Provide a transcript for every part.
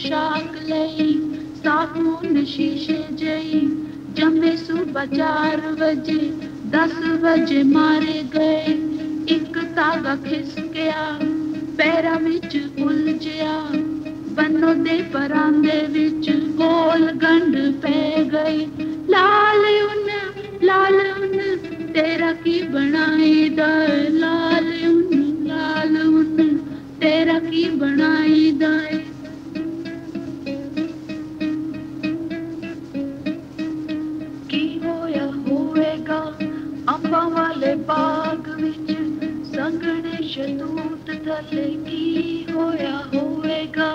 पोशाक लई साबुन शीशे जई जमे सुबह 4 बजे 10 बजे मारे गए एक धागा खिसकिया पैरां विच उलझिया बन्नो दे परांदे विच गोल गंढ पै गई लाल उन तेरा की बनाई दा लाल उन तेरा की बनाई दा की होया होएगा अंबां वाले बाग विच संगने शतूत थले की होया होएगा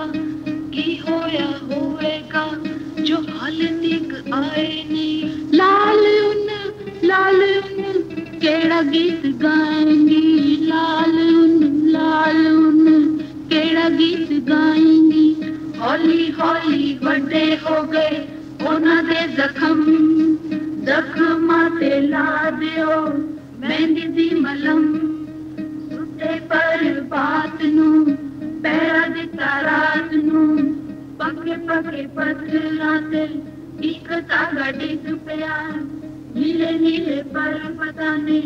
जो हाल तक आए नी लाल उन केड़ा गीत गाएंगी लाल उन केड़ा गीत गाएंगी हौली हौली बड़े हो गए उन्हां दे जख्मां ते ला दिओ मेहंदी दी मलम सुते पर बात नू पैरा दिता रात नू पक्के पत्थरां ते इक धागा डिग पिया नीले पर पता ने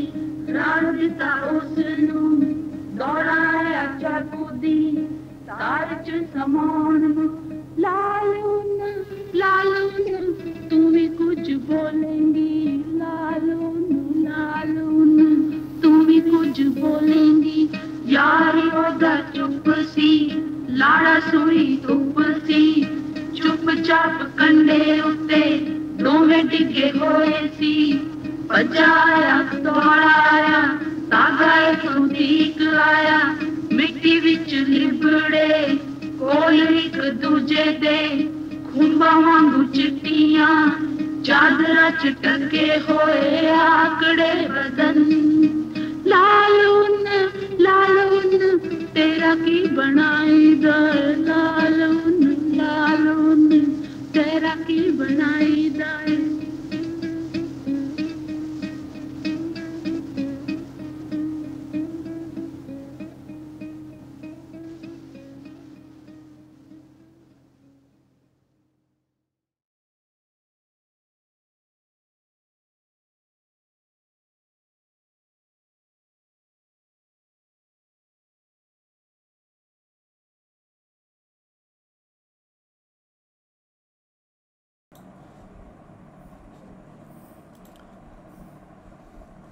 रात दिता उस नू दौड़ाया चाकू दी तार च समाउण नू लाल उन तू भी कुछ बोलेंगी लाल उन तू भी कुछ बोलेंगी यार ओदा चुप सी लाड़ा सुई धुप सी चुपचाप कंडे उत्ते दोवें डिगे होए सी बजाया दौड़ाया धागा एक उदीक आया मिट्टी विच लिबड़े कोल एक दूजे दे खुंबा वांगू चिट्टियां चादरा च टके होए आकड़े बदन लाल उन तेरा की बनाई दा लाल उन तेरा की बनाई दा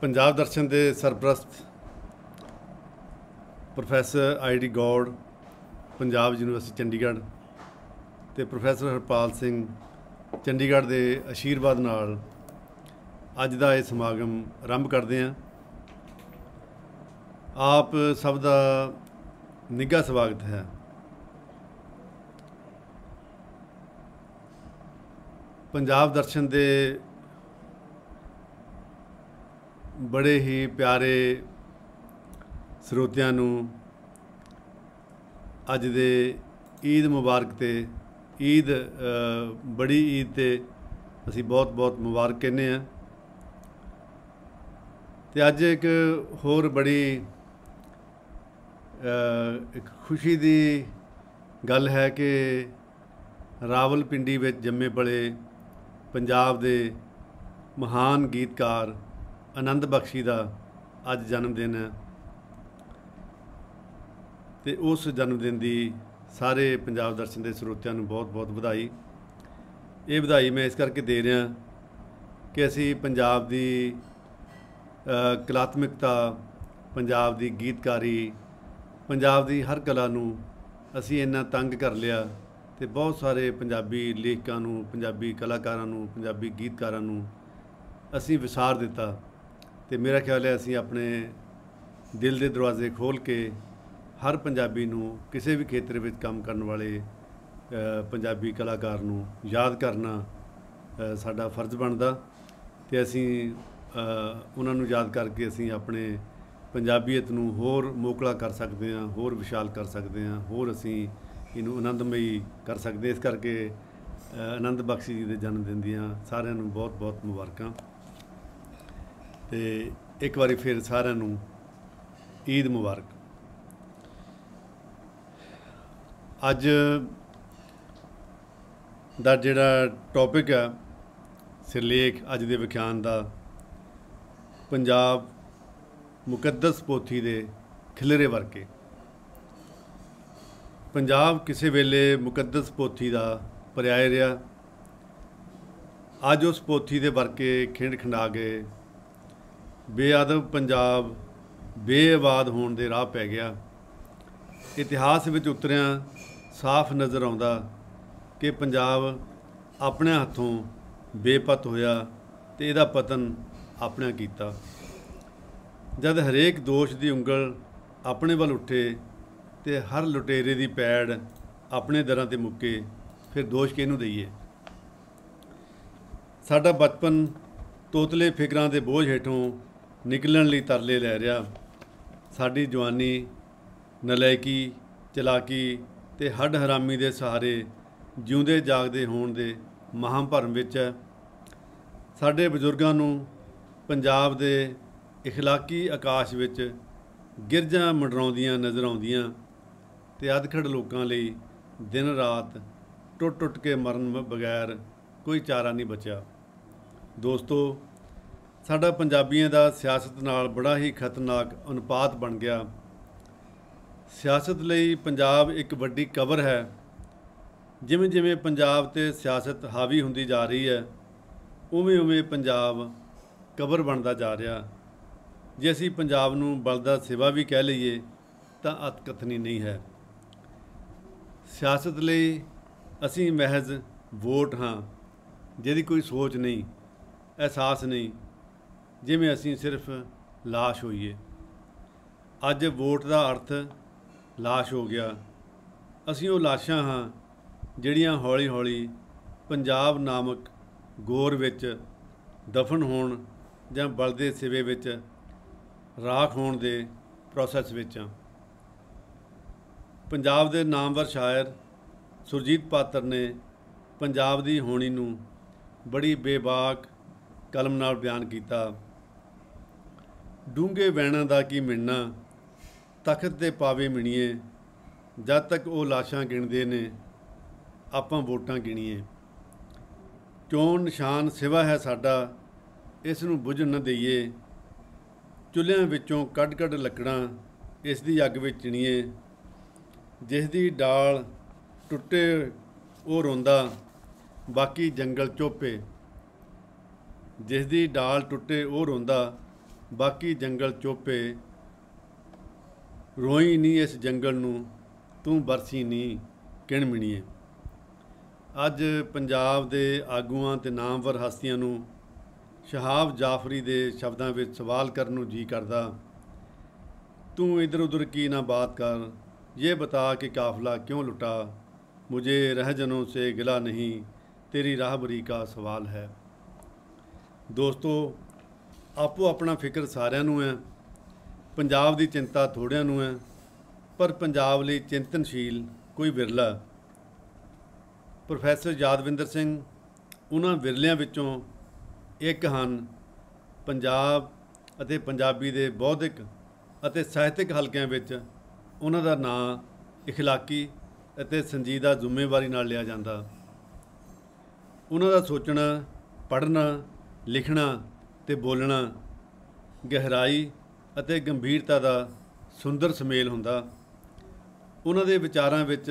पंजाब दर्शन के सरप्रस्त professor I D. Gaur Punjab university Chandigarh ते प्रोफैसर हरपाल सिंह चंडीगढ़ के आशीर्वाद नाल अज का यह समागम आरंभ करते हैं। आप सब का निघा स्वागत है। पंजाब दर्शन के बड़े ही प्यारे ਸਰੋਤਿਆਂ ਨੂੰ ਅੱਜ ਦੇ ਈਦ ਮੁਬਾਰਕ ਤੇ ਈਦ ਬੜੀ ਈਦ ਤੇ ਅਸੀਂ ਬਹੁਤ ਬਹੁਤ ਮੁਬਾਰਕ ਕਹਿੰਦੇ ਆ। ਤੇ ਅੱਜ ਇੱਕ ਹੋਰ ਬੜੀ ਇੱਕ ਖੁਸ਼ੀ ਦੀ ਗੱਲ ਹੈ ਕਿ ਰਾਵਲਪਿੰਡੀ ਵਿੱਚ ਜੰਮੇ ਪਲੇ ਪੰਜਾਬ ਦੇ ਮਹਾਨ ਗੀਤਕਾਰ ਆਨੰਦ ਬਖਸ਼ੀ ਦਾ ਅੱਜ ਜਨਮ ਦਿਨ ਹੈ ਤੇ ਉਸ ਜਨਮ ਦਿਨ ਦੀ ਸਾਰੇ ਪੰਜਾਬ ਦਰਸ਼ਨ ਦੇ ਸਰੋਤਿਆਂ ਨੂੰ ਬਹੁਤ ਬਹੁਤ ਵਧਾਈ। ਇਹ ਵਧਾਈ ਮੈਂ ਇਸ ਕਰਕੇ ਦੇ ਰਿਹਾ ਕਿ ਅਸੀਂ ਪੰਜਾਬ ਦੀ ਕਲਾਤਮਕਤਾ, ਪੰਜਾਬ ਦੀ ਗੀਤਕਾਰੀ, ਪੰਜਾਬ ਦੀ ਹਰ ਕਲਾ ਨੂੰ ਅਸੀਂ ਇੰਨਾ ਤੰਗ ਕਰ ਲਿਆ ਤੇ ਬਹੁਤ ਸਾਰੇ ਪੰਜਾਬੀ ਲੇਖਕਾਂ ਨੂੰ, ਪੰਜਾਬੀ ਕਲਾਕਾਰਾਂ ਨੂੰ, ਪੰਜਾਬੀ ਗੀਤਕਾਰਾਂ ਨੂੰ ਅਸੀਂ ਵਿਸਾਰ ਦਿੱਤਾ। ਤੇ ਮੇਰਾ ਖਿਆਲ ਹੈ ਅਸੀਂ ਆਪਣੇ ਦਿਲ ਦੇ ਦਰਵਾਜ਼ੇ ਖੋਲ੍ਹ ਕੇ ਹਰ ਪੰਜਾਬੀ ਨੂੰ, ਕਿਸੇ ਵੀ ਖੇਤਰ ਵਿੱਚ ਕੰਮ ਕਰਨ ਵਾਲੇ ਪੰਜਾਬੀ ਕਲਾਕਾਰ ਨੂੰ ਯਾਦ ਕਰਨਾ ਸਾਡਾ ਫਰਜ਼ ਬਣਦਾ ਤੇ ਅਸੀਂ ਉਹਨਾਂ ਨੂੰ ਯਾਦ ਕਰਕੇ ਅਸੀਂ ਆਪਣੇ ਪੰਜਾਬੀਅਤ ਨੂੰ ਹੋਰ ਮੋਕਲਾ ਕਰ ਸਕਦੇ ਹਾਂ, ਹੋਰ ਵਿਸ਼ਾਲ ਕਰ ਸਕਦੇ ਹਾਂ, ਹੋਰ ਅਸੀਂ ਇਹਨੂੰ ਆਨੰਦਮਈ ਕਰ ਸਕਦੇ। ਇਸ ਕਰਕੇ ਆਨੰਦ ਬਖਸ਼ੀ ਜੀ ਦੇ ਜਨਮ ਦਿਨ ਦੀਆਂ ਸਾਰਿਆਂ ਨੂੰ ਬਹੁਤ ਬਹੁਤ ਮੁਬਾਰਕਾਂ ਤੇ ਇੱਕ ਵਾਰੀ ਫਿਰ ਸਾਰਿਆਂ ਨੂੰ ਈਦ ਮੁਬਾਰਕ। ਅੱਜ ਦਾ ਜਿਹੜਾ ਟੌਪਿਕ ਹੈ ਸਿਰਲੇਖ ਅੱਜ ਦੇ ਵਿਖਿਆਨ ਦਾ, ਪੰਜਾਬ ਮੁਕੱਦਸ ਪੋਥੀ ਦੇ ਖਿਲਰੇ ਵਰਕੇ। ਪੰਜਾਬ ਕਿਸੇ ਵੇਲੇ ਮੁਕੱਦਸ ਪੋਥੀ ਦਾ ਪਰਿਆਏ ਰਿਹਾ। ਅੱਜ ਉਸ ਪੋਥੀ ਦੇ ਵਰਕੇ ਖਿੰਡ ਖਿੰਡਾ ਗਏ। ਬੇਅਦਬ ਪੰਜਾਬ ਬੇਆਬਾਦ ਹੋਣ ਦੇ ਰਾਹ ਪੈ ਗਿਆ। ਇਤਿਹਾਸ ਵਿੱਚ ਉਤਰਿਆਂ ਸਾਫ਼ ਨਜ਼ਰ ਆਉਂਦਾ ਕਿ ਪੰਜਾਬ ਆਪਣੇ ਹੱਥੋਂ ਬੇਪਤ ਹੋਇਆ ਤੇ ਇਹਦਾ ਪਤਨ ਆਪਣਾ ਕੀਤਾ। ਜਦ ਹਰੇਕ ਦੋਸ਼ ਦੀ ਉਂਗਲ ਆਪਣੇ ਵੱਲ ਉੱਠੇ ਤੇ ਹਰ ਲੁਟੇਰੇ ਦੀ ਪੈੜ ਆਪਣੇ ਦਰਾਂ ਤੇ ਮੁੱਕੇ, ਫਿਰ ਦੋਸ਼ ਕਿਹਨੂੰ ਦਈਏ? ਸਾਡਾ ਬਚਪਨ ਤੋਤਲੇ ਫਿਕਰਾਂ ਦੇ ਬੋਝ ਹੇਠੋਂ ਨਿਕਲਣ ਲਈ ਤਰਲੇ ਲੈ ਰਿਹਾ। ਸਾਡੀ ਜਵਾਨੀ ਨਲਾਇਕੀ, ਚਲਾਕੀ ਤੇ ਹੱਡ ਹਰਾਮੀ ਦੇ ਸਹਾਰੇ ਜਿਉਂਦੇ ਜਾਗਦੇ ਹੋਣ ਦੇ ਮਹਾਂ ਭਰਮ ਵਿੱਚ ਹੈ। ਸਾਡੇ ਬਜ਼ੁਰਗਾਂ ਨੂੰ ਪੰਜਾਬ ਦੇ ਇਖਲਾਕੀ ਆਕਾਸ਼ ਵਿੱਚ ਗਿਰਜਾਂ ਮੰਡਰਾਉਂਦੀਆਂ ਨਜ਼ਰ ਆਉਂਦੀਆਂ ਤੇ ਅਧਖੜ ਲੋਕਾਂ ਲਈ ਦਿਨ ਰਾਤ ਟੁੱਟ ਟੁੱਟ ਕੇ ਮਰਨ ਬਗੈਰ ਕੋਈ ਚਾਰਾ ਨਹੀਂ ਬਚਿਆ। ਦੋਸਤੋ, ਸਾਡਾ ਪੰਜਾਬੀਆਂ ਦਾ ਸਿਆਸਤ ਨਾਲ ਬੜਾ ਹੀ ਖਤਰਨਾਕ ਅਨੁਪਾਤ ਬਣ ਗਿਆ। ਸਿਆਸਤ ਲਈ ਪੰਜਾਬ ਇੱਕ ਵੱਡੀ ਕਬਰ ਹੈ। ਜਿਵੇਂ ਜਿਵੇਂ ਪੰਜਾਬ 'ਤੇ ਸਿਆਸਤ ਹਾਵੀ ਹੁੰਦੀ ਜਾ ਰਹੀ ਹੈ, ਉਵੇਂ ਉਵੇਂ ਪੰਜਾਬ ਕਬਰ ਬਣਦਾ ਜਾ ਰਿਹਾ। ਜੇ ਅਸੀਂ ਪੰਜਾਬ ਨੂੰ ਬਲਦਾ ਸੇਵਾ ਵੀ ਕਹਿ ਲਈਏ ਤਾਂ ਅਤਕਥਨੀ ਨਹੀਂ ਹੈ। ਸਿਆਸਤ ਲਈ ਅਸੀਂ ਮਹਿਜ਼ ਵੋਟ ਹਾਂ, ਜਿਹਦੀ ਕੋਈ ਸੋਚ ਨਹੀਂ, ਅਹਿਸਾਸ ਨਹੀਂ, ਜਿਵੇਂ ਅਸੀਂ ਸਿਰਫ ਲਾਸ਼ ਹੋਈਏ। ਅੱਜ ਵੋਟ ਦਾ ਅਰਥ ਲਾਸ਼ ਹੋ ਗਿਆ। ਅਸੀਂ ਉਹ ਲਾਸ਼ਾਂ ਹਾਂ ਜਿਹੜੀਆਂ ਹੌਲੀ ਹੌਲੀ ਪੰਜਾਬ ਨਾਮਕ ਗੋਰ ਵਿੱਚ ਦਫਨ ਹੋਣ ਜਾਂ ਬਲਦੇ ਸਿਵੇ ਵਿੱਚ ਰਾਖ ਹੋਣ ਦੇ ਪ੍ਰੋਸੈਸ ਵਿੱਚ ਹਾਂ। ਪੰਜਾਬ ਦੇ ਨਾਮਵਰ ਸ਼ਾਇਰ ਸੁਰਜੀਤ ਪਾਤਰ ਨੇ ਪੰਜਾਬ ਦੀ ਹੋਣੀ ਨੂੰ ਬੜੀ ਬੇਬਾਕ ਕਲਮ ਨਾਲ ਬਿਆਨ ਕੀਤਾ। ਡੂੰਘੇ ਵੈਣਾਂ ਦਾ ਕੀ ਮਿਣਨਾ, ਤਖਤ 'ਤੇ ਪਾਵੇ ਮਿਣੀਏ, ਜਦ ਤੱਕ ਉਹ ਲਾਸ਼ਾਂ ਗਿਣਦੇ ਨੇ ਆਪਾਂ ਵੋਟਾਂ ਗਿਣੀਏ। ਚੋਣ ਨਿਸ਼ਾਨ ਸਿਵਾ ਹੈ ਸਾਡਾ, ਇਸ ਨੂੰ ਬੁਝਣ ਨਾ ਦਈਏ। ਚੁੱਲ੍ਹਿਆਂ ਵਿੱਚੋਂ ਕੱਢ ਕੱਢ ਲੱਕੜਾਂ ਇਸ ਦੀ ਅੱਗ ਵਿੱਚ ਚਿਣੀਏ। ਜਿਸ ਦੀ ਡਾਲ ਟੁੱਟੇ ਉਹ ਰੋਂਦਾ, ਬਾਕੀ ਜੰਗਲ ਚੋਪੇ। ਜਿਸ ਦੀ ਡਾਲ ਟੁੱਟੇ ਉਹ ਰੋਂਦਾ, ਬਾਕੀ ਜੰਗਲ ਚੋਪੇ। ਰੋਈ ਨਹੀਂ ਇਸ ਜੰਗਲ ਨੂੰ, ਤੂੰ ਬਰਸੀ ਨਹੀਂ ਕਿਣ ਮਿਣੀਏ। ਅੱਜ ਪੰਜਾਬ ਦੇ ਆਗੂਆਂ ਤੇ ਨਾਮਵਰ ਹਸਤੀਆਂ ਨੂੰ ਸ਼ਹਾਬ ਜਾਫਰੀ ਦੇ ਸ਼ਬਦਾਂ ਵਿੱਚ ਸਵਾਲ ਕਰਨ ਨੂੰ ਜੀ ਕਰਦਾ। ਤੂੰ ਇਧਰ ਉਧਰ ਕੀ ਨਾ ਬਾਤ ਕਰ, ये बता कि काफिला क्यों लुटा, मुझे रहजनों से गिला नहीं, तेरी राहबरी का सवाल है। ਦੋਸਤੋ, ਆਪੋ ਆਪਣਾ ਫਿਕਰ ਸਾਰਿਆਂ ਨੂੰ ਹੈ। ਪੰਜਾਬ ਦੀ ਚਿੰਤਾ ਥੋੜ੍ਹਿਆਂ ਨੂੰ ਹੈ, ਪਰ ਪੰਜਾਬ ਲਈ ਚਿੰਤਨਸ਼ੀਲ ਕੋਈ ਵਿਰਲਾ। ਪ੍ਰੋਫੈਸਰ ਯਾਦਵਿੰਦਰ ਸਿੰਘ ਉਹਨਾਂ ਵਿਰਲਿਆਂ ਵਿੱਚੋਂ ਇੱਕ ਹਨ। ਪੰਜਾਬ ਅਤੇ ਪੰਜਾਬੀ ਦੇ ਬੌਧਿਕ ਅਤੇ ਸਾਹਿਤਕ ਹਲਕਿਆਂ ਵਿੱਚ ਉਹਨਾਂ ਦਾ ਨਾਂ ਇਖਲਾਕੀ ਅਤੇ ਸੰਜੀਦਾ ਜ਼ਿੰਮੇਵਾਰੀ ਨਾਲ ਲਿਆ ਜਾਂਦਾ। ਉਹਨਾਂ ਦਾ ਸੋਚਣਾ, ਪੜ੍ਹਨਾ, ਲਿਖਣਾ ਤੇ ਬੋਲਣਾ ਗਹਿਰਾਈ ਅਤੇ ਗੰਭੀਰਤਾ ਦਾ ਸੁੰਦਰ ਸੁਮੇਲ ਹੁੰਦਾ। ਉਹਨਾਂ ਦੇ ਵਿਚਾਰਾਂ ਵਿੱਚ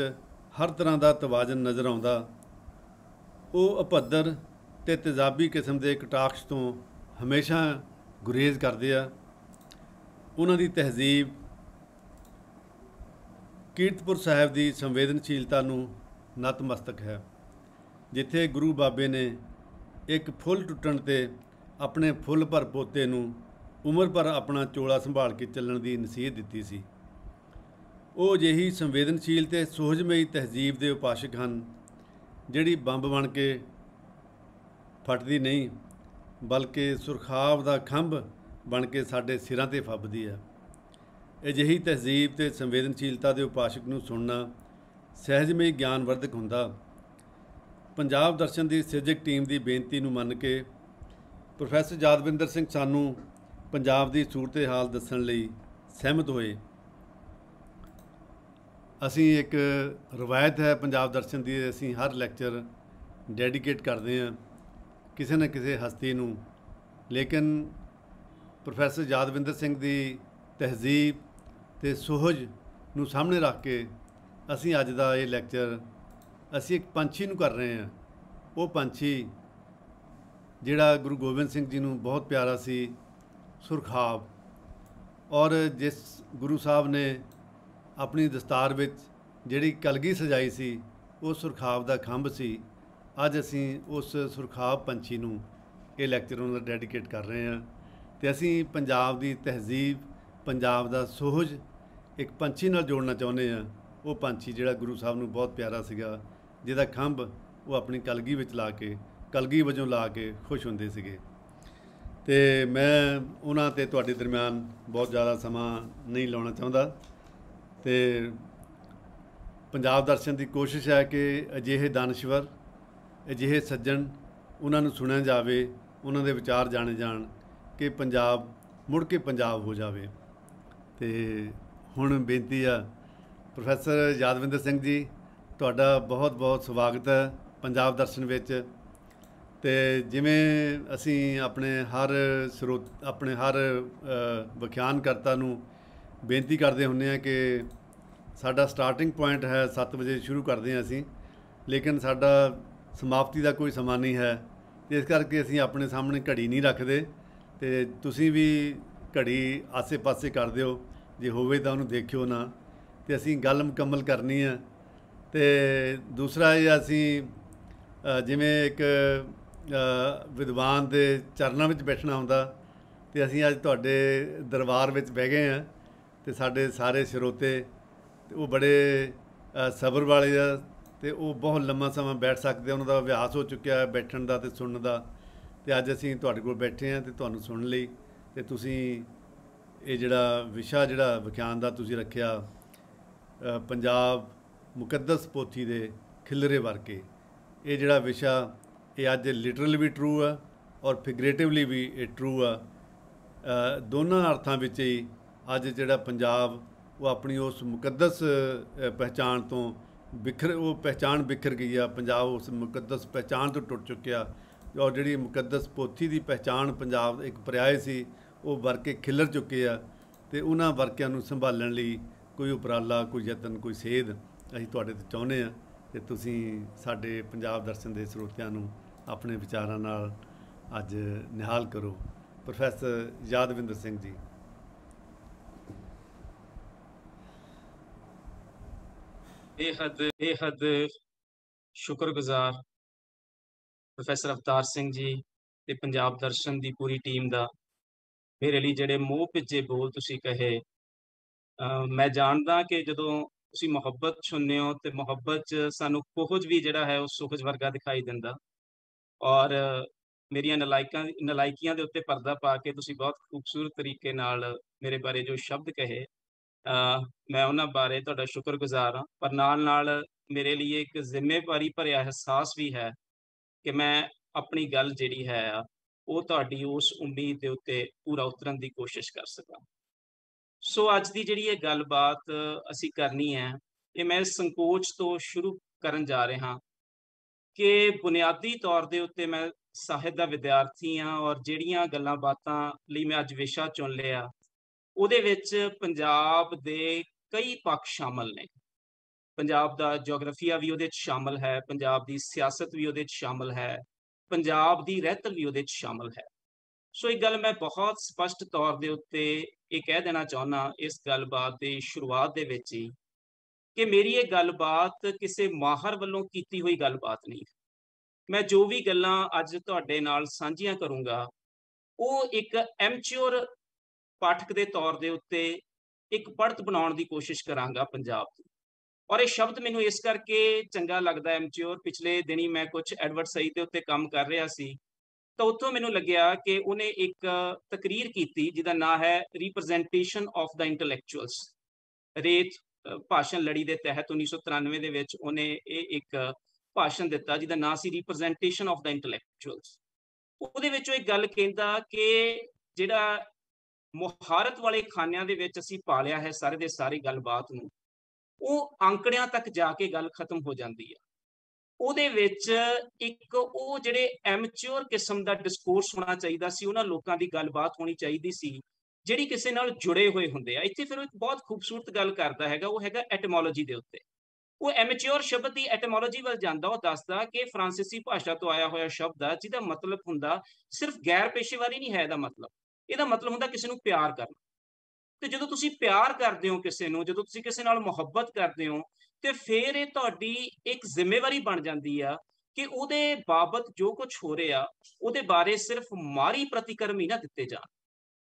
ਹਰ ਤਰ੍ਹਾਂ ਦਾ ਤਵਾਜ਼ਨ ਨਜ਼ਰ ਆਉਂਦਾ। ਉਹ ਅਭੱਦਰ ਤੇ ਤੇਜ਼ਾਬੀ ਕਿਸਮ ਦੇ ਕਟਾਕਸ਼ ਤੋਂ ਹਮੇਸ਼ਾ ਗੁਰੇਜ਼ ਕਰਦੇ ਆ। ਉਹਨਾਂ ਦੀ ਤਹਿਜ਼ੀਬ ਕੀਰਤਪੁਰ ਸਾਹਿਬ ਦੀ ਸੰਵੇਦਨਸ਼ੀਲਤਾ ਨੂੰ ਨਤਮਸਤਕ ਹੈ। ਜਿੱਥੇ ਗੁਰੂ ਬਾਬੇ ਨੇ ਇੱਕ ਫੁੱਲ ਟੁੱਟਣ 'ਤੇ ਆਪਣੇ ਫੁੱਲ ਭਰ ਪੋਤੇ ਨੂੰ ਉਮਰ ਭਰ ਆਪਣਾ ਚੋਲਾ ਸੰਭਾਲ ਕੇ ਚੱਲਣ ਦੀ ਨਸੀਹਤ ਦਿੱਤੀ ਸੀ। ਉਹ ਅਜਿਹੀ ਸੰਵੇਦਨਸ਼ੀਲ ਤੇ ਸੁਹਜਮਈ ਤਹਿਜ਼ੀਬ ਦੇ ਉਪਾਸ਼ਕ ਹਨ, ਜਿਹੜੀ ਬੰਬ ਬਣ ਕੇ ਫਟਦੀ ਨਹੀਂ, ਬਲਕਿ ਸੁਰਖਾਬ ਦਾ ਖੰਭ ਬਣ ਕੇ ਸਾਡੇ ਸਿਰਾਂ 'ਤੇ ਫੱਬਦੀ ਹੈ। ਅਜਿਹੀ ਤਹਿਜ਼ੀਬ ਤੇ ਸੰਵੇਦਨਸ਼ੀਲਤਾ ਦੇ ਉਪਾਸ਼ਕ ਨੂੰ ਸੁਣਨਾ ਸਹਿਜਮਈ ਗਿਆਨਵਰਧਕ ਹੁੰਦਾ। ਪੰਜਾਬ ਦਰਸ਼ਨ ਦੀ ਸਿਰਜਕ ਟੀਮ ਦੀ ਬੇਨਤੀ ਨੂੰ ਮੰਨ ਕੇ ਪ੍ਰੋਫੈਸਰ ਯਾਦਵਿੰਦਰ ਸਿੰਘ ਸਾਨੂੰ ਪੰਜਾਬ ਦੀ ਸੂਰਤ ਹਾਲ ਦੱਸਣ ਲਈ ਸਹਿਮਤ ਹੋਏ। ਅਸੀਂ ਇੱਕ ਰਵਾਇਤ ਹੈ ਪੰਜਾਬ ਦਰਸ਼ਨ ਦੀ, ਅਸੀਂ ਹਰ ਲੈਕਚਰ ਡੈਡੀਕੇਟ ਕਰਦੇ ਹਾਂ ਕਿਸੇ ਨਾ ਕਿਸੇ ਹਸਤੀ ਨੂੰ। ਲੇਕਿਨ ਪ੍ਰੋਫੈਸਰ ਯਾਦਵਿੰਦਰ ਸਿੰਘ ਦੀ ਤਹਿਜ਼ੀਬ ਤੇ ਸੁਹਜ ਨੂੰ ਸਾਹਮਣੇ ਰੱਖ ਕੇ ਅਸੀਂ ਅੱਜ ਦਾ ਇਹ ਲੈਕਚਰ ਅਸੀਂ ਇੱਕ ਪੰਛੀ ਨੂੰ ਕਰ ਰਹੇ ਹਾਂ। ਉਹ ਪੰਛੀ ਜਿਹੜਾ ਗੁਰੂ ਗੋਬਿੰਦ ਸਿੰਘ ਜੀ ਨੂੰ ਬਹੁਤ ਪਿਆਰਾ ਸੀ, ਸੁਰਖਾਬ। ਔਰ ਜਿਸ ਗੁਰੂ ਸਾਹਿਬ ਨੇ ਆਪਣੀ ਦਸਤਾਰ ਵਿੱਚ ਜਿਹੜੀ ਕਲਗੀ ਸਜਾਈ ਸੀ, ਉਹ ਸੁਰਖਾਬ ਦਾ ਖੰਭ ਸੀ। ਅੱਜ ਅਸੀਂ ਉਸ ਸੁਰਖਾਬ ਪੰਛੀ ਨੂੰ ਇਹ ਲੈਕਚਰ ਉਹਨਾਂ ਦਾ ਡੈਡੀਕੇਟ ਕਰ ਰਹੇ ਹਾਂ। ਅਤੇ ਅਸੀਂ ਪੰਜਾਬ ਦੀ ਤਹਿਜ਼ੀਬ, ਪੰਜਾਬ ਦਾ ਸੁਹਜ ਇੱਕ ਪੰਛੀ ਨਾਲ ਜੋੜਨਾ ਚਾਹੁੰਦੇ ਹਾਂ। ਉਹ ਪੰਛੀ ਜਿਹੜਾ ਗੁਰੂ ਸਾਹਿਬ ਨੂੰ ਬਹੁਤ ਪਿਆਰਾ ਸੀਗਾ, ਜਿਹਦਾ ਖੰਭ ਉਹ ਆਪਣੀ ਕਲਗੀ ਵਿੱਚ ਲਾ ਕੇ, ਕਲਗੀ ਵਜੋਂ ਲਾ ਕੇ ਖੁਸ਼ ਹੁੰਦੇ ਸੀਗੇ। ਅਤੇ ਮੈਂ ਉਹਨਾਂ 'ਤੇ ਤੁਹਾਡੇ ਦਰਮਿਆਨ ਬਹੁਤ ਜ਼ਿਆਦਾ ਸਮਾਂ ਨਹੀਂ ਲਾਉਣਾ ਚਾਹੁੰਦਾ। ਅਤੇ ਪੰਜਾਬ ਦਰਸ਼ਨ ਦੀ ਕੋਸ਼ਿਸ਼ ਹੈ ਕਿ ਅਜਿਹੇ ਦਾਨਸ਼ਵਰ, ਅਜਿਹੇ ਸੱਜਣ, ਉਹਨਾਂ ਨੂੰ ਸੁਣਿਆ ਜਾਵੇ, ਉਹਨਾਂ ਦੇ ਵਿਚਾਰ ਜਾਣੇ ਜਾਣ ਕਿ ਪੰਜਾਬ ਮੁੜ ਕੇ ਪੰਜਾਬ ਹੋ ਜਾਵੇ। ਅਤੇ ਹੁਣ ਬੇਨਤੀ ਆ, ਪ੍ਰੋਫੈਸਰ ਯਾਦਵਿੰਦਰ ਸਿੰਘ ਜੀ, ਤੁਹਾਡਾ ਬਹੁਤ ਬਹੁਤ ਸਵਾਗਤ ਹੈ ਪੰਜਾਬ ਦਰਸ਼ਨ ਵਿੱਚ। ਅਤੇ ਜਿਵੇਂ ਅਸੀਂ ਆਪਣੇ ਹਰ ਵਿਖਿਆਨਕਰਤਾ ਨੂੰ ਬੇਨਤੀ ਕਰਦੇ ਹੁੰਦੇ ਹਾਂ ਕਿ ਸਾਡਾ ਸਟਾਰਟਿੰਗ ਪੁਆਇੰਟ ਹੈ 7 ਵਜੇ ਸ਼ੁਰੂ ਕਰਦੇ ਹਾਂ ਅਸੀਂ, ਲੇਕਿਨ ਸਾਡਾ ਸਮਾਪਤੀ ਦਾ ਕੋਈ ਸਮਾਂ ਨਹੀਂ ਹੈ। ਇਸ ਕਰਕੇ ਅਸੀਂ ਆਪਣੇ ਸਾਹਮਣੇ ਘੜੀ ਨਹੀਂ ਰੱਖਦੇ, ਅਤੇ ਤੁਸੀਂ ਵੀ ਘੜੀ ਆਸੇ-ਪਾਸੇ ਕਰ ਦਿਓ, ਜੇ ਹੋਵੇ ਤਾਂ ਉਹਨੂੰ ਦੇਖਿਓ ਨਾ। ਅਤੇ ਅਸੀਂ ਗੱਲ ਮੁਕੰਮਲ ਕਰਨੀ ਆ। ਅਤੇ ਦੂਸਰਾ ਇਹ ਅਸੀਂ ਜਿਵੇਂ ਇੱਕ ਵਿਦਵਾਨ ਦੇ ਚਰਨਾਂ ਵਿੱਚ ਬੈਠਣਾ ਹੁੰਦਾ, ਅਤੇ ਅਸੀਂ ਅੱਜ ਤੁਹਾਡੇ ਦਰਬਾਰ ਵਿੱਚ ਬਹਿ ਗਏ ਹਾਂ। ਅਤੇ ਸਾਡੇ ਸਾਰੇ ਸਰੋਤੇ ਉਹ ਬੜੇ ਸਬਰ ਵਾਲੇ ਆ, ਅਤੇ ਉਹ ਬਹੁਤ ਲੰਮਾ ਸਮਾਂ ਬੈਠ ਸਕਦੇ, ਉਹਨਾਂ ਦਾ ਅਭਿਆਸ ਹੋ ਚੁੱਕਿਆ ਬੈਠਣ ਦਾ ਅਤੇ ਸੁਣਨ ਦਾ। ਅਤੇ ਅੱਜ ਅਸੀਂ ਤੁਹਾਡੇ ਕੋਲ ਬੈਠੇ ਹਾਂ ਅਤੇ ਤੁਹਾਨੂੰ ਸੁਣਨ ਲਈ। ਅਤੇ ਤੁਸੀਂ ਇਹ ਜਿਹੜਾ ਵਿਸ਼ਾ ਜਿਹੜਾ ਵਿਖਿਆਨ ਦਾ ਤੁਸੀਂ ਰੱਖਿਆ, ਪੰਜਾਬ ਮੁਕੱਦਸ ਪੋਥੀ ਦੇ ਖਿਲਰੇ ਵਰਕੇ, ਇਹ ਜਿਹੜਾ ਵਿਸ਼ਾ ਇਹ ਅੱਜ ਲਿਟਰਲ ਵੀ ਟਰੂ ਆ ਔਰ ਫਿਗਰੇਟਿਵਲੀ ਵੀ ਇਹ ਟਰੂ ਆ। ਦੋਨਾਂ ਅਰਥਾਂ ਵਿੱਚ ਹੀ ਅੱਜ ਜਿਹੜਾ ਪੰਜਾਬ ਉਹ ਆਪਣੀ ਉਸ ਮੁਕੱਦਸ ਪਹਿਚਾਣ ਤੋਂ ਪਹਿਚਾਣ ਬਿਖਰ ਗਈ ਆ। ਪੰਜਾਬ ਉਸ ਮੁਕੱਦਸ ਪਹਿਚਾਣ ਤੋਂ ਟੁੱਟ ਚੁੱਕਿਆ, ਔਰ ਜਿਹੜੀ ਮੁਕੱਦਸ ਪੋਥੀ ਦੀ ਪਹਿਚਾਣ ਪੰਜਾਬ ਇੱਕ ਪਰਿਆਏ ਸੀ, ਉਹ ਵਰਕੇ ਖਿਲਰ ਚੁੱਕੇ ਆ। ਅਤੇ ਉਹਨਾਂ ਵਰਕਿਆਂ ਨੂੰ ਸੰਭਾਲਣ ਲਈ ਕੋਈ ਉਪਰਾਲਾ, ਕੋਈ ਯਤਨ, ਕੋਈ ਸੇਧ ਅਸੀਂ ਤੁਹਾਡੇ ਤੋਂ ਚਾਹੁੰਦੇ ਹਾਂ ਕਿ ਤੁਸੀਂ ਸਾਡੇ ਪੰਜਾਬ ਦਰਸ਼ਨ ਦੇ ਸਰੋਤਿਆਂ ਨੂੰ ਆਪਣੇ ਵਿਚਾਰਾਂ ਨਾਲ ਅੱਜ ਨਿਹਾਲ ਕਰੋ। ਪ੍ਰੋਫੈਸਰ ਯਾਦਵਿੰਦਰ ਸਿੰਘ ਜੀ। बेहद शुक्रगुजार प्रोफैसर अवतार सिंह जी ते पंजाब दर्शन की पूरी टीम का। मेरे लिए जेडे मोह भिजे बोल तुसी कहे, मैं जानदा कि जदों तुसी मुहब्बत सुनने हो तो मुहब्बत च सानू कुछ भी जिहड़ा है उस सुखज वर्गा दिखाई दिंदा। और मेरिया नलायकियां दे उत्ते पर्दा पा के तुसी बहुत खूबसूरत तरीके नाल मेरे बारे जो शब्द कहे, मैं उन्हां बारे तुहाडा शुक्रगुजार हाँ। पर नाल मेरे लिए एक जिम्मेवारी भरिया एहसास भी है कि मैं अपनी गल जिहड़ी है वो तुहाडी उस उम्मीद दे उत्ते पूरा उतरन की कोशिश कर सकां। सो अज की जिहड़ी ये गलबात असीं करनी है, ये मैं संकोच तो शुरू करन जा रहा कि बुनियादी तौर के उत्ते मैं ਸਾਹਿਤ ਦਾ ਵਿਦਿਆਰਥੀ ਹਾਂ, और ਜਿਹੜੀਆਂ ਗੱਲਾਂ ਬਾਤਾਂ ਲਈ मैं अज विशा चुन लिया ਉਹਦੇ ਵਿੱਚ ਪੰਜਾਬ ਦੇ ਕਈ ਪੱਖ ਸ਼ਾਮਲ ਨੇ। ਪੰਜਾਬ ਦਾ ਜੀਓਗ੍ਰਾਫੀਆ ਵੀ ਉਹਦੇ 'ਚ ਸ਼ਾਮਲ ਹੈ, ਪੰਜਾਬ ਦੀ ਸਿਆਸਤ ਵੀ ਉਹਦੇ 'ਚ ਸ਼ਾਮਲ ਹੈ, ਪੰਜਾਬ ਦੀ ਰਹਿਤਲ ਵੀ ਉਹਦੇ 'ਚ ਸ਼ਾਮਲ ਹੈ। ਸੋ ਇਹ ਗੱਲ ਮੈਂ ਬਹੁਤ ਸਪਸ਼ਟ ਤੌਰ ਦੇ ਉੱਤੇ ਇਹ ਕਹਿ ਦੇਣਾ ਚਾਹੁੰਦਾ ਇਸ ਗੱਲਬਾਤ ਦੀ ਸ਼ੁਰੂਆਤ ਦੇ ਵਿੱਚ ਹੀ ਕਿ ਮੇਰੀ ਇਹ ਗੱਲਬਾਤ ਕਿਸੇ ਮਾਹਰ ਵੱਲੋਂ ਕੀਤੀ ਹੋਈ ਗੱਲਬਾਤ ਨਹੀਂ। ਮੈਂ ਜੋ ਵੀ ਗੱਲਾਂ ਅੱਜ ਤੁਹਾਡੇ ਨਾਲ ਸਾਂਝੀਆਂ ਕਰੂੰਗਾ ਉਹ ਇੱਕ ਐਮਚਿਓਰ ਪਾਠਕ ਦੇ ਤੌਰ ਦੇ ਉੱਤੇ ਇੱਕ ਪੜ੍ਹਤ ਬਣਾਉਣ ਦੀ ਕੋਸ਼ਿਸ਼ ਕਰਾਂਗਾ ਪੰਜਾਬ ਦੀ। ਔਰ ਇਹ ਸ਼ਬਦ ਮੈਨੂੰ ਇਸ ਕਰਕੇ ਚੰਗਾ ਲੱਗਦਾ ਐਮਚਿਓਰ। ਪਿਛਲੇ ਦਿਨੀ ਮੈਂ ਕੁਝ ਐਡਵਰਟਾਈਜ਼ ਦੇ ਉੱਤੇ ਕੰਮ ਕਰ ਰਿਹਾ ਸੀ ਤਾਂ ਉੱਥੋਂ ਮੈਨੂੰ ਲੱਗਿਆ ਕਿ ਉਹਨੇ ਇੱਕ ਤਕਰੀਰ ਕੀਤੀ ਜਿਹਦਾ ਨਾਂ ਹੈ ਰਿਪਰੈਜ਼ੈਂਟੇਸ਼ਨ ਆਫ ਦਾ ਇੰਟੈਲੈਕਚੁਅਲਸ। ਰੇਤ ਭਾਸ਼ਣ ਲੜੀ ਦੇ ਤਹਿਤ 1993 ਦੇ ਵਿੱਚ ਉਹਨੇ ਇਹ ਇੱਕ ਭਾਸ਼ਣ ਦਿੱਤਾ ਜਿਹਦਾ ਨਾਂ ਸੀ ਰਿਪਰੈਜ਼ੈਂਟੇਸ਼ਨ ਆਫ ਦਾ ਇੰਟੈਲੈਕਚੁਅਲਸ। ਉਹਦੇ ਵਿੱਚੋਂ ਇੱਕ ਗੱਲ ਕਹਿੰਦਾ ਕਿ ਜਿਹੜਾ ਮੁਹਾਰਤ ਵਾਲੇ ਖਾਨਿਆਂ ਦੇ ਵਿੱਚ ਅਸੀਂ ਪਾਲਿਆ ਹੈ ਸਾਰੇ ਦੇ ਸਾਰੀ ਗੱਲਬਾਤ ਨੂੰ, ਉਹ ਅੰਕੜਿਆਂ ਤੱਕ ਜਾ ਕੇ ਗੱਲ ਖਤਮ ਹੋ ਜਾਂਦੀ ਹੈ। ਉਹਦੇ ਵਿੱਚ ਇੱਕ ਉਹ ਜਿਹੜੇ ਐਮਚਿਓਰ ਕਿਸਮ ਦਾ ਡਿਸਕੋਰਸ ਹੋਣਾ ਚਾਹੀਦਾ ਸੀ, ਉਹਨਾਂ ਲੋਕਾਂ ਦੀ ਗੱਲਬਾਤ ਹੋਣੀ ਚਾਹੀਦੀ ਸੀ ਜਿਹੜੀ ਕਿਸੇ ਨਾਲ ਜੁੜੇ ਹੋਏ ਹੁੰਦੇ ਆ। ਇੱਥੇ ਫਿਰ ਉਹ ਇੱਕ ਬਹੁਤ ਖੂਬਸੂਰਤ ਗੱਲ ਕਰਦਾ ਹੈਗਾ, ਉਹ ਹੈਗਾ ਐਟੀਮੋਲੋਜੀ ਦੇ ਉੱਤੇ। ਉਹ ਐਮੇਚਿਓਰ ਸ਼ਬਦ ਦੀ ਐਟੀਮੋਲੋਜੀ ਵੱਲ ਜਾਂਦਾ, ਉਹ ਦੱਸਦਾ ਕਿ ਫਰਾਂਸੀਸੀ ਭਾਸ਼ਾ ਤੋਂ ਆਇਆ ਹੋਇਆ ਸ਼ਬਦ ਆ ਜਿਹਦਾ ਮਤਲਬ ਹੁੰਦਾ ਸਿਰਫ ਗੈਰ ਪੇਸ਼ੇਵਾਰੀ ਨਹੀਂ ਹੈ ਇਹਦਾ ਮਤਲਬ ਹੁੰਦਾ ਕਿਸੇ ਨੂੰ ਪਿਆਰ ਕਰਨਾ। ਤੇ ਜਦੋਂ ਤੁਸੀਂ ਪਿਆਰ ਕਰਦੇ ਹੋ ਕਿਸੇ ਨੂੰ, ਜਦੋਂ ਤੁਸੀਂ ਕਿਸੇ ਨਾਲ ਮੁਹੱਬਤ ਕਰਦੇ ਹੋ, ਤੇ ਫਿਰ ਇਹ ਤੁਹਾਡੀ ਇੱਕ ਜ਼ਿੰਮੇਵਾਰੀ ਬਣ ਜਾਂਦੀ ਆ ਕਿ ਉਹਦੇ ਬਾਬਤ ਜੋ ਕੁਝ ਹੋ ਰਿਹਾ ਉਹਦੇ ਬਾਰੇ ਸਿਰਫ ਮਾੜੀ ਪ੍ਰਤੀਕਰਮ ਹੀ ਨਾ ਦਿੱਤੇ ਜਾਣ।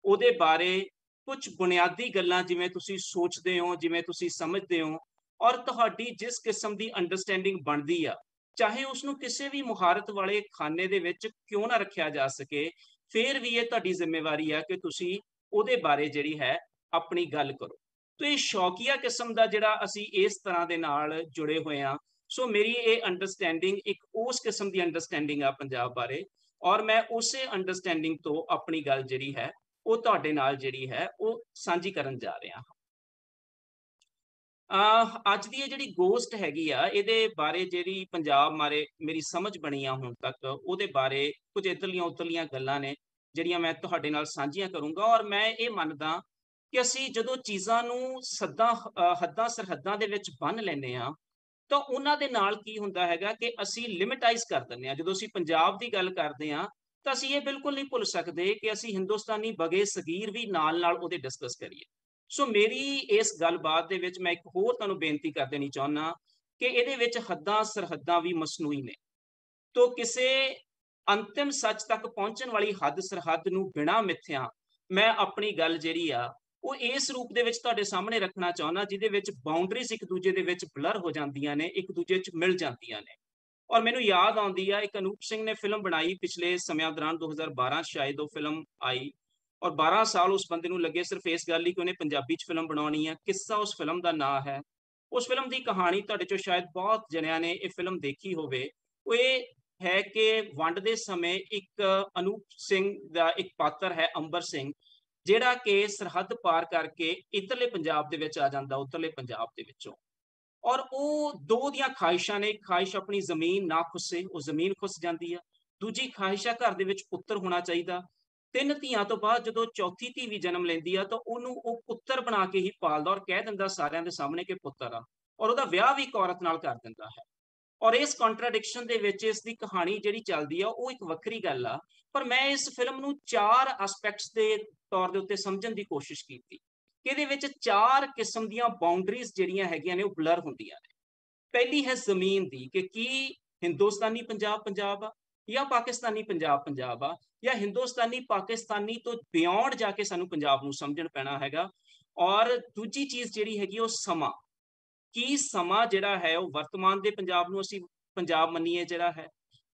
ਉਹਦੇ ਬਾਰੇ ਕੁਝ ਬੁਨਿਆਦੀ ਗੱਲਾਂ ਜਿਵੇਂ ਤੁਸੀਂ ਸੋਚਦੇ ਹੋ, ਜਿਵੇਂ ਤੁਸੀਂ ਸਮਝਦੇ ਹੋ, ਔਰ ਤੁਹਾਡੀ ਜਿਸ ਕਿਸਮ ਦੀ ਅੰਡਰਸਟੈਂਡਿੰਗ ਬਣਦੀ ਆ, ਚਾਹੇ ਉਸਨੂੰ ਕਿਸੇ ਵੀ ਮੁਹਾਰਤ ਵਾਲੇ ਖਾਨੇ ਦੇ ਵਿੱਚ ਕਿਉਂ ਨਾ ਰੱਖਿਆ ਜਾ ਸਕੇ, ਫਿਰ ਵੀ ਇਹ ਤੁਹਾਡੀ ਜ਼ਿੰਮੇਵਾਰੀ ਆ ਕਿ ਤੁਸੀਂ ਉਹਦੇ ਬਾਰੇ ਜਿਹੜੀ ਹੈ ਆਪਣੀ ਗੱਲ ਕਰੋ। ਤੋ ਇਹ ਸ਼ੌਕੀਆ ਕਿਸਮ ਦਾ ਜਿਹੜਾ ਅਸੀਂ ਇਸ ਤਰ੍ਹਾਂ ਦੇ ਨਾਲ ਜੁੜੇ ਹੋਏ ਹਾਂ, ਸੋ ਮੇਰੀ ਇਹ ਅੰਡਰਸਟੈਂਡਿੰਗ ਇੱਕ ਉਸ ਕਿਸਮ ਦੀ ਅੰਡਰਸਟੈਂਡਿੰਗ ਆ ਪੰਜਾਬ ਬਾਰੇ, ਔਰ ਮੈਂ ਉਸੇ ਅੰਡਰਸਟੈਂਡਿੰਗ ਤੋਂ ਆਪਣੀ ਗੱਲ ਜਿਹੜੀ ਹੈ ਉਹ ਤੁਹਾਡੇ ਨਾਲ ਜਿਹੜੀ ਹੈ ਉਹ ਸਾਂਝੀ ਕਰਨ ਜਾ ਰਿਹਾ ਹਾਂ। ਅੱਜ ਦੀ ਇਹ ਜਿਹੜੀ ਗੋਸਟ ਹੈਗੀ ਆ, ਇਹਦੇ ਬਾਰੇ ਜਿਹੜੀ ਪੰਜਾਬ ਬਾਰੇ ਮੇਰੀ ਸਮਝ ਬਣੀ ਆ ਹੁਣ ਤੱਕ, ਉਹਦੇ ਬਾਰੇ ਕੁਝ ਇੱਧਰਲੀਆਂ ਉੱਧਰਲੀਆਂ ਗੱਲਾਂ ਨੇ ਜਿਹੜੀਆਂ ਮੈਂ ਤੁਹਾਡੇ ਨਾਲ ਸਾਂਝੀਆਂ ਕਰੂੰਗਾ। ਔਰ ਮੈਂ ਇਹ ਮੰਨਦਾ ਕਿ ਅਸੀਂ ਜਦੋਂ ਚੀਜ਼ਾਂ ਨੂੰ ਹੱਦਾਂ ਸਰਹੱਦਾਂ ਦੇ ਵਿੱਚ ਬੰਨ੍ਹ ਲੈਂਦੇ ਹਾਂ, ਤਾਂ ਉਹਨਾਂ ਦੇ ਨਾਲ ਕੀ ਹੁੰਦਾ ਹੈਗਾ ਕਿ ਅਸੀਂ ਲਿਮਿਟਾਈਜ਼ ਕਰ ਦਿੰਦੇ ਹਾਂ। ਜਦੋਂ ਅਸੀਂ ਪੰਜਾਬ ਦੀ ਗੱਲ ਕਰਦੇ ਹਾਂ ਤਾਂ ਅਸੀਂ ਇਹ ਬਿਲਕੁਲ ਨਹੀਂ ਭੁੱਲ ਸਕਦੇ ਕਿ ਅਸੀਂ ਹਿੰਦੁਸਤਾਨੀ ਬਗੇ ਸਗੀਰ ਵੀ ਨਾਲ ਉਹਦੇ ਡਿਸਕਸ ਕਰੀਏ। ਸੋ ਮੇਰੀ ਇਸ ਗੱਲਬਾਤ ਦੇ ਵਿੱਚ ਮੈਂ ਇੱਕ ਹੋਰ ਤੁਹਾਨੂੰ ਬੇਨਤੀ ਕਰ ਦੇਣੀ ਚਾਹੁੰਦਾ ਕਿ ਇਹਦੇ ਵਿੱਚ ਹੱਦਾਂ ਸਰਹੱਦਾਂ ਵੀ ਮਸਨੂਈ ਨੇ। ਤੋ ਕਿਸੇ ਅੰਤਿਮ ਸੱਚ ਤੱਕ ਪਹੁੰਚਣ ਵਾਲੀ ਹੱਦ ਸਰਹੱਦ ਨੂੰ ਬਿਨਾਂ ਮਿੱਥਿਆਂ ਮੈਂ ਆਪਣੀ ਗੱਲ ਜਿਹੜੀ ਆ ਉਹ ਇਸ ਰੂਪ ਦੇ ਵਿੱਚ ਤੁਹਾਡੇ ਸਾਹਮਣੇ ਰੱਖਣਾ ਚਾਹੁੰਦਾ, ਜਿਹਦੇ ਵਿੱਚ ਬਾਉਂਡਰੀਜ਼ ਇੱਕ ਦੂਜੇ ਦੇ ਵਿੱਚ ਬਲਰ ਹੋ ਜਾਂਦੀਆਂ ਨੇ, ਇੱਕ ਦੂਜੇ 'ਚ ਮਿਲ ਜਾਂਦੀਆਂ ਨੇ। ਔਰ ਮੈਨੂੰ ਯਾਦ ਆਉਂਦੀ ਆ, ਇੱਕ ਅਨੂਪ ਸਿੰਘ ਨੇ ਫਿਲਮ ਬਣਾਈ ਪਿਛਲੇ ਸਮਿਆਂ ਦੌਰਾਨ, 2012 ਸ਼ਾਇਦ ਉਹ ਫਿਲਮ ਆਈ, ਔਰ 12 ਸਾਲ ਉਸ ਬੰਦੇ ਨੂੰ ਲੱਗੇ ਸਿਰਫ ਇਸ ਗੱਲ ਲਈ ਕਿ ਉਹਨੇ ਪੰਜਾਬੀ 'ਚ ਫਿਲਮ ਬਣਾਉਣੀ ਹੈ। ਕਿੱਸਾ ਉਸ ਫਿਲਮ ਦਾ ਨਾਂ ਹੈ। ਉਸ ਫਿਲਮ ਦੀ ਕਹਾਣੀ ਤੁਹਾਡੇ 'ਚੋਂ ਸ਼ਾਇਦ ਬਹੁਤ ਜਣਿਆਂ ਨੇ ਇਹ ਫਿਲਮ ਦੇਖੀ ਹੋਵੇ। ਉਹ ਇਹ ਹੈ ਕਿ ਵੰਡ ਦੇ ਸਮੇਂ ਇੱਕ ਅਨੂਪ ਸਿੰਘ ਦਾ ਇੱਕ ਪਾਤਰ ਹੈ, ਅੰਬਰ ਸਿੰਘ, ਜਿਹੜਾ ਕਿ ਸਰਹੱਦ ਪਾਰ ਕਰਕੇ ਇੱਧਰਲੇ ਪੰਜਾਬ ਦੇ ਵਿੱਚ ਆ ਜਾਂਦਾ, ਉੱਧਰਲੇ ਪੰਜਾਬ ਦੇ ਵਿੱਚੋਂ। ਔਰ ਉਹ ਦੋ ਦੀਆਂ ਖਾਹਿਸ਼ਾਂ ਨੇ, ਇੱਕ ਖਾਹਿਸ਼ ਆਪਣੀ ਜ਼ਮੀਨ ਨਾ ਖੁੱਸੇ, ਉਹ ਜ਼ਮੀਨ ਖੁੱਸ ਜਾਂਦੀ ਆ। ਦੂਜੀ ਖਾਹਿਸ਼ ਆ ਘਰ ਦੇ ਵਿੱਚ ਪੁੱਤਰ ਹੋਣਾ ਚਾਹੀਦਾ। 3 ਧੀਆਂ ਤੋਂ ਬਾਅਦ ਜਦੋਂ ਚੌਥੀ ਧੀ ਵੀ ਜਨਮ ਲੈਂਦੀ ਆ ਤਾਂ ਉਹਨੂੰ ਉਹ ਪੁੱਤਰ ਬਣਾ ਕੇ ਹੀ ਪਾਲਦਾ, ਔਰ ਕਹਿ ਦਿੰਦਾ ਸਾਰਿਆਂ ਦੇ ਸਾਹਮਣੇ ਕਿ ਪੁੱਤਰ ਆ, ਔਰ ਉਹਦਾ ਵਿਆਹ ਵੀ ਇੱਕ ਔਰਤ ਨਾਲ ਕਰ ਦਿੰਦਾ ਹੈ। ਔਰ ਇਸ ਕੰਟਰਾਡਿਕਸ਼ਨ ਦੇ ਵਿੱਚ ਇਸ ਦੀ ਕਹਾਣੀ ਜਿਹੜੀ ਚੱਲਦੀ ਆ ਉਹ ਇੱਕ ਵੱਖਰੀ ਗੱਲ ਆ। ਪਰ ਮੈਂ ਇਸ ਫਿਲਮ ਨੂੰ 4 ਐਸਪੈਕਟਸ ਦੇ ਤੌਰ ਦੇ ਉੱਤੇ ਸਮਝਣ ਦੀ ਕੋਸ਼ਿਸ਼ ਕੀਤੀ ਕਿ ਇਹਦੇ ਵਿੱਚ 4 ਕਿਸਮ ਦੀਆਂ ਬਾਉਂਡਰੀਜ਼ ਜਿਹੜੀਆਂ ਹੈਗੀਆਂ ਨੇ ਉਹ ਬਲਰ ਹੁੰਦੀਆਂ ਨੇ। ਪਹਿਲੀ ਹੈ ਜ਼ਮੀਨ ਦੀ, ਕਿ ਕੀ ਹਿੰਦੁਸਤਾਨੀ ਪੰਜਾਬ ਪੰਜਾਬ ਆ ਜਾਂ ਪਾਕਿਸਤਾਨੀ ਪੰਜਾਬ ਪੰਜਾਬ ਆ, ਜਾਂ ਹਿੰਦੁਸਤਾਨੀ ਪਾਕਿਸਤਾਨੀ ਤੋਂ ਬਿਯੋਂਡ ਜਾ ਕੇ ਸਾਨੂੰ ਪੰਜਾਬ ਨੂੰ ਸਮਝਣ ਪੈਣਾ ਹੈਗਾ। ਔਰ ਦੂਜੀ ਚੀਜ਼ ਜਿਹੜੀ ਹੈਗੀ ਉਹ ਸਮਾਂ, ਕੀ ਸਮਾਂ ਜਿਹੜਾ ਹੈ ਉਹ ਵਰਤਮਾਨ ਦੇ ਪੰਜਾਬ ਨੂੰ ਅਸੀਂ ਪੰਜਾਬ ਮੰਨੀਏ ਜਿਹੜਾ ਹੈ,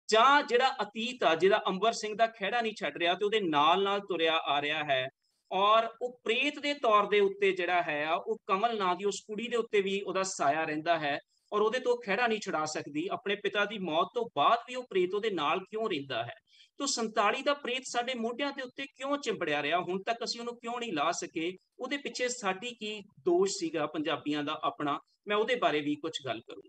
ਜਾਂ ਜਿਹੜਾ ਅਤੀਤ ਆ ਜਿਹਦਾ ਅੰਬਰ ਸਿੰਘ ਦਾ ਖਹਿੜਾ ਨਹੀਂ ਛੱਡ ਰਿਹਾ ਤੇ ਉਹਦੇ ਨਾਲ ਤੁਰਿਆ ਆ ਰਿਹਾ ਹੈ। ਔਰ ਉਹ ਪ੍ਰੇਤ ਦੇ ਤੌਰ ਦੇ ਉੱਤੇ ਜਿਹੜਾ ਹੈ ਉਹ ਕਮਲ ਨਾਂ ਦੀ ਉਸ ਕੁੜੀ ਦੇ ਉੱਤੇ ਵੀ ਉਹਦਾ ਸਾਇਆ ਰਹਿੰਦਾ ਹੈ, ਔਰ ਉਹਦੇ ਤੋਂ ਖਹਿੜਾ ਨਹੀਂ ਛੁਡਾ ਸਕਦੀ। ਆਪਣੇ ਪਿਤਾ ਦੀ ਮੌਤ ਤੋਂ ਬਾਅਦ ਵੀ ਉਹ ਪ੍ਰੇਤ ਉਹਦੇ ਨਾਲ ਕਿਉਂ ਰਹਿੰਦਾ ਹੈ? ਤੋ 47 ਦਾ ਪ੍ਰੇਤ ਸਾਡੇ ਮੋਢਿਆਂ ਦੇ ਉੱਤੇ ਕਿਉਂ ਚਿੰਬੜਿਆ ਰਿਹਾ? ਹੁਣ ਤੱਕ ਅਸੀਂ ਉਹਨੂੰ ਕਿਉਂ ਨਹੀਂ ਲਾ ਸਕੇ? ਉਹਦੇ ਪਿੱਛੇ ਸਾਡੀ ਕੀ ਦੋਸ਼ ਸੀਗਾ ਪੰਜਾਬੀਆਂ ਦਾ ਆਪਣਾ? ਮੈਂ ਉਹਦੇ ਬਾਰੇ ਵੀ ਕੁਝ ਗੱਲ ਕਰੂੰ।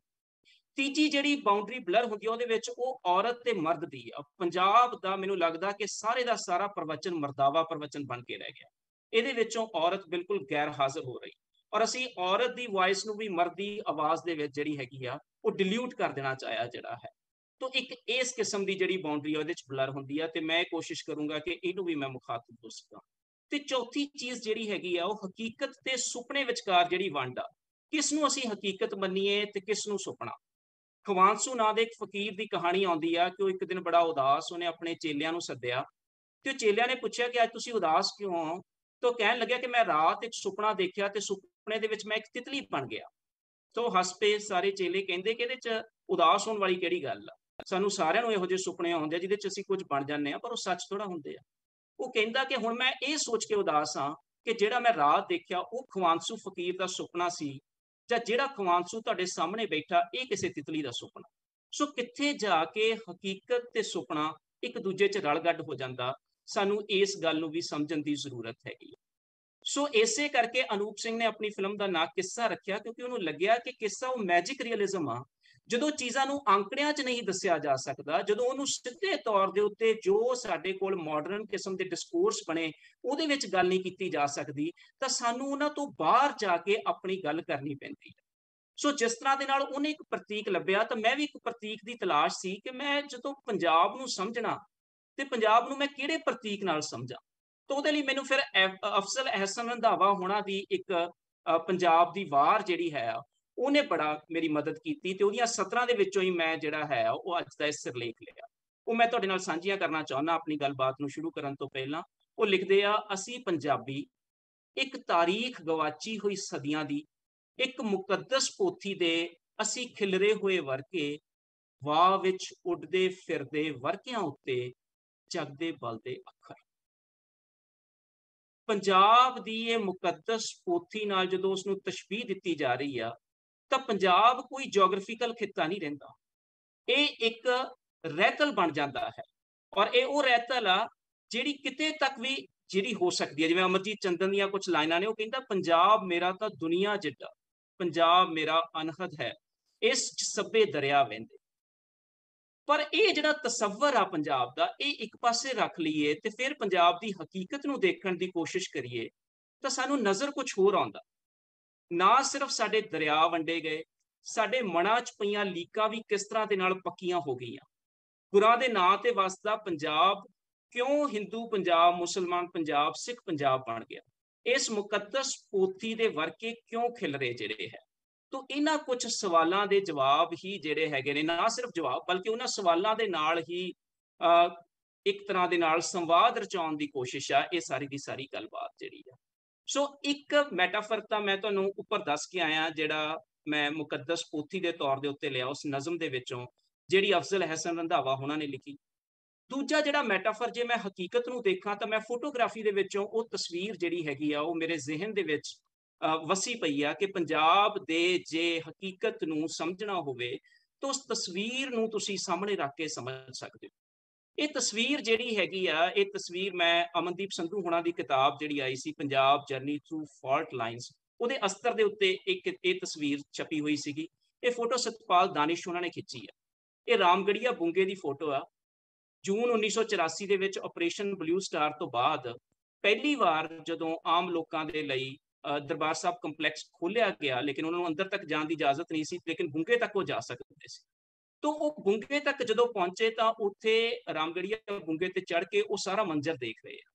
ਤੀਜੀ ਜਿਹੜੀ ਬਾਉਂਡਰੀ ਬਲਰ ਹੁੰਦੀ ਹੈ ਉਹਦੇ ਵਿੱਚ ਉਹ ਔਰਤ ਤੇ ਮਰਦ ਦੀ ਆ। ਪੰਜਾਬ ਦਾ ਮੈਨੂੰ ਲੱਗਦਾ ਕਿ ਸਾਰੇ ਦਾ ਸਾਰਾ ਪ੍ਰਵਚਨ ਮਰਦਾਵਾ ਪ੍ਰਵਚਨ ਬਣ ਕੇ ਰਹਿ ਗਿਆ। ਇਹਦੇ ਵਿੱਚੋਂ ਔਰਤ ਬਿਲਕੁਲ ਗੈਰ ਹਾਜ਼ਰ ਹੋ ਰਹੀ, ਔਰ ਅਸੀਂ ਔਰਤ ਦੀ ਵਾਇਸ ਨੂੰ ਵੀ ਮਰਦ ਦੀ ਆਵਾਜ਼ ਦੇ ਵਿੱਚ ਜਿਹੜੀ ਹੈਗੀ ਆ ਉਹ ਡਿਲਿਊਟ ਕਰ ਦੇਣਾ ਚਾਹਿਆ ਜਿਹੜਾ ਹੈ। ਤੋ ਇੱਕ ਇਸ ਕਿਸਮ ਦੀ ਜਿਹੜੀ ਬਾਉਂਡਰੀ ਉਹਦੇ ਚ ਬਲਰ ਹੁੰਦੀ ਆ, ਤੇ ਮੈਂ ਕੋਸ਼ਿਸ਼ ਕਰੂੰਗਾ ਕਿ ਇਹਨੂੰ ਵੀ ਮੈਂ ਮੁਖਾਤਿਬ ਹੋ ਸਕਾਂ। ਤੇ ਚੌਥੀ ਚੀਜ਼ ਜਿਹੜੀ ਹੈਗੀ ਆ ਉਹ ਹਕੀਕਤ ਤੇ ਸੁਪਨੇ ਵਿਚਕਾਰ ਜਿਹੜੀ ਵੰਡ ਆ, ਕਿਸ ਨੂੰ ਅਸੀਂ ਹਕੀਕਤ ਮੰਨੀਏ ਤੇ ਕਿਸ ਨੂੰ ਸੁਪਨਾ। ਖਵਾਨਸੂ ਨਾਂ ਦੇ ਇੱਕ ਫਕੀਰ ਦੀ ਕਹਾਣੀ ਆਉਂਦੀ ਆ ਕਿ ਉਹ ਇੱਕ ਦਿਨ ਬੜਾ ਉਦਾਸ, ਉਹਨੇ ਆਪਣੇ ਚੇਲਿਆਂ ਨੂੰ ਸੱਦਿਆ ਤੇ ਉਹ ਚੇਲਿਆਂ ਨੇ ਪੁੱਛਿਆ ਕਿ ਅੱਜ ਤੁਸੀਂ ਉਦਾਸ ਕਿਉਂ ਹੋ? ਤਾਂ ਕਹਿਣ ਲੱਗਿਆ ਕਿ ਮੈਂ ਰਾਤ ਇੱਕ ਸੁਪਨਾ ਦੇਖਿਆ ਤੇ ਸੁਪਨੇ ਦੇ ਵਿੱਚ ਮੈਂ ਇੱਕ ਤਿਤਲੀ ਬਣ ਗਿਆ। ਤੋ ਹੱਸ ਪਏ ਸਾਰੇ ਚੇਲੇ, ਕਹਿੰਦੇ ਕਿ ਇਹਦੇ ਚ ਉਦਾਸ ਹੋਣ ਵਾਲੀ ਕਿਹੜੀ ਗੱਲ ਆ? ਸਾਨੂੰ ਸਾਰਿਆਂ ਨੂੰ ਇਹੋ ਜਿਹੇ ਸੁਪਨੇ ਆਉਂਦੇ ਆ ਜਿਹਦੇ ਚ ਅਸੀਂ ਕੁਝ ਬਣ ਜਾਂਦੇ ਆ, ਪਰ ਉਹ ਸੱਚ ਥੋੜਾ ਹੁੰਦੇ ਆ। ਉਹ ਕਹਿੰਦਾ ਕਿ ਹੁਣ ਮੈਂ ਇਹ ਸੋਚ ਕੇ ਉਦਾਸ ਹਾਂ ਕਿ ਜਿਹੜਾ ਮੈਂ ਰਾਤ ਦੇਖਿਆ ਉਹ ਖਵਾਨਸੂ ਫਕੀਰ ਦਾ ਸੁਪਨਾ ਸੀ, ਜਾਂ ਜਿਹੜਾ ਖਵਾਨਸੂ ਤੁਹਾਡੇ ਸਾਹਮਣੇ ਬੈਠਾ ਇਹ ਕਿਸੇ ਤਿਤਲੀ ਦਾ ਸੁਪਨਾ। ਸੋ ਕਿੱਥੇ ਜਾ ਕੇ ਹਕੀਕਤ ਤੇ ਸੁਪਨਾ ਇੱਕ ਦੂਜੇ 'ਚ ਰਲ ਗੱਡ ਹੋ ਜਾਂਦਾ, ਸਾਨੂੰ ਇਸ ਗੱਲ ਨੂੰ ਵੀ ਸਮਝਣ ਦੀ ਜ਼ਰੂਰਤ ਹੈਗੀ। ਸੋ ਇਸੇ ਕਰਕੇ ਅਨੂਪ ਸਿੰਘ ਨੇ ਆਪਣੀ ਫਿਲਮ ਦਾ ਨਾਂ ਕਿੱਸਾ ਰੱਖਿਆ, ਕਿਉਂਕਿ ਉਹਨੂੰ ਲੱਗਿਆ ਕਿ ਕਿੱਸਾ ਉਹ ਮੈਜਿਕ ਰੀਅਲਿਜ਼ਮ ਆ ਜਦੋਂ ਚੀਜ਼ਾਂ ਨੂੰ ਅੰਕੜਿਆਂ 'ਚ ਨਹੀਂ ਦੱਸਿਆ ਜਾ ਸਕਦਾ, ਜਦੋਂ ਉਹਨੂੰ ਸਿੱਧੇ ਤੌਰ ਦੇ ਉੱਤੇ ਜੋ ਸਾਡੇ ਕੋਲ ਮਾਡਰਨ ਕਿਸਮ ਦੇ ਡਿਸਕੋਰਸ ਬਣੇ ਉਹਦੇ ਵਿੱਚ ਗੱਲ ਨਹੀਂ ਕੀਤੀ ਜਾ ਸਕਦੀ, ਤਾਂ ਸਾਨੂੰ ਉਹਨਾਂ ਤੋਂ ਬਾਹਰ ਜਾ ਕੇ ਆਪਣੀ ਗੱਲ ਕਰਨੀ ਪੈਂਦੀ ਹੈ। ਸੋ ਜਿਸ ਤਰ੍ਹਾਂ ਦੇ ਨਾਲ ਉਹਨੇ ਇੱਕ ਪ੍ਰਤੀਕ ਲੱਭਿਆ, ਤਾਂ ਮੈਂ ਵੀ ਇੱਕ ਪ੍ਰਤੀਕ ਦੀ ਤਲਾਸ਼ ਸੀ ਕਿ ਮੈਂ ਜਦੋਂ ਪੰਜਾਬ ਨੂੰ ਸਮਝਣਾ ਤੇ ਪੰਜਾਬ ਨੂੰ ਮੈਂ ਕਿਹੜੇ ਪ੍ਰਤੀਕ ਨਾਲ ਸਮਝਾਂ। ਤਾਂ ਉਹਦੇ ਲਈ ਮੈਨੂੰ ਫਿਰ ਅਫਜ਼ਲ ਅਹਿਸਨ ਰੰਧਾਵਾ ਹੋਣਾ ਦੀ ਇੱਕ ਪੰਜਾਬ ਦੀ ਵਾਰ ਜਿਹੜੀ ਹੈ ਉਹਨੇ ਬੜਾ ਮੇਰੀ ਮਦਦ ਕੀਤੀ, ਤੇ ਉਹਦੀਆਂ 17 ਦੇ ਵਿੱਚੋਂ ਹੀ ਮੈਂ ਜਿਹੜਾ ਹੈ ਉਹ ਅੱਜ ਦਾ ਇਹ ਸਿਰਲੇਖ ਲਿਆ। ਉਹ ਮੈਂ ਤੁਹਾਡੇ ਨਾਲ ਸਾਂਝੀਆਂ ਕਰਨਾ ਚਾਹੁੰਦਾ ਆਪਣੀ ਗੱਲਬਾਤ ਨੂੰ ਸ਼ੁਰੂ ਕਰਨ ਤੋਂ ਪਹਿਲਾਂ। ਉਹ ਲਿਖਦੇ ਆ, ਅਸੀਂ ਪੰਜਾਬੀ ਇੱਕ ਤਾਰੀਖ ਗਵਾਚੀ ਹੋਈ ਸਦੀਆਂ ਦੀ, ਇੱਕ ਮੁਕੱਦਸ ਪੋਥੀ ਦੇ ਅਸੀਂ ਖਿਲਰੇ ਹੋਏ ਵਰਕੇ, ਵਾਹ ਵਿੱਚ ਉੱਡਦੇ ਫਿਰਦੇ ਵਰਕਿਆਂ ਉੱਤੇ ਜਗਦੇ ਬਲਦੇ ਅੱਖਰ। ਪੰਜਾਬ ਦੀ ਇਹ ਮੁਕੱਦਸ ਪੋਥੀ ਨਾਲ ਜਦੋਂ ਉਸਨੂੰ ਤਸ਼ਬੀਹ ਦਿੱਤੀ ਜਾ ਰਹੀ ਆ, ਤਾਂ ਪੰਜਾਬ ਕੋਈ ਜੀਓਗ੍ਰਾਫੀਕਲ ਖਿੱਤਾ ਨਹੀਂ ਰਹਿੰਦਾ, ਇਹ ਇੱਕ ਰਹਿਤਲ ਬਣ ਜਾਂਦਾ ਹੈ। ਔਰ ਇਹ ਉਹ ਰਹਿਤਲ ਆ ਜਿਹੜੀ ਕਿਤੇ ਤੱਕ ਵੀ ਜਿਹੜੀ ਹੋ ਸਕਦੀ ਹੈ। ਜਿਵੇਂ ਅਮਰਜੀਤ ਚੰਦਨ ਦੀਆਂ ਕੁਝ ਲਾਈਨਾਂ ਨੇ, ਉਹ ਕਹਿੰਦਾ, ਪੰਜਾਬ ਮੇਰਾ ਤਾਂ ਦੁਨੀਆ ਜਿੱਡਾ, ਪੰਜਾਬ ਮੇਰਾ ਅਨਹਦ ਹੈ, ਇਸ 'ਚ ਸਭੇ ਦਰਿਆ ਵਹਿੰਦੇ। ਪਰ ਇਹ ਜਿਹੜਾ ਤਸੱਵਰ ਆ ਪੰਜਾਬ ਦਾ, ਇਹ ਇੱਕ ਪਾਸੇ ਰੱਖ ਲਈਏ ਤੇ ਫਿਰ ਪੰਜਾਬ ਦੀ ਹਕੀਕਤ ਨੂੰ ਦੇਖਣ ਦੀ ਕੋਸ਼ਿਸ਼ ਕਰੀਏ, ਤਾਂ ਸਾਨੂੰ ਨਜ਼ਰ ਕੁਝ ਹੋਰ ਆਉਂਦਾ। ਨਾ ਸਿਰਫ ਸਾਡੇ ਦਰਿਆ ਵੰਡੇ ਗਏ, ਸਾਡੇ ਮਨਾਂ 'ਚ ਪਈਆਂ ਲੀਕਾਂ ਵੀ ਕਿਸ ਤਰ੍ਹਾਂ ਦੇ ਨਾਲ ਪੱਕੀਆਂ ਹੋ ਗਈਆਂ। ਗੁਰਾਂ ਦੇ ਨਾਂ ਤੇ ਵਸਦਾ ਪੰਜਾਬ ਕਿਉਂ ਹਿੰਦੂ ਪੰਜਾਬ, ਮੁਸਲਮਾਨ ਪੰਜਾਬ, ਸਿੱਖ ਪੰਜਾਬ ਬਣ ਗਿਆ? ਇਸ ਮੁਕੱਦਸ ਪੋਥੀ ਦੇ ਵਰਕੇ ਕਿਉਂ ਖਿਲਰੇ ਜਿਹੜੇ ਹੈ? ਤੋ ਇਹਨਾਂ ਕੁਝ ਸਵਾਲਾਂ ਦੇ ਜਵਾਬ ਹੀ ਜਿਹੜੇ ਹੈਗੇ ਨੇ, ਨਾ ਸਿਰਫ ਜਵਾਬ ਬਲਕਿ ਉਹਨਾਂ ਸਵਾਲਾਂ ਦੇ ਨਾਲ ਹੀ ਇੱਕ ਤਰ੍ਹਾਂ ਦੇ ਨਾਲ ਸੰਵਾਦ ਰਚਾਉਣ ਦੀ ਕੋਸ਼ਿਸ਼ ਆ ਇਹ ਸਾਰੀ ਦੀ ਸਾਰੀ ਗੱਲਬਾਤ ਜਿਹੜੀ ਆ। ਸੋ ਇੱਕ ਮੈਟਾਫਰ ਤਾਂ ਮੈਂ ਤੁਹਾਨੂੰ ਉੱਪਰ ਦੱਸ ਕੇ ਆਇਆ, ਜਿਹੜਾ ਮੈਂ ਮੁਕੱਦਸ ਪੋਥੀ ਦੇ ਤੌਰ ਦੇ ਉੱਤੇ ਲਿਆ ਉਸ ਨਜ਼ਮ ਦੇ ਵਿੱਚੋਂ, ਜਿਹੜੀ ਅਫਜ਼ਲ ਅਹਿਸਨ ਰੰਧਾਵਾ ਹੋਣਾ ਨੇ ਲਿਖੀ। ਦੂਜਾ ਜਿਹੜਾ ਮੈਟਾਫਰ, ਜੇ ਮੈਂ ਹਕੀਕਤ ਨੂੰ ਦੇਖਾਂ, ਤਾਂ ਮੈਂ ਫੋਟੋਗ੍ਰਾਫੀ ਦੇ ਵਿੱਚੋਂ ਉਹ ਤਸਵੀਰ ਜਿਹੜੀ ਹੈਗੀ ਆ ਉਹ ਮੇਰੇ ਜ਼ਿਹਨ ਦੇ ਵਿੱਚ ਵਸੀ ਪਈ ਆ ਕਿ ਪੰਜਾਬ ਦੇ ਜੇ ਹਕੀਕਤ ਨੂੰ ਸਮਝਣਾ ਹੋਵੇ ਤਾਂ ਉਸ ਤਸਵੀਰ ਨੂੰ ਤੁਸੀਂ ਸਾਹਮਣੇ ਰੱਖ ਕੇ ਸਮਝ ਸਕਦੇ ਹੋ। ਇਹ ਤਸਵੀਰ ਜਿਹੜੀ ਹੈਗੀ ਆ, ਇਹ ਤਸਵੀਰ ਮੈਂ ਅਮਨਦੀਪ ਸੰਧੂ ਹੋਣਾ ਦੀ ਕਿਤਾਬ ਜਿਹੜੀ ਆਈ ਸੀ, Punjab journey through fault lines, ਉਹਦੇ ਅਸਤਰ ਦੇ ਉੱਤੇ ਇੱਕ ਇਹ ਤਸਵੀਰ ਛਪੀ ਹੋਈ ਸੀਗੀ। ਇਹ ਫੋਟੋ ਸਤਪਾਲ ਦਾਨਿਸ਼ ਹੋਣਾ ਨੇ ਖਿੱਚੀ ਆ। ਇਹ ਰਾਮਗੜੀਆ ਬੁੰਗੇ ਦੀ ਫੋਟੋ ਆ। ਜੂਨ 1984 ਦੇ ਵਿੱਚ ਆਪਰੇਸ਼ਨ ਬਲੂ ਸਟਾਰ ਤੋਂ ਬਾਅਦ ਪਹਿਲੀ ਵਾਰ ਜਦੋਂ ਆਮ ਲੋਕਾਂ ਦੇ ਲਈ ਦਰਬਾਰ ਸਾਹਿਬ ਕੰਪਲੈਕਸ ਖੋਲ੍ਹਿਆ ਗਿਆ, ਲੇਕਿਨ ਉਹਨਾਂ ਨੂੰ ਅੰਦਰ ਤੱਕ ਜਾਣ ਦੀ ਇਜਾਜ਼ਤ ਨਹੀਂ ਸੀ, ਲੇਕਿਨ ਬੁੰਗੇ ਤੱਕ ਉਹ ਜਾ ਸਕਦੇ ਸੀ। ਤੋਂ ਉਹ ਬੁੰਗੇ ਤੱਕ ਜਦੋਂ ਪਹੁੰਚੇ ਤਾਂ ਉੱਥੇ ਰਾਮਗੜੀਆ ਬੁੰਗੇ ਤੇ ਚੜ੍ਹ ਕੇ ਉਹ ਸਾਰਾ ਮੰਜ਼ਰ ਦੇਖ ਰਹੇ ਆ।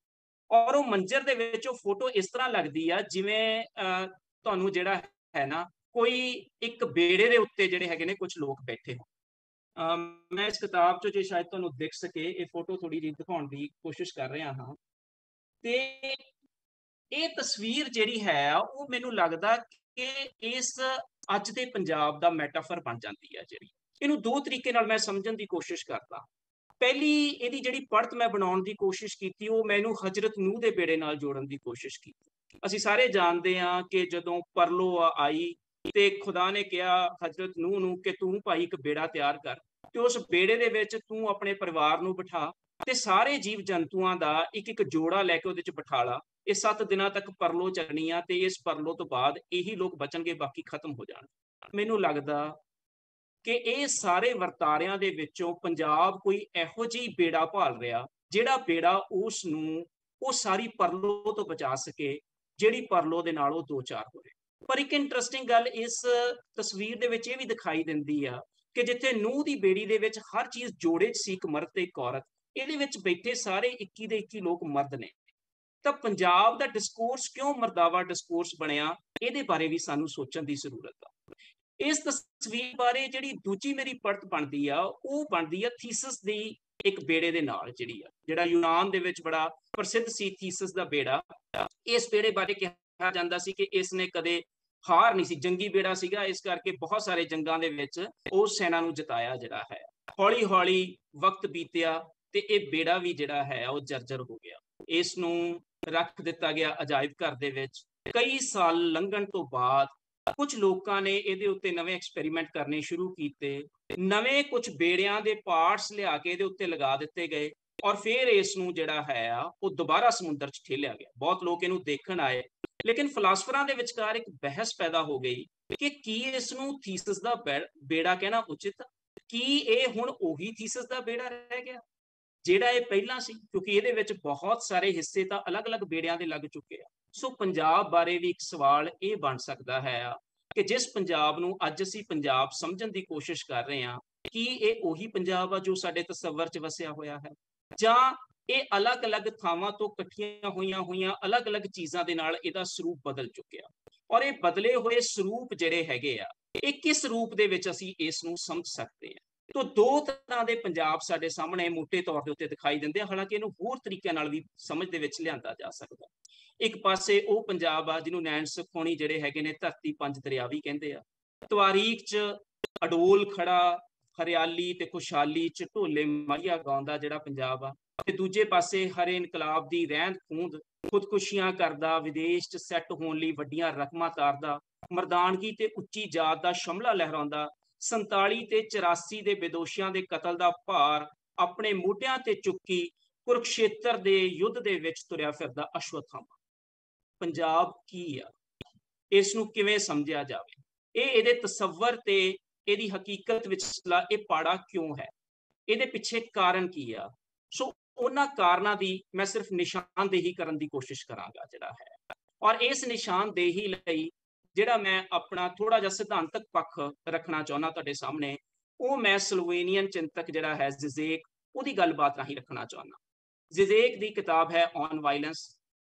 ਔਰ ਉਹ ਮੰਜ਼ਰ ਦੇ ਵਿੱਚ ਉਹ ਫੋਟੋ ਇਸ ਤਰ੍ਹਾਂ ਲੱਗਦੀ ਆ ਜਿਵੇਂ ਤੁਹਾਨੂੰ ਜਿਹੜਾ ਹੈ ਨਾ, ਕੋਈ ਇੱਕ ਬੇੜੇ ਦੇ ਉੱਤੇ ਜਿਹੜੇ ਹੈਗੇ ਨੇ ਕੁਝ ਲੋਕ ਬੈਠੇ ਹੋ। ਮੈਂ ਇਸ ਕਿਤਾਬ 'ਚੋਂ ਜੇ ਸ਼ਾਇਦ ਤੁਹਾਨੂੰ ਦਿਖ ਸਕੇ, ਇਹ ਫੋਟੋ ਥੋੜੀ ਜਿਹੀ ਦਿਖਾਉਣ ਦੀ ਕੋਸ਼ਿਸ਼ ਕਰ ਰਿਹਾ ਹਾਂ। ਤੇ ਇਹ ਤਸਵੀਰ ਜਿਹੜੀ ਹੈ ਉਹ ਮੈਨੂੰ ਲੱਗਦਾ ਕਿ ਇਸ ਅੱਜ ਦੇ ਪੰਜਾਬ ਦਾ ਮੈਟਾਫਰ ਬਣ ਜਾਂਦੀ ਹੈ। ਜਿਹੜੀ ਇਹਨੂੰ ਦੋ ਤਰੀਕੇ ਨਾਲ ਮੈਂ ਸਮਝਣ ਦੀ ਕੋਸ਼ਿਸ਼ ਕਰਦਾ। ਪਹਿਲੀ ਇਹਦੀ ਜਿਹੜੀ ਪੜਤ ਮੈਂ ਬਣਾਉਣ ਦੀ ਕੋਸ਼ਿਸ਼ ਕੀਤੀ, ਉਹ ਮੈਨੂੰ ਹਜ਼ਰਤ ਨੂਹ ਦੇ ਬੇੜੇ ਨਾਲ ਜੋੜਨ ਦੀ ਕੋਸ਼ਿਸ਼ ਕੀਤੀ। ਅਸੀਂ ਸਾਰੇ ਜਾਣਦੇ ਹਾਂ ਕਿ ਜਦੋਂ ਪਰਲੋ ਆਈ ਤੇ ਖੁਦਾ ਨੇ ਕਿਹਾ ਹਜ਼ਰਤ ਨੂਹ ਨੂੰ ਕਿ ਤੂੰ ਭਾਈ ਇੱਕ ਬੇੜਾ ਤਿਆਰ ਕਰ, ਤੇ ਉਸ ਬੇੜੇ ਦੇ ਵਿੱਚ ਤੂੰ ਆਪਣੇ ਪਰਿਵਾਰ ਨੂੰ ਬਿਠਾ ਤੇ ਸਾਰੇ ਜੀਵ ਜੰਤੂਆਂ ਦਾ ਇੱਕ ਇੱਕ ਜੋੜਾ ਲੈ ਕੇ ਉਹਦੇ 'ਚ ਬਿਠਾ ਲਾ। ਇਹ 7 ਦਿਨਾਂ ਤੱਕ ਪਰਲੋ ਚੱਲਣੀ ਆ ਤੇ ਇਸ ਪਰਲੋ ਤੋਂ ਬਾਅਦ ਇਹੀ ਲੋਕ ਬਚਣਗੇ, ਬਾਕੀ ਖਤਮ ਹੋ ਜਾਣ। ਮੈਨੂੰ ਲੱਗਦਾ ਕਿ ਇਹ ਸਾਰੇ ਵਰਤਾਰਿਆਂ ਦੇ ਵਿੱਚੋਂ ਪੰਜਾਬ ਕੋਈ ਇਹੋ ਜਿਹੀ ਬੇੜਾ ਭਾਲ ਰਿਹਾ, ਜਿਹੜਾ ਬੇੜਾ ਉਸ ਨੂੰ ਉਹ ਸਾਰੀ ਪਰਲੋ ਤੋਂ ਬਚਾ ਸਕੇ, ਜਿਹੜੀ ਪਰਲੋ ਦੇ ਨਾਲ ਉਹ ਦੋ ਚਾਰ ਹੋਵੇ। ਪਰ ਇੱਕ ਇੰਟਰਸਟਿੰਗ ਗੱਲ ਇਸ ਤਸਵੀਰ ਦੇ ਵਿੱਚ ਇਹ ਵੀ ਦਿਖਾਈ ਦਿੰਦੀ ਆ ਕਿ ਜਿੱਥੇ ਨੂਹ ਦੀ ਬੇੜੀ ਦੇ ਵਿੱਚ ਹਰ ਚੀਜ਼ ਜੋੜੇ 'ਚ ਸੀ, ਇੱਕ ਮਰਦ ਤੇ ਇੱਕ ਔਰਤ, ਇਹਦੇ ਵਿੱਚ ਬੈਠੇ ਸਾਰੇ 21 ਦੇ 21 ਲੋਕ ਮਰਦ ਨੇ। ਤਾਂ ਪੰਜਾਬ ਦਾ ਡਿਸਕੋਰਸ ਕਿਉਂ ਮਰਦਾਵਾ ਡਿਸਕੋਰਸ ਬਣਿਆ, ਇਹਦੇ ਬਾਰੇ ਵੀ ਸਾਨੂੰ ਸੋਚਣ ਦੀ ਜ਼ਰੂਰਤ ਆ। ਇਸ ਤਸਵੀਰ ਬਾਰੇ ਜਿਹੜੀ ਦੂਜੀ ਮੇਰੀ ਪੜਤ ਬਣਦੀ ਆ, ਉਹ ਬਣਦੀ ਆ ਥੀਸਸ ਦੀ ਇੱਕ ਬੇੜੇ ਦੇ ਨਾਲ, ਜਿਹੜੀ ਆ ਜਿਹੜਾ ਯੂਨਾਨ ਦੇ ਵਿੱਚ ਬੜਾ ਪ੍ਰਸਿੱਧ ਸੀ, ਥੀਸਸ ਦਾ ਬੇੜਾ। ਇਸ ਬੇੜੇ ਬਾਰੇ ਕਿਹਾ ਜਾਂਦਾ ਸੀ ਕਿ ਇਸ ਨੇ ਕਦੇ ਹਾਰ ਨਹੀਂ ਸੀ, ਜੰਗੀ ਬੇੜਾ ਸੀਗਾ, ਇਸ ਕਰਕੇ ਬਹੁਤ ਸਾਰੇ ਜੰਗਾਂ ਦੇ ਵਿੱਚ ਉਸ ਸੈਨਾ ਨੂੰ ਜਿਤਾਇਆ ਜਿਹੜਾ ਹੈ। ਹੌਲੀ ਹੌਲੀ ਵਕਤ ਬੀਤਿਆ ਤੇ ਇਹ ਬੇੜਾ ਵੀ ਜਿਹੜਾ ਹੈ ਉਹ ਜਰਜਰ ਹੋ ਗਿਆ। ਇਸ ਨੂੰ ਰੱਖ ਦਿੱਤਾ ਗਿਆ ਅਜਾਇਬ ਘਰ ਦੇ ਵਿੱਚ। ਕਈ ਸਾਲ ਲੰਘਣ ਤੋਂ ਬਾਅਦ ਕੁਝ ਲੋਕਾਂ ਨੇ ਇਹਦੇ ਉੱਤੇ ਨਵੇਂ ਐਕਸਪੈਰੀਮੈਂਟ ਕਰਨੇ ਸ਼ੁਰੂ ਕੀਤੇ, ਨਵੇਂ ਕੁਝ ਬੇੜਿਆਂ ਦੇ ਪਾਰਟਸ ਲਿਆ ਕੇ ਇਹਦੇ ਉੱਤੇ ਲਗਾ ਦਿੱਤੇ ਗਏ, ਔਰ ਫਿਰ ਇਸ ਨੂੰ ਜਿਹੜਾ ਹੈ ਉਹ ਦੁਬਾਰਾ ਸਮੁੰਦਰ 'ਚ ਠੇਲਿਆ ਗਿਆ। ਬਹੁਤ ਲੋਕ ਇਹਨੂੰ ਦੇਖਣ ਆਏ, लेकिन फिलासफरां दे विचकार एक बहस पैदा हो गई कि की इस नूं थीसिस दा बेड़ा कहना उचित, की ਇਹ ਹੁਣ ਉਹੀ ਥੀਸਿਸ ਦਾ ਬੇੜਾ ਰਹਿ ਗਿਆ ਜਿਹੜਾ ਇਹ ਪਹਿਲਾਂ ਸੀ, ਕਿਉਂਕਿ ਇਹਦੇ ਵਿੱਚ ਬਹੁਤ ਸਾਰੇ ਹਿੱਸੇ ਤਾਂ ਅਲੱਗ-ਅਲੱਗ ਬੇੜਿਆਂ ਦੇ ਲੱਗ ਚੁੱਕੇ ਆ। ਸੋ ਪੰਜਾਬ ਬਾਰੇ ਵੀ ਇੱਕ ਸਵਾਲ ਇਹ ਬਣ ਸਕਦਾ ਹੈ ਕਿ ਜਿਸ ਪੰਜਾਬ ਨੂੰ ਅੱਜ ਅਸੀਂ ਪੰਜਾਬ ਸਮਝਣ ਦੀ ਕੋਸ਼ਿਸ਼ ਕਰ ਰਹੇ ਹਾਂ, ਕੀ ਇਹ ਉਹੀ ਪੰਜਾਬ ਆ ਜੋ ਸਾਡੇ ਤਸੱਵਰ 'ਚ ਵਸਿਆ ਹੋਇਆ ਹੈ, ਜਾਂ ਇਹ ਅਲੱਗ-ਅਲੱਗ ਥਾਵਾਂ ਤੋਂ ਇਕੱਠੀਆਂ ਹੋਈਆਂ ਅਲੱਗ-ਅਲੱਗ ਚੀਜ਼ਾਂ ਦੇ ਨਾਲ ਇਹਦਾ ਸਰੂਪ ਬਦਲ ਚੁੱਕਿਆ। ਔਰ ਇਹ ਬਦਲੇ ਹੋਏ ਸਰੂਪ ਜਿਹੜੇ ਹੈਗੇ ਆ, ਇਹ ਕਿਸ ਰੂਪ ਦੇ ਵਿੱਚ ਅਸੀਂ ਇਸ ਨੂੰ ਸਮਝ ਸਕਦੇ ਹਾਂ। ਤੋ ਦੋ ਤਰ੍ਹਾਂ ਦੇ ਪੰਜਾਬ ਸਾਡੇ ਸਾਹਮਣੇ ਮੋਟੇ ਤੌਰ ਦੇ ਉੱਤੇ ਦਿਖਾਈ ਦਿੰਦੇ ਆ, ਹਾਲਾਂਕਿ ਇਹਨੂੰ ਹੋਰ ਤਰੀਕਿਆਂ ਨਾਲ ਵੀ ਸਮਝ ਦੇ ਵਿੱਚ ਲਿਆਂਦਾ ਜਾ ਸਕਦਾ। ਇੱਕ ਪਾਸੇ ਉਹ ਪੰਜਾਬ ਆ ਜਿਹਨੂੰ ਨੈਣ ਸਿਖਾਉਣੀ ਜਿਹੜੇ ਹੈਗੇ ਨੇ ਧਰਤੀ ਪੰਜ ਦਰਿਆ ਵੀ ਕਹਿੰਦੇ ਆ, ਤਵਾਰੀਖ 'ਚ ਅਡੋਲ ਖੜਾ, ਹਰਿਆਲੀ ਤੇ ਖੁਸ਼ਹਾਲੀ 'ਚ ਢੋਲੇ ਮਾਹੀਆ ਗਾਉਂਦਾ ਜਿਹੜਾ ਪੰਜਾਬ ਆ, ਤੇ ਦੂਜੇ ਪਾਸੇ ਹਰੇ ਇਨਕਲਾਬ ਦੀ ਰਹਿੰਦ ਖੂੰਦ, ਖੁਦਕੁਸ਼ੀਆਂ ਕਰਦਾ, ਵਿਦੇਸ਼ 'ਚ ਸੈੱਟ ਹੋਣ ਲਈ ਵੱਡੀਆਂ ਰਕਮਾਂ ਤਾਰਦਾ, ਮਰਦਾਨਗੀ ਤੇ ਉੱਚੀ ਜਾਤ ਦਾ ਸ਼ਮਲਾ ਲਹਿਰਾਉਂਦਾ, 47 ਤੇ 84 ਦੇ ਬੇਦੋਸ਼ੀਆਂ ਦੇ ਕਤਲ ਦਾ ਭਾਰ ਆਪਣੇ ਮੋਢਿਆਂ ਤੇ ਚੁੱਕੀ ਕੁਰਕਸ਼ੇਤਰ ਦੇ ਯੁੱਧ ਦੇ ਵਿੱਚ ਤੁਰਿਆ ਫਿਰਦਾ ਅਸ਼ਵਥਾਮਾ। ਪੰਜਾਬ ਕੀ ਆ, ਇਸ ਨੂੰ ਕਿਵੇਂ ਸਮਝਿਆ ਜਾਵੇ, ਇਹ ਇਹਦੇ ਤਸੱਵਰ ਤੇ ਇਹਦੀ ਹਕੀਕਤ ਵਿਚਲਾ ਇਹ ਪਾੜਾ ਕਿਉਂ ਹੈ, ਇਹਦੇ ਪਿੱਛੇ ਕਾਰਨ ਕੀ ਆ। ਸੋ ਉਹਨਾਂ ਕਾਰਨਾਂ ਦੀ ਮੈਂ ਸਿਰਫ ਨਿਸ਼ਾਨਦੇਹੀ ਕਰਨ ਦੀ ਕੋਸ਼ਿਸ਼ ਕਰਾਂਗਾ ਜਿਹੜਾ ਹੈ। ਔਰ ਇਸ ਨਿਸ਼ਾਨਦੇਹੀ ਲਈ ਜਿਹੜਾ ਮੈਂ ਆਪਣਾ ਥੋੜਾ ਜਿਹਾ ਸਿਧਾਂਤਕ ਪੱਖ ਰੱਖਣਾ ਚਾਹੁੰਦਾ ਤੁਹਾਡੇ ਸਾਹਮਣੇ, ਉਹ ਮੈਂ ਸਲੋਵੇਨੀਅਨ ਚਿੰਤਕ ਜਿਹੜਾ ਹੈ ਜ਼ਿਜ਼ੇਕ, ਉਹਦੀ ਗੱਲਬਾਤ ਰਾਹੀਂ ਰੱਖਣਾ ਚਾਹੁੰਦਾ। ਜ਼ਿਜ਼ੇਕ ਦੀ ਕਿਤਾਬ ਹੈ ਔਨ ਵਾਇਲੈਂਸ।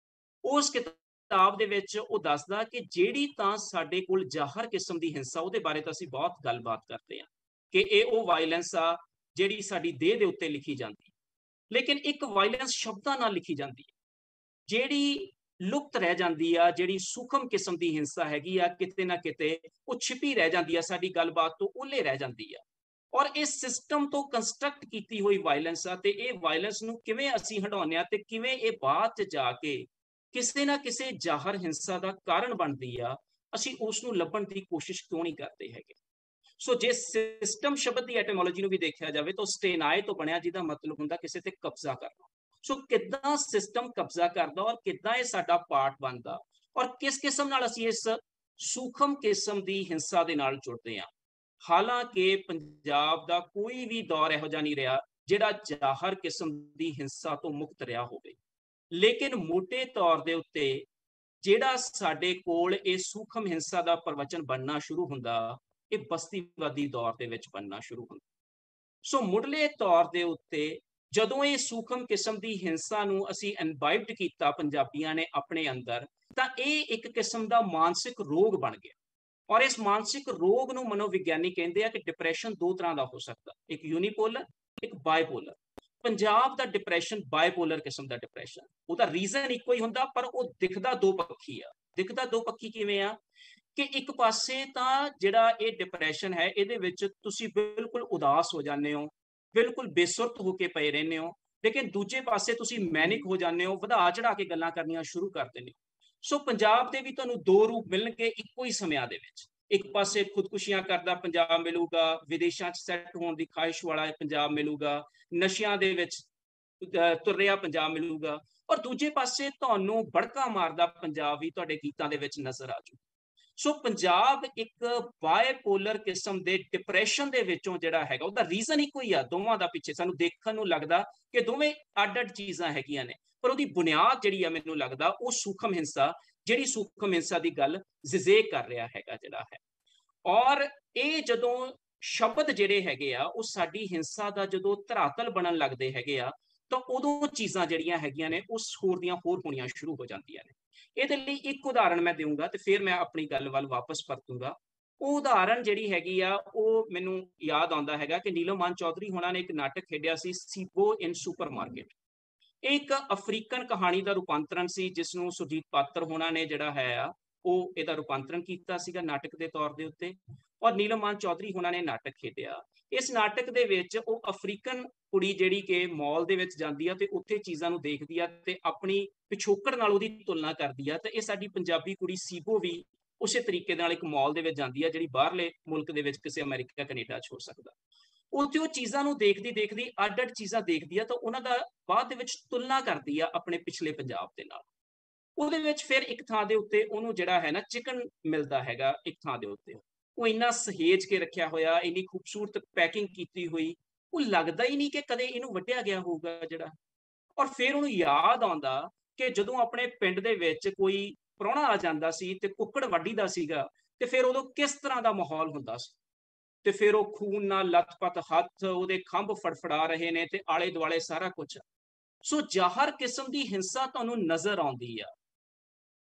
ਉਸ ਕਿਤਾਬ ਦੇ ਵਿੱਚ ਉਹ ਦੱਸਦਾ ਕਿ ਜਿਹੜੀ ਤਾਂ ਸਾਡੇ ਕੋਲ ਜ਼ਾਹਰ ਕਿਸਮ ਦੀ ਹਿੰਸਾ, ਉਹਦੇ ਬਾਰੇ ਤਾਂ ਅਸੀਂ ਬਹੁਤ ਗੱਲਬਾਤ ਕਰਦੇ ਹਾਂ ਕਿ ਇਹ ਉਹ ਵਾਇਲੈਂਸ ਆ ਜਿਹੜੀ ਸਾਡੀ ਦੇਹ ਦੇ ਉੱਤੇ ਲਿਖੀ ਜਾਂਦੀ, ਲੇਕਿਨ ਇੱਕ ਵਾਇਲੈਂਸ ਸ਼ਬਦਾਂ ਨਾਲ ਲਿਖੀ ਜਾਂਦੀ ਹੈ, ਜਿਹੜੀ ਲੁਪਤ ਰਹਿ ਜਾਂਦੀ ਆ, ਜਿਹੜੀ ਸੂਖਮ ਕਿਸਮ ਦੀ ਹਿੰਸਾ ਹੈਗੀ ਆ, ਕਿਤੇ ਨਾ ਕਿਤੇ ਉਹ ਛਿਪੀ ਰਹਿ ਜਾਂਦੀ ਆ, ਸਾਡੀ ਗੱਲਬਾਤ ਤੋਂ ਓਹਲੇ ਰਹਿ ਜਾਂਦੀ ਆ। ਔਰ ਇਸ ਸਿਸਟਮ ਤੋਂ ਕੰਸਟਰਕਟ ਕੀਤੀ ਹੋਈ ਵਾਇਲੈਂਸ ਆ, ਤੇ ਇਹ ਵਾਇਲੈਂਸ ਨੂੰ ਕਿਵੇਂ ਅਸੀਂ ਹਟਾਉਂਦੇ ਆ ਤੇ ਕਿਵੇਂ ਇਹ ਬਾਅਦ 'ਚ ਜਾ ਕੇ ਕਿਸੇ ਨਾ ਕਿਸੇ ਜ਼ਾਹਰ ਹਿੰਸਾ ਦਾ ਕਾਰਨ ਬਣਦੀ ਆ, ਅਸੀਂ ਉਸ ਨੂੰ ਲੱਭਣ ਦੀ ਕੋਸ਼ਿਸ਼ ਕਿਉਂ ਨਹੀਂ ਕਰਦੇ ਹੈਗੇ। ਸੋ ਜੇ ਸਿਸਟਮ ਸ਼ਬਦ ਦੀ ਐਟੀਮੋਲੋਜੀ ਨੂੰ ਵੀ ਦੇਖਿਆ ਜਾਵੇ ਤਾਂ ਸਟੇਨਾਏ ਤੋਂ ਬਣਿਆ, ਜਿਹਦਾ ਮਤਲਬ ਹੁੰਦਾ ਕਿਸੇ ਤੇ ਕਬਜ਼ਾ ਕਰਨਾ। ਸੋ ਕਿੱਦਾਂ ਸਿਸਟਮ ਕਬਜ਼ਾ ਕਰਦਾ ਔਰ ਕਿੱਦਾਂ ਇਹ ਸਾਡਾ ਪਾਰਟ ਬਣਦਾ, ਔਰ ਕਿਸ ਕਿਸਮ ਨਾਲ ਅਸੀਂ ਇਸ ਸੂਖਮ ਕਿਸਮ ਦੀ ਹਿੰਸਾ ਦੇ ਨਾਲ ਜੁੜਦੇ ਹਾਂ। ਹਾਲਾਂਕਿ ਪੰਜਾਬ ਦਾ ਕੋਈ ਵੀ ਦੌਰ ਇਹੋ ਜਿਹਾ ਨਹੀਂ ਰਿਹਾ ਜਿਹੜਾ ਜ਼ਾਹਰ ਕਿਸਮ ਦੀ ਹਿੰਸਾ ਤੋਂ ਮੁਕਤ ਰਿਹਾ ਹੋਵੇ, ਲੇਕਿਨ ਮੋਟੇ ਤੌਰ ਦੇ ਉੱਤੇ ਜਿਹੜਾ ਸਾਡੇ ਕੋਲ ਇਹ ਸੂਖਮ ਹਿੰਸਾ ਦਾ ਪ੍ਰਵਚਨ ਬਣਨਾ ਸ਼ੁਰੂ ਹੁੰਦਾ, ਇਹ ਬਸਤੀਵਾਦੀ ਦੌਰ ਦੇ ਵਿੱਚ ਬਣਨਾ ਸ਼ੁਰੂ ਹੁੰਦਾ। ਸੋ ਮੁੱਢਲੇ ਤੌਰ ਦੇ ਉੱਤੇ ਜਦੋਂ ਇਹ ਸੂਖਮ ਕਿਸਮ ਦੀ ਹਿੰਸਾ ਨੂੰ ਅਸੀਂ ਇਨਵਾਈਬਡ ਕੀਤਾ ਪੰਜਾਬੀਆਂ ਨੇ ਆਪਣੇ ਅੰਦਰ, ਤਾਂ ਇਹ ਇੱਕ ਕਿਸਮ ਦਾ ਮਾਨਸਿਕ ਰੋਗ ਬਣ ਗਿਆ। ਔਰ ਇਸ ਮਾਨਸਿਕ ਰੋਗ ਨੂੰ ਮਨੋਵਿਗਿਆਨੀ ਕਹਿੰਦੇ ਆ ਕਿ ਡਿਪਰੈਸ਼ਨ ਦੋ ਤਰ੍ਹਾਂ ਦਾ ਹੋ ਸਕਦਾ, ਇੱਕ ਯੂਨੀਪੋਲਰ, ਇੱਕ ਬਾਈਪੋਲਰ। ਪੰਜਾਬ ਦਾ ਡਿਪਰੈਸ਼ਨ ਬਾਈਪੋਲਰ ਕਿਸਮ ਦਾ ਡਿਪਰੈਸ਼ਨ, ਉਹਦਾ ਰੀਜ਼ਨ ਇੱਕੋ ਹੀ ਹੁੰਦਾ ਪਰ ਉਹ ਦਿਖਦਾ ਦੋ ਪੱਖੀ ਆ। ਦਿਖਦਾ ਦੋ ਪੱਖੀ ਕਿਵੇਂ ਆ ਕਿ ਇੱਕ ਪਾਸੇ ਤਾਂ ਜਿਹੜਾ ਇਹ ਡਿਪਰੈਸ਼ਨ ਹੈ, ਇਹਦੇ ਵਿੱਚ ਤੁਸੀਂ ਬਿਲਕੁਲ ਉਦਾਸ ਹੋ ਜਾਂਦੇ ਹੋ, ਬਿਲਕੁਲ ਬੇਸੁਰਤ ਹੋ ਕੇ ਪਏ ਰਹਿੰਦੇ ਹੋ, ਲੇਕਿਨ ਦੂਜੇ ਪਾਸੇ ਤੁਸੀਂ ਮੈਨਿਕ ਹੋ ਜਾਂਦੇ ਹੋ, ਵਧਾ ਚੜਾ ਕੇ ਗੱਲਾਂ ਕਰਨੀਆਂ ਸ਼ੁਰੂ ਕਰ ਦਿੰਦੇ ਹੋ। ਸੋ ਪੰਜਾਬ ਦੇ ਵੀ ਤੁਹਾਨੂੰ ਦੋ ਰੂਪ ਮਿਲਣਗੇ ਇੱਕੋ ਹੀ ਸਮਿਆਂ ਦੇ ਵਿੱਚ। ਇੱਕ ਪਾਸੇ ਖੁਦਕੁਸ਼ੀਆਂ ਕਰਦਾ ਪੰਜਾਬ ਮਿਲੂਗਾ, ਵਿਦੇਸ਼ਾਂ 'ਚ ਸੈੱਟ ਹੋਣ ਦੀ ਖਾਹਿਸ਼ ਵਾਲਾ ਪੰਜਾਬ ਮਿਲੂਗਾ, ਨਸ਼ਿਆਂ ਦੇ ਵਿੱਚ ਤੁਰ ਰਿਹਾ ਪੰਜਾਬ ਮਿਲੂਗਾ, ਔਰ ਦੂਜੇ ਪਾਸੇ ਤੁਹਾਨੂੰ ਬੜਕਾ ਮਾਰਦਾ ਪੰਜਾਬ ਵੀ ਤੁਹਾਡੇ ਗੀਤਾਂ ਦੇ ਵਿੱਚ ਨਜ਼ਰ ਆ ਜੂ। ਸੋ ਪੰਜਾਬ ਇੱਕ ਬਾਇਪੋਲਰ ਕਿਸਮ ਦੇ ਡਿਪਰੈਸ਼ਨ ਦੇ ਵਿੱਚੋਂ ਜਿਹੜਾ ਹੈਗਾ, ਉਹਦਾ ਰੀਜ਼ਨ ਇੱਕੋ ਹੀ ਆ ਦੋਵਾਂ ਦਾ। ਪਿੱਛੇ ਸਾਨੂੰ ਦੇਖਣ ਨੂੰ ਲੱਗਦਾ ਕਿ ਦੋਵੇਂ ਅੱਡ-ਅੱਡ ਚੀਜ਼ਾਂ ਹੈਗੀਆਂ ਨੇ, ਪਰ ਉਹਦੀ ਬੁਨਿਆਦ ਜਿਹੜੀ ਆ ਮੈਨੂੰ ਲੱਗਦਾ ਉਹ ਸੂਖਮ ਹਿੰਸਾ, ਜਿਹੜੀ ਸੂਖਮ ਹਿੰਸਾ ਦੀ ਗੱਲ ਜ਼ਿਜ਼ੇਕ ਕਰ ਰਿਹਾ ਹੈਗਾ ਜਿਹੜਾ ਹੈ। ਔਰ ਇਹ ਜਦੋਂ ਸ਼ਬਦ ਜਿਹੜੇ ਹੈਗੇ ਆ ਉਹ ਸਾਡੀ ਹਿੰਸਾ ਦਾ ਜਦੋਂ ਧਰਾਤਲ ਬਣਨ ਲੱਗਦੇ ਹੈਗੇ ਆ, ਤਾਂ ਉਦੋਂ ਚੀਜ਼ਾਂ ਜਿਹੜੀਆਂ ਹੈਗੀਆਂ ਨੇ ਉਸ ਹੋਰ ਦੀਆਂ ਹੋਰ ਹੋਣੀਆਂ ਸ਼ੁਰੂ ਹੋ ਜਾਂਦੀਆਂ ਨੇ। ਇਹਦੇ ਲਈ ਇੱਕ ਉਦਾਹਰਣ ਮੈਂ ਦੇਵਾਂਗਾ ਤੇ ਫਿਰ ਮੈਂ ਆਪਣੀ ਗੱਲ ਵੱਲ ਵਾਪਸ ਪਰਤੂੰਗਾ। ਉਹ ਉਦਾਹਰਣ ਜਿਹੜੀ ਹੈਗੀ ਆ, ਉਹ ਮੈਨੂੰ ਯਾਦ ਆਉਂਦਾ ਹੈਗਾ ਕਿ ਨੀਲਮ ਮਾਨ ਚੌਧਰੀ ਹੋਣਾ ਨੇ ਇੱਕ ਨਾਟਕ ਖੇਡਿਆ ਸੀ, ਸੀਬੋ ਇਨ ਸੁਪਰਮਾਰਕੀਟ। ਇਹ ਇੱਕ ਅਫਰੀਕਨ ਕਹਾਣੀ ਦਾ ਰੂਪਾਂਤਰਣ ਸੀ, ਜਿਸ ਨੂੰ ਸੁਰਜੀਤ ਪਾਤਰ ਹੋਣਾ ਨੇ ਜਿਹੜਾ ਹੈ ਆ ਉਹ ਇਹਦਾ ਰੂਪਾਂਤਰਣ ਕੀਤਾ ਸੀਗਾ ਨਾਟਕ ਦੇ ਤੌਰ ਦੇ ਉੱਤੇ, ਔਰ ਨੀਲਮ ਮਾਨ ਚੌਧਰੀ ਹੋਣਾ ਨੇ ਨਾਟਕ ਖੇਡਿਆ। ਇਸ ਨਾਟਕ ਦੇ ਵਿੱਚ ਉਹ ਅਫਰੀਕਨ ਕੁੜੀ ਜਿਹੜੀ ਕਿ ਮਾਲ ਦੇ ਵਿੱਚ ਜਾਂਦੀ ਆ ਤੇ ਉੱਥੇ ਚੀਜ਼ਾਂ ਨੂੰ ਦੇਖਦੀ ਆ ਤੇ ਆਪਣੀ ਪਿਛੋਕੜ ਨਾਲ ਉਹਦੀ ਤੁਲਨਾ ਕਰਦੀ ਆ, ਤੇ ਇਹ ਸਾਡੀ ਪੰਜਾਬੀ ਕੁੜੀ ਸੀਬੋ ਵੀ ਉਸੇ ਤਰੀਕੇ ਨਾਲ ਇੱਕ ਮਾਲ ਦੇ ਵਿੱਚ ਜਾਂਦੀ ਆ, ਜਿਹੜੀ ਬਾਹਰਲੇ ਮੁਲਕ ਦੇ ਵਿੱਚ ਕਿਸੇ ਅਮਰੀਕਾ ਕੈਨੇਡਾ 'ਚ ਹੋ ਸਕਦਾ। ਉੱਥੇ ਉਹ ਚੀਜ਼ਾਂ ਨੂੰ ਦੇਖਦੀ ਅੱਡ-ਅੱਡ ਚੀਜ਼ਾਂ ਦੇਖਦੀ ਆ, ਤਾਂ ਉਹਨਾਂ ਦਾ ਬਾਅਦ ਦੇ ਵਿੱਚ ਤੁਲਨਾ ਕਰਦੀ ਆ ਆਪਣੇ ਪਿਛਲੇ ਪੰਜਾਬ ਦੇ ਨਾਲ। ਉਹਦੇ ਵਿੱਚ ਫਿਰ ਇੱਕ ਥਾਂ ਦੇ ਉੱਤੇ ਉਹਨੂੰ ਜਿਹੜਾ ਹੈ ਨਾ ਚਿਕਨ ਮਿਲਦਾ ਹੈਗਾ ਇੱਕ ਥਾਂ ਦੇ ਉੱਤੇ, ਉਹ ਇੰਨਾ ਸਹੇਜ ਕੇ ਰੱਖਿਆ ਹੋਇਆ, ਇੰਨੀ ਖੂਬਸੂਰਤ ਪੈਕਿੰਗ ਕੀਤੀ ਹੋਈ, ਉਹ ਲੱਗਦਾ ਹੀ ਨਹੀਂ ਕਿ ਕਦੇ ਇਹਨੂੰ ਵੱਢਿਆ ਗਿਆ ਹੋਊਗਾ ਜਿਹੜਾ। ਔਰ ਫਿਰ ਉਹਨੂੰ ਯਾਦ ਆਉਂਦਾ ਕਿ ਜਦੋਂ ਆਪਣੇ ਪਿੰਡ ਦੇ ਵਿੱਚ ਕੋਈ ਪ੍ਰਾਹੁਣਾ ਆ ਜਾਂਦਾ ਸੀ ਤੇ ਕੁੱਕੜ ਵੱਢੀਦਾ ਸੀਗਾ, ਤੇ ਫਿਰ ਉਦੋਂ ਕਿਸ ਤਰ੍ਹਾਂ ਦਾ ਮਾਹੌਲ ਹੁੰਦਾ ਸੀ। ਤੇ ਫਿਰ ਉਹ ਖੂਨ ਨਾਲ ਲੱਥਪੱਥ ਹੱਥ, ਉਹਦੇ ਖੰਭ ਫੜਫੜਾ ਰਹੇ ਨੇ ਤੇ ਆਲੇ ਦੁਆਲੇ ਸਾਰਾ ਕੁਝ। ਸੋ ਜ਼ਾਹਰ ਕਿਸਮ ਦੀ ਹਿੰਸਾ ਤੁਹਾਨੂੰ ਨਜ਼ਰ ਆਉਂਦੀ ਆ।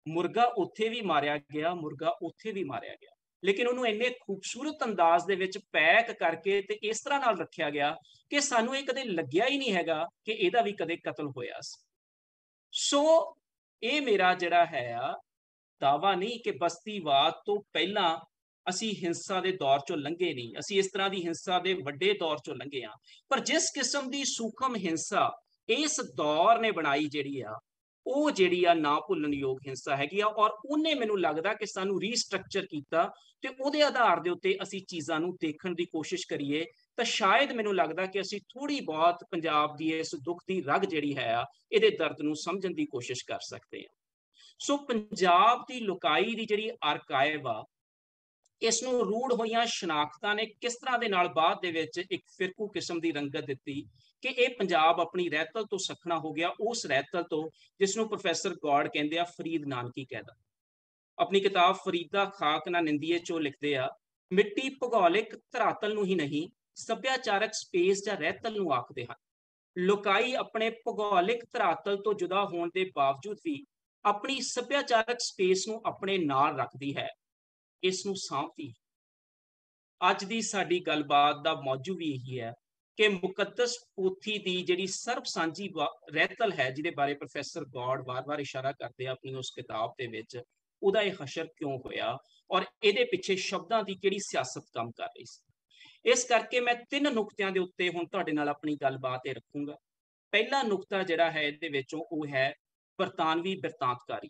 ਮੁਰਗਾ ਉੱਥੇ ਵੀ ਮਾਰਿਆ ਗਿਆ, ਮੁਰਗਾ ਉੱਥੇ ਵੀ ਮਾਰਿਆ ਗਿਆ, ਲੇਕਿਨ ਉਹਨੂੰ ਇੰਨੇ ਖੂਬਸੂਰਤ ਅੰਦਾਜ਼ ਦੇ ਵਿੱਚ ਪੈਕ ਕਰਕੇ ਤੇ ਇਸ ਤਰ੍ਹਾਂ ਨਾਲ ਰੱਖਿਆ ਗਿਆ ਕਿ ਸਾਨੂੰ ਇਹ ਕਦੇ ਲੱਗਿਆ ਹੀ ਨਹੀਂ ਹੈਗਾ ਕਿ ਇਹਦਾ ਵੀ ਕਦੇ ਕਤਲ ਹੋਇਆ ਸੀ। ਸੋ ਇਹ ਮੇਰਾ ਜਿਹੜਾ ਹੈ ਦਾਵਾ ਨਹੀਂ ਕਿ ਬਸਤੀਵਾਦ ਤੋਂ ਪਹਿਲਾਂ ਅਸੀਂ ਹਿੰਸਾ ਦੇ ਦੌਰ ਚੋਂ ਲੰਘੇ ਨਹੀਂ, ਅਸੀਂ ਇਸ ਤਰ੍ਹਾਂ ਦੀ ਹਿੰਸਾ ਦੇ ਵੱਡੇ ਦੌਰ ਚੋਂ ਲੰਘੇ ਹਾਂ। ਪਰ ਜਿਸ ਕਿਸਮ ਦੀ ਸੂਖਮ ਹਿੰਸਾ ਇਸ ਦੌਰ ਨੇ ਬਣਾਈ ਜਿਹੜੀ ਆ, ਉਹ ਜਿਹੜੀ ਆ ਨਾ ਭੁੱਲਣਯੋਗ ਹਿੰਸਾ ਹੈਗੀ ਆ। ਔਰ ਉਹਨੇ ਮੈਨੂੰ ਲੱਗਦਾ ਕਿ ਸਾਨੂੰ ਰੀਸਟਰਕਚਰ ਕੀਤਾ ਤੇ ਉਹਦੇ ਆਧਾਰ ਦੇ ਉੱਤੇ ਅਸੀਂ ਚੀਜ਼ਾਂ ਨੂੰ ਦੇਖਣ ਦੀ ਕੋਸ਼ਿਸ਼ ਕਰੀਏ, ਤਾਂ ਸ਼ਾਇਦ ਮੈਨੂੰ ਲੱਗਦਾ ਕਿ ਅਸੀਂ ਥੋੜੀ ਬਹੁਤ ਪੰਜਾਬ ਦੀ ਇਸ ਦੁੱਖ ਦੀ ਰਗ ਜਿਹੜੀ ਹੈ ਇਹਦੇ ਦਰਦ ਨੂੰ ਸਮਝਣ ਦੀ ਕੋਸ਼ਿਸ਼ ਕਰ ਸਕਦੇ ਹਾਂ। ਸੋ ਪੰਜਾਬ ਦੀ ਲੁਕਾਈ ਦੀ ਜਿਹੜੀ ਆਰਕਾਈਵ ਆ, ਇਸ ਨੂੰ ਰੂੜ ਹੋਈਆਂ ਸ਼ਨਾਖਤਾਂ ਨੇ ਕਿਸ ਤਰ੍ਹਾਂ ਦੇ ਨਾਲ ਬਾਅਦ ਦੇ ਵਿੱਚ ਇੱਕ ਫਿਰਕੂ ਕਿਸਮ ਦੀ ਰੰਗਤ ਦਿੱਤੀ ਕਿ ਇਹ ਪੰਜਾਬ ਆਪਣੀ ਰਹਿਤਲ ਤੋਂ ਸਖਣਾ ਹੋ ਗਿਆ, ਉਸ ਰਹਿਤਲ ਤੋਂ ਜਿਸ ਨੂੰ ਪ੍ਰੋਫੈਸਰ ਗੌੜ ਕਹਿੰਦੇ ਆ ਫਰੀਦ ਨਾਨਕੀ ਕਹਿਦਾ। ਆਪਣੀ ਕਿਤਾਬ ਫਰੀਦਾ ਖਾਕ ਨਾ ਨਿੰਦੀਏ ਚੋਂ ਲਿਖਦੇ ਆ, ਮਿੱਟੀ ਭੂਗੋਲਿਕ ਧਰਾਤਲ ਨੂੰ ਹੀ ਨਹੀਂ, ਸੱਭਿਆਚਾਰਕ ਸਪੇਸ ਜਾਂ ਰਹਿਤਲ ਨੂੰ ਆਖਦੇ ਹਨ। ਲੁਕਾਈ ਆਪਣੇ ਭੂਗੋਲਿਕ ਧਰਾਤਲ ਤੋਂ ਜੁਦਾ ਹੋਣ ਦੇ ਬਾਵਜੂਦ ਵੀ ਆਪਣੀ ਸੱਭਿਆਚਾਰਕ ਸਪੇਸ ਨੂੰ ਆਪਣੇ ਨਾਲ ਰੱਖਦੀ ਹੈ, ਇਸ ਨੂੰ ਸਾਂਭਦੀ। ਅੱਜ ਦੀ ਸਾਡੀ ਗੱਲਬਾਤ ਦਾ ਮੌਜੂ ਵੀ ਇਹੀ ਹੈ ਕਿ ਮੁਕੱਦਸ ਪੋਥੀ ਦੀ ਜਿਹੜੀ ਸਰਬ ਸਾਂਝੀ ਰਹਿਤਲ ਹੈ, ਜਿਹਦੇ ਬਾਰੇ ਪ੍ਰੋਫੈਸਰ ਗੌੜ ਵਾਰ-ਵਾਰ ਇਸ਼ਾਰਾ ਕਰਦੇ ਆ ਆਪਣੀ ਉਸ ਕਿਤਾਬ ਦੇ ਵਿੱਚ, ਉਹਦਾ ਇਹ ਹਸ਼ਰ ਕਿਉਂ ਹੋਇਆ ਔਰ ਇਹਦੇ ਪਿੱਛੇ ਸ਼ਬਦਾਂ ਦੀ ਕਿਹੜੀ ਸਿਆਸਤ ਕੰਮ ਕਰ ਰਹੀ ਸੀ। ਇਸ ਕਰਕੇ ਮੈਂ 3 ਨੁਕਤਿਆਂ ਦੇ ਉੱਤੇ ਹੁਣ ਤੁਹਾਡੇ ਨਾਲ ਆਪਣੀ ਗੱਲਬਾਤ ਇਹ ਰੱਖੂੰਗਾ। ਪਹਿਲਾ ਨੁਕਤਾ ਜਿਹੜਾ ਹੈ ਇਹਦੇ ਵਿੱਚੋਂ ਉਹ ਹੈ ਬਰਤਾਨਵੀ ਬਿਰਤਾਂਤਕਾਰੀ,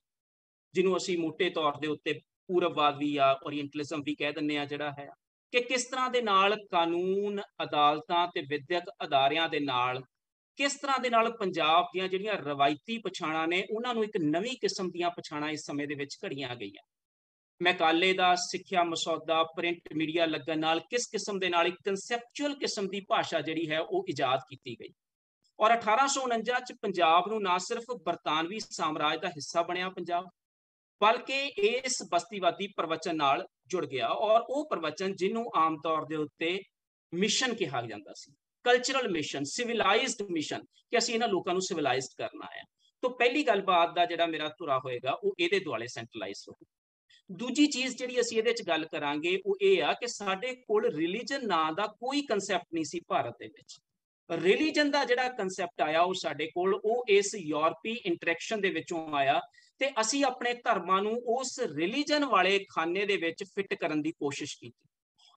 ਜਿਹਨੂੰ ਅਸੀਂ ਮੋਟੇ ਤੌਰ ਦੇ ਉੱਤੇ ਪੂਰਬਵਾਦੀ ਜਾਂ ਓਰੀਐਂਟਲਿਜ਼ਮ ਵੀ ਕਹਿ ਦਿੰਦੇ ਆ, ਜਿਹੜਾ ਹੈ ਕਿ ਕਿਸ ਤਰ੍ਹਾਂ ਦੇ ਨਾਲ ਕਾਨੂੰਨ, ਅਦਾਲਤਾਂ ਤੇ ਵਿਦਿਅਕ ਅਦਾਰਿਆਂ ਦੇ ਨਾਲ ਕਿਸ ਤਰ੍ਹਾਂ ਦੇ ਨਾਲ ਪੰਜਾਬ ਦੀਆਂ ਜਿਹੜੀਆਂ ਰਵਾਇਤੀ ਪਛਾਣਾਂ ਨੇ, ਉਹਨਾਂ ਨੂੰ ਇੱਕ ਨਵੀਂ ਕਿਸਮ ਦੀਆਂ ਪਛਾਣਾਂ ਇਸ ਸਮੇਂ ਦੇ ਵਿੱਚ ਘੜੀਆਂ ਗਈਆਂ। ਮੈਕਾਲੇ ਦਾ ਸਿੱਖਿਆ ਮਸੌਦਾ, ਪ੍ਰਿੰਟ ਮੀਡੀਆ ਲੱਗਣ ਨਾਲ ਕਿਸ ਕਿਸਮ ਦੇ ਨਾਲ ਇੱਕ ਕਨਸੈਪਚੁਅਲ ਕਿਸਮ ਦੀ ਭਾਸ਼ਾ ਜਿਹੜੀ ਹੈ ਉਹ ਇਜਾਦ ਕੀਤੀ ਗਈ। ਔਰ 1849 ਚ ਪੰਜਾਬ ਨੂੰ ਨਾ ਸਿਰਫ ਬਰਤਾਨਵੀ ਸਾਮਰਾਜ ਦਾ ਹਿੱਸਾ ਬਣਿਆ ਪੰਜਾਬ, ਬਲਕਿ ਇਸ ਬਸਤੀਵਾਦੀ ਪ੍ਰਵਚਨ ਨਾਲ ਜੁੜ ਗਿਆ। ਔਰ ਉਹ ਪ੍ਰਵਚਨ ਜਿਹਨੂੰ ਆਮ ਤੌਰ ਦੇ ਉੱਤੇ ਮਿਸ਼ਨ ਕਿਹਾ ਜਾਂਦਾ ਸੀ, ਕਲਚਰਲ ਮਿਸ਼ਨ, ਸਿਵਲਾਈਜ਼ਡ ਮਿਸ਼ਨ, ਕਿ ਅਸੀਂ ਇਹਨਾਂ ਲੋਕਾਂ ਨੂੰ ਸਿਵਲਾਈਜ਼ਡ ਕਰਨਾ ਹੈ। ਤਾਂ ਪਹਿਲੀ ਗੱਲਬਾਤ ਦਾ ਜਿਹੜਾ ਮੇਰਾ ਧੁਰਾ ਹੋਏਗਾ ਉਹ ਇਹਦੇ ਦੁਆਲੇ ਸੈਂਟਰਲਾਈਜ਼ ਹੋਊ। ਦੂਜੀ ਚੀਜ਼ ਜਿਹੜੀ ਅਸੀਂ ਇਹਦੇ 'ਚ ਗੱਲ ਕਰਾਂਗੇ ਉਹ ਇਹ ਆ ਕਿ ਸਾਡੇ ਕੋਲ ਰਿਲੀਜਨ ਨਾਂ ਦਾ ਕੋਈ ਕਨਸੈਪਟ ਨਹੀਂ ਸੀ ਭਾਰਤ ਦੇ ਵਿੱਚ। ਰਿਲੀਜਨ ਦਾ ਜਿਹੜਾ ਕਨਸੈਪਟ ਆਇਆ ਉਹ ਸਾਡੇ ਕੋਲ ਉਹ ਇਸ ਯੂਰਪੀ ਇੰਟਰੈਕਸ਼ਨ ਦੇ ਵਿੱਚੋਂ ਆਇਆ, ਤੇ ਅਸੀਂ ਆਪਣੇ ਧਰਮਾਂ ਨੂੰ ਉਸ ਰਿਲੀਜਨ ਵਾਲੇ ਖਾਨੇ ਦੇ ਵਿੱਚ ਫਿੱਟ ਕਰਨ ਦੀ ਕੋਸ਼ਿਸ਼ ਕੀਤੀ।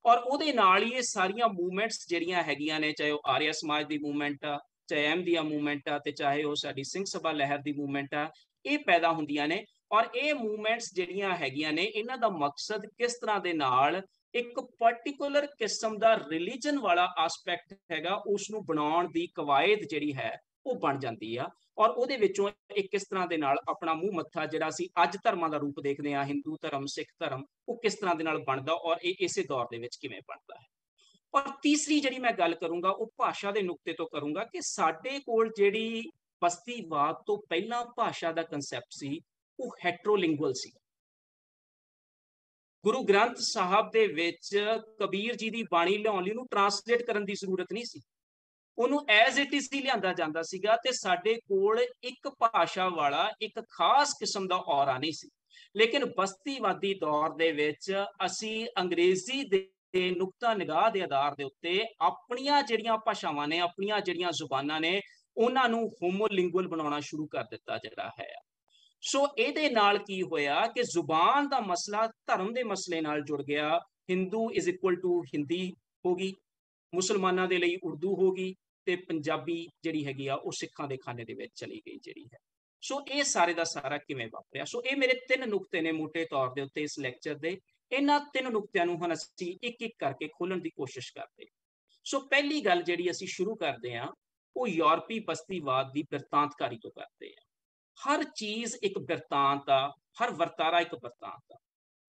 ਔਰ ਉਹਦੇ ਨਾਲ ਹੀ ਇਹ ਸਾਰੀਆਂ ਮੂਵਮੈਂਟਸ ਜਿਹੜੀਆਂ ਹੈਗੀਆਂ ਨੇ, ਚਾਹੇ ਉਹ ਆਰੀਆ ਸਮਾਜ ਦੀ ਮੂਵਮੈਂਟ ਆ, ਚਾਹੇ ਅਹਿਮਦੀਆ ਮੂਵਮੈਂਟ ਆ, ਤੇ ਚਾਹੇ ਉਹ ਸਾਡੀ ਸਿੰਘ ਸਭਾ ਲਹਿਰ ਦੀ ਮੂਵਮੈਂਟ ਆ, ਇਹ ਪੈਦਾ ਹੁੰਦੀਆਂ ਨੇ। ਔਰ ਇਹ ਮੂਵਮੈਂਟਸ ਜਿਹੜੀਆਂ ਹੈਗੀਆਂ ਨੇ, ਇਹਨਾਂ ਦਾ ਮਕਸਦ ਕਿਸ ਤਰ੍ਹਾਂ ਦੇ ਨਾਲ ਇੱਕ ਪਾਰਟਿਕੂਲਰ ਕਿਸਮ ਦਾ ਰਿਲੀਜਨ ਵਾਲਾ ਆਸਪੈਕਟ ਹੈਗਾ, ਉਸ ਨੂੰ ਬਣਾਉਣ ਦੀ ਕਵਾਇਦ ਜਿਹੜੀ ਹੈ ਉਹ ਬਣ ਜਾਂਦੀ ਆ। ਔਰ ਉਹਦੇ ਵਿੱਚੋਂ ਇੱਕ ਕਿਸ ਤਰ੍ਹਾਂ ਦੇ ਨਾਲ ਆਪਣਾ ਮੂੰਹ ਮੱਥਾ ਜਿਹੜਾ ਅਸੀਂ ਅੱਜ ਧਰਮਾਂ ਦਾ ਰੂਪ ਦੇਖਦੇ ਹਾਂ, ਹਿੰਦੂ ਧਰਮ, ਸਿੱਖ ਧਰਮ, ਉਹ ਕਿਸ ਤਰ੍ਹਾਂ ਦੇ ਨਾਲ ਬਣਦਾ ਔਰ ਇਹ ਇਸੇ ਦੌਰ ਦੇ ਵਿੱਚ ਕਿਵੇਂ ਬਣਦਾ ਹੈ। ਔਰ ਤੀਸਰੀ ਜਿਹੜੀ ਮੈਂ ਗੱਲ ਕਰੂੰਗਾ ਉਹ ਭਾਸ਼ਾ ਦੇ ਨੁਕਤੇ ਤੋਂ ਕਰੂੰਗਾ ਕਿ ਸਾਡੇ ਕੋਲ ਜਿਹੜੀ ਬਸਤੀਵਾਦ ਤੋਂ ਪਹਿਲਾਂ ਭਾਸ਼ਾ ਦਾ ਕਨਸੈਪਟ ਸੀ ਉਹ ਹੈਟਰੋਲਿੰਗੁਅਲ ਸੀ। ਗੁਰੂ ਗ੍ਰੰਥ ਸਾਹਿਬ ਦੇ ਵਿੱਚ ਕਬੀਰ ਜੀ ਦੀ ਬਾਣੀ ਲਿਆਉਣ ਲਈ ਉਹਨੂੰ ਟਰਾਂਸਲੇਟ ਕਰਨ ਦੀ ਜ਼ਰੂਰਤ ਨਹੀਂ ਸੀ, ਉਹਨੂੰ ਐਜ਼ ਇਟ ਇਜ਼ ਹੀ ਲਿਆਂਦਾ ਜਾਂਦਾ ਸੀਗਾ। ਤੇ ਸਾਡੇ ਕੋਲ ਇੱਕ ਭਾਸ਼ਾ ਵਾਲਾ ਇੱਕ ਖਾਸ ਕਿਸਮ ਦਾ ਔਰਾ ਨਹੀਂ ਸੀ। ਲੇਕਿਨ ਬਸਤੀਵਾਦੀ ਦੌਰ ਦੇ ਵਿੱਚ ਅਸੀਂ ਅੰਗਰੇਜ਼ੀ ਦੇ ਨੁਕਤਾ ਨਿਗਾਹ ਦੇ ਆਧਾਰ ਦੇ ਉੱਤੇ ਆਪਣੀਆਂ ਜਿਹੜੀਆਂ ਭਾਸ਼ਾਵਾਂ ਨੇ, ਆਪਣੀਆਂ ਜਿਹੜੀਆਂ ਜ਼ੁਬਾਨਾਂ ਨੇ, ਉਹਨਾਂ ਨੂੰ ਹੋਮੋਲਿੰਗੁਅਲ ਬਣਾਉਣਾ ਸ਼ੁਰੂ ਕਰ ਦਿੱਤਾ ਜਿਹੜਾ ਹੈ। ਸੋ ਇਹਦੇ ਨਾਲ ਕੀ ਹੋਇਆ ਕਿ ਜ਼ੁਬਾਨ ਦਾ ਮਸਲਾ ਧਰਮ ਦੇ ਮਸਲੇ ਨਾਲ ਜੁੜ ਗਿਆ। Hindu is equal to Hindi ਹੋ ਗਈ, ਮੁਸਲਮਾਨਾਂ ਦੇ ਲਈ ਉਰਦੂ ਹੋ ਗਈ, ਤੇ ਪੰਜਾਬੀ ਜਿਹੜੀ ਹੈਗੀ ਆ ਉਹ ਸਿੱਖਾਂ ਦੇ ਖਾਨੇ ਦੇ ਵਿੱਚ ਚਲੀ ਗਈ ਜਿਹੜੀ ਹੈ। ਸੋ ਇਹ ਸਾਰੇ ਦਾ ਸਾਰਾ ਕਿਵੇਂ ਵਾਪਰਿਆ। ਸੋ ਇਹ ਮੇਰੇ 3 ਨੁਕਤੇ ਨੇ ਮੋਟੇ ਤੌਰ ਦੇ ਉੱਤੇ ਇਸ ਲੈਕਚਰ ਦੇ। ਇਹਨਾਂ 3 ਨੁਕਤਿਆਂ ਨੂੰ ਹੁਣ ਅਸੀਂ ਇੱਕ ਇੱਕ ਕਰਕੇ ਖੋਲਣ ਦੀ ਕੋਸ਼ਿਸ਼ ਕਰਦੇ। ਸੋ ਪਹਿਲੀ ਗੱਲ ਜਿਹੜੀ ਅਸੀਂ ਸ਼ੁਰੂ ਕਰਦੇ ਹਾਂ ਉਹ ਯੂਰਪੀ ਬਸਤੀਵਾਦ ਦੀ ਬਿਰਤਾਂਤਕਾਰੀ ਤੋਂ ਕਰਦੇ ਹਾਂ। हर चीज़ एक बिरतांत आ, हर वरतारा एक बिरतांत आ।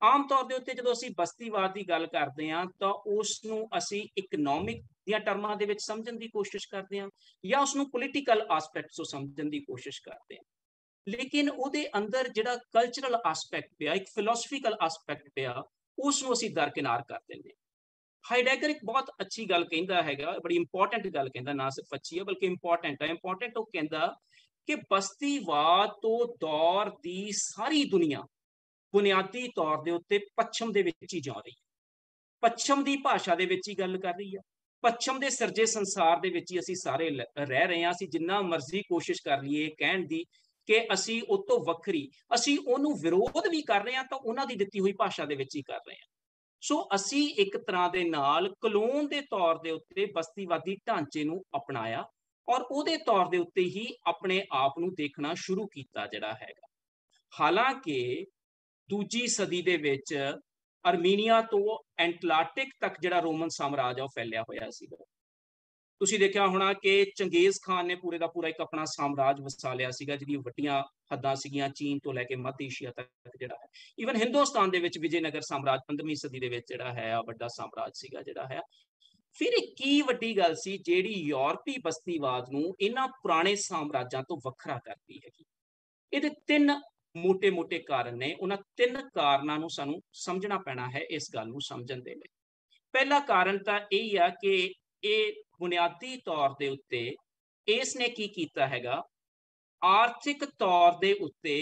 आम तौर ਦੇ ਉੱਤੇ ਜਦੋਂ ਅਸੀਂ ਬਸਤੀਵਾਦ ਦੀ ਗੱਲ ਕਰਦੇ ਹਾਂ ਤਾਂ ਉਸ ਨੂੰ ਅਸੀਂ ਇਕਨੋਮਿਕ ਦੀਆਂ ਟਰਮਾਂ ਦੇ ਵਿੱਚ ਸਮਝਣ ਦੀ ਕੋਸ਼ਿਸ਼ ਕਰਦੇ ਹਾਂ ਜਾਂ ਉਸ ਨੂੰ ਪੋਲੀਟੀਕਲ ਐਸਪੈਕਟਸ ਤੋਂ ਸਮਝਣ ਦੀ ਕੋਸ਼ਿਸ਼ ਕਰਦੇ ਹਾਂ। ਲੇਕਿਨ ਉਹਦੇ ਅੰਦਰ ਜਿਹੜਾ ਕਲਚਰਲ ਐਸਪੈਕਟ ਪਿਆ, ਇੱਕ ਫਿਲਾਸਫੀਕਲ ਐਸਪੈਕਟ ਪਿਆ, ਉਸ ਨੂੰ ਅਸੀਂ ਦਰਕਿਨਾਰ ਕਰ ਦਿੰਦੇ ਹਾਂ। ਹਾਈਡੈਗਰ ਇੱਕ ਬਹੁਤ ਅੱਛੀ ਗੱਲ ਕਹਿੰਦਾ ਹੈਗਾ, ਬੜੀ ਇੰਪੋਰਟੈਂਟ ਗੱਲ ਕਹਿੰਦਾ, ਨਾ ਸਿਰਫ ਅੱਛੀ ਹੈ ਬਲਕਿ ਇੰਪੋਰਟੈਂਟ ਹੈ। ਇੰਪੋਰਟੈਂਟ ਉਹ ਕਹਿੰਦਾ ਕਿ ਬਸਤੀਵਾਦ ਤੋਂ ਦੌਰ ਦੀ ਸਾਰੀ ਦੁਨੀਆ ਬੁਨਿਆਦੀ ਤੌਰ ਦੇ ਉੱਤੇ ਪੱਛਮ ਦੇ ਵਿੱਚ ਹੀ ਜਾ ਰਹੀ ਹੈ, ਪੱਛਮ ਦੀ ਭਾਸ਼ਾ ਦੇ ਵਿੱਚ ਹੀ ਗੱਲ ਕਰ ਰਹੀ ਹੈ, ਪੱਛਮ ਦੇ ਸਿਰਜੇ ਸੰਸਾਰ ਦੇ ਵਿੱਚ ਹੀ ਅਸੀਂ ਸਾਰੇ ਰਹਿ ਰਹੇ ਹਾਂ। ਅਸੀਂ ਜਿੰਨਾ ਮਰਜ਼ੀ ਕੋਸ਼ਿਸ਼ ਕਰ ਲਈਏ ਕਹਿਣ ਦੀ ਕਿ ਅਸੀਂ ਉਹ ਤੋਂ ਵੱਖਰੀ, ਅਸੀਂ ਉਹਨੂੰ ਵਿਰੋਧ ਵੀ ਕਰ ਰਹੇ ਹਾਂ ਤਾਂ ਉਹਨਾਂ ਦੀ ਦਿੱਤੀ ਹੋਈ ਭਾਸ਼ਾ ਦੇ ਵਿੱਚ ਹੀ ਕਰ ਰਹੇ ਹਾਂ। ਸੋ ਅਸੀਂ ਇੱਕ ਤਰ੍ਹਾਂ ਦੇ ਨਾਲ ਕਲੋਨ ਦੇ ਤੌਰ ਦੇ ਉੱਤੇ ਬਸਤੀਵਾਦੀ ਢਾਂਚੇ ਨੂੰ ਅਪਣਾਇਆ ਔਰ ਉਹਦੇ ਤੌਰ ਦੇ ਉੱਤੇ ਹੀ ਆਪਣੇ ਆਪ ਨੂੰ ਦੇਖਣਾ ਸ਼ੁਰੂ ਕੀਤਾ ਜਿਹੜਾ ਹੈਗਾ। ਹਾਲਾਂਕਿ ਦੂਜੀ ਸਦੀ ਦੇ ਵਿੱਚ ਅਰਮੀਨੀਆ ਤੋਂ ਐਂਟਲਾਂਟਿਕ ਤੱਕ ਜਿਹੜਾ ਰੋਮਨ ਸਾਮਰਾਜ ਆ ਉਹ ਫੈਲਿਆ ਹੋਇਆ ਸੀਗਾ। ਤੁਸੀਂ ਦੇਖਿਆ ਹੋਣਾ ਕਿ ਚੰਗੇਜ਼ ਖਾਨ ਨੇ ਪੂਰੇ ਦਾ ਪੂਰਾ ਇੱਕ ਆਪਣਾ ਸਾਮਰਾਜ ਵਸਾ ਲਿਆ ਸੀਗਾ, ਜਿਹਦੀਆਂ ਵੱਡੀਆਂ ਹੱਦਾਂ ਸੀਗੀਆਂ ਚੀਨ ਤੋਂ ਲੈ ਕੇ ਮੱਧ ਏਸ਼ੀਆ ਤੱਕ ਜਿਹੜਾ ਹੈ। ਈਵਨ ਹਿੰਦੁਸਤਾਨ ਦੇ ਵਿੱਚ ਵਿਜੇਨਗਰ ਸਾਮਰਾਜ 15ਵੀਂ ਸਦੀ ਦੇ ਵਿੱਚ ਜਿਹੜਾ ਹੈ ਵੱਡਾ ਸਾਮਰਾਜ ਸੀਗਾ ਜਿਹੜਾ ਹੈ। ਫਿਰ ਇਹ ਕੀ ਵੱਡੀ ਗੱਲ ਸੀ ਜਿਹੜੀ ਯੂਰਪੀ ਬਸਤੀਵਾਦ ਨੂੰ ਇਹਨਾਂ ਪੁਰਾਣੇ ਸਾਮਰਾਜਾਂ ਤੋਂ ਵੱਖਰਾ ਕਰਦੀ ਹੈਗੀ। ਇਹਦੇ ਤਿੰਨ ਮੋਟੇ-ਮੋਟੇ ਕਾਰਨ ਨੇ। ਉਹਨਾਂ ਤਿੰਨ ਕਾਰਨਾਂ ਨੂੰ ਸਾਨੂੰ ਸਮਝਣਾ ਪੈਣਾ ਹੈ ਇਸ ਗੱਲ ਨੂੰ ਸਮਝਣ ਦੇ ਲਈ। ਪਹਿਲਾ ਕਾਰਨ ਤਾਂ ਇਹ ਆ ਕਿ ਇਹ ਬੁਨਿਆਦੀ ਤੌਰ ਦੇ ਉੱਤੇ ਇਸ ਨੇ ਕੀ ਕੀਤਾ ਹੈਗਾ, ਆਰਥਿਕ ਤੌਰ ਦੇ ਉੱਤੇ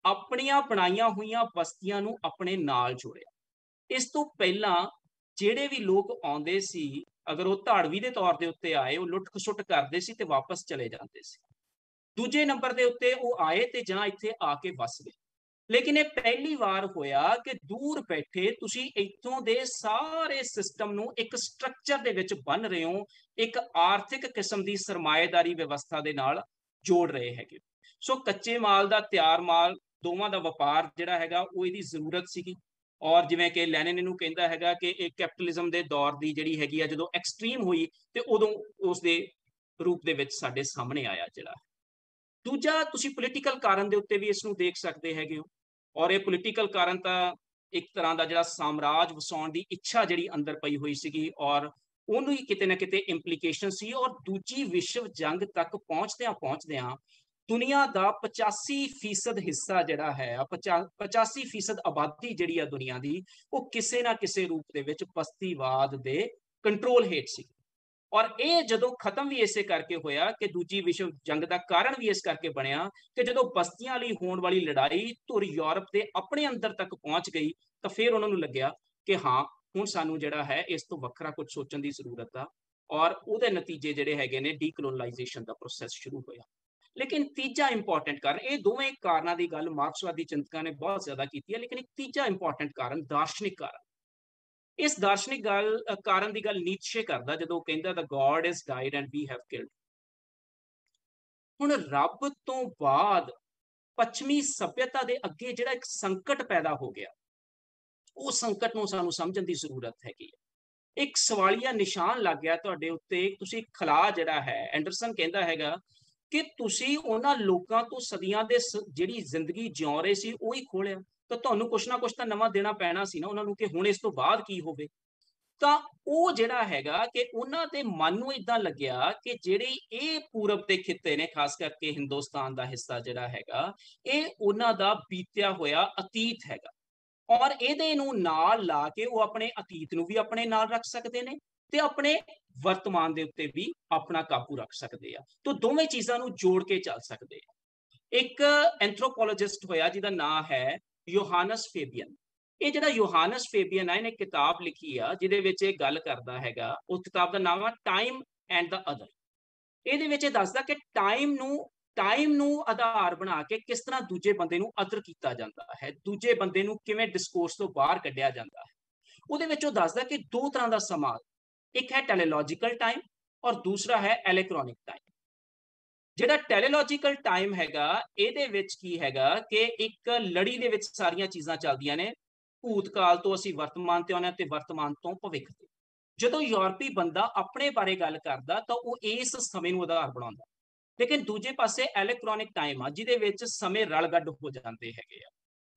ਆਪਣੀਆਂ ਬਣਾਈਆਂ ਹੋਈਆਂ ਬਸਤੀਆਂ ਨੂੰ ਆਪਣੇ ਨਾਲ ਜੋੜਿਆ। ਇਸ ਤੋਂ ਪਹਿਲਾਂ ਜਿਹੜੇ ਵੀ ਲੋਕ ਆਉਂਦੇ ਸੀ, ਅਗਰ ਉਹ ਧਾੜਵੀ ਦੇ ਤੌਰ ਦੇ ਉੱਤੇ ਆਏ, ਉਹ ਲੁੱਟ ਖਸੁੱਟ ਕਰਦੇ ਸੀ ਤੇ ਵਾਪਸ ਚਲੇ ਜਾਂਦੇ ਸੀ। ਦੂਜੇ ਨੰਬਰ ਦੇ ਉੱਤੇ ਉਹ ਆਏ ਤੇ ਜਾਂ ਇੱਥੇ ਆ ਕੇ ਵਸ ਗਏ। ਲੇਕਿਨ ਇਹ ਪਹਿਲੀ ਵਾਰ ਹੋਇਆ ਕਿ ਦੂਰ ਬੈਠੇ ਤੁਸੀਂ ਇੱਥੋਂ ਦੇ ਸਾਰੇ ਸਿਸਟਮ ਨੂੰ ਇੱਕ ਸਟਰਕਚਰ ਦੇ ਵਿੱਚ ਬੰਨ ਰਹੇ ਹੋ, ਇੱਕ ਆਰਥਿਕ ਕਿਸਮ ਦੀ ਸਰਮਾਏਦਾਰੀ ਵਿਵਸਥਾ ਦੇ ਨਾਲ ਜੋੜ ਰਹੇ ਹੈਗੇ। ਸੋ ਕੱਚੇ ਮਾਲ ਦਾ, ਤਿਆਰ ਮਾਲ, ਦੋਵਾਂ ਦਾ ਵਪਾਰ ਜਿਹੜਾ ਹੈਗਾ ਉਹ ਇਹਦੀ ਜ਼ਰੂਰਤ ਸੀਗੀ। ਔਰ ਜਿਵੇਂ ਕਿ ਲੈਨਿਨ ਇਹਨੂੰ ਕਹਿੰਦਾ ਹੈਗਾ ਕਿ ਇਹ ਕੈਪੀਟਲਿਜ਼ਮ ਦੇ ਦੌਰ ਦੀ ਜਿਹੜੀ ਹੈਗੀ ਆ, ਜਦੋਂ ਐਕਸਟ੍ਰੀਮ ਹੋਈ ਤੇ ਉਦੋਂ ਉਸ ਦੇ ਰੂਪ ਦੇ ਵਿੱਚ ਸਾਡੇ ਸਾਹਮਣੇ ਆਇਆ ਜਿਹੜਾ। ਦੂਜਾ, ਤੁਸੀਂ ਪੋਲੀਟੀਕਲ ਕਾਰਨ ਦੇ ਉੱਤੇ ਵੀ ਇਸ ਨੂੰ ਦੇਖ ਸਕਦੇ ਹੈਗੇ ਹੋ। ਔਰ ਇਹ ਪੋਲੀਟੀਕਲ ਕਾਰਨ ਤਾਂ ਇੱਕ ਤਰ੍ਹਾਂ ਦਾ ਜਿਹੜਾ ਸਾਮਰਾਜ ਵਸਾਉਣ ਦੀ ਇੱਛਾ ਜਿਹੜੀ ਅੰਦਰ ਪਈ ਹੋਈ ਸੀਗੀ ਔਰ ਉਹਨੂੰ ਹੀ ਕਿਤੇ ਨਾ ਕਿਤੇ ਇੰਪਲੀਕੇਸ਼ਨ ਸੀ। ਔਰ ਦੂਜੀ ਵਿਸ਼ਵ ਜੰਗ ਤੱਕ ਪਹੁੰਚਦਿਆਂ ਦੁਨੀਆ ਦਾ 85% ਹਿੱਸਾ ਜਿਹੜਾ ਹੈ, 85% ਆਬਾਦੀ ਜਿਹੜੀ ਆ ਦੁਨੀਆ ਦੀ, ਉਹ ਕਿਸੇ ਨਾ ਕਿਸੇ ਰੂਪ ਦੇ ਵਿੱਚ ਬਸਤੀਵਾਦ ਦੇ ਕੰਟਰੋਲ ਹੇਠ ਸੀ। ਔਰ ਇਹ ਜਦੋਂ ਖਤਮ ਵੀ ਇਸੇ ਕਰਕੇ ਹੋਇਆ ਕਿ ਦੂਜੀ ਵਿਸ਼ਵ ਜੰਗ ਦਾ ਕਾਰਨ ਵੀ ਇਸ ਕਰਕੇ ਬਣਿਆ ਕਿ ਜਦੋਂ ਬਸਤੀਆਂ ਲਈ ਹੋਣ ਵਾਲੀ ਲੜਾਈ ਧੁਰ ਯੂਰਪ ਦੇ ਆਪਣੇ ਅੰਦਰ ਤੱਕ ਪਹੁੰਚ ਗਈ ਤਾਂ ਫਿਰ ਉਹਨਾਂ ਨੂੰ ਲੱਗਿਆ ਕਿ ਹਾਂ, ਹੁਣ ਸਾਨੂੰ ਜਿਹੜਾ ਹੈ ਇਸ ਤੋਂ ਵੱਖਰਾ ਕੁਝ ਸੋਚਣ ਦੀ ਜ਼ਰੂਰਤ ਆ। ਔਰ ਉਹਦੇ ਨਤੀਜੇ ਜਿਹੜੇ ਹੈਗੇ ਨੇ ਡੀਕਲੋਨਾਈਜੇਸ਼ਨ ਦਾ ਪ੍ਰੋਸੈਸ ਸ਼ੁਰੂ ਹੋਇਆ। ਲੇਕਿਨ ਤੀਜਾ ਇੰਪੋਰਟੈਂਟ ਕਾਰਨ, ਇਹ ਦੋਵੇਂ ਕਾਰਨਾਂ ਦੀ ਗੱਲ ਮਾਰਕਸਵਾਦੀ ਚਿੰਤਕਾਂ ਨੇ ਬਹੁਤ ਜ਼ਿਆਦਾ ਕੀਤੀ ਹੈ, ਲੇਕਿਨ ਇੱਕ ਤੀਜਾ ਇੰਪੋਰਟੈਂਟ ਕਾਰਨ ਦਾਰਸ਼ਨਿਕ ਕਾਰਨ। ਇਸ ਦਾਰਸ਼ਨਿਕ ਕਾਰਨ ਦੀ ਗੱਲ ਨੀਤਸ਼ੇ ਕਰਦਾ ਜਦੋਂ ਕਹਿੰਦਾ the God is died and we have killed। ਹੁਣ ਰੱਬ ਤੋਂ ਬਾਅਦ ਪੱਛਮੀ ਸਭਿਅਤਾ ਦੇ ਅੱਗੇ ਜਿਹੜਾ ਇੱਕ ਸੰਕਟ ਪੈਦਾ ਹੋ ਗਿਆ, ਉਹ ਸੰਕਟ ਨੂੰ ਸਾਨੂੰ ਸਮਝਣ ਦੀ ਜ਼ਰੂਰਤ ਹੈਗੀ ਹੈ। ਇੱਕ ਸਵਾਲੀਆ ਨਿਸ਼ਾਨ ਲੱਗ ਗਿਆ ਤੁਹਾਡੇ ਉੱਤੇ। ਤੁਸੀਂ ਖਲਾ ਜਿਹੜਾ ਹੈ, ਐਂਡਰਸਨ ਕਹਿੰਦਾ ਹੈਗਾ ਕਿ ਤੁਸੀਂ ਉਹਨਾਂ ਲੋਕਾਂ ਤੋਂ ਸਦੀਆਂ ਦੇ ਜਿਹੜੀ ਜ਼ਿੰਦਗੀ ਜਿਉ ਰਹੇ ਸੀ ਉਹ ਹੀ ਖੋਲਿਆ, ਤਾਂ ਤੁਹਾਨੂੰ ਕੁਛ ਨਾ ਕੁਛ ਤਾਂ ਨਵਾਂ ਦੇਣਾ ਪੈਣਾ ਸੀ ਨਾ ਉਹਨਾਂ ਨੂੰ ਕਿ ਹੁਣ ਇਸ ਤੋਂ ਬਾਅਦ ਕੀ ਹੋਵੇ। ਤਾਂ ਉਹ ਜਿਹੜਾ ਹੈਗਾ ਕਿ ਉਹਨਾਂ ਦੇ ਮਨ ਨੂੰ ਇਦਾਂ ਲੱਗਿਆ ਕਿ ਜਿਹੜੀ ਇਹ ਪੂਰਬ ਦੇ ਖਿੱਤੇ ਨੇ, ਖਾਸ ਕਰਕੇ ਹਿੰਦੁਸਤਾਨ ਦਾ ਹਿੱਸਾ ਜਿਹੜਾ ਹੈਗਾ, ਇਹ ਉਹਨਾਂ ਦਾ ਬੀਤਿਆ ਹੋਇਆ ਅਤੀਤ ਹੈਗਾ। ਔਰ ਇਹਦੇ ਨੂੰ ਨਾਲ ਲਾ ਕੇ ਉਹ ਆਪਣੇ ਅਤੀਤ ਨੂੰ ਵੀ ਆਪਣੇ ਨਾਲ ਰੱਖ ਸਕਦੇ ਨੇ ਤੇ ਆਪਣੇ ਵਰਤਮਾਨ ਦੇ ਉੱਤੇ ਵੀ ਆਪਣਾ ਕਾਬੂ ਰੱਖ ਸਕਦੇ ਆ। ਤਾਂ ਦੋਵੇਂ ਚੀਜ਼ਾਂ ਨੂੰ ਜੋੜ ਕੇ ਚੱਲ ਸਕਦੇ ਆ। ਇੱਕ ਐਂਥਰੋਪੋਲੋਜਿਸਟ ਹੋਇਆ ਜਿਹਦਾ ਨਾਮ ਹੈ ਯੋਹਾਨਸ ਫੇਬੀਅਨ। ਇਹ ਜਿਹੜਾ ਯੋਹਾਨਸ ਫੇਬੀਅਨ ਹੈ, ਇਹਨੇ ਕਿਤਾਬ ਲਿਖੀ ਆ ਜਿਹਦੇ ਵਿੱਚ ਇਹ ਗੱਲ ਕਰਦਾ ਹੈਗਾ। ਉਸ ਕਿਤਾਬ ਦਾ ਨਾਮ ਆ ਟਾਈਮ ਐਂਡ ਦਾ ਅਦਰ। ਇਹਦੇ ਵਿੱਚ ਇਹ ਦੱਸਦਾ ਕਿ ਟਾਈਮ ਨੂੰ ਆਧਾਰ ਬਣਾ ਕੇ ਕਿਸ ਤਰ੍ਹਾਂ ਦੂਜੇ ਬੰਦੇ ਨੂੰ ਅਦਰ ਕੀਤਾ ਜਾਂਦਾ ਹੈ, ਦੂਜੇ ਬੰਦੇ ਨੂੰ ਕਿਵੇਂ ਡਿਸਕੋਰਸ ਤੋਂ ਬਾਹਰ ਕੱਢਿਆ ਜਾਂਦਾ ਹੈ। ਉਹਦੇ ਵਿੱਚ ਉਹ ਦੱਸਦਾ ਕਿ ਦੋ ਤਰ੍ਹਾਂ ਦਾ ਸਮਾਂ, ਇੱਕ ਹੈ ਟੈਲੀਲੋਜੀਕਲ ਟਾਈਮ ਔਰ ਦੂਸਰਾ ਹੈ ਇਲੈਕਟ੍ਰੋਨਿਕ ਟਾਈਮ। ਜਿਹੜਾ ਟੈਲੀਲੋਜੀਕਲ ਟਾਈਮ ਹੈਗਾ, ਇਹਦੇ ਵਿੱਚ ਕੀ ਹੈਗਾ ਕਿ ਇੱਕ ਲੜੀ ਦੇ ਵਿੱਚ ਸਾਰੀਆਂ ਚੀਜ਼ਾਂ ਚੱਲਦੀਆਂ ਨੇ, ਭੂਤਕਾਲ ਤੋਂ ਅਸੀਂ ਵਰਤਮਾਨ ਤੇ ਆਉਂਦੇ ਹਾਂ ਤੇ ਵਰਤਮਾਨ ਤੋਂ ਭਵਿੱਖ ਤੇ। ਜਦੋਂ ਯੂਰਪੀ ਬੰਦਾ ਆਪਣੇ ਬਾਰੇ ਗੱਲ ਕਰਦਾ ਤਾਂ ਉਹ ਇਸ ਸਮੇਂ ਨੂੰ ਆਧਾਰ ਬਣਾਉਂਦਾ। ਲੇਕਿਨ ਦੂਜੇ ਪਾਸੇ ਇਲੈਕਟ੍ਰੋਨਿਕ ਟਾਈਮ ਆ ਜਿਹਦੇ ਵਿੱਚ ਸਮੇਂ ਰਲਗੱਡ ਹੋ ਜਾਂਦੇ ਹੈਗੇ ਆ।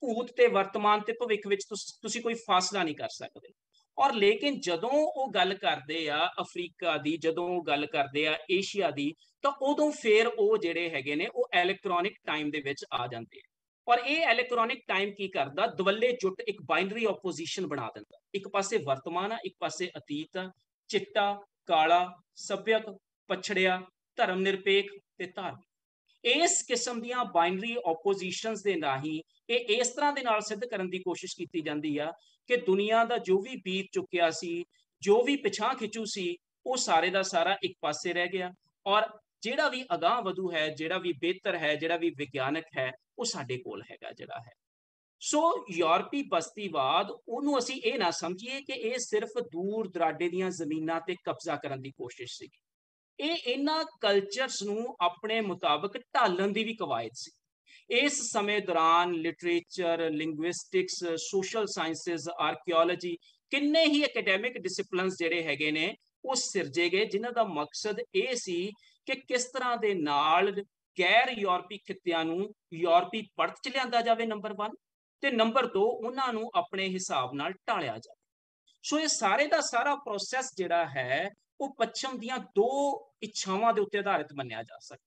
ਭੂਤ ਤੇ ਵਰਤਮਾਨ ਤੇ ਭਵਿੱਖ ਵਿੱਚ ਤੁਸੀਂ ਕੋਈ ਫਾਸਲਾ ਨਹੀਂ ਕਰ ਸਕਦੇ। ਔਰ ਲੇਕਿਨ ਜਦੋਂ ਉਹ ਗੱਲ ਕਰਦੇ ਆ ਅਫਰੀਕਾ ਦੀ, ਜਦੋਂ ਉਹ ਗੱਲ ਕਰਦੇ ਆ ਏਸ਼ੀਆ ਦੀ, ਤਾਂ ਉਦੋਂ ਫਿਰ ਉਹ ਜਿਹੜੇ ਹੈਗੇ ਨੇ ਉਹ ਇਲੈਕਟ੍ਰੋਨਿਕ ਟਾਈਮ ਦੇ ਵਿੱਚ ਆ ਜਾਂਦੇ ਆ। ਔਰ ਇਹ ਇਲੈਕਟ੍ਰੋਨਿਕ ਟਾਈਮ ਕੀ ਕਰਦਾ, ਦਵੱਲੇ ਜੁੱਟ ਇੱਕ ਬਾਈਨਰੀ ਆਪੋਜੀਸ਼ਨ ਬਣਾ ਦਿੰਦਾ। ਇੱਕ ਪਾਸੇ ਵਰਤਮਾਨ ਆ, ਇੱਕ ਪਾਸੇ ਅਤੀਤ ਆ, ਚਿੱਟਾ ਕਾਲਾ, ਸੱਭਿਅਕ ਪਛੜਿਆ, ਧਰਮ ਨਿਰਪੇਖ ਤੇ ਧਾਰਮਿਕ। ਇਸ ਕਿਸਮ ਦੀਆਂ ਬਾਈਨਰੀ ਆਪੋਜੀਸ਼ਨਸ ਦੇ ਰਾਹੀਂ ਇਹ ਇਸ ਤਰ੍ਹਾਂ ਦੇ ਨਾਲ ਸਿੱਧ ਕਰਨ ਦੀ ਕੋਸ਼ਿਸ਼ ਕੀਤੀ ਜਾਂਦੀ ਆ ਕਿ ਦੁਨੀਆ ਦਾ ਜੋ ਵੀ ਬੀਤ ਚੁੱਕਿਆ ਸੀ, ਜੋ ਵੀ ਪਿਛਾਂ ਖਿੱਚੂ ਸੀ, ਉਹ ਸਾਰੇ ਦਾ ਸਾਰਾ ਇੱਕ ਪਾਸੇ ਰਹਿ ਗਿਆ। ਔਰ ਜਿਹੜਾ ਵੀ ਅਗਾਂਹ ਵਧੂ ਹੈ, ਜਿਹੜਾ ਵੀ ਬਿਹਤਰ ਹੈ, ਜਿਹੜਾ ਵੀ ਵਿਗਿਆਨਕ ਹੈ, ਉਹ ਸਾਡੇ ਕੋਲ ਹੈਗਾ ਜਿਹੜਾ ਹੈ। ਸੋ ਯੂਰਪੀ ਬਸਤੀਵਾਦ, ਉਹਨੂੰ ਅਸੀਂ ਇਹ ਨਾ ਸਮਝੀਏ ਕਿ ਇਹ ਸਿਰਫ ਦੂਰ ਦਰਾਡੇ ਦੀਆਂ ਜ਼ਮੀਨਾਂ ਤੇ ਕਬਜ਼ਾ ਕਰਨ ਦੀ ਕੋਸ਼ਿਸ਼ ਸੀ। ਇਹ ਇਹਨਾਂ ਕਲਚਰਸ ਨੂੰ ਆਪਣੇ ਮੁਤਾਬਕ ਢਾਲਣ ਦੀ ਵੀ ਕਵਾਇਦ ਸੀ। ਇਸ ਸਮੇਂ ਦੌਰਾਨ ਲਿਟਰੇਚਰ, ਲਿੰਗੁਇਸਟਿਕਸ, ਸੋਸ਼ਲ ਸਾਇੰਸਿਸ, ਆਰਕੀਓਲੋਜੀ, ਕਿੰਨੇ ਹੀ ਐਕੈਡੈਮਿਕ ਡਿਸਪਲਿਨਸ ਜਿਹੜੇ ਹੈਗੇ ਨੇ ਉਹ ਸਿਰਜੇ ਗਏ, ਜਿਨ੍ਹਾਂ ਦਾ ਮਕਸਦ ਇਹ ਸੀ ਕਿ ਕਿਸ ਤਰ੍ਹਾਂ ਦੇ ਨਾਲ ਗੈਰ ਯੂਰਪੀ ਖਿੱਤਿਆਂ ਨੂੰ ਯੂਰਪੀ ਪਰਤ 'ਚ ਲਿਆਂਦਾ ਜਾਵੇ, ਨੰਬਰ 1, ਤੇ ਨੰਬਰ 2 ਉਹਨਾਂ ਨੂੰ ਆਪਣੇ ਹਿਸਾਬ ਨਾਲ ਢਾਲਿਆ ਜਾਵੇ। ਸੋ ਇਹ ਸਾਰੇ ਦਾ ਸਾਰਾ ਪ੍ਰੋਸੈਸ ਜਿਹੜਾ ਹੈ ਉਹ ਪੱਛਮ ਦੀਆਂ 2 ਇੱਛਾਵਾਂ ਦੇ ਉੱਤੇ ਆਧਾਰਿਤ ਮੰਨਿਆ ਜਾ ਸਕਦਾ।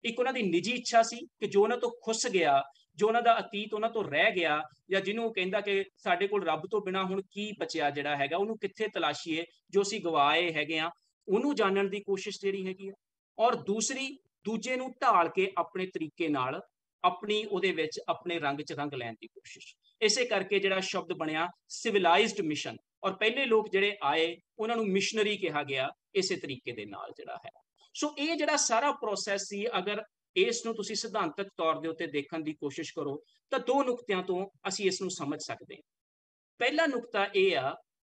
ਇੱਕ ਉਹਨਾਂ ਦੀ ਨਿੱਜੀ ਇੱਛਾ ਸੀ ਕਿ ਜੋ ਉਹਨਾਂ ਤੋਂ ਖੁੱਸ ਗਿਆ, ਜੋ ਉਹਨਾਂ ਦਾ ਅਤੀਤ ਉਹਨਾਂ ਤੋਂ ਰਹਿ ਗਿਆ, ਜਾਂ ਜਿਹਨੂੰ ਉਹ ਕਹਿੰਦਾ ਕਿ ਸਾਡੇ ਕੋਲ ਰੱਬ ਤੋਂ ਬਿਨਾਂ ਹੁਣ ਕੀ ਬਚਿਆ ਜਿਹੜਾ ਹੈਗਾ, ਉਹਨੂੰ ਕਿੱਥੇ ਤਲਾਸ਼ੀਏ, ਜੋ ਅਸੀਂ ਗਵਾਏ ਹੈਗੇ ਆ, ਉਹਨੂੰ ਜਾਣਨ ਦੀ ਕੋਸ਼ਿਸ਼ ਜਿਹੜੀ ਹੈਗੀ ਆ। ਔਰ ਦੂਜੇ ਨੂੰ ਢਾਲ ਕੇ ਆਪਣੇ ਤਰੀਕੇ ਨਾਲ ਆਪਣੀ ਉਹਦੇ ਵਿੱਚ ਆਪਣੇ ਰੰਗ 'ਚ ਰੰਗ ਲੈਣ ਦੀ ਕੋਸ਼ਿਸ਼। ਇਸੇ ਕਰਕੇ ਜਿਹੜਾ ਸ਼ਬਦ ਬਣਿਆ ਸਿਵਲਾਈਜ਼ਡ ਮਿਸ਼ਨ, ਔਰ ਪਹਿਲੇ ਲੋਕ ਜਿਹੜੇ ਆਏ ਉਹਨਾਂ ਨੂੰ ਮਿਸ਼ਨਰੀ ਕਿਹਾ ਗਿਆ ਇਸੇ ਤਰੀਕੇ ਦੇ ਨਾਲ ਜਿਹੜਾ ਹੈ। ਸੋ ਇਹ ਜਿਹੜਾ ਸਾਰਾ ਪ੍ਰੋਸੈਸ ਸੀ, ਅਗਰ ਇਸ ਨੂੰ ਤੁਸੀਂ ਸਿਧਾਂਤਕ ਤੌਰ ਦੇ ਉੱਤੇ ਦੇਖਣ ਦੀ ਕੋਸ਼ਿਸ਼ ਕਰੋ ਤਾਂ 2 ਨੁਕਤਿਆਂ ਤੋਂ ਅਸੀਂ ਇਸ ਨੂੰ ਸਮਝ ਸਕਦੇ ਹਾਂ। ਪਹਿਲਾ ਨੁਕਤਾ ਇਹ ਆ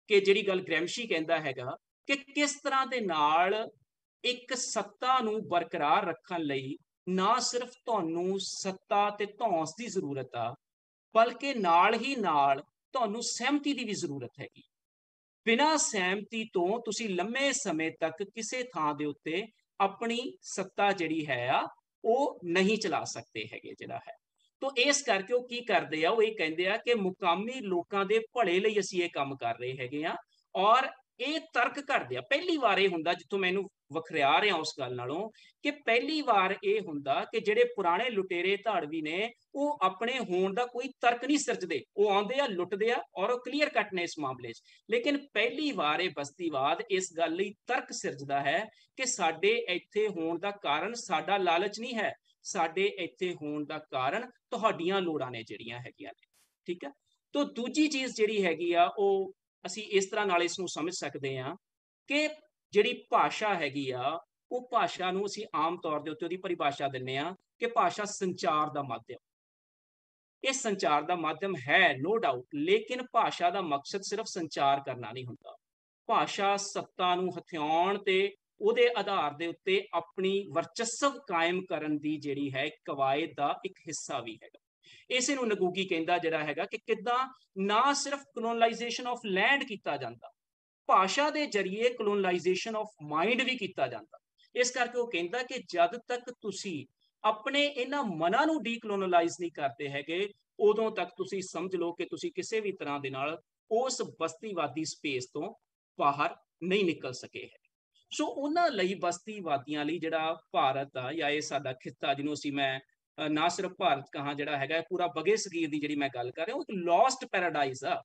ਕਿ ਜਿਹੜੀ ਗੱਲ ਗ੍ਰੈਮਸ਼ੀ ਕਹਿੰਦਾ ਹੈਗਾ ਕਿ ਕਿਸ ਤਰ੍ਹਾਂ ਦੇ ਨਾਲ ਇੱਕ ਸੱਤਾ ਨੂੰ ਬਰਕਰਾਰ ਰੱਖਣ ਲਈ ਨਾ ਸਿਰਫ ਤੁਹਾਨੂੰ ਸੱਤਾ ਤੇ ਧੌਂਸ ਦੀ ਜ਼ਰੂਰਤ ਆ, ਬਲਕਿ ਨਾਲ ਹੀ ਨਾਲ ਤੁਹਾਨੂੰ ਸਹਿਮਤੀ ਦੀ ਵੀ ਜ਼ਰੂਰਤ ਹੈਗੀ। ਬਿਨਾਂ ਸਹਿਮਤੀ ਤੋਂ ਤੁਸੀਂ ਲੰਮੇ ਸਮੇਂ ਤੱਕ ਕਿਸੇ ਥਾਂ ਦੇ ਉੱਤੇ ਆਪਣੀ ਸੱਤਾ ਜਿਹੜੀ ਹੈ ਆ ਉਹ ਨਹੀਂ ਚਲਾ ਸਕਦੇ ਹੈਗੇ ਜਿਹੜਾ ਹੈ। ਤੋ ਇਸ ਕਰਕੇ ਉਹ ਕੀ ਕਰਦੇ ਆ, ਉਹ ਇਹ ਕਹਿੰਦੇ ਆ ਕਿ ਮੁਕਾਮੀ ਲੋਕਾਂ ਦੇ ਭਲੇ ਲਈ ਅਸੀਂ ਇਹ ਕੰਮ ਕਰ ਰਹੇ ਹੈਗੇ ਆ। ਔਰ ਇਹ ਤਰਕ ਕਰਦੇ ਆ, ਪਹਿਲੀ ਵਾਰ ਇਹ ਹੁੰਦਾ, ਜਿੱਥੋਂ ਮੈਨੂੰ ਵਖਰਿਆ ਰਿਹਾ ਉਸ ਗੱਲ ਨਾਲੋਂ, ਕਿ ਪਹਿਲੀ ਵਾਰ ਇਹ ਹੁੰਦਾ ਕਿ ਜਿਹੜੇ ਪੁਰਾਣੇ ਲੁਟੇਰੇ ਧਾੜਵੀ ਨੇ ਉਹ ਆਪਣੇ ਹੋਣ ਦਾ ਕੋਈ ਤਰਕ ਨਹੀਂ ਸਿਰਜਦੇ, ਉਹ ਆਉਂਦੇ ਆ, ਲੁੱਟਦੇ ਆ, ਔਰ ਉਹ ਕਲੀਅਰ ਕੱਟ ਨੇ ਇਸ ਮਾਮਲੇ 'ਚ। ਲੇਕਿਨ ਪਹਿਲੀ ਵਾਰ ਇਹ ਬਸਤੀਵਾਦ ਇਸ ਗੱਲ ਲਈ ਤਰਕ ਸਿਰਜਦਾ ਹੈ ਕਿ ਸਾਡੇ ਇੱਥੇ ਹੋਣ ਦਾ ਕਾਰਨ ਸਾਡਾ ਲਾਲਚ ਨਹੀਂ ਹੈ, ਸਾਡੇ ਇੱਥੇ ਹੋਣ ਦਾ ਕਾਰਨ ਤੁਹਾਡੀਆਂ ਲੋੜਾਂ ਨੇ ਜਿਹੜੀਆਂ ਹੈਗੀਆਂ ਨੇ। ਠੀਕ ਹੈ। ਤੋ ਦੂਜੀ ਚੀਜ਼ ਜਿਹੜੀ ਹੈਗੀ ਆ ਉਹ ਅਸੀਂ ਇਸ ਤਰ੍ਹਾਂ ਨਾਲ ਇਸ ਨੂੰ ਸਮਝ ਸਕਦੇ ਹਾਂ ਕਿ ਜਿਹੜੀ ਭਾਸ਼ਾ ਹੈਗੀ ਆ, ਉਹ ਭਾਸ਼ਾ ਨੂੰ ਅਸੀਂ ਆਮ ਤੌਰ ਦੇ ਉੱਤੇ ਉਹਦੀ ਪਰਿਭਾਸ਼ਾ ਦਿੰਦੇ ਆ ਕਿ ਭਾਸ਼ਾ ਸੰਚਾਰ ਦਾ ਮਾਧਿਅਮ। ਇਹ ਸੰਚਾਰ ਦਾ ਮਾਧਿਅਮ ਹੈ, ਨੋ ਡਾਊਟ, ਲੇਕਿਨ ਭਾਸ਼ਾ ਦਾ ਮਕਸਦ ਸਿਰਫ ਸੰਚਾਰ ਕਰਨਾ ਨਹੀਂ ਹੁੰਦਾ। ਭਾਸ਼ਾ ਸੱਤਾ ਨੂੰ ਹਥਿਆਉਣ ਤੇ ਉਹਦੇ ਆਧਾਰ ਦੇ ਉੱਤੇ ਆਪਣੀ ਵਰਚਸਵ ਕਾਇਮ ਕਰਨ ਦੀ ਜਿਹੜੀ ਹੈ ਕਵਾਇਦ ਦਾ ਇੱਕ ਹਿੱਸਾ ਵੀ ਹੈਗਾ। ਇਸੇ ਨੂੰ ਨਗੂਗੀ ਕਹਿੰਦਾ ਜਿਹੜਾ ਹੈਗਾ ਕਿ ਕਿੱਦਾਂ ਨਾ ਸਿਰਫ ਕਲੋਨਾਈਜੇਸ਼ਨ ਆਫ ਲੈਂਡ ਕੀਤਾ ਜਾਂਦਾ, ਭਾਸ਼ਾ ਦੇ ਜਰੀਏ ਕਲੋਨਾਈਜੇਸ਼ਨ ਆਫ ਮਾਈਂਡ ਵੀ ਕੀਤਾ ਜਾਂਦਾ। ਇਸ ਕਰਕੇ ਉਹ ਕਹਿੰਦਾ ਕਿ ਜਦ ਤੱਕ ਤੁਸੀਂ ਆਪਣੇ ਇਹਨਾਂ ਮਨਾਂ ਨੂੰ ਡੀਕਲੋਨਲਾਈਜ਼ ਨਹੀਂ ਕਰਦੇ ਹੈਗੇ, ਉਦੋਂ ਤੱਕ ਤੁਸੀਂ ਸਮਝ ਲਓ ਕਿ ਤੁਸੀਂ ਕਿਸੇ ਵੀ ਤਰ੍ਹਾਂ ਦੇ ਨਾਲ ਉਸ ਬਸਤੀਵਾਦੀ ਸਪੇਸ ਤੋਂ ਬਾਹਰ ਨਹੀਂ ਨਿਕਲ ਸਕੇ ਹੈ। ਸੋ ਉਹਨਾਂ ਲਈ, ਬਸਤੀਵਾਦੀਆਂ ਲਈ, ਜਿਹੜਾ ਭਾਰਤ ਆ ਜਾਂ ਇਹ ਸਾਡਾ ਖਿੱਤਾ, ਜਿਹਨੂੰ ਅਸੀਂ ਮੈਂ ਨਾ ਸਿਰਫ ਭਾਰਤ ਕਹਾਂ ਜਿਹੜਾ ਹੈਗਾ, ਪੂਰਾ ਬਗੇ ਸਗੀਰ ਦੀ ਜਿਹੜੀ ਮੈਂ ਗੱਲ ਕਰ ਰਿਹਾ, ਉਹ ਇੱਕ ਲੌਸਟ ਪੈਰਾਡਾਈਜ਼ ਆ।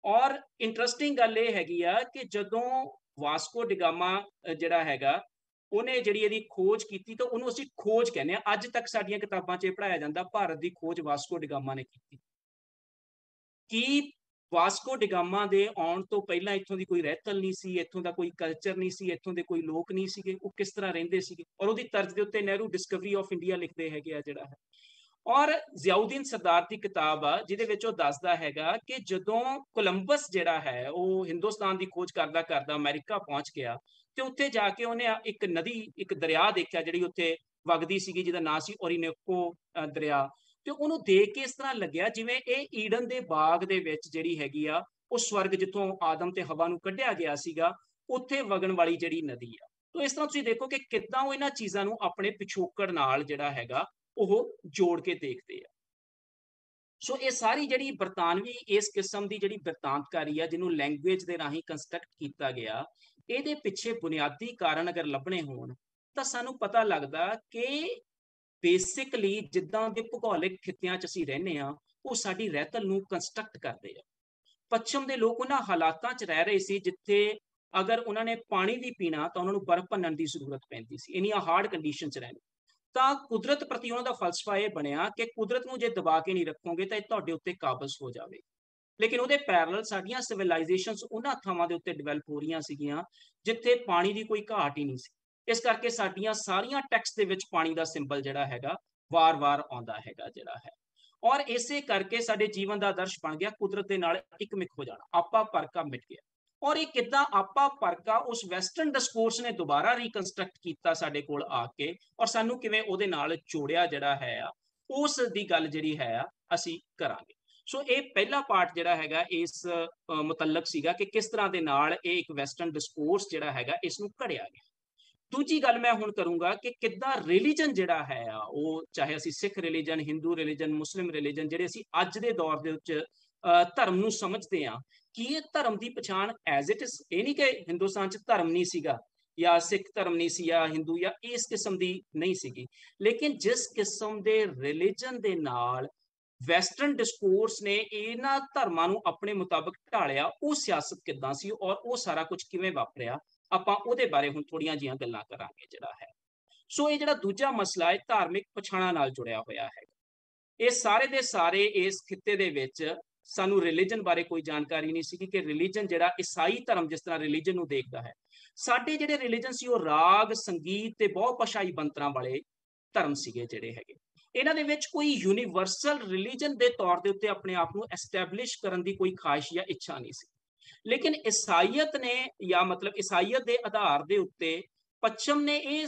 ਔਰ ਇੰਟਰਸਟਿੰਗ ਗੱਲ ਇਹ ਹੈਗੀ ਆ ਕਿ ਜਦੋਂ ਵਾਸਕੋ ਡਿਗਾਮਾ ਜਿਹੜਾ ਹੈਗਾ, ਉਹਨੇ ਜਿਹੜੀ ਇਹਦੀ ਖੋਜ ਕੀਤੀ, ਤਾਂ ਉਹਨੂੰ ਅਸੀਂ ਖੋਜ ਕਹਿੰਦੇ ਆ। ਅੱਜ ਤੱਕ ਸਾਡੀਆਂ ਕਿਤਾਬਾਂ 'ਚ ਇਹ ਪੜ੍ਹਾਇਆ ਜਾਂਦਾ ਭਾਰਤ ਦੀ ਖੋਜ ਵਾਸਕੋ ਡਿਗਾਮਾ ਨੇ ਕੀਤੀ। ਕੀ ਵਾਸਕੋ ਡਿਗਾਮਾ ਦੇ ਆਉਣ ਤੋਂ ਪਹਿਲਾਂ ਇੱਥੋਂ ਦੀ ਕੋਈ ਰਹਿਤਲ ਨਹੀਂ ਸੀ, ਇੱਥੋਂ ਦਾ ਕੋਈ ਕਲਚਰ ਨਹੀਂ ਸੀ, ਇੱਥੋਂ ਦੇ ਕੋਈ ਲੋਕ ਨਹੀਂ ਸੀਗੇ, ਉਹ ਕਿਸ ਤਰ੍ਹਾਂ ਰਹਿੰਦੇ ਸੀਗੇ? ਔਰ ਉਹਦੀ ਤਰਜ਼ ਦੇ ਉੱਤੇ ਨਹਿਰੂ ਡਿਸਕਵਰੀ ਆਫ ਇੰਡੀਆ ਲਿਖਦੇ ਹੈਗੇ ਆ ਜਿਹੜਾ ਹੈ। ਔਰ ਜ਼ਿਆਉਦੀਨ ਸਰਦਾਰ ਦੀ ਕਿਤਾਬ ਆ ਜਿਹਦੇ ਵਿੱਚ ਉਹ ਦੱਸਦਾ ਹੈਗਾ ਕਿ ਜਦੋਂ ਕੋਲੰਬਸ ਜਿਹੜਾ ਹੈ ਉਹ ਹਿੰਦੁਸਤਾਨ ਦੀ ਖੋਜ ਕਰਦਾ ਕਰਦਾ ਅਮਰੀਕਾ ਪਹੁੰਚ ਗਿਆ, ਤੇ ਉੱਥੇ ਜਾ ਕੇ ਉਹਨੇ ਇੱਕ ਨਦੀ, ਇੱਕ ਦਰਿਆ ਦੇਖਿਆ ਜਿਹੜੀ ਉੱਥੇ ਵਗਦੀ ਸੀਗੀ, ਜਿਹਦਾ ਨਾਂ ਸੀ ਓਰੀਨੋਕੋ ਦਰਿਆ। ਤੇ ਉਹਨੂੰ ਦੇਖ ਕੇ ਇਸ ਤਰ੍ਹਾਂ ਲੱਗਿਆ ਜਿਵੇਂ ਇਹ ਈਡਨ ਦੇ ਬਾਗ ਦੇ ਵਿੱਚ ਜਿਹੜੀ ਹੈਗੀ ਆ ਉਹ ਸਵਰਗ, ਜਿੱਥੋਂ ਆਦਮ ਤੇ ਹਵਾ ਨੂੰ ਕੱਢਿਆ ਗਿਆ ਸੀਗਾ, ਉੱਥੇ ਵਗਣ ਵਾਲੀ ਜਿਹੜੀ ਨਦੀ ਆ। ਤੋ ਇਸ ਤਰ੍ਹਾਂ ਤੁਸੀਂ ਦੇਖੋ ਕਿ ਕਿੱਦਾਂ ਉਹ ਇਹਨਾਂ ਚੀਜ਼ਾਂ ਨੂੰ ਆਪਣੇ ਪਿਛੋਕੜ ਨਾਲ ਜਿਹੜਾ ਹੈਗਾ ਉਹ ਜੋੜ ਕੇ ਦੇਖਦੇ ਆ। ਸੋ ਇਹ ਸਾਰੀ ਜਿਹੜੀ ਬਰਤਾਨਵੀ ਇਸ ਕਿਸਮ ਦੀ ਜਿਹੜੀ ਬਿਰਤਾਂਤਕਾਰੀ ਆ, ਜਿਹਨੂੰ ਲੈਂਗੁਏਜ ਦੇ ਰਾਹੀਂ ਕੰਸਟਰਕਟ ਕੀਤਾ ਗਿਆ, ਇਹਦੇ ਪਿੱਛੇ ਬੁਨਿਆਦੀ ਕਾਰਨ ਅਗਰ ਲੱਭਣੇ ਹੋਣ ਤਾਂ ਸਾਨੂੰ ਪਤਾ ਲੱਗਦਾ ਕਿ ਬੇਸਿਕਲੀ ਜਿੱਦਾਂ ਦੇ ਭੂਗੋਲਿਕ ਖਿੱਤਿਆਂ 'ਚ ਅਸੀਂ ਰਹਿੰਦੇ ਹਾਂ, ਉਹ ਸਾਡੀ ਰਹਿਤਲ ਨੂੰ ਕੰਸਟਰਕਟ ਕਰਦੇ ਆ। ਪੱਛਮ ਦੇ ਲੋਕ ਉਹਨਾਂ ਹਾਲਾਤਾਂ 'ਚ ਰਹਿ ਰਹੇ ਸੀ ਜਿੱਥੇ ਅਗਰ ਉਹਨਾਂ ਨੇ ਪਾਣੀ ਵੀ ਪੀਣਾ ਤਾਂ ਉਹਨਾਂ ਨੂੰ ਬਰਫ਼ ਭੰਨਣ ਦੀ ਜ਼ਰੂਰਤ ਪੈਂਦੀ ਸੀ, ਇੰਨੀਆਂ ਹਾਰਡ ਕੰਡੀਸ਼ਨ 'ਚ ਰਹਿਣਾ। ਤਾਂ ਕੁਦਰਤ ਪ੍ਰਤੀ ਉਹਨਾਂ ਦਾ ਫਲਸਫਾ ਇਹ ਬਣਿਆ ਕਿ ਕੁਦਰਤ ਨੂੰ ਜੇ ਦਬਾ ਕੇ ਨਹੀਂ ਰੱਖੋਗੇ ਤਾਂ ਇਹ ਤੁਹਾਡੇ ਉੱਤੇ ਕਾਬਜ਼ ਹੋ ਜਾਵੇ। ਲੇਕਿਨ ਉਹਦੇ ਪੈਰਲਲ ਸਾਡੀਆਂ ਸਿਵਲਾਈਜੇਸ਼ਨਸ ਉਹਨਾਂ ਥਾਵਾਂ ਦੇ ਉੱਤੇ ਡਿਵੈਲਪ ਹੋ ਰਹੀਆਂ ਸੀਗੀਆਂ ਜਿੱਥੇ ਪਾਣੀ ਦੀ ਕੋਈ ਘਾਟ ਹੀ ਨਹੀਂ ਸੀ। ਇਸ ਕਰਕੇ ਸਾਡੀਆਂ ਸਾਰੀਆਂ ਟੈਕਸਟ ਦੇ ਵਿੱਚ ਪਾਣੀ ਦਾ ਸਿੰਬਲ ਜਿਹੜਾ ਹੈਗਾ ਵਾਰ-ਵਾਰ ਆਉਂਦਾ ਹੈਗਾ ਜਿਹੜਾ ਹੈ। ਔਰ ਇਸੇ ਕਰਕੇ ਸਾਡੇ ਜੀਵਨ ਦਾ ਆਦਰਸ਼ ਬਣ ਗਿਆ ਕੁਦਰਤ ਦੇ ਨਾਲ ਇੱਕਮਿਕ ਹੋ ਜਾਣਾ, ਆਪਾ ਪਰਕਾ ਮਿਟ ਗਿਆ। ਔਰ ਇਹ ਕਿੱਦਾਂ ਆਪਾ ਪਰਕਾ ਉਸ ਵੈਸਟਰਨ ਡਿਸਕੋਰਸ ਨੇ ਦੁਬਾਰਾ ਰੀਕਨਸਟਰਕਟ ਕੀਤਾ ਸਾਡੇ ਕੋਲ ਆ ਕੇ, ਔਰ ਸਾਨੂੰ ਕਿਵੇਂ ਉਹਦੇ ਨਾਲ ਜੋੜਿਆ ਜਿਹੜਾ ਹੈ ਆ, ਉਸ ਦੀ ਗੱਲ ਜਿਹੜੀ ਹੈ ਆ ਅਸੀਂ ਕਰਾਂਗੇ। ਸੋ ਇਹ ਪਹਿਲਾ ਪਾਰਟ ਜਿਹੜਾ ਹੈਗਾ ਇਸ ਮੁਤਲਕ ਸੀਗਾ ਕਿ ਕਿਸ ਤਰ੍ਹਾਂ ਦੇ ਨਾਲ ਇਹ ਇੱਕ ਵੈਸਟਰਨ ਡਿਸਕੋਰਸ ਜਿਹੜਾ ਹੈਗਾ ਇਸ ਨੂੰ ਘੜਿਆ ਗਿਆ। ਦੂਜੀ ਗੱਲ ਮੈਂ ਹੁਣ ਕਰੂੰਗਾ ਕਿ ਕਿੱਦਾਂ ਰਿਲੀਜਨ ਜਿਹੜਾ ਹੈ ਆ, ਉਹ ਚਾਹੇ ਅਸੀਂ ਸਿੱਖ ਰਿਲੀਜਨ, ਹਿੰਦੂ ਰਿਲੀਜਨ, ਮੁਸਲਿਮ ਰਿਲੀਜਨ, ਜਿਹੜੇ ਅਸੀਂ ਅੱਜ ਦੇ ਦੌਰ ਦੇ ਵਿੱਚ ਧਰਮ ਨੂੰ ਸਮਝਦੇ ਹਾਂ, ਕਿ ਇਹ ਧਰਮ ਦੀ ਪਛਾਣ ਐਜ਼ ਇਟ ਇਜ਼, ਇਹ ਨਹੀਂ ਕਿ ਹਿੰਦੁਸਤਾਨ 'ਚ ਧਰਮ ਨਹੀਂ ਸੀਗਾ ਜਾਂ ਸਿੱਖ ਧਰਮ ਨਹੀਂ ਸੀ ਜਾਂ ਹਿੰਦੂ ਜਾਂ ਇਸ ਕਿਸਮ ਦੀ ਨਹੀਂ ਸੀਗੀ, ਲੇਕਿਨ ਜਿਸ ਕਿਸਮ ਦੇ ਰਿਲੀਜਨ ਦੇ ਨਾਲ ਵੈਸਟਰਨ ਡਿਸਕੋਰਸ ਨੇ ਇਹਨਾਂ ਧਰਮਾਂ ਨੂੰ ਆਪਣੇ ਮੁਤਾਬਕ ਢਾਲਿਆ, ਉਹ ਸਿਆਸਤ ਕਿੱਦਾਂ ਸੀ ਔਰ ਉਹ ਸਾਰਾ ਕੁਝ ਕਿਵੇਂ ਵਾਪਰਿਆ, ਆਪਾਂ ਉਹਦੇ ਬਾਰੇ ਹੁਣ ਥੋੜੀਆਂ ਜਿਹੀਆਂ ਗੱਲਾਂ ਕਰਾਂਗੇ ਜਿਹੜਾ ਹੈ। ਸੋ ਇਹ ਜਿਹੜਾ ਦੂਜਾ ਮਸਲਾ ਹੈ ਧਾਰਮਿਕ ਪਛਾਣਾਂ ਨਾਲ ਜੁੜਿਆ ਹੋਇਆ ਹੈ। ਇਹ ਸਾਰੇ ਦੇ ਸਾਰੇ ਇਸ ਖਿੱਤੇ ਦੇ ਵਿੱਚ ਸਾਨੂੰ ਰਿਲੀਜਨ ਬਾਰੇ ਕੋਈ ਜਾਣਕਾਰੀ ਨਹੀਂ ਸੀ ਕਿ ਰਿਲੀਜਨ ਜਿਹੜਾ ਈਸਾਈ ਧਰਮ ਜਿਸ ਤਰ੍ਹਾਂ ਰਿਲੀਜਨ ਨੂੰ ਦੇਖਦਾ ਹੈ, ਸਾਡੇ ਜਿਹੜੇ ਰਿਲੀਜਨ ਸੀ ਉਹ ਰਾਗ, ਸੰਗੀਤ ਤੇ ਬਹੁ-ਭਾਸ਼ਾਈ ਬੰਤਰਾਂ ਵਾਲੇ ਧਰਮ ਸੀਗੇ ਜਿਹੜੇ ਹੈਗੇ। ਇਹਨਾਂ ਦੇ ਵਿੱਚ ਕੋਈ ਯੂਨੀਵਰਸਲ ਰਿਲੀਜਨ ਦੇ ਤੌਰ ਦੇ ਉੱਤੇ ਆਪਣੇ ਆਪ ਨੂੰ ਐਸਟੈਬਲਿਸ਼ ਕਰਨ ਦੀ ਕੋਈ ਖਾਹਿਸ਼ ਜਾਂ ਇੱਛਾ ਨਹੀਂ ਸੀ। ਲੇਕਿਨ ਈਸਾਈਅਤ ਨੇ ਜਾਂ ਮਤਲਬ ਈਸਾਈਅਤ ਦੇ ਆਧਾਰ ਦੇ ਉੱਤੇ ਪੱਛਮ ਨੇ ਇਹ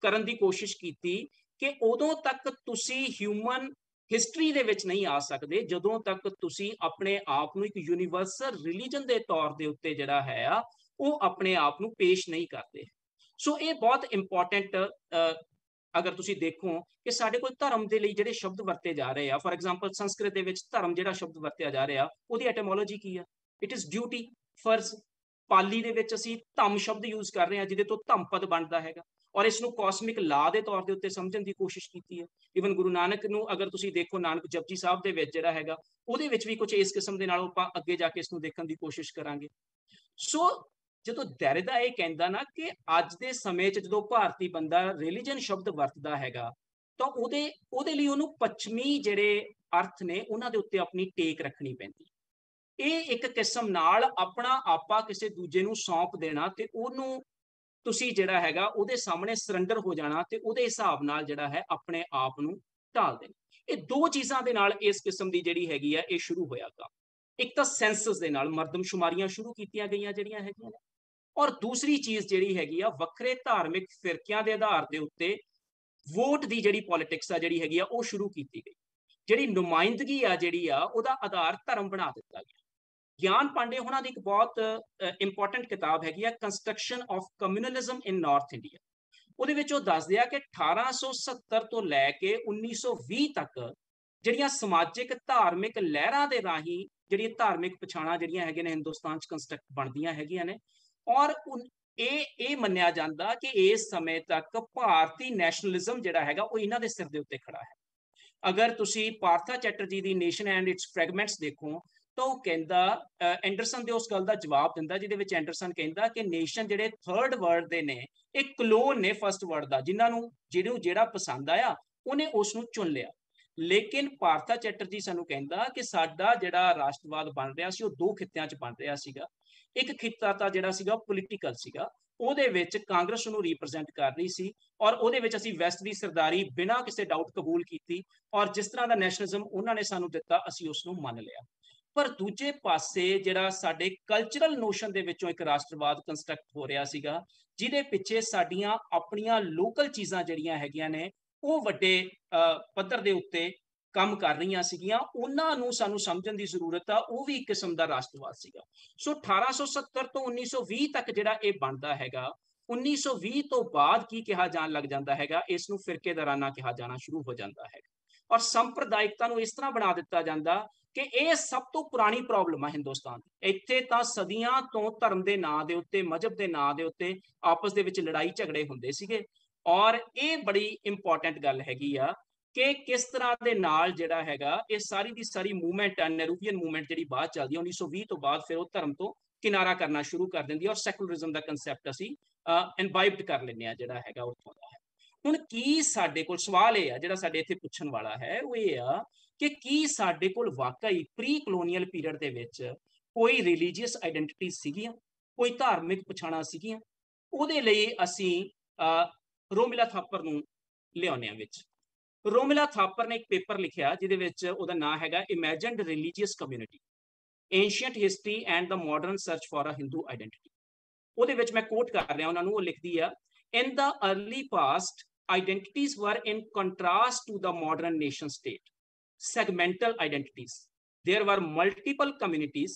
ਕਰਨ ਦੀ ਕੋਸ਼ਿਸ਼ ਕੀਤੀ ਕਿ ਉਦੋਂ ਤੱਕ ਤੁਸੀਂ ਹਿਊਮਨ ਹਿਸਟਰੀ ਦੇ ਵਿੱਚ ਨਹੀਂ ਆ ਸਕਦੇ ਜਦੋਂ ਤੱਕ ਤੁਸੀਂ ਆਪਣੇ ਆਪ ਨੂੰ ਇੱਕ ਯੂਨੀਵਰਸਲ ਰਿਲੀਜਨ ਦੇ ਤੌਰ ਦੇ ਉੱਤੇ ਜਿਹੜਾ ਹੈ ਆ ਉਹ ਆਪਣੇ ਆਪ ਨੂੰ ਪੇਸ਼ ਨਹੀਂ ਕਰਦੇ। ਸੋ ਇਹ ਬਹੁਤ ਇੰਪੋਰਟੈਂਟ ਅਗਰ ਤੁਸੀਂ ਦੇਖੋ ਕਿ ਸਾਡੇ ਕੋਲ ਧਰਮ ਦੇ ਲਈ ਜਿਹੜੇ ਸ਼ਬਦ ਵਰਤੇ ਜਾ ਰਹੇ ਆ, ਫॉर ਐਗਜ਼ਾਮਪਲ ਸੰਸਕ੍ਰਿਤ ਦੇ ਵਿੱਚ ਧਰਮ ਜਿਹੜਾ ਸ਼ਬਦ ਵਰਤਿਆ ਜਾ ਰਿਹਾ ਉਹਦੀ ਐਟੀਮੋਲੋਜੀ ਕੀ ਆ? ਇਟ ਇਜ਼ ਡਿਊਟੀ, ਫਰਜ਼। ਪਾਲੀ ਦੇ ਵਿੱਚ ਅਸੀਂ ਧੰਮ ਸ਼ਬਦ ਯੂਜ਼ ਕਰ ਰਹੇ ਹਾਂ ਜਿਹਦੇ ਤੋਂ ਧੰਮ ਪਦ ਬਣਦਾ ਹੈਗਾ, ਔਰ ਇਸ ਨੂੰ ਕਾਸਮਿਕ ਲਾ ਦੇ ਤੌਰ ਦੇ ਉੱਤੇ ਸਮਝਣ ਦੀ ਕੋਸ਼ਿਸ਼ ਕੀਤੀ ਹੈ। ਇਵਨ ਗੁਰੂ ਨਾਨਕ ਨੂੰ ਅਗਰ ਤੁਸੀਂ ਦੇਖੋ, ਨਾਨਕ ਜਪਜੀ ਸਾਹਿਬ ਦੇ ਵਿੱਚ ਜਿਹੜਾ ਹੈਗਾ ਉਹਦੇ ਵਿੱਚ ਵੀ ਕੁਝ ਇਸ ਕਿਸਮ ਦੇ ਨਾਲ ਆਪਾਂ ਅੱਗੇ ਜਾ ਕੇ ਇਸ ਨੂੰ ਦੇਖਣ ਦੀ ਕੋਸ਼ਿਸ਼ ਕਰਾਂਗੇ। ਸੋ ਜਦੋਂ ਦੈਰਿਦਾ ਇਹ ਕਹਿੰਦਾ ਨਾ ਕਿ ਅੱਜ ਦੇ ਸਮੇਂ 'ਚ ਜਦੋਂ ਭਾਰਤੀ ਬੰਦਾ ਰਿਲੀਜਨ ਸ਼ਬਦ ਵਰਤਦਾ ਹੈਗਾ ਤਾਂ ਉਹਦੇ ਲਈ ਉਹਨੂੰ ਪੱਛਮੀ ਜਿਹੜੇ ਅਰਥ ਨੇ ਉਹਨਾਂ ਦੇ ਉੱਤੇ ਆਪਣੀ ਟੇਕ ਰੱਖਣੀ ਪੈਂਦੀ। ਇਹ ਇੱਕ ਕਿਸਮ ਨਾਲ ਆਪਣਾ ਆਪਾ ਕਿਸੇ ਦੂਜੇ ਨੂੰ ਸੌਂਪ ਦੇਣਾ ਤੇ ਉਹਨੂੰ ਤੁਸੀਂ ਜਿਹੜਾ ਹੈਗਾ ਉਹਦੇ ਸਾਹਮਣੇ ਸਰੈਂਡਰ ਹੋ ਜਾਣਾ ਤੇ ਉਹਦੇ ਹਿਸਾਬ ਨਾਲ ਜਿਹੜਾ ਹੈ ਆਪਣੇ ਆਪ ਨੂੰ ਢਾਲ ਦੇਣਾ। ਇਹ ਦੋ ਚੀਜ਼ਾਂ ਦੇ ਨਾਲ ਇਸ ਕਿਸਮ ਦੀ ਜਿਹੜੀ ਹੈਗੀ ਆ ਇਹ ਸ਼ੁਰੂ ਹੋਇਆ ਕੰਮ। ਇੱਕ ਤਾਂ ਸੈਂਸਸ ਦੇ ਨਾਲ ਮਰਦਮਸ਼ੁਮਾਰੀਆਂ ਸ਼ੁਰੂ ਕੀਤੀਆਂ ਗਈਆਂ ਜਿਹੜੀਆਂ ਹੈਗੀਆਂ ਨੇ, ਔਰ ਦੂਸਰੀ ਚੀਜ਼ ਜਿਹੜੀ ਹੈਗੀ ਆ ਵੱਖਰੇ ਧਾਰਮਿਕ ਫਿਰਕਿਆਂ ਦੇ ਆਧਾਰ ਦੇ ਉੱਤੇ ਵੋਟ ਦੀ ਜਿਹੜੀ ਪੋਲਿਟਿਕਸ ਆ ਜਿਹੜੀ ਹੈਗੀ ਆ ਉਹ ਸ਼ੁਰੂ ਕੀਤੀ ਗਈ। ਜਿਹੜੀ ਨੁਮਾਇੰਦਗੀ ਆ ਜਿਹੜੀ ਆ ਉਹਦਾ ਆਧਾਰ ਧਰਮ ਬਣਾ ਦਿੱਤਾ ਗਿਆ। ਗਿਆਨ ਪਾਂਡੇ ਹੋਣਾ ਦੀ ਇੱਕ ਬਹੁਤ ਇੰਪੋਰਟੈਂਟ ਕਿਤਾਬ ਹੈਗੀ ਆ construction of communalism in north India. ਉਹਦੇ ਵਿੱਚ ਉਹ ਦੱਸਦੇ ਆ ਕਿ 1870 ਤੋਂ ਲੈ ਕੇ 1920 ਤੱਕ ਜਿਹੜੀਆਂ ਸਮਾਜਿਕ ਧਾਰਮਿਕ ਲਹਿਰਾਂ ਦੇ ਰਾਹੀਂ ਜਿਹੜੀਆਂ ਧਾਰਮਿਕ ਪਛਾਣਾਂ ਜਿਹੜੀਆਂ ਹੈਗੀਆਂ ਨੇ ਹਿੰਦੁਸਤਾਨ 'ਚ ਕੰਸਟਰਕਟ ਬਣਦੀਆਂ ਹੈਗੀਆਂ ਨੇ, ਔਰ ਇਹ ਮੰਨਿਆ ਜਾਂਦਾ ਕਿ ਇਸ ਸਮੇਂ ਤੱਕ ਭਾਰਤੀ ਨੈਸ਼ਨਲਿਜ਼ਮ ਜਿਹੜਾ ਹੈਗਾ ਉਹ ਇਹਨਾਂ ਦੇ ਸਿਰ ਦੇ ਉੱਤੇ ਖੜਾ ਹੈ। ਅਗਰ ਤੁਸੀਂ ਪਾਰਥਾ ਚੈਟਰਜੀ ਦੀ ਨੇਸ਼ਨ ਐਂਡ ਇਟਸ ਫ੍ਰੈਗਮੈਂਟਸ ਦੇਖੋ ਤਾਂ ਉਹ ਕਹਿੰਦਾ, ਐਂਡਰਸਨ ਦੇ ਉਸ ਗੱਲ ਦਾ ਜਵਾਬ ਦਿੰਦਾ ਜਿਹਦੇ ਵਿੱਚ ਐਂਡਰਸਨ ਕਹਿੰਦਾ ਕਿ ਨੇਸ਼ਨ ਜਿਹੜੇ ਥਰਡ ਵਰਲਡ ਦੇ ਨੇ ਇਹ ਕਲੋਨ ਨੇ ਫਸਟ ਵਰਲਡ ਦਾ, ਜਿਨ੍ਹਾਂ ਨੂੰ ਜਿਹੜਾ ਪਸੰਦ ਆਇਆ ਉਹਨੇ ਉਸ ਨੂੰ ਚੁਣ ਲਿਆ। ਲੇਕਿਨ ਪਾਰਥਾ ਚੈਟਰਜੀ ਸਾਨੂੰ ਕਹਿੰਦਾ ਕਿ ਸਾਡਾ ਜਿਹੜਾ ਰਾਸ਼ਟਰਵਾਦ ਬਣ ਰਿਹਾ ਸੀ ਉਹ ਦੋ ਖਿੱਤਿਆਂ 'ਚ ਬਣ ਰਿਹਾ ਸੀਗਾ। ਇੱਕ ਖਿੱਤਾ ਤਾਂ ਜਿਹੜਾ ਸੀਗਾ ਪੋਲੀਟੀਕਲ ਸੀਗਾ, ਉਹਦੇ ਵਿੱਚ ਕਾਂਗਰਸ ਨੂੰ ਰਿਪਰੈਜ਼ੈਂਟ ਕਰ ਰਹੀ ਸੀ ਔਰ ਉਹਦੇ ਵਿੱਚ ਅਸੀਂ ਵੈਸਟ ਦੀ ਸਰਦਾਰੀ ਬਿਨਾਂ ਕਿਸੇ ਡਾਊਟ ਕਬੂਲ ਕੀਤੀ ਔਰ ਜਿਸ ਤਰ੍ਹਾਂ ਦਾ ਨੈਸ਼ਨਲਿਜ਼ਮ ਉਹਨਾਂ ਨੇ ਸਾਨੂੰ ਦਿੱਤਾ ਅਸੀਂ ਉਸ ਨੂੰ ਮੰਨ ਲਿਆ। ਪਰ ਦੂਜੇ ਪਾਸੇ ਜਿਹੜਾ ਸਾਡੇ ਕਲਚਰਲ ਨੋਸ਼ਨ ਦੇ ਵਿੱਚੋਂ ਇੱਕ ਰਾਸ਼ਟਰਵਾਦ ਕੰਸਟਰਕਟ ਹੋ ਰਿਹਾ ਸੀਗਾ ਜਿਹਦੇ ਪਿੱਛੇ ਸਾਡੀਆਂ ਆਪਣੀਆਂ ਲੋਕਲ ਚੀਜ਼ਾਂ ਜਿਹੜੀਆਂ ਹੈਗੀਆਂ ਨੇ ਉਹ ਵੱਡੇ ਪੱਧਰ ਦੇ ਉੱਤੇ ਕੰਮ ਕਰ ਰਹੀਆਂ ਸੀਗੀਆਂ, ਉਹਨਾਂ ਨੂੰ ਸਾਨੂੰ ਸਮਝਣ ਦੀ ਜ਼ਰੂਰਤ ਆ। ਉਹ ਵੀ ਇੱਕ ਕਿਸਮ ਦਾ ਰਾਸ਼ਟਰਵਾਦ ਸੀਗਾ। ਸੋ 1870 ਤੋਂ 1920 ਤੱਕ ਜਿਹੜਾ ਇਹ ਬਣਦਾ ਹੈਗਾ 1920 ਤੋਂ ਬਾਅਦ ਕੀ ਕਿਹਾ ਜਾਣ ਲੱਗ ਜਾਂਦਾ ਹੈਗਾ, ਇਸ ਨੂੰ ਫਿਰਕੇਦਾਰਾਨਾ ਕਿਹਾ ਜਾਣਾ ਸ਼ੁਰੂ ਹੋ ਜਾਂਦਾ ਹੈ ਔਰ ਸੰਪਰਦਾਇਕਤਾ ਨੂੰ ਇਸ ਤਰ੍ਹਾਂ ਬਣਾ ਦਿੱਤਾ ਜਾਂਦਾ ਕਿ ਇਹ ਸਭ ਤੋਂ ਪੁਰਾਣੀ ਪ੍ਰੋਬਲਮ ਆ ਹਿੰਦੁਸਤਾਨ ਦੀ। ਇੱਥੇ ਤਾਂ ਸਦੀਆਂ ਤੋਂ ਧਰਮ ਦੇ ਨਾਂ ਦੇ ਉੱਤੇ, ਮਜ਼ਹਬ ਦੇ ਨਾਂ ਦੇ ਉੱਤੇ ਆਪਸ ਦੇ ਵਿੱਚ ਲੜਾਈ ਝਗੜੇ ਹੁੰਦੇ ਸੀਗੇ ਔਰ ਇਹ ਬੜੀ ਇੰਪੋਰਟੈਂਟ ਗੱਲ ਹੈਗੀ ਆ ਕਿ ਕਿਸ ਤਰ੍ਹਾਂ ਦੇ ਨਾਲ ਜਿਹੜਾ ਹੈਗਾ ਇਹ ਸਾਰੀ ਦੀ ਸਾਰੀ ਮੂਵਮੈਂਟ ਆ, ਨਹਿਰੂਵੀਅਨ ਮੂਵਮੈਂਟ ਜਿਹੜੀ ਬਾਅਦ ਚੱਲਦੀ 1920 ਤੋਂ ਬਾਅਦ, ਫਿਰ ਉਹ ਧਰਮ ਤੋਂ ਕਿਨਾਰਾ ਕਰਨਾ ਸ਼ੁਰੂ ਕਰ ਦਿੰਦੀ ਔਰ ਸੈਕੂਲਰਿਜ਼ਮ ਦਾ ਕਨਸੈਪਟ ਅਸੀਂ ਇਨਵਾਈਬਡ ਕਰ ਲੈਂਦੇ ਆ ਜਿਹੜਾ ਹੈਗਾ ਉੱਥੋਂ ਦਾ ਹੈ। ਹੁਣ ਕੀ ਸਾਡੇ ਕੋਲ ਸਵਾਲ ਇਹ ਆ ਜਿਹੜਾ ਸਾਡੇ ਇੱਥੇ ਪੁੱਛਣ ਵਾਲਾ ਹੈ, ਉਹ ਇਹ ਆ ਕਿ ਕੀ ਸਾਡੇ ਕੋਲ ਵਾਕਈ ਪ੍ਰੀ ਕਲੋਨੀਅਲ ਪੀਰੀਅਡ ਦੇ ਵਿੱਚ ਕੋਈ ਰਿਲੀਜੀਅਸ ਆਈਡੈਂਟਿਟੀ ਸੀਗੀਆਂ, ਕੋਈ ਧਾਰਮਿਕ ਪਛਾਣਾਂ ਸੀਗੀਆਂ? ਉਹਦੇ ਲਈ ਅਸੀਂ ਰੋਮੀਲਾ ਥਾਪਰ ਨੂੰ ਲਿਆਉਂਦੇ ਹਾਂ ਵਿੱਚ। ਰੋਮੀਲਾ ਥਾਪਰ ਨੇ ਇੱਕ ਪੇਪਰ ਲਿਖਿਆ ਜਿਹਦੇ ਵਿੱਚ ਉਹਦਾ ਨਾਂ ਹੈਗਾ imagined religious community, Ancient History and the Modern Search for a Hindu Identity। ਉਹਦੇ ਵਿੱਚ ਮੈਂ ਕੋਟ ਕਰ ਰਿਹਾ ਉਹਨਾਂ ਨੂੰ, ਉਹ ਲਿਖਦੀ ਆ, In the early past, identities were in contrast to the modern nation state, segmental identities. There were multiple communities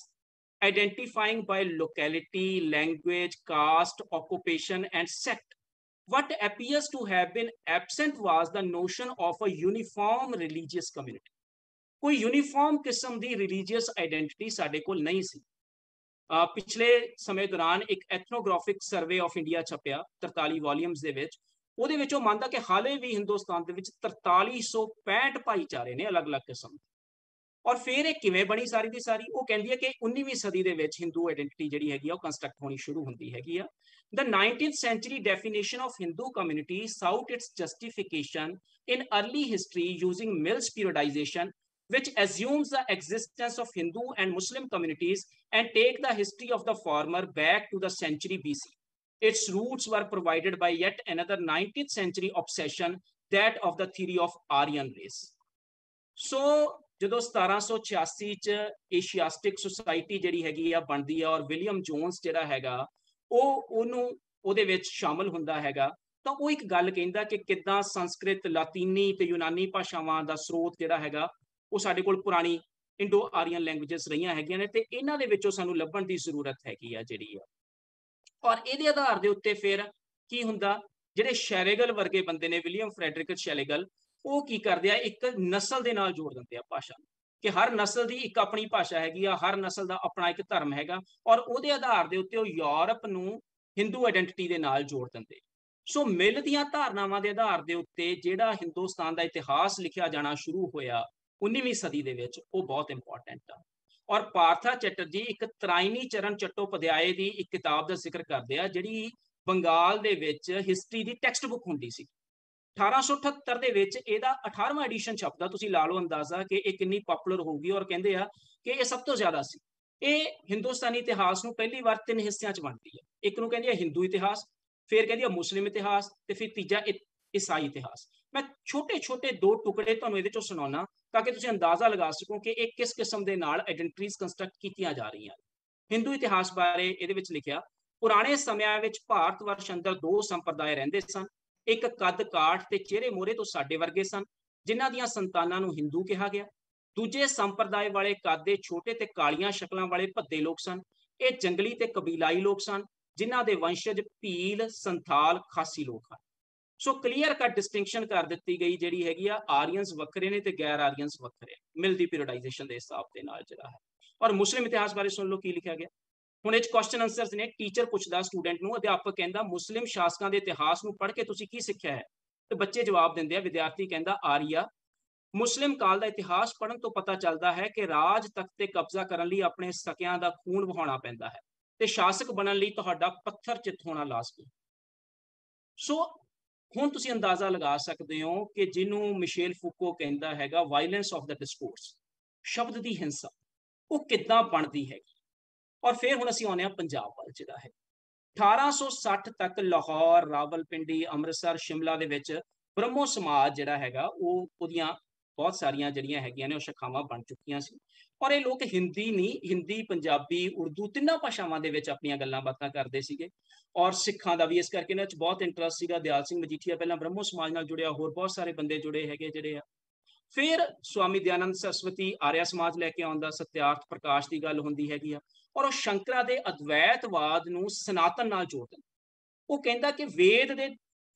identifying by locality, language, caste, occupation, and sect. What appears to have been absent was the notion of a uniform religious community. ਕੋਈ uniform ਕਿਸਮ ਦੀ religious identity ਸਾਡੇ ਕੋਲ ਨਹੀਂ ਸੀ। ਪਿਛਲੇ ਸਮੇਂ ਦੌਰਾਨ ਇੱਕ ethnographic survey of India ਛਪਿਆ 43 ਵੋਲੀਅਮਸ ਦੇ ਵਿੱਚ। ਉਹਦੇ ਵਿੱਚ ਉਹ ਮੰਨਦਾ ਕਿ ਹਾਲੇ ਵੀ ਹਿੰਦੁਸਤਾਨ ਦੇ ਵਿੱਚ 4365 ਭਾਈਚਾਰੇ ਨੇ ਅਲੱਗ-ਅਲੱਗ ਕਿਸਮ ਦੇ। ਔਰ ਫਿਰ ਇਹ ਕਿਵੇਂ ਬਣੀ ਸਾਰੀ ਦੀ ਸਾਰੀ? ਉਹ ਕਹਿੰਦੀ ਹੈ ਕਿ 19ਵੀਂ ਸਦੀ ਦੇ ਵਿੱਚ ਹਿੰਦੂ ਆਈਡੈਂਟਿਟੀ ਜਿਹੜੀ ਹੈਗੀ ਆ ਉਹ ਕੰਸਟਰਕਟ ਹੋਣੀ ਸ਼ੁਰੂ ਹੁੰਦੀ ਹੈਗੀ ਆ। The 19th century definition of Hindu community sought its justification in early history using Mill's periodization, which assumes the existence of Hindu and Muslim communities and take the history of the former back to the century BC. Its roots were provided by yet another 19th century obsession, that of the theory of Aryan race. So, ਜਦੋਂ 1786 ਚ ਏਸ਼ੀਆਸਟਿਕ society ਜਿਹੜੀ ਹੈਗੀ ਆ ਬਣਦੀ ਆ ਔਰ William Jones ਜਿਹੜਾ ਹੈਗਾ ਉਹਨੂੰ ਉਹਦੇ ਵਿੱਚ ਸ਼ਾਮਲ ਹੁੰਦਾ ਹੈਗਾ, ਤਾਂ ਉਹ ਇੱਕ ਗੱਲ ਕਹਿੰਦਾ ਕਿ ਕਿੱਦਾਂ ਸੰਸਕ੍ਰਿਤ, ਲਾਤੀਨੀ ਤੇ ਯੂਨਾਨੀ ਭਾਸ਼ਾਵਾਂ ਦਾ ਸਰੋਤ ਜਿਹੜਾ ਹੈਗਾ ਉਹ ਸਾਡੇ ਕੋਲ ਪੁਰਾਣੀ ਇੰਡੋ ਆਰੀਅਨ ਲੈਂਗੁਏਜਸ ਰਹੀਆਂ ਹੈਗੀਆਂ ਨੇ ਤੇ ਇਹਨਾਂ ਦੇ ਵਿੱਚੋਂ ਸਾਨੂੰ ਲੱਭਣ ਦੀ ਜ਼ਰੂਰਤ ਹੈਗੀ ਆ ਜਿਹੜੀ ਆ। ਔਰ ਇਹਦੇ ਆਧਾਰ ਦੇ ਉੱਤੇ ਫਿਰ ਕੀ ਹੁੰਦਾ, ਜਿਹੜੇ ਸ਼ੈਲੇਗਲ ਵਰਗੇ ਬੰਦੇ ਨੇ, ਵਿਲੀਅਮ ਫਰੈਡਰਿਕ ਸ਼ੈਲੇਗਲ, ਉਹ ਕੀ ਕਰਦੇ ਆ, ਇੱਕ ਨਸਲ ਦੇ ਨਾਲ ਜੋੜ ਦਿੰਦੇ ਆ ਭਾਸ਼ਾ ਨੂੰ, ਕਿ ਹਰ ਨਸਲ ਦੀ ਇੱਕ ਆਪਣੀ ਭਾਸ਼ਾ ਹੈਗੀ ਆ, ਹਰ ਨਸਲ ਦਾ ਆਪਣਾ ਇੱਕ ਧਰਮ ਹੈਗਾ ਔਰ ਉਹਦੇ ਆਧਾਰ ਦੇ ਉੱਤੇ ਉਹ ਯੂਰਪ ਨੂੰ ਹਿੰਦੂ ਆਇਡੈਂਟੀਟੀ ਦੇ ਨਾਲ ਜੋੜ ਦਿੰਦੇ। ਸੋ ਮਿਲ ਦੀਆਂ ਧਾਰਨਾਵਾਂ ਦੇ ਆਧਾਰ ਦੇ ਉੱਤੇ ਜਿਹੜਾ ਹਿੰਦੁਸਤਾਨ ਦਾ ਇਤਿਹਾਸ ਲਿਖਿਆ ਜਾਣਾ ਸ਼ੁਰੂ ਹੋਇਆ 19ਵੀਂ ਸਦੀ ਦੇ ਵਿੱਚ, ਉਹ ਬਹੁਤ ਇੰਪੋਰਟੈਂਟ ਆ। ਔਰ ਪਾਰਥਾ ਚੈਟਰਜੀ ਇੱਕ ਤਰਾਇਨੀ ਚਰਨ ਚੱਟੋਪਧਿਆਏ ਦੀ ਇੱਕ ਕਿਤਾਬ ਦਾ ਜ਼ਿਕਰ ਕਰਦੇ ਆ ਜਿਹੜੀ ਬੰਗਾਲ ਦੇ ਵਿੱਚ ਹਿਸਟਰੀ ਦੀ ਟੈਕਸਟ ਬੁੱਕ ਹੁੰਦੀ ਸੀ। 1878 ਦੇ ਵਿੱਚ ਇਹਦਾ 18ਵਾਂ ਐਡੀਸ਼ਨ ਛਪਦਾ। ਤੁਸੀਂ ਲਾ ਲਓ ਅੰਦਾਜ਼ਾ ਕਿ ਇਹ ਕਿੰਨੀ ਪਪੂਲਰ ਹੋਊਗੀ। ਔਰ ਕਹਿੰਦੇ ਆ ਕਿ ਇਹ ਸਭ ਤੋਂ ਜ਼ਿਆਦਾ ਸੀ। ਇਹ ਹਿੰਦੁਸਤਾਨੀ ਇਤਿਹਾਸ ਨੂੰ ਪਹਿਲੀ ਵਾਰ 3 ਹਿੱਸਿਆਂ 'ਚ ਵੰਡਦੀ ਹੈ। ਇੱਕ ਨੂੰ ਕਹਿੰਦੀ ਹੈ ਹਿੰਦੂ ਇਤਿਹਾਸ, ਫਿਰ ਕਹਿੰਦੀ ਹੈ ਮੁਸਲਿਮ ਇਤਿਹਾਸ ਤੇ ਫਿਰ ਤੀਜਾ ਈਸਾਈ ਇਤਿਹਾਸ। ਮੈਂ ਛੋਟੇ-ਛੋਟੇ 2 ਟੁਕੜੇ ਤੁਹਾਨੂੰ ਇਹਦੇ ਚੋਂ ਸੁਣਾਉਣਾ ਤਾਂ ਕਿ ਤੁਸੀਂ ਅੰਦਾਜ਼ਾ ਲਗਾ ਸਕੋ ਕਿ ਇਹ ਕਿਸ ਕਿਸਮ ਦੇ ਨਾਲ ਆਇਡੈਂਟੀਟੀਜ਼ ਕੰਸਟਰਕਟ ਕੀਤੀਆਂ ਜਾ ਰਹੀਆਂ। ਹਿੰਦੂ ਇਤਿਹਾਸ ਬਾਰੇ ਇਹਦੇ ਵਿੱਚ ਲਿਖਿਆ, ਪੁਰਾਣੇ ਸਮਿਆਂ ਵਿੱਚ ਭਾਰਤ ਵਰਸ਼ ਅੰਦਰ 2 ਸੰਪਰਦਾਇ ਰਹਿੰਦੇ ਸਨ। ਇੱਕ ਕੱਦ ਕਾਠ ਤੇ ਚਿਹਰੇ ਮੋਹਰੇ ਤੋਂ ਸਾਡੇ ਵਰਗੇ ਸਨ, ਜਿਨ੍ਹਾਂ ਦੀਆਂ ਸੰਤਾਨਾਂ ਨੂੰ ਹਿੰਦੂ ਕਿਹਾ ਗਿਆ। ਦੂਜੇ ਸੰਪਰਦਾਇ ਵਾਲੇ ਕੱਦ ਛੋਟੇ ਤੇ ਕਾਲੀਆਂ ਸ਼ਕਲਾਂ ਵਾਲੇ ਭੱਦੇ ਲੋਕ ਸਨ। ਇਹ ਜੰਗਲੀ ਤੇ ਕਬੀਲਾਈ ਲੋਕ ਸਨ, ਜਿਨ੍ਹਾਂ ਦੇ ਵੰਸ਼ਜ ਭੀਲ, ਸੰਥਾਲ, ਖਾਸੀ ਲੋਕ ਹਨ। ਸੋ ਕਲੀਅਰ ਕੱਟ ਡਿਸਟਿੰਕਸ਼ਨ ਕਰ ਦਿੱਤੀ ਗਈ ਜਿਹੜੀ ਹੈਗੀ ਆ, ਆਰੀਅਨਸ ਵੱਖਰੇ ਨੇ ਤੇ ਗੈਰ ਆਰੀਅਨਸ ਵੱਖਰੇ, ਮਿਲਦੀ ਪੀਰੀਓਡਾਈਜੇਸ਼ਨ ਦੇ ਹਿਸਾਬ ਦੇ ਨਾਲ ਜਿਹੜਾ ਹੈ। ਔਰ ਮੁਸਲਿਮ ਇਤਿਹਾਸ ਬਾਰੇ ਸੁਣ ਲਓ ਕੀ ਲਿਖਿਆ ਗਿਆ। ਹੁਣ ਇਹ 'ਚ ਕੁਐਸਚਨ ਆਨਸਰਸ ਨੇ। ਟੀਚਰ ਪੁੱਛਦਾ ਸਟੂਡੈਂਟ ਨੂੰ, ਅਧਿਆਪਕ ਕਹਿੰਦਾ ਮੁਸਲਿਮ ਸ਼ਾਸਕਾਂ ਦੇ ਇਤਿਹਾਸ ਨੂੰ ਪੜ੍ਹ ਕੇ ਤੁਸੀਂ ਕੀ ਸਿੱਖਿਆ ਹੈ? ਤੇ ਬੱਚੇ ਜਵਾਬ ਦਿੰਦੇ ਆ। ਵਿਦਿਆਰਥੀ ਕਹਿੰਦਾ ਆਰੀਆ, ਮੁਸਲਿਮ ਕਾਲ ਦਾ ਇਤਿਹਾਸ ਪੜ੍ਹਨ ਤੋਂ ਪਤਾ ਚੱਲਦਾ ਹੈ ਕਿ ਰਾਜ ਤਖਤ ਤੇ ਕਬਜ਼ਾ ਕਰਨ ਲਈ ਆਪਣੇ ਸਕਿਆਂ ਦਾ ਖੂਨ ਵਹਾਉਣਾ ਪੈਂਦਾ ਹੈ ਤੇ ਸ਼ਾਸਕ ਬਣਨ ਲਈ ਤੁਹਾਡਾ ਪੱਥਰ ਚਿੱਤ ਹੋਣਾ ਲਾਜ਼ਮੀ। ਸੋ ਹੁਣ ਤੁਸੀਂ ਅੰਦਾਜ਼ਾ ਲਗਾ ਸਕਦੇ ਹੋ ਕਿ ਜਿਹਨੂੰ ਮਿਸ਼ੇਲ ਫੂਕੋ ਕਹਿੰਦਾ ਹੈਗਾ ਵਾਇਲੈਂਸ ਆਫ ਦਾ ਡਿਸਕੋਰਸ, ਸ਼ਬਦ ਦੀ ਹਿੰਸਾ, ਉਹ ਕਿੱਦਾਂ ਬਣਦੀ ਹੈਗੀ। ਔਰ ਫਿਰ ਹੁਣ ਅਸੀਂ ਆਉਂਦੇ ਹਾਂ ਪੰਜਾਬ ਵੱਲ ਜਿਹੜਾ ਹੈ। 1860 ਤੱਕ ਲਾਹੌਰ, ਰਾਵਲਪਿੰਡੀ, ਅੰਮ੍ਰਿਤਸਰ, ਸ਼ਿਮਲਾ ਦੇ ਵਿੱਚ ਬ੍ਰਹਮੋ ਸਮਾਜ ਜਿਹੜਾ ਹੈਗਾ ਉਹਦੀਆਂ ਬਹੁਤ ਸਾਰੀਆਂ ਜਿਹੜੀਆਂ ਹੈਗੀਆਂ ਨੇ ਉਹ ਸ਼ਾਖਾਵਾਂ ਬਣ ਚੁੱਕੀਆਂ ਸੀ। ਔਰ ਇਹ ਲੋਕ ਹਿੰਦੀ ਨਹੀਂ, ਹਿੰਦੀ, ਪੰਜਾਬੀ, ਉਰਦੂ ਤਿੰਨਾਂ ਭਾਸ਼ਾਵਾਂ ਦੇ ਵਿੱਚ ਆਪਣੀਆਂ ਗੱਲਾਂ ਬਾਤਾਂ ਕਰਦੇ ਸੀਗੇ। ਔਰ ਸਿੱਖਾਂ ਦਾ ਵੀ ਇਸ ਕਰਕੇ ਇਹਨਾਂ 'ਚ ਬਹੁਤ ਇੰਟਰਸਟ ਸੀਗਾ। ਦਿਆਲ ਸਿੰਘ ਮਜੀਠੀਆ ਪਹਿਲਾਂ ਬ੍ਰਹਮੋ ਸਮਾਜ ਨਾਲ ਜੁੜਿਆ, ਹੋਰ ਬਹੁਤ ਸਾਰੇ ਬੰਦੇ ਜੁੜੇ ਹੈਗੇ ਜਿਹੜੇ ਆ। ਫਿਰ ਸਵਾਮੀ ਦਇਆਨੰਦ ਸਰਸਵਤੀ ਆਰਿਆ ਸਮਾਜ ਲੈ ਕੇ ਆਉਂਦਾ, ਸਤਿਆਰਥ ਪ੍ਰਕਾਸ਼ ਦੀ ਗੱਲ ਹੁੰਦੀ ਹੈਗੀ ਆ। ਔਰ ਉਹ ਸ਼ੰਕਰਾ ਦੇ ਅਦਵੈਤਵਾਦ ਨੂੰ ਸਨਾਤਨ ਨਾਲ ਜੋੜ ਦਿੰਦਾ। ਉਹ ਕਹਿੰਦਾ ਕਿ ਵੇਦ ਦੇ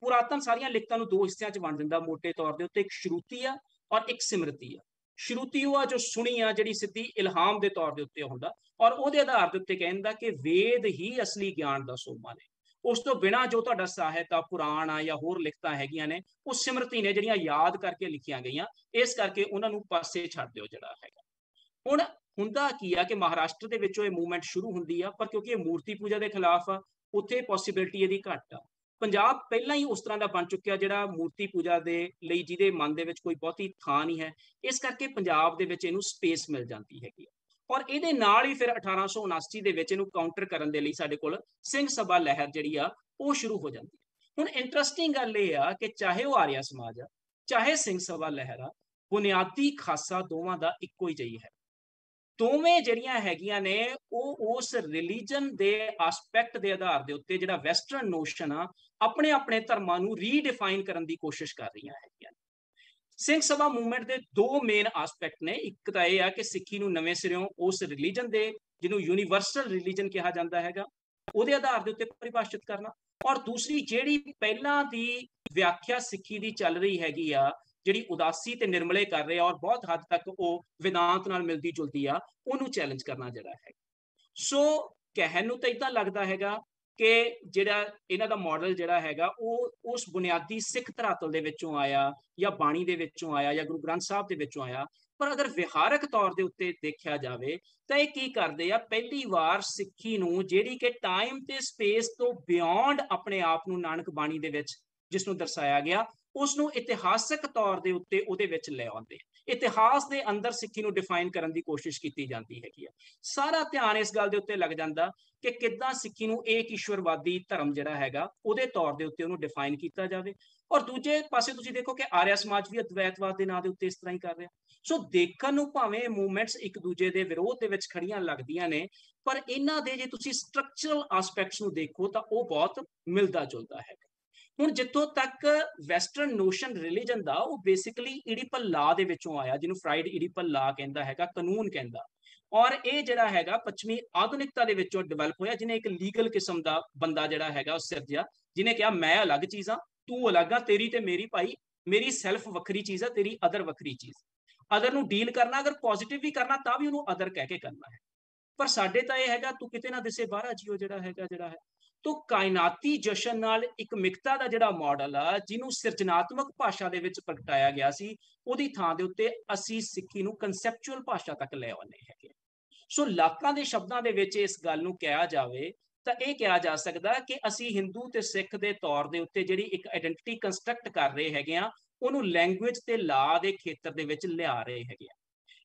ਪੁਰਾਤਨ ਸਾਰੀਆਂ ਲਿਖਤਾਂ ਨੂੰ ਦੋ ਹਿੱਸਿਆਂ 'ਚ ਵੰਡ ਦਿੰਦਾ ਮੋਟੇ ਤੌਰ ਦੇ ਉੱਤੇ, ਇੱਕ ਸ਼ਰੂਤੀ ਆ ਔਰ ਇੱਕ ਸਿਮਰਤੀ ਆ। ਸ਼ਰੂਤੀ ਉਹ ਆ ਜੋ ਸੁਣੀ ਆ, ਜਿਹੜੀ ਸਿੱਧੀ ਇਲਹਾਮ ਦੇ ਤੌਰ ਦੇ ਉੱਤੇ ਹੁੰਦਾ, ਔਰ ਉਹਦੇ ਆਧਾਰ ਦੇ ਉੱਤੇ ਕਹਿੰਦਾ ਕਿ ਵੇਦ ਹੀ ਅਸਲੀ ਗਿਆਨ ਦਾ ਸੋਮਾ ਨੇ। ਉਸ ਤੋਂ ਬਿਨਾਂ ਜੋ ਤੁਹਾਡਾ ਸਾਹਿਤ ਆ, ਪੁਰਾਣ ਆ ਜਾਂ ਹੋਰ ਲਿਖਤਾਂ ਹੈਗੀਆਂ ਨੇ, ਉਹ ਸਿਮਰਤੀ ਨੇ, ਜਿਹੜੀਆਂ ਯਾਦ ਕਰਕੇ ਲਿਖੀਆਂ ਗਈਆਂ, ਇਸ ਕਰਕੇ ਉਹਨਾਂ ਨੂੰ ਪਾਸੇ ਛੱਡ ਦਿਓ ਜਿਹੜਾ ਹੈਗਾ। ਹੁਣ ਹੁੰਦਾ ਕੀ ਆ ਕਿ ਮਹਾਰਾਸ਼ਟਰ ਦੇ ਵਿੱਚੋਂ ਇਹ ਮੂਵਮੈਂਟ ਸ਼ੁਰੂ ਹੁੰਦੀ ਆ, ਪਰ ਕਿਉਂਕਿ ਇਹ ਮੂਰਤੀ ਪੂਜਾ ਦੇ ਖਿਲਾਫ ਆ, ਉੱਥੇ ਪੋਸੀਬਿਲਿਟੀ ਇਹਦੀ ਘੱਟ ਆ। ਪੰਜਾਬ ਪਹਿਲਾਂ ਹੀ ਉਸ ਤਰ੍ਹਾਂ ਦਾ ਬਣ ਚੁੱਕਿਆ ਜਿਹੜਾ ਮੂਰਤੀ ਪੂਜਾ ਦੇ ਲਈ ਜਿਹਦੇ ਮਨ ਦੇ ਵਿੱਚ ਕੋਈ ਬਹੁਤੀ ਥਾਂ ਨਹੀਂ ਹੈ, ਇਸ ਕਰਕੇ ਪੰਜਾਬ ਦੇ ਵਿੱਚ ਇਹਨੂੰ ਸਪੇਸ ਮਿਲ ਜਾਂਦੀ ਹੈਗੀ। ਔਰ ਇਹਦੇ ਨਾਲ ਹੀ ਫਿਰ 1879 ਦੇ ਵਿੱਚ ਇਹਨੂੰ ਕਾਊਂਟਰ ਕਰਨ ਦੇ ਲਈ ਸਾਡੇ ਕੋਲ ਸਿੰਘ ਸਭਾ ਲਹਿਰ ਜਿਹੜੀ ਆ ਉਹ ਸ਼ੁਰੂ ਹੋ ਜਾਂਦੀ ਹੈ। ਹੁਣ ਇੰਟਰਸਟਿੰਗ ਗੱਲ ਇਹ ਆ ਕਿ ਚਾਹੇ ਉਹ ਆਰੀਆ ਸਮਾਜ ਆ, ਚਾਹੇ ਸਿੰਘ ਸਭਾ ਲਹਿਰ ਆ, ਬੁਨਿਆਦੀ ਖਾਸਾ ਦੋਵਾਂ ਦਾ ਇੱਕੋ ਹੀ ਜਿਹੀ ਹੈ। ਦੋਵੇਂ ਜਿਹੜੀਆਂ ਹੈਗੀਆਂ ਨੇ ਉਹ ਉਸ ਰਿਲੀਜਨ ਦੇ ਆਸਪੈਕਟ ਦੇ ਆਧਾਰ ਦੇ ਉੱਤੇ ਜਿਹੜਾ ਵੈਸਟਰਨ ਨੋਸ਼ਨ ਆ, ਆਪਣੇ ਆਪਣੇ ਧਰਮਾਂ ਨੂੰ ਰੀਡਿਫਾਈਨ ਕਰਨ ਦੀ ਕੋਸ਼ਿਸ਼ ਕਰ ਰਹੀਆਂ ਹੈਗੀਆਂ। ਸਿੰਘ ਸਭਾ ਮੂਵਮੈਂਟ ਦੇ ਦੋ ਮੇਨ ਆਸਪੈਕਟ ਨੇ। ਇੱਕ ਤਾਂ ਇਹ ਆ ਕਿ ਸਿੱਖੀ ਨੂੰ ਨਵੇਂ ਸਿਰਿਓਂ ਉਸ ਰਿਲੀਜਨ ਦੇ, ਜਿਹਨੂੰ ਯੂਨੀਵਰਸਲ ਰਿਲੀਜਨ ਕਿਹਾ ਜਾਂਦਾ ਹੈਗਾ, ਉਹਦੇ ਆਧਾਰ ਦੇ ਉੱਤੇ ਪਰਿਭਾਸ਼ਿਤ ਕਰਨਾ। ਔਰ ਦੂਸਰੀ ਜਿਹੜੀ ਪਹਿਲਾਂ ਦੀ ਵਿਆਖਿਆ ਸਿੱਖੀ ਦੀ ਚੱਲ ਰਹੀ ਹੈਗੀ ਆ, ਜਿਹੜੀ ਉਦਾਸੀ ਤੇ ਨਿਰਮਲੇ ਕਰ ਰਹੇ ਆ ਔਰ ਬਹੁਤ ਹੱਦ ਤੱਕ ਉਹ ਵਿਦਾਂਤ ਨਾਲ ਮਿਲਦੀ ਜੁਲਦੀ ਆ, ਉਹਨੂੰ ਚੈਲੰਜ ਕਰਨਾ ਜਿਹੜਾ ਹੈ। ਸੋ ਕਹਿਣ ਨੂੰ ਤਾਂ ਇਦਾਂ ਲੱਗਦਾ ਹੈਗਾ ਕਿ ਜਿਹੜਾ ਇਹਨਾਂ ਦਾ ਮਾਡਲ ਜਿਹੜਾ ਹੈਗਾ ਉਹ ਉਸ ਬੁਨਿਆਦੀ ਸਿੱਖ ਧਰਾਤਲ ਦੇ ਵਿੱਚੋਂ ਆਇਆ, ਜਾਂ ਬਾਣੀ ਦੇ ਵਿੱਚੋਂ ਆਇਆ, ਜਾਂ ਗੁਰੂ ਗ੍ਰੰਥ ਸਾਹਿਬ ਦੇ ਵਿੱਚੋਂ ਆਇਆ। ਪਰ ਅਗਰ ਵਿਹਾਰਕ ਤੌਰ ਦੇ ਉੱਤੇ ਦੇਖਿਆ ਜਾਵੇ ਤਾਂ ਇਹ ਕੀ ਕਰਦੇ ਆ, ਪਹਿਲੀ ਵਾਰ ਸਿੱਖੀ ਨੂੰ, ਜਿਹੜੀ ਕਿ ਟਾਈਮ ਤੇ ਸਪੇਸ ਤੋਂ ਬਿਯੋਂਡ ਆਪਣੇ ਆਪ ਨੂੰ ਨਾਨਕ ਬਾਣੀ ਦੇ ਵਿੱਚ ਜਿਸ ਨੂੰ ਦਰਸਾਇਆ ਗਿਆ, ਉਸ ਨੂੰ ਇਤਿਹਾਸਕ ਤੌਰ ਦੇ ਉੱਤੇ ਉਹਦੇ ਵਿੱਚ ਲੈ ਆਉਂਦੇ। ਇਤਿਹਾਸ ਦੇ ਅੰਦਰ ਸਿੱਖੀ ਨੂੰ ਡਿਫਾਈਨ ਕਰਨ ਦੀ ਕੋਸ਼ਿਸ਼ ਕੀਤੀ ਜਾਂਦੀ ਹੈਗੀ ਆ। ਸਾਰਾ ਧਿਆਨ ਇਸ ਗੱਲ ਦੇ ਉੱਤੇ ਲੱਗ ਜਾਂਦਾ ਕਿ ਕਿੱਦਾਂ ਸਿੱਖੀ ਨੂੰ ਏਕ ਈਸ਼ਵਰਵਾਦੀ ਧਰਮ ਜਿਹੜਾ ਹੈਗਾ ਉਹਦੇ ਤੌਰ ਦੇ ਉੱਤੇ ਉਹਨੂੰ ਡਿਫਾਈਨ ਕੀਤਾ ਜਾਵੇ। ਔਰ ਦੂਜੇ ਪਾਸੇ ਤੁਸੀਂ ਦੇਖੋ ਕਿ ਆਰੀਆ ਸਮਾਜ ਵੀ ਅਦਵੈਤਵਾਦ ਦੇ ਨਾਂ ਦੇ ਉੱਤੇ ਇਸ ਤਰ੍ਹਾਂ ਹੀ ਕਰ ਰਿਹਾ। ਸੋ ਦੇਖਣ ਨੂੰ ਭਾਵੇਂ ਮੂਵਮੈਂਟਸ ਇੱਕ ਦੂਜੇ ਦੇ ਵਿਰੋਧ ਦੇ ਵਿੱਚ ਖੜੀਆਂ ਲੱਗਦੀਆਂ ਨੇ, ਪਰ ਇਹਨਾਂ ਦੇ ਜੇ ਤੁਸੀਂ ਸਟਰਕਚਰਲ ਆਸਪੈਕਟਸ ਨੂੰ ਦੇਖੋ ਤਾਂ ਉਹ ਬਹੁਤ ਮਿਲਦਾ ਜੁਲਦਾ ਹੈਗਾ। ਹੁਣ ਜਿੱਥੋਂ ਤੱਕ ਵੈਸਟਰਨ ਨੋਸ਼ਨ ਰਿਲੀਜਨ ਦਾ, ਉਹ ਬੇਸਿਕਲੀ ਇਡੀਪਲ ਲਾ ਦੇ ਵਿੱਚੋਂ ਆਇਆ, ਜਿਹਨੂੰ ਫਰਾਈਡ ਇਡੀਪਲ ਲਾ ਕਹਿੰਦਾ ਹੈਗਾ, ਕਾਨੂੰਨ ਕਹਿੰਦਾ। ਔਰ ਇਹ ਜਿਹੜਾ ਹੈਗਾ ਪੱਛਮੀ ਆਧੁਨਿਕਤਾ ਦੇ ਵਿੱਚੋਂ ਡਿਵੈਲਪ ਹੋਇਆ, ਜਿਹਨੇ ਇੱਕ ਲੀਗਲ ਕਿਸਮ ਦਾ ਬੰਦਾ ਜਿਹੜਾ ਹੈਗਾ ਉਹ ਸਿਰਜਿਆ, ਜਿਹਨੇ ਕਿਹਾ ਮੈਂ ਅਲੱਗ ਚੀਜ਼ ਆ, ਤੂੰ ਅਲੱਗ ਆ, ਤੇਰੀ ਤੇ ਮੇਰੀ ਭਾਈ, ਮੇਰੀ ਸੈਲਫ ਵੱਖਰੀ ਚੀਜ਼ ਆ, ਤੇਰੀ ਅਦਰ ਵੱਖਰੀ ਚੀਜ਼। ਅਦਰ ਨੂੰ ਡੀਲ ਕਰਨਾ, ਅਗਰ ਪੋਜ਼ਿਟਿਵ ਵੀ ਕਰਨਾ ਤਾਂ ਵੀ ਉਹਨੂੰ ਅਦਰ ਕਹਿ ਕੇ ਕਰਨਾ ਹੈ। ਪਰ ਸਾਡੇ ਤਾਂ ਇਹ ਹੈਗਾ ਤੂੰ ਕਿਤੇ ਨਾ ਦਿਸੇ ਬਾਹਰ ਜੀਓ ਜਿਹੜਾ ਹੈ। ਤੋ ਕਾਇਨਾਤੀ ਜਸ਼ਨ ਨਾਲ ਇੱਕ ਮਿਕਤਾ ਦਾ ਜਿਹੜਾ ਮਾਡਲ ਆ, ਜਿਹਨੂੰ ਸਿਰਜਨਾਤਮਕ ਭਾਸ਼ਾ ਦੇ ਵਿੱਚ ਪ੍ਰਗਟਾਇਆ ਗਿਆ ਸੀ, ਉਹਦੀ ਥਾਂ ਦੇ ਉੱਤੇ ਅਸੀਂ ਸਿੱਖੀ ਨੂੰ ਕਨਸੈਪਚੁਅਲ ਭਾਸ਼ਾ ਤੱਕ ਲੈ ਆਉਂਦੇ ਹੈਗੇ। ਸੋ ਲਾਖਾਂ ਦੇ ਸ਼ਬਦਾਂ ਦੇ ਵਿੱਚ ਇਸ ਗੱਲ ਨੂੰ ਕਿਹਾ ਜਾਵੇ ਤਾਂ ਇਹ ਕਿਹਾ ਜਾ ਸਕਦਾ ਕਿ ਅਸੀਂ ਹਿੰਦੂ ਤੇ ਸਿੱਖ ਦੇ ਤੌਰ ਦੇ ਉੱਤੇ ਜਿਹੜੀ ਇੱਕ ਆਇਡੈਂਟੀਟੀ ਕੰਸਟਰਕਟ ਕਰ ਰਹੇ ਹੈਗੇ ਆ, ਉਹਨੂੰ ਲੈਂਗੁਏਜ ਤੇ ਲਾ ਦੇ ਖੇਤਰ ਦੇ ਵਿੱਚ ਲਿਆ ਰਹੇ ਹੈਗੇ ਆ।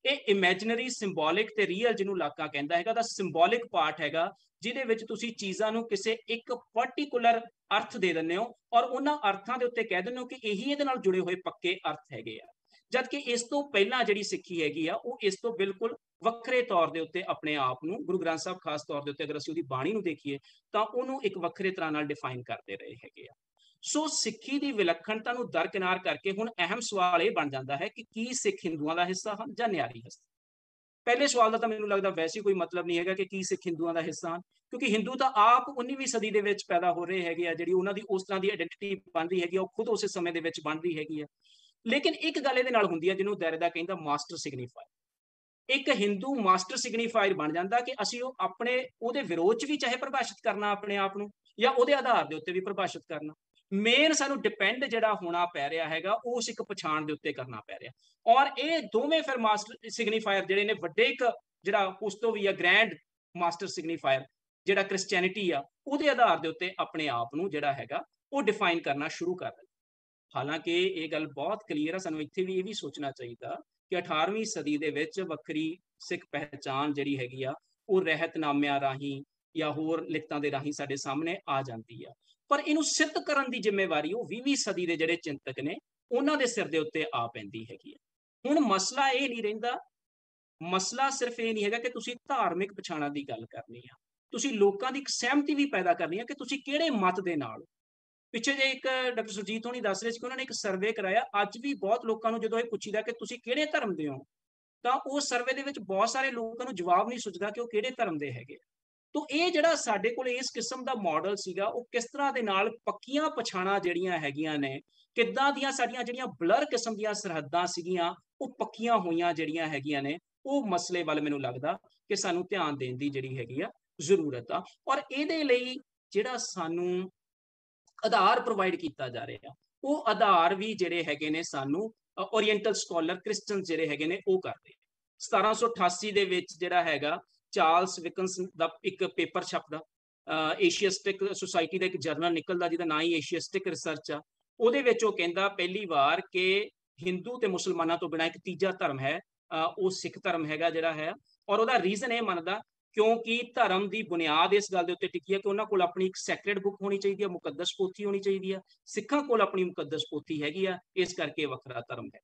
ਇਹ ਇਮੈਜਨਰੀ, ਸਿੰਬੋਲਿਕ ਤੇ ਰੀਅਲ ਜਿਹਨੂੰ ਲਾਕਾ ਕਹਿੰਦਾ ਹੈਗਾ, ਦਾ ਸਿੰਬੋਲਿਕ ਪਾਰਟ ਹੈਗਾ, ਜਿਹਦੇ ਵਿੱਚ ਤੁਸੀਂ ਚੀਜ਼ਾਂ ਨੂੰ ਕਿਸੇ ਇੱਕ ਪਾਰਟਿਕੂਲਰ ਅਰਥ ਦੇ ਦਿੰਦੇ ਹੋ ਔਰ ਉਹਨਾਂ ਅਰਥਾਂ ਦੇ ਉੱਤੇ ਕਹਿ ਦਿੰਦੇ ਹੋ ਕਿ ਇਹੀ ਇਹਦੇ ਨਾਲ ਜੁੜੇ ਹੋਏ ਪੱਕੇ ਅਰਥ ਹੈਗੇ ਆ। ਜਦਕਿ ਇਸ ਤੋਂ ਪਹਿਲਾਂ ਜਿਹੜੀ ਸਿੱਖੀ ਹੈਗੀ ਆ, ਉਹ ਇਸ ਤੋਂ ਬਿਲਕੁਲ ਵੱਖਰੇ ਤੌਰ ਦੇ ਉੱਤੇ ਆਪਣੇ ਆਪ ਨੂੰ, ਗੁਰੂ ਗ੍ਰੰਥ ਸਾਹਿਬ ਖਾਸ ਤੌਰ ਦੇ ਉੱਤੇ ਅਗਰ ਅਸੀਂ ਉਹਦੀ ਬਾਣੀ ਨੂੰ ਦੇਖੀਏ ਤਾਂ ਉਹਨੂੰ ਇੱਕ ਵੱਖਰੇ ਤਰ੍ਹਾਂ ਨਾਲ ਡਿਫਾਈਨ ਕਰਦੇ ਰਹੇ ਹੈਗੇ ਆ। ਸੋ ਸਿੱਖੀ ਦੀ ਵਿਲੱਖਣਤਾ ਨੂੰ ਦਰਕਿਨਾਰ ਕਰਕੇ ਹੁਣ ਅਹਿਮ ਸਵਾਲ ਇਹ ਬਣ ਜਾਂਦਾ ਹੈ ਕਿ ਕੀ ਸਿੱਖ ਹਿੰਦੂਆਂ ਦਾ ਹਿੱਸਾ ਹਨ ਜਾਂ ਨਿਆਰੀ ਹਿੱਸਾ। ਪਹਿਲੇ ਸਵਾਲ ਦਾ ਤਾਂ ਮੈਨੂੰ ਲੱਗਦਾ ਵੈਸੇ ਕੋਈ ਮਤਲਬ ਨਹੀਂ ਹੈਗਾ ਕਿ ਕੀ ਸਿੱਖ ਹਿੰਦੂਆਂ ਦਾ ਹਿੱਸਾ ਹਨ, ਕਿਉਂਕਿ ਹਿੰਦੂ ਤਾਂ ਆਪ 19ਵੀਂ ਸਦੀ ਦੇ ਵਿੱਚ ਪੈਦਾ ਹੋ ਰਹੇ ਹੈਗੇ ਆ, ਜਿਹੜੀ ਉਹਨਾਂ ਦੀ ਉਸ ਤਰ੍ਹਾਂ ਦੀ ਆਇਡੈਂਟੀਟੀ ਬਣ ਰਹੀ ਹੈਗੀ, ਉਹ ਖੁਦ ਉਸੇ ਸਮੇਂ ਦੇ ਵਿੱਚ ਬਣ ਰਹੀ ਹੈਗੀ ਆ। ਲੇਕਿਨ ਇੱਕ ਗੱਲ ਇਹਦੇ ਨਾਲ ਹੁੰਦੀ ਹੈ ਜਿਹਨੂੰ ਦੈਰਦਾ ਕਹਿੰਦਾ ਮਾਸਟਰ ਸਿਗਨੀਫਾਇਰ। ਇੱਕ ਹਿੰਦੂ ਮਾਸਟਰ ਸਿਗਨੀਫਾਇਰ ਬਣ ਜਾਂਦਾ ਕਿ ਅਸੀਂ ਉਹ ਆਪਣੇ ਉਹਦੇ ਵਿਰੋਧ 'ਚ ਵੀ ਚਾਹੇ ਪਰਿਭਾਸ਼ਿਤ ਕਰਨਾ ਆਪਣੇ ਆਪ ਨੂੰ, ਜਾਂ ਉਹਦੇ ਆਧਾਰ ਦੇ ਉੱਤੇ ਵੀ ਪਰਿਭਾਸ਼ਿਤ ਕਰਨਾ। ਮੇਨ ਸਾਨੂੰ ਡਿਪੈਂਡ ਜਿਹੜਾ ਹੋਣਾ ਪੈ ਰਿਹਾ ਹੈਗਾ ਉਸ ਇੱਕ ਪਛਾਣ ਦੇ ਉੱਤੇ ਕਰਨਾ ਪੈ ਰਿਹਾ। ਔਰ ਇਹ ਦੋਵੇਂ ਫਿਰ ਮਾਸਟਰ ਸਿਗਨੀਫਾਇਰ ਜਿਹੜੇ ਨੇ ਵੱਡੇ, ਇੱਕ ਜਿਹੜਾ ਉਸ ਤੋਂ ਵੀ ਆ ਗ੍ਰੈਂਡ ਮਾਸਟਰ ਸਿਗਨੀਫਾਇਰ ਜਿਹੜਾ ਕ੍ਰਿਸਚੈਨਿਟੀ ਆ, ਉਹਦੇ ਆਧਾਰ ਦੇ ਉੱਤੇ ਆਪਣੇ ਆਪ ਨੂੰ ਜਿਹੜਾ ਹੈਗਾ ਉਹ ਡਿਫਾਈਨ ਕਰਨਾ ਸ਼ੁਰੂ ਕਰ ਦਿੰਦਾ। ਹਾਲਾਂਕਿ ਇਹ ਗੱਲ ਬਹੁਤ ਕਲੀਅਰ ਆ, ਸਾਨੂੰ ਇੱਥੇ ਵੀ ਇਹ ਵੀ ਸੋਚਣਾ ਚਾਹੀਦਾ ਕਿ 18ਵੀਂ ਸਦੀ ਦੇ ਵਿੱਚ ਵੱਖਰੀ ਸਿੱਖ ਪਹਿਚਾਣ ਜਿਹੜੀ ਹੈਗੀ ਆ ਉਹ ਰਹਿਤਨਾਮਿਆਂ ਰਾਹੀਂ ਜਾਂ ਹੋਰ ਲਿਖਤਾਂ ਦੇ ਰਾਹੀਂ ਸਾਡੇ ਸਾਹਮਣੇ ਆ ਜਾਂਦੀ ਆ। ਪਰ ਇਹਨੂੰ ਸਿੱਧ ਕਰਨ ਦੀ ਜ਼ਿੰਮੇਵਾਰੀ ਉਹ 20ਵੀਂ ਸਦੀ ਦੇ ਜਿਹੜੇ ਚਿੰਤਕ ਨੇ ਉਹਨਾਂ ਦੇ ਸਿਰ ਦੇ ਉੱਤੇ ਆ ਪੈਂਦੀ ਹੈਗੀ ਆ। ਹੁਣ ਮਸਲਾ ਇਹ ਨਹੀਂ ਰਹਿੰਦਾ, ਮਸਲਾ ਸਿਰਫ ਇਹ ਨਹੀਂ ਹੈਗਾ ਕਿ ਤੁਸੀਂ ਧਾਰਮਿਕ ਪਛਾਣਾਂ ਦੀ ਗੱਲ ਕਰਨੀ ਆ, ਤੁਸੀਂ ਲੋਕਾਂ ਦੀ ਇੱਕ ਸਹਿਮਤੀ ਵੀ ਪੈਦਾ ਕਰਨੀ ਆ ਕਿ ਤੁਸੀਂ ਕਿਹੜੇ ਮਤ ਦੇ ਨਾਲ। ਪਿੱਛੇ ਜੇ ਇੱਕ ਡਾਕਟਰ ਸੁਰਜੀਤ ਹੋਣੀ ਦੱਸ ਰਹੇ ਸੀ ਕਿ ਉਹਨਾਂ ਨੇ ਇੱਕ ਸਰਵੇ ਕਰਾਇਆ, ਅੱਜ ਵੀ ਬਹੁਤ ਲੋਕਾਂ ਨੂੰ ਜਦੋਂ ਇਹ ਪੁੱਛੀਦਾ ਕਿ ਤੁਸੀਂ ਕਿਹੜੇ ਧਰਮ ਦੇ ਹੋ, ਤਾਂ ਉਹ ਸਰਵੇ ਦੇ ਵਿੱਚ ਬਹੁਤ ਸਾਰੇ ਲੋਕਾਂ ਨੂੰ ਜਵਾਬ ਨਹੀਂ ਸੁਝਦਾ ਕਿ ਉਹ ਕਿਹੜੇ ਧਰਮ ਦੇ ਹੈਗੇ। तो ये ਜਿਹੜਾ ਸਾਡੇ ਕੋਲ ਇਸ ਕਿਸਮ ਦਾ ਮਾਡਲ ਸੀਗਾ ਉਹ ਕਿਸ ਤਰ੍ਹਾਂ ਦੇ ਨਾਲ ਪੱਕੀਆਂ ਪਛਾਣਾਂ ਜਿਹੜੀਆਂ ਹੈਗੀਆਂ ਨੇ, ਕਿੱਦਾਂ ਦੀਆਂ ਸਾਡੀਆਂ ਜਿਹੜੀਆਂ ਬਲਰ ਕਿਸਮ ਦੀਆਂ ਸਰਹੱਦਾਂ ਸੀਗੀਆਂ ਉਹ ਪੱਕੀਆਂ ਹੋਈਆਂ ਜਿਹੜੀਆਂ ਹੈਗੀਆਂ ਨੇ, ਉਹ ਮਸਲੇ ਵੱਲ ਮੈਨੂੰ ਲੱਗਦਾ ਕਿ ਸਾਨੂੰ ਧਿਆਨ ਦੇਣ ਦੀ ਜਿਹੜੀ ਹੈਗੀ ਆ ਜ਼ਰੂਰਤ ਆ। ਔਰ ਇਹਦੇ ਲਈ ਜਿਹੜਾ ਸਾਨੂੰ ਆਧਾਰ ਪ੍ਰੋਵਾਈਡ ਕੀਤਾ ਜਾ ਰਿਹਾ ਉਹ ਆਧਾਰ ਵੀ ਜਿਹੜੇ ਹੈਗੇ ਨੇ ਸਾਨੂੰ ਓਰੀਐਂਟਲ ਸਕਾਲਰ ਕ੍ਰਿਸਚਨ ਜਿਹੜੇ ਹੈਗੇ ਨੇ ਉਹ ਕਰਦੇ। 1788 ਦੇ ਵਿੱਚ ਜਿਹੜਾ ਹੈਗਾ ਚਾਰਲਸ ਵਿਕਨਸ ਦਾ ਇੱਕ ਪੇਪਰ ਛਪਦਾ, ਏਸ਼ੀਆਸਟਿਕ ਸੁਸਾਇਟੀ ਦਾ ਇੱਕ ਜਰਨਲ ਨਿਕਲਦਾ ਜਿਹਦਾ ਨਾਂ ਹੀ ਏਸ਼ੀਆਸਟਿਕ ਰਿਸਰਚ ਆ। ਉਹਦੇ ਵਿੱਚ ਉਹ ਕਹਿੰਦਾ ਪਹਿਲੀ ਵਾਰ ਕਿ ਹਿੰਦੂ ਤੇ ਮੁਸਲਮਾਨਾਂ ਤੋਂ ਬਿਨਾਂ ਇੱਕ ਤੀਜਾ ਧਰਮ ਹੈ, ਉਹ ਸਿੱਖ ਧਰਮ ਹੈਗਾ ਜਿਹੜਾ ਹੈ। ਔਰ ਉਹਦਾ ਰੀਜ਼ਨ ਇਹ ਮੰਨਦਾ ਕਿਉਂਕਿ ਧਰਮ ਦੀ ਬੁਨਿਆਦ ਇਸ ਗੱਲ ਦੇ ਉੱਤੇ ਟਿਕੀ ਹੈ ਕਿ ਉਹਨਾਂ ਕੋਲ ਆਪਣੀ ਇੱਕ ਸੈਕਰੇਡ ਬੁੱਕ ਹੋਣੀ ਚਾਹੀਦੀ ਹੈ, ਮੁਕੱਦਸ ਪੋਥੀ ਹੋਣੀ ਚਾਹੀਦੀ ਹੈ। ਸਿੱਖਾਂ ਕੋਲ ਆਪਣੀ ਮੁਕੱਦਸ ਪੋਥੀ ਹੈਗੀ ਆ, ਇਸ ਕਰਕੇ ਵੱਖਰਾ ਧਰਮ ਹੈ।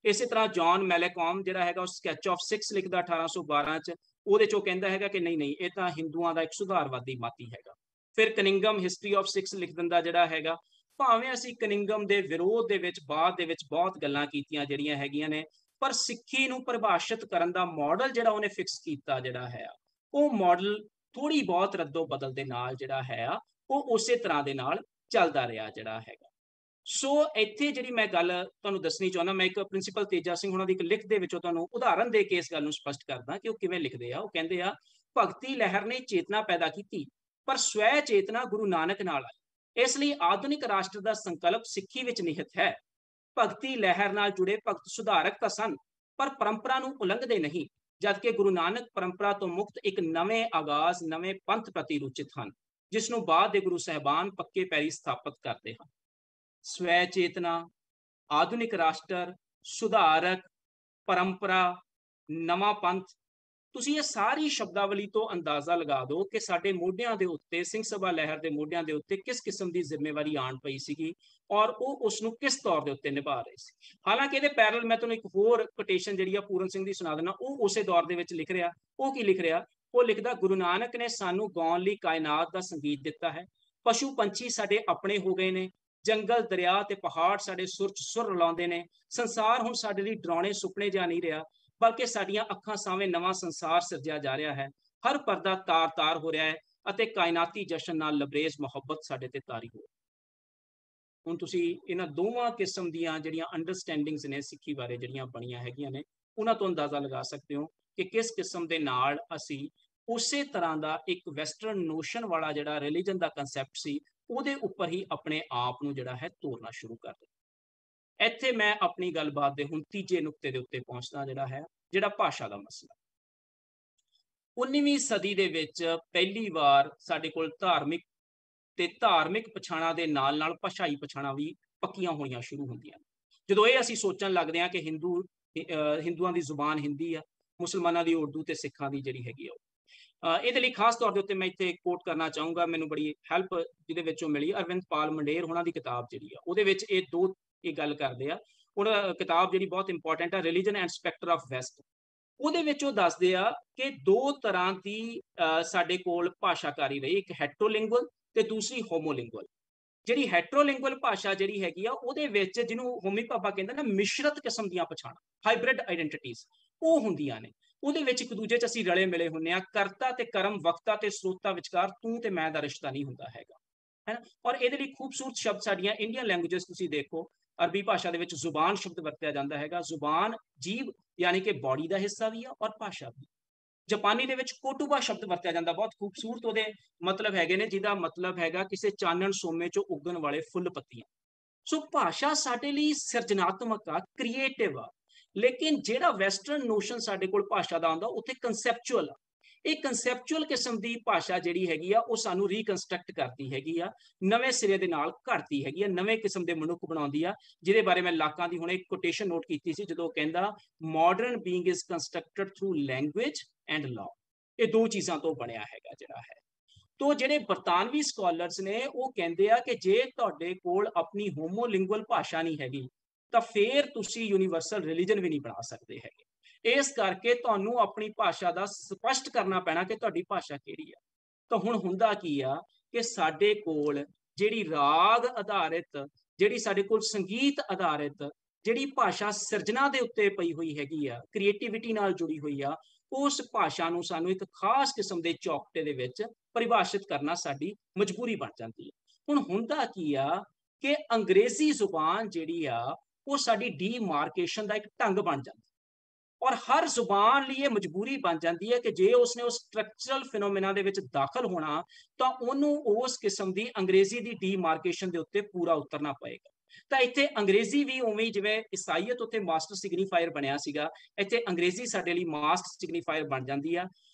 ਇਸੇ ਤਰ੍ਹਾਂ ਜੌਨ ਮੈਲੇਕੌਮ ਜਿਹੜਾ ਹੈਗਾ ਉਹ ਸਕੈਚ ਆਫ ਸਿਕਸ ਲਿਖਦਾ 1812 ਚ, ਉਹਦੇ ਚੋਂ ਕਹਿੰਦਾ ਹੈਗਾ ਕਿ ਨਹੀਂ ਇਹ ਤਾਂ ਹਿੰਦੂਆਂ ਦਾ ਇੱਕ ਸੁਧਾਰਵਾਦੀ ਮਾਤੀ ਹੈਗਾ। ਫਿਰ ਕਨਿੰਗਮ ਹਿਸਟਰੀ ਆਫ ਸਿਕਸ ਲਿਖ ਦਿੰਦਾ ਜਿਹੜਾ ਹੈਗਾ। ਭਾਵੇਂ ਅਸੀਂ ਕਨਿੰਗਮ ਦੇ ਵਿਰੋਧ ਦੇ ਵਿੱਚ ਬਾਅਦ ਦੇ ਵਿੱਚ ਬਹੁਤ ਗੱਲਾਂ ਕੀਤੀਆਂ ਜਿਹੜੀਆਂ ਹੈਗੀਆਂ ਨੇ, ਪਰ ਸਿੱਖੀ ਨੂੰ ਪਰਿਭਾਸ਼ਿਤ ਕਰਨ ਦਾ ਮਾਡਲ ਜਿਹੜਾ ਉਹਨੇ ਫਿਕਸ ਕੀਤਾ ਜਿਹੜਾ ਹੈ ਉਹ ਮਾਡਲ ਥੋੜੀ ਬਹੁਤ ਰੱਦੋ ਬਦਲ ਦੇ ਨਾਲ ਜਿਹੜਾ ਹੈ ਉਹ ਉਸੇ ਤਰ੍ਹਾਂ ਦੇ ਨਾਲ ਚੱਲਦਾ ਰਿਹਾ ਜਿਹੜਾ ਹੈਗਾ। ਸੋ ਇੱਥੇ ਜਿਹੜੀ ਮੈਂ ਗੱਲ ਤੁਹਾਨੂੰ ਦੱਸਣੀ ਚਾਹੁੰਦਾ, ਮੈਂ ਇੱਕ ਪ੍ਰਿੰਸੀਪਲ ਤੇਜਾ ਸਿੰਘ ਉਹਨਾਂ ਦੀ ਇੱਕ ਲਿਖ ਦੇ ਵਿੱਚੋਂ ਤੁਹਾਨੂੰ ਉਦਾਹਰਨ ਦੇ ਕੇ ਇਸ ਗੱਲ ਨੂੰ ਸਪਸ਼ਟ ਕਰਦਾ ਕਿ ਉਹ ਕਿਵੇਂ ਲਿਖਦੇ ਆ। ਉਹ ਕਹਿੰਦੇ ਆ, ਭਗਤੀ ਲਹਿਰ ਨੇ ਚੇਤਨਾ ਪੈਦਾ ਕੀਤੀ ਪਰ ਸਵੈ ਚੇਤਨਾ ਗੁਰੂ ਨਾਨਕ ਨਾਲ ਆਈ, ਇਸ ਲਈ ਆਧੁਨਿਕ ਰਾਸ਼ਟਰ ਦਾ ਸੰਕਲਪ ਸਿੱਖੀ ਵਿੱਚ ਨਿਹਿਤ ਹੈ। ਭਗਤੀ ਲਹਿਰ ਨਾਲ ਜੁੜੇ ਭਗਤ ਸੁਧਾਰਕ ਤਾਂ ਸਨ ਪਰ ਪਰੰਪਰਾ ਨੂੰ ਉਲੰਘਦੇ ਨਹੀਂ, ਜਦਕਿ ਗੁਰੂ ਨਾਨਕ ਪਰੰਪਰਾ ਤੋਂ ਮੁਕਤ ਇੱਕ ਨਵੇਂ ਆਗਾਜ਼ ਨਵੇਂ ਪੰਥ ਪ੍ਰਤੀ ਰੁਚਿਤ ਹਨ, ਜਿਸ ਨੂੰ ਬਾਅਦ ਦੇ ਗੁਰੂ ਸਾਹਿਬਾਨ ਪੱਕੇ ਪੈਰੀ ਸਥਾਪਿਤ ਕਰਦੇ ਹਨ। ਸਵੈ ਚੇਤਨਾ, ਆਧੁਨਿਕ ਰਾਸ਼ਟਰ, ਸੁਧਾਰਕ, ਪਰੰਪਰਾ, ਨਵਾਂ ਪੰਥ, ਤੁਸੀਂ ਇਹ ਸਾਰੀ ਸ਼ਬਦਾਵਲੀ ਤੋਂ ਅੰਦਾਜ਼ਾ ਲਗਾ ਦਿਓ ਕਿ ਸਾਡੇ ਮੋਢਿਆਂ ਦੇ ਉੱਤੇ, ਸਿੰਘ ਸਭਾ ਲਹਿਰ ਦੇ ਮੋਢਿਆਂ ਦੇ ਉੱਤੇ ਕਿਸ ਕਿਸਮ ਦੀ ਜ਼ਿੰਮੇਵਾਰੀ ਆਣ ਪਈ ਸੀਗੀ ਔਰ ਉਹ ਉਸ ਨੂੰ ਕਿਸ ਤੌਰ ਦੇ ਉੱਤੇ ਨਿਭਾ ਰਹੇ ਸੀ। ਹਾਲਾਂਕਿ ਇਹਦੇ ਪੈਰਲ ਮੈਂ ਤੁਹਾਨੂੰ ਇੱਕ ਹੋਰ ਕੋਟੇਸ਼ਨ ਜਿਹੜੀ ਆ ਪੂਰਨ ਸਿੰਘ ਦੀ ਸੁਣਾ ਦੇਣਾ, ਉਹ ਉਸੇ ਦੌਰ ਦੇ ਵਿੱਚ ਲਿਖ ਰਿਹਾ। ਉਹ ਕੀ ਲਿਖ ਰਿਹਾ? ਉਹ ਲਿਖਦਾ, ਗੁਰੂ ਨਾਨਕ ਨੇ ਸਾਨੂੰ ਗਾਉਣ ਲਈ ਕਾਇਨਾਤ ਦਾ ਸੰਗੀਤ ਦਿੱਤਾ ਹੈ, ਪਸ਼ੂ ਪੰਛੀ ਸਾਡੇ ਆਪਣੇ ਹੋ ਗਏ ਨੇ, ਜੰਗਲ ਦਰਿਆ ਤੇ ਪਹਾੜ ਸਾਡੇ ਸੁਰ ਚ ਸੁਰ ਰਲਾਉਂਦੇ ਨੇ। ਸੰਸਾਰ ਹੁਣ ਸਾਡੇ ਲਈ ਡਰਾਉਣੇ ਸੁਪਨੇ ਜਿਹਾ ਨਹੀਂ ਰਿਹਾ, ਬਲਕਿ ਸਾਡੀਆਂ ਅੱਖਾਂ ਸਾਹਮਣੇ ਨਵਾਂ ਸੰਸਾਰ ਸਿਰਜਿਆ ਜਾ ਰਿਹਾ ਹੈ। ਹਰ ਪਰਦਾ ਤਾਰ ਤਾਰ ਹੋ ਰਿਹਾ ਹੈ ਅਤੇ ਕਾਇਨਾਤੀ ਜਸ਼ਨ ਨਾਲ ਲਬਰੇਜ਼ ਮੁਹੱਬਤ ਸਾਡੇ ਤੇ ਤਾਰੀ ਹੋ। ਹੁਣ ਤੁਸੀਂ ਇਹਨਾਂ ਦੋਵਾਂ ਕਿਸਮ ਦੀਆਂ ਜਿਹੜੀਆਂ ਅੰਡਰਸਟੈਂਡਿੰਗਸ ਨੇ ਸਿੱਖੀ ਬਾਰੇ ਜਿਹੜੀਆਂ ਬਣੀਆਂ ਹੈਗੀਆਂ ਨੇ, ਉਹਨਾਂ ਤੋਂ ਅੰਦਾਜ਼ਾ ਲਗਾ ਸਕਦੇ ਹੋ ਕਿ ਕਿਸ ਕਿਸਮ ਦੇ ਨਾਲ ਅਸੀਂ ਉਸੇ ਤਰ੍ਹਾਂ ਦਾ ਇੱਕ ਵੈਸਟਰਨ ਨੋਸ਼ਨ ਵਾਲਾ ਜਿਹੜਾ ਰਿਲੀਜਨ ਦਾ ਕੰਸੈਪਟ ਸੀ ਉਹਦੇ ਉੱਪਰ ਹੀ ਆਪਣੇ ਆਪ ਨੂੰ ਜਿਹੜਾ ਹੈ ਤੋਰਨਾ ਸ਼ੁਰੂ ਕਰ ਦਿੱਤਾ। ਇੱਥੇ ਮੈਂ ਆਪਣੀ ਗੱਲਬਾਤ ਦੇ ਹੁਣ ਤੀਜੇ ਨੁਕਤੇ ਦੇ ਉੱਤੇ ਪਹੁੰਚਦਾ ਜਿਹੜਾ ਭਾਸ਼ਾ ਦਾ ਮਸਲਾ। 19ਵੀਂ ਸਦੀ ਦੇ ਵਿੱਚ ਪਹਿਲੀ ਵਾਰ ਸਾਡੇ ਕੋਲ ਧਾਰਮਿਕ ਪਛਾਣਾਂ ਦੇ ਨਾਲ ਨਾਲ ਭਾਸ਼ਾਈ ਪਛਾਣਾਂ ਵੀ ਪੱਕੀਆਂ ਹੋਣੀਆਂ ਸ਼ੁਰੂ ਹੁੰਦੀਆਂ। ਜਦੋਂ ਇਹ ਅਸੀਂ ਸੋਚਣ ਲੱਗਦੇ ਹਾਂ ਕਿ ਹਿੰਦੂਆਂ ਦੀ ਜ਼ੁਬਾਨ ਹਿੰਦੀ ਆ, ਮੁਸਲਮਾਨਾਂ ਦੀ ਉਰਦੂ ਤੇ ਸਿੱਖਾਂ ਦੀ ਜਿਹੜੀ ਹੈਗੀ ਆ, ਇਹਦੇ ਲਈ ਖਾਸ ਤੌਰ ਦੇ ਉੱਤੇ ਮੈਂ ਇੱਥੇ ਕੋਟ ਕਰਨਾ ਚਾਹੂੰਗਾ, ਮੈਨੂੰ ਬੜੀ ਹੈਲਪ ਜਿਹਦੇ ਵਿੱਚੋਂ ਮਿਲੀ ਅਰਵਿੰਦ ਪਾਲ ਮੰਡੇਰ ਉਹਨਾਂ ਦੀ ਕਿਤਾਬ ਜਿਹੜੀ ਆ, ਉਹਦੇ ਵਿੱਚ ਇਹ ਗੱਲ ਕਰਦੇ ਆ। ਉਹਨਾਂ ਕਿਤਾਬ ਜਿਹੜੀ ਬਹੁਤ ਇੰਪੋਰਟੈਂਟ ਆ, ਰਿਲੀਜਨ ਐਂਡ ਸਪੈਕਟਰ ਆਫ ਵੈਸਟ। ਉਹਦੇ ਵਿੱਚ ਉਹ ਦੱਸਦੇ ਆ ਕਿ ਦੋ ਤਰ੍ਹਾਂ ਦੀ ਸਾਡੇ ਕੋਲ ਭਾਸ਼ਾਕਾਰੀ ਰਹੀ, ਇੱਕ ਹੈਟਰੋਲਿੰਗੁਅਲ ਤੇ ਦੂਸਰੀ ਹੋਮੋਲਿੰਗੁਅਲ। ਜਿਹੜੀ ਹੈਟਰੋਲਿੰਗੁਅਲ ਭਾਸ਼ਾ ਜਿਹੜੀ ਹੈਗੀ ਆ ਉਹਦੇ ਵਿੱਚ, ਜਿਹਨੂੰ ਹੋਮੀ ਭਾਬਾ ਕਹਿੰਦੇ ਨਾ, ਮਿਸ਼ਰਤ ਕਿਸਮ ਦੀਆਂ ਪਛਾਣਾਂ, ਹਾਈਬ੍ਰਿਡ ਆਈਡੈਂਟੀਟੀਜ਼ ਉਹ ਹੁੰਦੀਆਂ ਨੇ। ਉਹਦੇ ਵਿੱਚ ਇੱਕ ਦੂਜੇ 'ਚ ਅਸੀਂ ਰਲੇ ਮਿਲੇ ਹੁੰਦੇ ਹਾਂ, ਕਰਤਾ ਤੇ ਕਰਮ, ਵਕਤਾ ਤੇ ਸਰੋਤਾ ਵਿਚਕਾਰ ਤੂੰ ਤੇ ਮੈਂ ਦਾ ਰਿਸ਼ਤਾ ਨਹੀਂ ਹੁੰਦਾ ਹੈਗਾ, ਹੈ ਨਾ। ਔਰ ਇਹਦੇ ਲਈ ਖੂਬਸੂਰਤ ਸ਼ਬਦ ਸਾਡੀਆਂ ਇੰਡੀਅਨ ਲੈਂਗੁਏਜਸ ਤੁਸੀਂ ਦੇਖੋ, ਅਰਬੀ ਭਾਸ਼ਾ ਦੇ ਵਿੱਚ ਜ਼ੁਬਾਨ ਸ਼ਬਦ ਵਰਤਿਆ ਜਾਂਦਾ ਹੈਗਾ। ਜ਼ੁਬਾਨ ਜੀਭ ਯਾਨੀ ਕਿ ਬਾਡੀ ਦਾ ਹਿੱਸਾ ਵੀ ਆ ਔਰ ਭਾਸ਼ਾ ਵੀ। ਜਾਪਾਨੀ ਦੇ ਵਿੱਚ ਕੋਟੂਬਾ ਸ਼ਬਦ ਵਰਤਿਆ ਜਾਂਦਾ, ਬਹੁਤ ਖੂਬਸੂਰਤ ਉਹਦੇ ਮਤਲਬ ਹੈਗੇ ਨੇ, ਜਿਹਦਾ ਮਤਲਬ ਹੈਗਾ ਕਿਸੇ ਚਾਨਣ ਸੋਮੇ 'ਚੋਂ ਉੱਗਣ ਵਾਲੇ ਫੁੱਲ ਪੱਤੀਆਂ। ਸੋ ਭਾਸ਼ਾ ਸਾਡੇ ਲਈ ਸਿਰਜਣਾਤਮਕ ਆ, ਕ੍ਰੀਏਟਿਵ ਆ। ਲੇਕਿਨ ਜਿਹੜਾ ਵੈਸਟਰਨ ਨੋਸ਼ਨ ਸਾਡੇ ਕੋਲ ਭਾਸ਼ਾ ਦਾ ਆਉਂਦਾ ਉੱਥੇ ਕੰਸੈਪਚੁਅਲ ਆ। ਇਹ ਕੰਸੈਪਚੁਅਲ ਕਿਸਮ ਦੀ ਭਾਸ਼ਾ ਜਿਹੜੀ ਹੈਗੀ ਆ ਉਹ ਸਾਨੂੰ ਰੀਕਨਸਟਰਕਟ ਕਰਦੀ ਹੈਗੀ ਆ, ਨਵੇਂ ਸਿਰੇ ਦੇ ਨਾਲ ਘੜਦੀ ਹੈਗੀ ਆ, ਨਵੇਂ ਕਿਸਮ ਦੇ ਮਨੁੱਖ ਬਣਾਉਂਦੀ ਆ, ਜਿਹਦੇ ਬਾਰੇ ਮੈਂ ਲਾਕਾਂ ਦੀ ਹੁਣ ਇੱਕ ਕੋਟੇਸ਼ਨ ਨੋਟ ਕੀਤੀ ਸੀ ਜਦੋਂ ਕਹਿੰਦਾ, modern being is constructed through language and law. ਇਹ ਦੋ ਚੀਜ਼ਾਂ ਤੋਂ ਬਣਿਆ ਹੈਗਾ ਜਿਹੜਾ ਹੈ। ਤੋ ਜਿਹੜੇ ਬਰਤਾਨਵੀ ਸਕਾਲਰਸ ਨੇ ਉਹ ਕਹਿੰਦੇ ਆ ਕਿ ਜੇ ਤੁਹਾਡੇ ਕੋਲ ਆਪਣੀ ਹੋਮੋਲਿੰਗੁਅਲ ਭਾਸ਼ਾ ਨਹੀਂ ਹੈਗੀ ਤਾਂ ਫੇਰ ਤੁਸੀਂ ਯੂਨੀਵਰਸਲ ਰਿਲੀਜਨ ਵੀ ਨਹੀਂ ਬਣਾ ਸਕਦੇ ਹੈਗੇ। ਇਸ ਕਰਕੇ ਤੁਹਾਨੂੰ ਆਪਣੀ ਭਾਸ਼ਾ ਦਾ ਸਪਸ਼ਟ ਕਰਨਾ ਪੈਣਾ ਕਿ ਤੁਹਾਡੀ ਭਾਸ਼ਾ ਕਿਹੜੀ ਆ। ਤਾਂ ਹੁਣ ਹੁੰਦਾ ਕੀ ਆ ਕਿ ਸਾਡੇ ਕੋਲ ਜਿਹੜੀ ਰਾਗ ਆਧਾਰਿਤ, ਜਿਹੜੀ ਸਾਡੇ ਕੋਲ ਸੰਗੀਤ ਆਧਾਰਿਤ ਜਿਹੜੀ ਭਾਸ਼ਾ ਸਿਰਜਣਾ ਦੇ ਉੱਤੇ ਪਈ ਹੋਈ ਹੈਗੀ ਆ, ਕ੍ਰੀਏਟੀਵਿਟੀ ਨਾਲ ਜੁੜੀ ਹੋਈ ਆ, ਉਸ ਭਾਸ਼ਾ ਨੂੰ ਸਾਨੂੰ ਇੱਕ ਖਾਸ ਕਿਸਮ ਦੇ ਚੌਕਟੇ ਦੇ ਵਿੱਚ ਪਰਿਭਾਸ਼ਿਤ ਕਰਨਾ ਸਾਡੀ ਮਜਬੂਰੀ ਬਣ ਜਾਂਦੀ ਹੈ। ਹੁਣ ਹੁੰਦਾ ਕੀ ਆ ਕਿ ਅੰਗਰੇਜ਼ੀ ਜ਼ੁਬਾਨ ਜਿਹੜੀ ਆ ਉਹ ਸਾਡੀ ਡੀਮਾਰਕੇਸ਼ਨ ਦਾ ਇੱਕ ਢੰਗ ਬਣ ਜਾਂਦੀ, ਔਰ ਹਰ ਜ਼ੁਬਾਨ ਲਈ ਇਹ ਮਜਬੂਰੀ ਬਣ ਜਾਂਦੀ ਹੈ ਕਿ ਜੇ ਉਸਨੇ ਉਸ ਸਟਰਕਚਰਲ ਫਿਨੋਮੇਨਾ ਦੇ ਵਿੱਚ ਦਾਖਲ ਹੋਣਾ ਤਾਂ ਉਹਨੂੰ ਉਸ ਕਿਸਮ ਦੀ ਅੰਗਰੇਜ਼ੀ ਦੀ ਡੀਮਾਰਕੇਸ਼ਨ ਦੇ ਉੱਤੇ ਪੂਰਾ ਉਤਰਨਾ ਪਏਗਾ। ਤਾਂ ਇੱਥੇ ਅੰਗਰੇਜ਼ੀ ਵੀ ਉਵੇਂ ਜਿਵੇਂ ਈਸਾਈਅਤ ਉੱਤੇ ਮਾਸਟਰ ਸਿਗਨੀਫਾਇਰ ਬਣਿਆ ਸੀਗਾ, ਇੱਥੇ ਅੰਗਰੇਜ਼ੀ ਸਾਡੇ ਲਈ ਮਾਸਟਰ ਸਿਗਨੀਫਾਇਰ ਬਣ ਜਾਂਦੀ ਆ।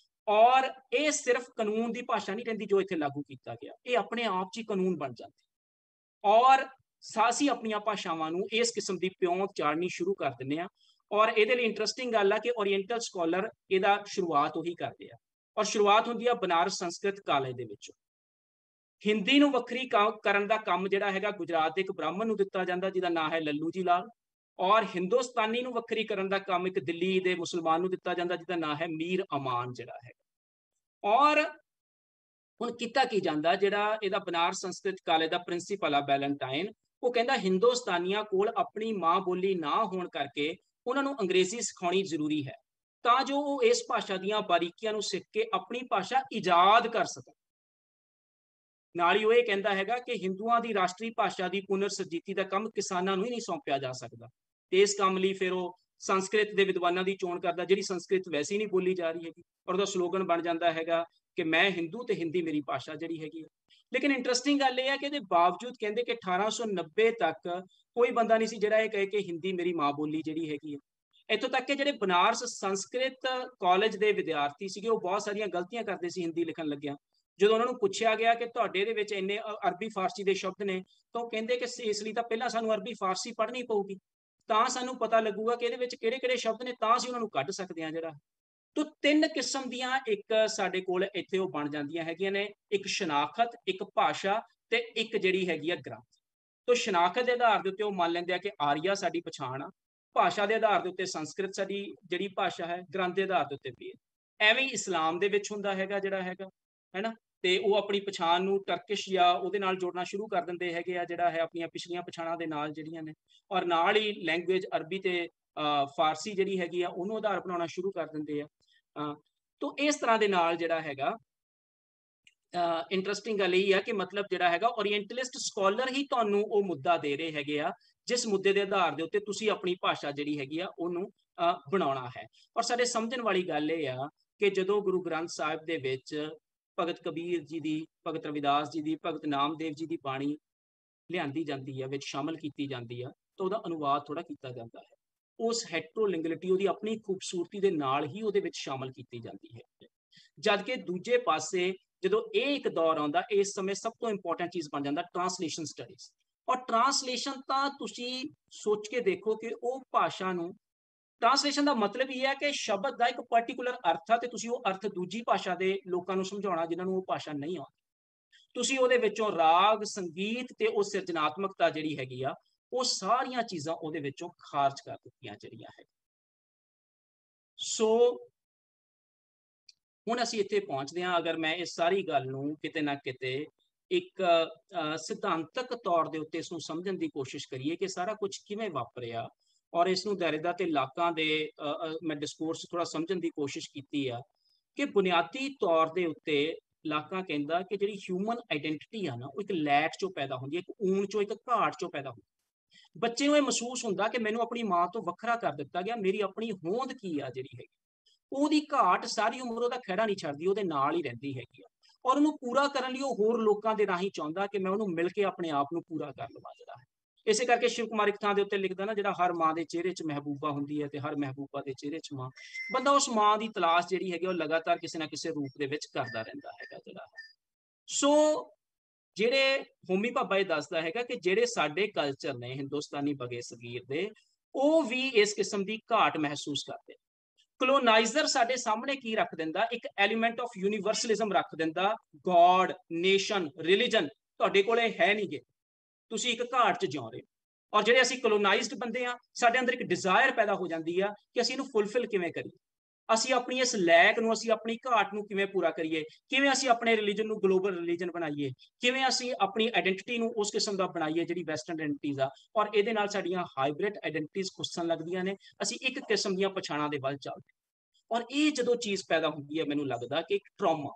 ਔਰ ਇਹ ਸਿਰਫ ਕਾਨੂੰਨ ਦੀ ਭਾਸ਼ਾ ਨਹੀਂ ਰਹਿੰਦੀ ਜੋ ਇੱਥੇ ਲਾਗੂ ਕੀਤਾ ਗਿਆ, ਇਹ ਆਪਣੇ ਆਪ 'ਚ ਹੀ ਕਾਨੂੰਨ ਬਣ ਜਾਂਦੀ। ਔਰ ਅਸੀਂ ਆਪਣੀਆਂ ਭਾਸ਼ਾਵਾਂ ਨੂੰ ਇਸ ਕਿਸਮ ਦੀ ਪਿਉਂਤ ਚਾੜਨੀ ਸ਼ੁਰੂ ਕਰ ਦਿੰਦੇ ਆ। ਔਰ ਇਹਦੇ ਲਈ ਇੰਟਰਸਟਿੰਗ ਗੱਲ ਆ ਕਿ ਓਰੀਐਂਟਲ ਸਕਾਲਰ ਇਹਦਾ ਸ਼ੁਰੂਆਤ ਉਹੀ ਕਰਦੇ ਆ, ਔਰ ਸ਼ੁਰੂਆਤ ਹੁੰਦੀ ਆ ਬਨਾਰਸ ਸੰਸਕ੍ਰਿਤ ਕਾਲਜ ਦੇ ਵਿੱਚੋਂ। ਹਿੰਦੀ ਨੂੰ ਵੱਖਰੀ ਕਰਨ ਦਾ ਕੰਮ ਜਿਹੜਾ ਹੈਗਾ ਗੁਜਰਾਤ ਦੇ ਇੱਕ ਬ੍ਰਾਹਮਣ ਨੂੰ ਦਿੱਤਾ ਜਾਂਦਾ ਜਿਹਦਾ ਨਾਂ ਹੈ ਲੱਲੂ ਜੀ ਲਾਲ, ਔਰ ਹਿੰਦੁਸਤਾਨੀ ਨੂੰ ਵੱਖਰੀ ਕਰਨ ਦਾ ਕੰਮ ਇੱਕ ਦਿੱਲੀ ਦੇ ਮੁਸਲਮਾਨ ਨੂੰ ਦਿੱਤਾ ਜਾਂਦਾ ਜਿਹਦਾ ਨਾਂ ਹੈ ਮੀਰ ਅਮਾਨ ਜਿਹੜਾ ਹੈਗਾ। ਔਰ ਹੁਣ ਕੀਤਾ ਕੀ ਜਾਂਦਾ, ਜਿਹੜਾ ਇਹਦਾ ਬਨਾਰਸ ਸੰਸਕ੍ਰਿਤ ਕਾਲਜ ਦਾ ਪ੍ਰਿੰਸੀਪਲ ਆ ਬੈਲੈਂਟਾਈਨ, ਉਹ ਕਹਿੰਦਾ ਹਿੰਦੁਸਤਾਨੀਆਂ ਕੋਲ ਆਪਣੀ ਮਾਂ ਬੋਲੀ ਨਾ ਹੋਣ ਕਰਕੇ ਉਹਨਾਂ ਨੂੰ ਅੰਗਰੇਜ਼ੀ ਸਿਖਾਉਣੀ ਜ਼ਰੂਰੀ ਹੈ ਤਾਂ ਜੋ ਉਹ ਇਸ ਭਾਸ਼ਾ ਦੀਆਂ ਬਾਰੀਕੀਆਂ ਨੂੰ ਸਿੱਖ ਕੇ ਆਪਣੀ ਭਾਸ਼ਾ ਇਜਾਦ ਕਰ ਸਕਣ। ਨਾਲ ਹੀ ਉਹ ਇਹ ਕਹਿੰਦਾ ਹੈਗਾ ਕਿ ਹਿੰਦੂਆਂ ਦੀ ਰਾਸ਼ਟਰੀ ਭਾਸ਼ਾ ਦੀ ਪੁਨਰ ਸਰਜੀਤੀ ਦਾ ਕੰਮ ਕਿਸਾਨਾਂ ਨੂੰ ਹੀ ਨਹੀਂ ਸੌਂਪਿਆ ਜਾ ਸਕਦਾ, ਤੇ ਇਸ ਕੰਮ ਲਈ ਫਿਰ ਉਹ ਸੰਸਕ੍ਰਿਤ ਦੇ ਵਿਦਵਾਨਾਂ ਦੀ ਚੋਣ ਕਰਦਾ ਜਿਹੜੀ ਸੰਸਕ੍ਰਿਤ ਵੈਸੇ ਹੀ ਨਹੀਂ ਬੋਲੀ ਜਾ ਰਹੀ ਹੈਗੀ, ਔਰ ਉਹਦਾ ਸਲੋਗਨ ਬਣ ਜਾਂਦਾ ਹੈਗਾ ਕਿ ਮੈਂ ਹਿੰਦੂ ਤੇ ਹਿੰਦੀ ਮੇਰੀ ਭਾਸ਼ਾ ਜਿਹੜੀ ਹੈਗੀ ਹੈ। ਲੇਕਿਨ ਇੰਟਰਸਟਿੰਗ ਗੱਲ ਇਹ ਹੈ ਕਿ ਇਹਦੇ ਬਾਵਜੂਦ ਕਹਿੰਦੇ ਕਿ 1890 ਤੱਕ ਕੋਈ ਬੰਦਾ ਨਹੀਂ ਸੀ ਜਿਹੜਾ ਇਹ ਕਹੇ ਕਿ ਹਿੰਦੀ ਮੇਰੀ ਮਾਂ ਬੋਲੀ ਜਿਹੜੀ ਹੈਗੀ ਹੈ। ਇੱਥੋਂ ਤੱਕ ਕਿ ਜਿਹੜੇ ਬਨਾਰਸ ਸੰਸਕ੍ਰਿਤ ਕਾਲਜ ਦੇ ਵਿਦਿਆਰਥੀ ਸੀਗੇ ਉਹ ਬਹੁਤ ਸਾਰੀਆਂ ਗਲਤੀਆਂ ਕਰਦੇ ਸੀ ਹਿੰਦੀ ਲਿਖਣ ਲੱਗਿਆ। ਜਦੋਂ ਉਹਨਾਂ ਨੂੰ ਪੁੱਛਿਆ ਗਿਆ ਕਿ ਤੁਹਾਡੇ ਦੇ ਵਿੱਚ ਇੰਨੇ ਅਰਬੀ ਫਾਰਸੀ ਦੇ ਸ਼ਬਦ ਨੇ ਤਾਂ ਉਹ ਕਹਿੰਦੇ ਕਿ ਇਸ ਲਈ ਤਾਂ ਪਹਿਲਾਂ ਸਾਨੂੰ ਅਰਬੀ ਫਾਰਸੀ ਪੜ੍ਹਨੀ ਪਊਗੀ, ਤਾਂ ਸਾਨੂੰ ਪਤਾ ਲੱਗੂਗਾ ਕਿ ਇਹਦੇ ਵਿੱਚ ਕਿਹੜੇ ਕਿਹੜੇ ਸ਼ਬਦ ਨੇ, ਤਾਂ ਅਸੀਂ ਉਹਨਾਂ ਨੂੰ ਕੱਢ ਸਕਦੇ ਹਾਂ ਜਿਹੜਾ। ਤੋ ਤਿੰਨ ਕਿਸਮ ਦੀਆਂ ਇੱਕ ਸਾਡੇ ਕੋਲ ਇੱਥੇ ਉਹ ਬਣ ਜਾਂਦੀਆਂ ਹੈਗੀਆਂ ਨੇ, ਇੱਕ ਸ਼ਨਾਖਤ, ਇੱਕ ਭਾਸ਼ਾ ਤੇ ਇੱਕ ਜਿਹੜੀ ਹੈਗੀ ਆ ਗ੍ਰੰਥ। ਤੋ ਸ਼ਨਾਖਤ ਦੇ ਆਧਾਰ ਦੇ ਉੱਤੇ ਉਹ ਮੰਨ ਲੈਂਦੇ ਆ ਕਿ ਆਰੀਆ ਸਾਡੀ ਪਛਾਣ ਆ, ਭਾਸ਼ਾ ਦੇ ਆਧਾਰ ਦੇ ਉੱਤੇ ਸੰਸਕ੍ਰਿਤ ਸਾਡੀ ਜਿਹੜੀ ਭਾਸ਼ਾ ਹੈ, ਗ੍ਰੰਥ ਦੇ ਆਧਾਰ ਦੇ ਉੱਤੇ ਵੇਦ। ਐਵੇਂ ਹੀ ਇਸਲਾਮ ਦੇ ਵਿੱਚ ਹੁੰਦਾ ਹੈਗਾ ਜਿਹੜਾ ਹੈਗਾ ਹੈ ਨਾ, ਤੇ ਉਹ ਆਪਣੀ ਪਛਾਣ ਨੂੰ ਟਰਕਿਸ਼ ਜਾਂ ਉਹਦੇ ਨਾਲ ਜੋੜਨਾ ਸ਼ੁਰੂ ਕਰ ਦਿੰਦੇ ਹੈਗੇ ਆ ਜਿਹੜਾ ਹੈ ਆਪਣੀਆਂ ਪਿਛਲੀਆਂ ਪਛਾਣਾਂ ਦੇ ਨਾਲ ਜਿਹੜੀਆਂ ਨੇ, ਔਰ ਨਾਲ ਹੀ ਲੈਂਗੁਏਜ ਅਰਬੀ ਤੇ ਫਾਰਸੀ ਜਿਹੜੀ ਹੈਗੀ ਆ ਉਹਨੂੰ ਆਧਾਰ ਬਣਾਉਣਾ ਸ਼ੁਰੂ ਕਰ ਦਿੰਦੇ ਆ। ਤੋ ਇਸ ਤਰ੍ਹਾਂ ਦੇ ਨਾਲ ਜਿਹੜਾ ਹੈਗਾ ਇੰਟਰਸਟਿੰਗ ਗੱਲ ਇਹ ਆ ਕਿ ਮਤਲਬ ਜਿਹੜਾ ਹੈਗਾ ਓਰੀਐਂਟਲਿਸਟ ਸਕਾਲਰ ਹੀ ਤੁਹਾਨੂੰ ਉਹ ਮੁੱਦਾ ਦੇ ਰਹੇ ਹੈਗੇ ਆ ਜਿਸ ਮੁੱਦੇ ਦੇ ਆਧਾਰ ਦੇ ਉੱਤੇ ਤੁਸੀਂ ਆਪਣੀ ਭਾਸ਼ਾ ਜਿਹੜੀ ਹੈਗੀ ਆ ਉਹਨੂੰ ਬਣਾਉਣਾ ਹੈ। ਔਰ ਸਾਡੇ ਸਮਝਣ ਵਾਲੀ ਗੱਲ ਇਹ ਆ ਕਿ ਜਦੋਂ ਗੁਰੂ ਗ੍ਰੰਥ ਸਾਹਿਬ ਦੇ ਵਿੱਚ ਭਗਤ ਕਬੀਰ ਜੀ ਦੀ, ਭਗਤ ਰਵਿਦਾਸ ਜੀ ਦੀ, ਭਗਤ ਨਾਮਦੇਵ ਜੀ ਦੀ ਬਾਣੀ ਲਿਆਂਦੀ ਜਾਂਦੀ ਹੈ, ਵਿੱਚ ਸ਼ਾਮਲ ਕੀਤੀ ਜਾਂਦੀ ਆ, ਤਾਂ ਉਹਦਾ ਅਨੁਵਾਦ ਥੋੜਾ ਕੀਤਾ ਜਾਂਦਾ ਹੈ। ਉਸ ਹੈਟਰੋਲਿੰਗੁਲਿਟੀ ਉਹਦੀ ਆਪਣੀ ਖੂਬਸੂਰਤੀ ਦੇ ਨਾਲ ਹੀ ਉਹਦੇ ਵਿੱਚ ਸ਼ਾਮਲ ਕੀਤੀ ਜਾਂਦੀ ਹੈ। ਜਦ ਕਿ ਦੂਜੇ ਪਾਸੇ ਜਦੋਂ ਇਹ ਇੱਕ ਦੌਰ ਆਉਂਦਾ, ਇਸ ਸਮੇਂ ਸਭ ਤੋਂ ਇੰਪੋਰਟੈਂਟ ਚੀਜ਼ ਬਣ ਜਾਂਦਾ ਟਰਾਂਸਲੇਸ਼ਨ ਸਟੱਡੀਜ਼। ਔਰ ਟਰਾਂਸਲੇਸ਼ਨ ਤਾਂ ਤੁਸੀਂ ਸੋਚ ਕੇ ਦੇਖੋ ਕਿ ਉਹ ਭਾਸ਼ਾ ਨੂੰ, ਟਰਾਂਸਲੇਸ਼ਨ ਦਾ ਮਤਲਬ ਇਹ ਹੈ ਕਿ ਸ਼ਬਦ ਦਾ ਇੱਕ ਪਾਰਟਿਕੂਲਰ ਅਰਥ ਆ ਤੇ ਤੁਸੀਂ ਉਹ ਅਰਥ ਦੂਜੀ ਭਾਸ਼ਾ ਦੇ ਲੋਕਾਂ ਨੂੰ ਸਮਝਾਉਣਾ ਜਿਨ੍ਹਾਂ ਨੂੰ ਉਹ ਭਾਸ਼ਾ ਨਹੀਂ ਆਉਂਦੀ। ਤੁਸੀਂ ਉਹਦੇ ਵਿੱਚੋਂ ਰਾਗ, ਸੰਗੀਤ ਤੇ ਉਹ ਸਿਰਜਣਾਤਮਕਤਾ ਜਿਹੜੀ ਹੈਗੀ ਆ ਉਹ ਸਾਰੀਆਂ ਚੀਜ਼ਾਂ ਉਹਦੇ ਵਿੱਚੋਂ ਖਾਰਜ ਕਰ ਦਿੱਤੀਆਂ ਜਿਹੜੀਆਂ ਹੈ। ਸੋ ਹੁਣ ਅਸੀਂ ਇੱਥੇ ਪਹੁੰਚਦੇ ਹਾਂ, ਅਗਰ ਮੈਂ ਇਸ ਸਾਰੀ ਗੱਲ ਨੂੰ ਕਿਤੇ ਨਾ ਕਿਤੇ ਇੱਕ ਸਿਧਾਂਤਕ ਤੌਰ ਦੇ ਉੱਤੇ ਇਸ ਨੂੰ ਸਮਝਣ ਦੀ ਕੋਸ਼ਿਸ਼ ਕਰੀਏ ਕਿ ਸਾਰਾ ਕੁਝ ਕਿਵੇਂ ਵਾਪਰਿਆ, ਔਰ ਇਸ ਨੂੰ ਦਾਇਰਾ ਤੇ ਇਲਾਕਾਂ ਦੇ ਮੈਂ ਡਿਸਕੋਰਸ ਥੋੜਾ ਸਮਝਣ ਦੀ ਕੋਸ਼ਿਸ਼ ਕੀਤੀ ਆ ਕਿ ਬੁਨਿਆਦੀ ਤੌਰ ਦੇ ਉੱਤੇ ਲਾਕਾਂ ਕਹਿੰਦਾ ਕਿ ਜਿਹੜੀ ਹਿਊਮਨ ਆਈਡੈਂਟੀਟੀ ਆ ਨਾ ਉਹ ਇੱਕ ਲੈਕ ਚੋਂ ਪੈਦਾ ਹੁੰਦੀ ਹੈ, ਇੱਕ ਊਣ ਚੋਂ, ਇੱਕ ਘਾਟ ਚੋਂ ਪੈਦਾ ਹੁੰਦੀ। ਬੱਚੇ ਨੂੰ ਇਹ ਮਹਿਸੂਸ ਹੁੰਦਾ ਕਿ ਮੈਨੂੰ ਆਪਣੀ ਮਾਂ ਤੋਂ ਵੱਖਰਾ ਕਰ ਦਿੱਤਾ ਗਿਆ, ਮੇਰੀ ਆਪਣੀ ਹੋਂਦ ਕੀ ਆ ਜਿਹੜੀ ਹੈਗੀ, ਉਹਦੀ ਘਾਟ ਸਾਰੀ ਉਮਰ ਉਹਦਾ ਖਹਿੜਾ ਨਹੀਂ ਛੱਡਦੀ, ਉਹਦੇ ਨਾਲ ਹੀ ਰਹਿੰਦੀ ਹੈਗੀ ਆ। ਔਰ ਉਹਨੂੰ ਪੂਰਾ ਕਰਨ ਲਈ ਉਹ ਹੋਰ ਲੋਕਾਂ ਦੇ ਰਾਹੀਂ ਚਾਹੁੰਦਾ ਕਿ ਮੈਂ ਉਹਨੂੰ ਮਿਲ ਕੇ ਆਪਣੇ ਆਪ ਨੂੰ ਪੂਰਾ ਕਰ ਲਵਾਂ ਜਿਹੜਾ ਹੈ। ਇਸੇ ਕਰਕੇ ਸ਼ਿਵ ਕੁਮਾਰ ਇੱਕ ਥਾਂ ਦੇ ਉੱਤੇ ਲਿਖਦਾ ਨਾ, ਜਿਹੜਾ ਹਰ ਮਾਂ ਦੇ ਚਿਹਰੇ 'ਚ ਮਹਿਬੂਬਾ ਹੁੰਦੀ ਹੈ ਤੇ ਹਰ ਮਹਿਬੂਬਾ ਦੇ ਚਿਹਰੇ 'ਚ ਮਾਂ। ਬੰਦਾ ਉਸ ਮਾਂ ਦੀ ਤਲਾਸ਼ ਜਿਹੜੀ ਹੈਗੀ ਉਹ ਲਗਾਤਾਰ ਕਿਸੇ ਨਾ ਕਿਸੇ ਰੂਪ ਦੇ ਵਿੱਚ ਕਰਦਾ ਰਹਿੰਦਾ ਹੈਗਾ ਜਿਹੜਾ ਹੈ। ਸੋ ਜਿਹੜੇ ਹੋਮੀ ਭਾਬਾ ਇਹ ਦੱਸਦਾ ਹੈਗਾ ਕਿ ਜਿਹੜੇ ਸਾਡੇ ਕਲਚਰ ਨੇ ਹਿੰਦੁਸਤਾਨੀ ਬਗੇ ਸਗੀਰ ਦੇ, ਉਹ ਵੀ ਇਸ ਕਿਸਮ ਦੀ ਘਾਟ ਮਹਿਸੂਸ ਕਰਦੇ। ਕਲੋਨਾਈਜ਼ਰ ਸਾਡੇ ਸਾਹਮਣੇ ਕੀ ਰੱਖ ਦਿੰਦਾ, ਇੱਕ ਐਲੀਮੈਂਟ ਆਫ ਯੂਨੀਵਰਸਲਿਜ਼ਮ ਰੱਖ ਦਿੰਦਾ, ਗੋਡ, ਨੇਸ਼ਨ, ਰਿਲੀਜਨ ਤੁਹਾਡੇ ਕੋਲੇ ਹੈ ਨਹੀਂ ਗੇ, ਤੁਸੀਂ ਇੱਕ ਘਾਟ 'ਚ ਜਿਉ ਰਹੇ। ਔਰ ਜਿਹੜੇ ਅਸੀਂ ਕਲੋਨਾਈਜ਼ਡ ਬੰਦੇ ਆ, ਸਾਡੇ ਅੰਦਰ ਇੱਕ ਡਿਜ਼ਾਇਰ ਪੈਦਾ ਹੋ ਜਾਂਦੀ ਆ ਕਿ ਅਸੀਂ ਇਹਨੂੰ ਫੁਲਫਿਲ ਕਿਵੇਂ ਕਰੀਏ। ਅਸੀਂ ਆਪਣੀ ਇਸ ਲੈਕ ਨੂੰ, ਅਸੀਂ ਆਪਣੀ ਘਾਟ ਨੂੰ ਕਿਵੇਂ ਪੂਰਾ ਕਰੀਏ, ਕਿਵੇਂ ਅਸੀਂ ਆਪਣੇ ਰਿਲੀਜਨ ਨੂੰ ਗਲੋਬਲ ਰਿਲੀਜਨ ਬਣਾਈਏ, ਕਿਵੇਂ ਅਸੀਂ ਆਪਣੀ ਆਇਡੈਂਟੀਟੀ ਨੂੰ ਉਸ ਕਿਸਮ ਦਾ ਬਣਾਈਏ ਜਿਹੜੀ ਵੈਸਟਰਨ ਆਇਡੈਂਟੀਜ਼ ਆ, ਔਰ ਇਹਦੇ ਨਾਲ ਸਾਡੀਆਂ ਹਾਈਬ੍ਰਿਡ ਆਇਡੈਂਟੀਜ਼ ਖੁੱਸਣ ਲੱਗਦੀਆਂ ਨੇ, ਅਸੀਂ ਇੱਕ ਕਿਸਮ ਦੀਆਂ ਪਛਾਣਾਂ ਦੇ ਵੱਲ ਚੱਲਦੇ। ਔਰ ਇਹ ਜਦੋਂ ਚੀਜ਼ ਪੈਦਾ ਹੁੰਦੀ ਹੈ, ਮੈਨੂੰ ਲੱਗਦਾ ਕਿ ਇੱਕ ਟਰਾਮਾ,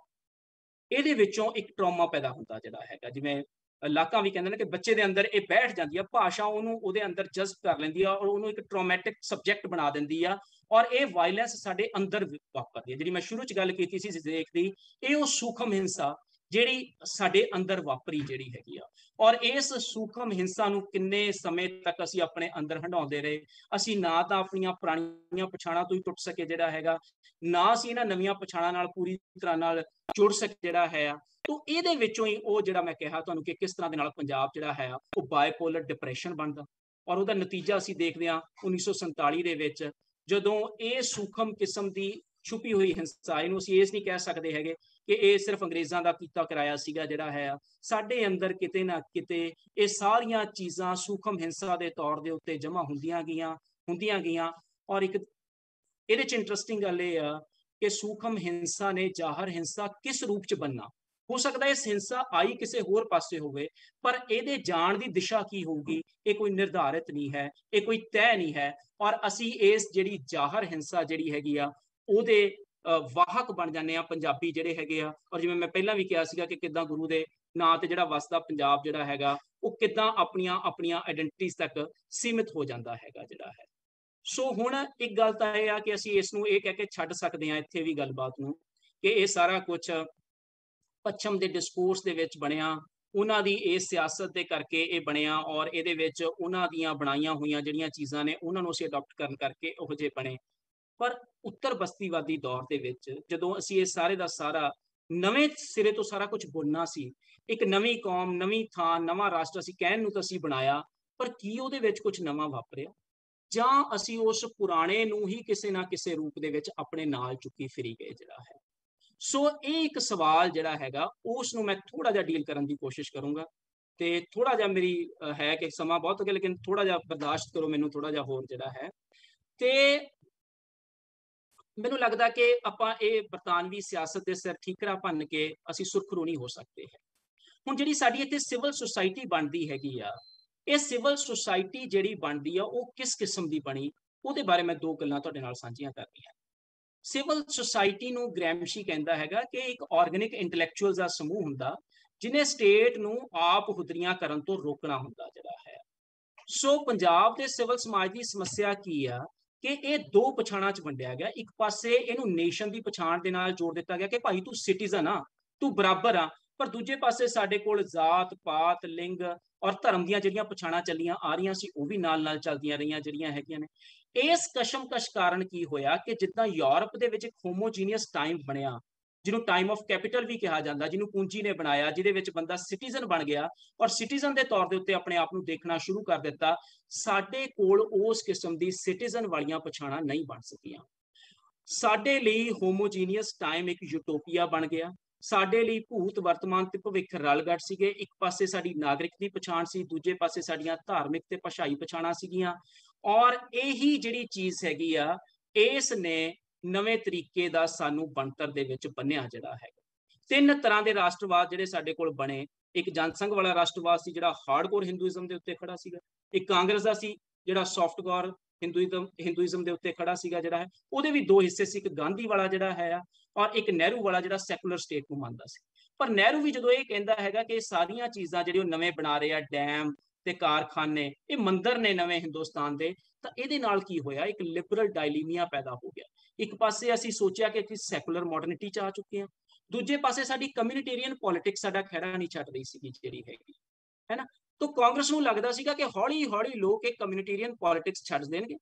ਇਹਦੇ ਵਿੱਚੋਂ ਇੱਕ ਟਰਾਮਾ ਪੈਦਾ ਹੁੰਦਾ ਜਿਹੜਾ ਹੈਗਾ, ਜਿਵੇਂ ਲਾਕਾਂ ਵੀ ਕਹਿੰਦੇ ਨੇ ਕਿ ਬੱਚੇ ਦੇ ਅੰਦਰ ਇਹ ਬੈਠ ਜਾਂਦੀ ਆ, ਭਾਸ਼ਾ ਉਹਨੂੰ ਉਹਦੇ ਅੰਦਰ ਜਜ਼ਬ ਕਰ ਲੈਂਦੀ ਆ, ਔਰ ਉਹਨੂੰ ਇੱਕ ਟਰਾਮੈਟਿਕ ਸਬਜੈਕਟ ਬਣਾ ਦਿੰਦੀ ਆ, ਔਰ ਇਹ ਵਾਇਲੈਂਸ ਸਾਡੇ ਅੰਦਰ ਵਾਪਰਦੀ ਹੈ। ਜਿਹੜੀ ਮੈਂ ਸ਼ੁਰੂ 'ਚ ਗੱਲ ਕੀਤੀ ਸੀ ਜ਼ੇਕ ਦੀ, ਇਹ ਉਹ ਸੂਖਮ ਹਿੰਸਾ ਜਿਹੜੀ ਸਾਡੇ ਅੰਦਰ ਵਾਪਰੀ ਜਿਹੜੀ ਹੈਗੀ ਆ, ਔਰ ਇਸ ਸੂਖਮ ਹਿੰਸਾ ਨੂੰ ਕਿੰਨੇ ਸਮੇਂ ਤੱਕ ਅਸੀਂ ਆਪਣੇ ਅੰਦਰ ਹੰਢਾਉਂਦੇ ਰਹੇ। ਅਸੀਂ ਨਾ ਤਾਂ ਆਪਣੀਆਂ ਪੁਰਾਣੀਆਂ ਪਛਾਣਾਂ ਤੋਂ ਹੀ ਟੁੱਟ ਸਕੇ ਜਿਹੜਾ ਹੈਗਾ, ਨਾ ਅਸੀਂ ਇਹਨਾਂ ਨਵੀਆਂ ਪਛਾਣਾਂ ਨਾਲ ਪੂਰੀ ਤਰ੍ਹਾਂ ਨਾਲ ਜੁੜ ਸਕੇ ਜਿਹੜਾ ਹੈ। ਤੋ ਇਹਦੇ ਵਿੱਚੋਂ ਹੀ ਉਹ ਜਿਹੜਾ ਮੈਂ ਕਿਹਾ ਤੁਹਾਨੂੰ ਕਿ ਕਿਸ ਤਰ੍ਹਾਂ ਦੇ ਨਾਲ ਪੰਜਾਬ ਜਿਹੜਾ ਹੈ ਉਹ ਬਾਇਪੋਲਰ ਡਿਪਰੈਸ਼ਨ ਬਣਦਾ, ਔਰ ਉਹਦਾ ਨਤੀਜਾ ਅਸੀਂ ਦੇਖਦੇ ਹਾਂ 1947 ਦੇ ਵਿੱਚ, ਜਦੋਂ ਇਹ ਸੂਖਮ ਕਿਸਮ ਦੀ ਛੁਪੀ ਹੋਈ ਹਿੰਸਾ, ਇਹਨੂੰ ਅਸੀਂ ਇਸ ਨਹੀਂ ਕਹਿ ਸਕਦੇ ਹੈਗੇ ਕਿ ਇਹ ਸਿਰਫ ਅੰਗਰੇਜ਼ਾਂ ਦਾ ਕੀਤਾ ਕਰਾਇਆ ਸੀਗਾ ਜਿਹੜਾ ਹੈ, ਸਾਡੇ ਅੰਦਰ ਕਿਤੇ ਨਾ ਕਿਤੇ ਇਹ ਸਾਰੀਆਂ ਚੀਜ਼ਾਂ ਸੂਖਮ ਹਿੰਸਾ ਦੇ ਤੌਰ ਦੇ ਉੱਤੇ ਜਮ੍ਹਾਂ ਹੁੰਦੀਆਂ ਗਈਆਂ। ਔਰ ਇੱਕ ਇਹਦੇ 'ਚ ਇੰਟਰਸਟਿੰਗ ਗੱਲ ਇਹ ਆ ਕਿ ਸੂਖਮ ਹਿੰਸਾ ਨੇ ਜ਼ਾਹਰ ਹਿੰਸਾ ਕਿਸ ਰੂਪ 'ਚ ਬਣਨਾ, ਹੋ ਸਕਦਾ ਇਸ ਹਿੰਸਾ ਆਈ ਕਿਸੇ ਹੋਰ ਪਾਸੇ ਹੋਵੇ, ਪਰ ਇਹਦੇ ਜਾਣ ਦੀ ਦਿਸ਼ਾ ਕੀ ਹੋਊਗੀ ਇਹ ਕੋਈ ਨਿਰਧਾਰਿਤ ਨਹੀਂ ਹੈ, ਇਹ ਕੋਈ ਤੈਅ ਨਹੀਂ ਹੈ। ਔਰ ਅਸੀਂ ਇਸ ਜਿਹੜੀ ਜ਼ਾਹਰ ਹਿੰਸਾ ਜਿਹੜੀ ਹੈਗੀ ਆ ਉਹਦੇ ਵਾਹਕ ਬਣ ਜਾਂਦੇ ਆ ਪੰਜਾਬੀ ਜਿਹੜੇ ਹੈਗੇ ਆ। ਔਰ ਜਿਵੇਂ ਮੈਂ ਪਹਿਲਾਂ ਵੀ ਕਿਹਾ ਸੀਗਾ ਕਿ ਕਿੱਦਾਂ ਗੁਰੂ ਦੇ ਨਾਂ ਤੇ ਜਿਹੜਾ ਵਸਦਾ ਪੰਜਾਬ ਜਿਹੜਾ ਹੈਗਾ ਉਹ ਕਿੱਦਾਂ ਆਪਣੀਆਂ ਆਇਡੈਂਟੀਜ਼ ਤੱਕ ਸੀਮਿਤ ਹੋ ਜਾਂਦਾ ਹੈਗਾ ਜਿਹੜਾ ਹੈ। ਸੋ ਹੁਣ ਇੱਕ ਗੱਲ ਤਾਂ ਇਹ ਆ ਕਿ ਅਸੀਂ ਇਸ ਨੂੰ ਇਹ ਕਹਿ ਕੇ ਛੱਡ ਸਕਦੇ ਹਾਂ ਇੱਥੇ ਵੀ ਗੱਲਬਾਤ ਨੂੰ ਕਿ ਇਹ ਸਾਰਾ ਕੁਝ ਪੱਛਮ ਦੇ ਡਿਸਕੋਰਸ ਦੇ ਵਿੱਚ ਬਣਿਆ, ਉਹਨਾਂ ਦੀ ਇਸ ਸਿਆਸਤ ਦੇ ਕਰਕੇ ਇਹ ਬਣਿਆ, ਔਰ ਇਹਦੇ ਵਿੱਚ ਉਹਨਾਂ ਦੀਆਂ ਬਣਾਈਆਂ ਹੋਈਆਂ ਜਿਹੜੀਆਂ ਚੀਜ਼ਾਂ ਨੇ ਉਹਨਾਂ ਨੂੰ ਅਸੀਂ ਅਡਾਪਟ ਕਰਨ ਕਰਕੇ ਉਹ ਜਿਹੇ ਬਣੇ। ਪਰ ਉੱਤਰ ਬਸਤੀਵਾਦੀ ਦੌਰ ਦੇ ਵਿੱਚ ਜਦੋਂ ਅਸੀਂ ਇਹ ਸਾਰੇ ਦਾ ਸਾਰਾ ਨਵੇਂ ਸਿਰੇ ਤੋਂ ਸਾਰਾ ਕੁਝ ਬੁਣਨਾ ਸੀ, ਇੱਕ ਨਵੀਂ ਕੌਮ, ਨਵੀਂ ਥਾਂ, ਨਵਾਂ ਰਾਸ਼ਟਰ ਅਸੀਂ ਕਹਿਣ ਨੂੰ ਤਾਂ ਅਸੀਂ ਬਣਾਇਆ, ਪਰ ਕੀ ਉਹਦੇ ਵਿੱਚ ਕੁਝ ਨਵਾਂ ਵਾਪਰਿਆ, ਜਾਂ ਅਸੀਂ ਉਸ ਪੁਰਾਣੇ ਨੂੰ ਹੀ ਕਿਸੇ ਨਾ ਕਿਸੇ ਰੂਪ ਦੇ ਵਿੱਚ ਆਪਣੇ ਨਾਲ ਚੁੱਕੀ ਫਿਰੀ ਗਏ ਜਿਹੜਾ ਹੈ। ਸੋ ਇਹ ਇੱਕ ਸਵਾਲ ਜਿਹੜਾ ਹੈਗਾ ਉਸ ਨੂੰ ਮੈਂ ਥੋੜਾ ਜਿਹਾ ਡੀਲ ਕਰਨ ਦੀ ਕੋਸ਼ਿਸ਼ ਕਰੂੰਗਾ, ਤੇ ਥੋੜਾ ਜਿਹਾ ਮੇਰੀ ਹੈ ਕਿ ਸਮਾਂ ਬਹੁਤ ਹੋ ਗਿਆ, ਲੇਕਿਨ ਥੋੜਾ ਜਿਹਾ ਬਰਦਾਸ਼ਤ ਕਰੋ ਮੈਨੂੰ, ਥੋੜਾ ਜਿਹਾ ਹੋਰ ਜਿਹੜਾ ਹੈ। ਤੇ ਮੈਨੂੰ ਲੱਗਦਾ ਕਿ ਆਪਾਂ ਇਹ ਬਰਤਾਨਵੀ ਸਿਆਸਤ ਦੇ ਸਿਰ ਠੀਕਰਾ ਭੰਨ ਕੇ ਅਸੀਂ ਸੁਰਖਰੂ ਨਹੀਂ ਹੋ ਸਕਦੇ ਹੈ। ਹੁਣ ਜਿਹੜੀ ਸਾਡੀ ਇੱਥੇ ਸਿਵਲ ਸੁਸਾਇਟੀ ਬਣਦੀ ਹੈਗੀ ਆ, ਇਹ ਸਿਵਲ ਸੁਸਾਇਟੀ ਜਿਹੜੀ ਬਣਦੀ ਆ ਉਹ ਕਿਸ ਕਿਸਮ ਦੀ ਬਣੀ, ਉਹਦੇ ਬਾਰੇ ਮੈਂ ਦੋ ਗੱਲਾਂ ਤੁਹਾਡੇ ਨਾਲ ਸਾਂਝੀਆਂ ਕਰਨੀਆਂ। ਸਿਵਲ ਸੁਸਾਇਟੀ ਨੂੰ ਗ੍ਰੈਮਸ਼ੀ ਕਹਿੰਦਾ ਹੈਗਾ ਕਿ ਇੱਕ ਆਰਗੈਨਿਕ ਇੰਟੈਲੈਕਚੁਅਲਸ ਦਾ ਸਮੂਹ ਹੁੰਦਾ ਜਿਹਨੇ ਸਟੇਟ ਨੂੰ ਆਪ ਹੁਦਰੀਆਂ ਕਰਨ ਤੋਂ ਰੋਕਣਾ ਹੁੰਦਾ ਜਿਹੜਾ ਹੈ। ਸੋ ਪੰਜਾਬ ਦੇ ਸਿਵਲ ਸਮਾਜ ਦੀ ਸਮੱਸਿਆ ਕੀ ਆ ਕਿ ਇਹ ਦੋ ਪਛਾਣਾਂ 'ਚ ਵੰਡਿਆ ਗਿਆ। ਇੱਕ ਪਾਸੇ ਇਹਨੂੰ ਨੇਸ਼ਨ ਦੀ ਪਛਾਣ ਦੇ ਨਾਲ ਜੋੜ ਦਿੱਤਾ ਗਿਆ ਕਿ ਭਾਈ ਤੂੰ ਸਿਟੀਜ਼ਨ ਆ, ਤੂੰ ਬਰਾਬਰ ਆ, ਪਰ ਦੂਜੇ ਪਾਸੇ ਸਾਡੇ ਕੋਲ ਜ਼ਾਤ ਪਾਤ ਲਿੰਗ ਔਰ ਧਰਮ ਦੀਆਂ ਜਿਹੜੀਆਂ ਪਛਾਣਾਂ ਚੱਲੀਆਂ ਆ ਰਹੀਆਂ ਸੀ ਉਹ ਵੀ ਨਾਲ ਨਾਲ ਚੱਲਦੀਆਂ ਰਹੀਆਂ ਜਿਹੜੀਆਂ ਹੈਗੀਆਂ ਨੇ। ਇਸ ਕਸ਼ਮਕਸ਼ ਕਾਰਨ ਕੀ ਹੋਇਆ ਕਿ ਜਿੱਦਾਂ ਯੂਰਪ ਦੇ ਵਿੱਚ ਇੱਕ ਹੋਮੋਜੀਨੀਅਸ ਟਾਈਮ ਬਣਿਆ, ਜਿਹਨੂੰ ਟਾਈਮ ਆਫ ਕੈਪੀਟਲ ਵੀ ਕਿਹਾ ਜਾਂਦਾ, ਜਿਹਨੂੰ ਪੂੰਜੀ ਨੇ ਬਣਾਇਆ, ਜਿਹਦੇ ਵਿੱਚ ਬੰਦਾ ਸਿਟੀਜ਼ਨ ਬਣ ਗਿਆ ਔਰ ਸਿਟੀਜ਼ਨ ਦੇ ਤੌਰ ਦੇ ਉੱਤੇ ਆਪਣੇ ਆਪ ਨੂੰ ਦੇਖਣਾ ਸ਼ੁਰੂ ਕਰ ਦਿੱਤਾ, ਸਾਡੇ ਕੋਲ ਉਸ ਕਿਸਮ ਦੀ ਸਿਟੀਜ਼ਨ ਵਾਲੀਆਂ ਪਛਾਣਾਂ ਨਹੀਂ ਬਣ ਸਕੀਆਂ। ਸਾਡੇ ਲਈ ਹੋਮੋਜੀਨੀਅਸ ਟਾਈਮ ਇੱਕ ਯੂਟੋਪੀਆ ਬਣ ਗਿਆ। ਸਾਡੇ ਲਈ ਭੂਤ ਵਰਤਮਾਨ ਤੇ ਭਵਿੱਖ ਰਲਗੜ ਸੀਗੇ। ਇੱਕ ਪਾਸੇ ਸਾਡੀ ਨਾਗਰਿਕ ਦੀ ਪਛਾਣ ਸੀ, ਦੂਜੇ ਪਾਸੇ ਸਾਡੀਆਂ ਧਾਰਮਿਕ ਤੇ ਭਾਸ਼ਾਈ ਪਛਾਣਾਂ ਸੀਗੀਆਂ। ਔਰ ਇਹੀ ਜਿਹੜੀ ਚੀਜ਼ ਹੈਗੀ ਆ ਇਸ ਨੇ ਨਵੇਂ ਤਰੀਕੇ ਦਾ ਸਾਨੂੰ ਬਣਤਰ ਦੇ ਵਿੱਚ ਬੰਨਿਆ ਜਿਹੜਾ ਹੈਗਾ। ਤਿੰਨ ਤਰ੍ਹਾਂ ਦੇ ਰਾਸ਼ਟਰਵਾਦ ਜਿਹੜੇ ਸਾਡੇ ਕੋਲ ਬਣੇ, ਇੱਕ ਜਨਸੰਘ ਵਾਲਾ ਰਾਸ਼ਟਰਵਾਦ ਸੀ ਜਿਹੜਾ ਹਾਰਡਕੋਰ ਹਿੰਦੂਇਜ਼ਮ ਦੇ ਉੱਤੇ ਖੜਾ ਸੀਗਾ, ਇੱਕ ਕਾਂਗਰਸ ਦਾ ਸੀ ਜਿਹੜਾ ਸੌਫਟਕੋਰ ਹਿੰਦੂਇਜ਼ਮ ਦੇ ਉੱਤੇ ਖੜਾ ਸੀਗਾ ਜਿਹੜਾ ਹੈ। ਉਹਦੇ ਵੀ ਦੋ ਹਿੱਸੇ ਸੀ, ਇੱਕ ਗਾਂਧੀ ਵਾਲਾ ਜਿਹੜਾ ਹੈ ਔਰ ਇੱਕ ਨਹਿਰੂ ਵਾਲਾ ਜਿਹੜਾ ਸੈਕੂਲਰ ਸਟੇਟ ਨੂੰ ਮੰਨਦਾ ਸੀ। ਪਰ ਨਹਿਰੂ ਵੀ ਜਦੋਂ ਇਹ ਕਹਿੰਦਾ ਹੈਗਾ ਕਿ ਇਹ ਸਾਰੀਆਂ ਚੀਜ਼ਾਂ ਜਿਹੜੇ ਉਹ ਨਵੇਂ ਬਣਾ ਰਹੇ ਆ, ਡੈਮ ਤੇ ਕਾਰਖਾਨੇ, ਇਹ ਮੰਦਰ ਨੇ ਨਵੇਂ ਹਿੰਦੁਸਤਾਨ ਦੇ, ਤਾਂ ਇਹਦੇ ਨਾਲ ਕੀ ਹੋਇਆ, ਇੱਕ ਲਿਬਰਲ ਡਾਇਲੀਮੀਆ ਪੈਦਾ ਹੋ ਗਿਆ। ਇੱਕ ਪਾਸੇ ਅਸੀਂ ਸੋਚਿਆ ਕਿ ਅਸੀਂ ਸੈਕੂਲਰ ਮਾਡਰਨਿਟੀ 'ਚ ਆ ਚੁੱਕੇ ਹਾਂ, ਦੂਜੇ ਪਾਸੇ ਸਾਡੀ ਕਮਿਊਨਿਟੇਰੀਅਨ ਪੋਲਿਟਿਕਸ ਸਾਡਾ ਖਹਿੜਾ ਨਹੀਂ ਛੱਡ ਰਹੀ ਸੀਗੀ ਜਿਹੜੀ ਹੈਗੀ ਹੈ ਨਾ। ਤਾਂ ਕਾਂਗਰਸ ਨੂੰ ਲੱਗਦਾ ਸੀਗਾ ਕਿ ਹੌਲੀ ਹੌਲੀ ਲੋਕ ਇਹ ਕਮਿਊਨਿਟੇਰੀਅਨ ਪੋਲਿਟਿਕਸ ਛੱਡ ਦੇਣਗੇ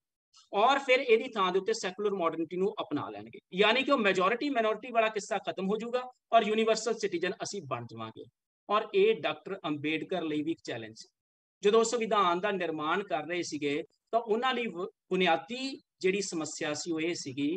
ਔਰ ਫਿਰ ਇਹਦੀ ਥਾਂ ਦੇ ਉੱਤੇ ਸੈਕੂਲਰ ਮਾਡਰਨਿਟੀ ਨੂੰ ਅਪਣਾ ਲੈਣਗੇ, ਯਾਨੀ ਕਿ ਉਹ ਮੈਜੋਰਿਟੀ ਮਾਈਨੋਰਿਟੀ ਵਾਲਾ ਕਿੱਸਾ ਖਤਮ ਹੋ ਜਾਊਗਾ ਔਰ ਯੂਨੀਵਰਸਲ ਸਿਟੀਜ਼ਨ ਅਸੀਂ ਬਣ ਜਾਵਾਂਗੇ। ਔਰ ਇਹ ਡਾਕਟਰ ਅੰਬੇਡਕਰ ਲਈ ਵੀ ਇੱਕ ਚੈਲੰਜ ਸੀ। ਜਦੋਂ ਸੰਵਿਧਾਨ ਦਾ ਨਿਰਮਾਣ ਕਰ ਰਹੇ ਸੀਗੇ ਤਾਂ ਉਹਨਾਂ ਲਈ ਬੁਨਿਆਦੀ ਜਿਹੜੀ ਸਮੱਸਿਆ ਸੀ ਉਹ ਇਹ ਸੀਗੀ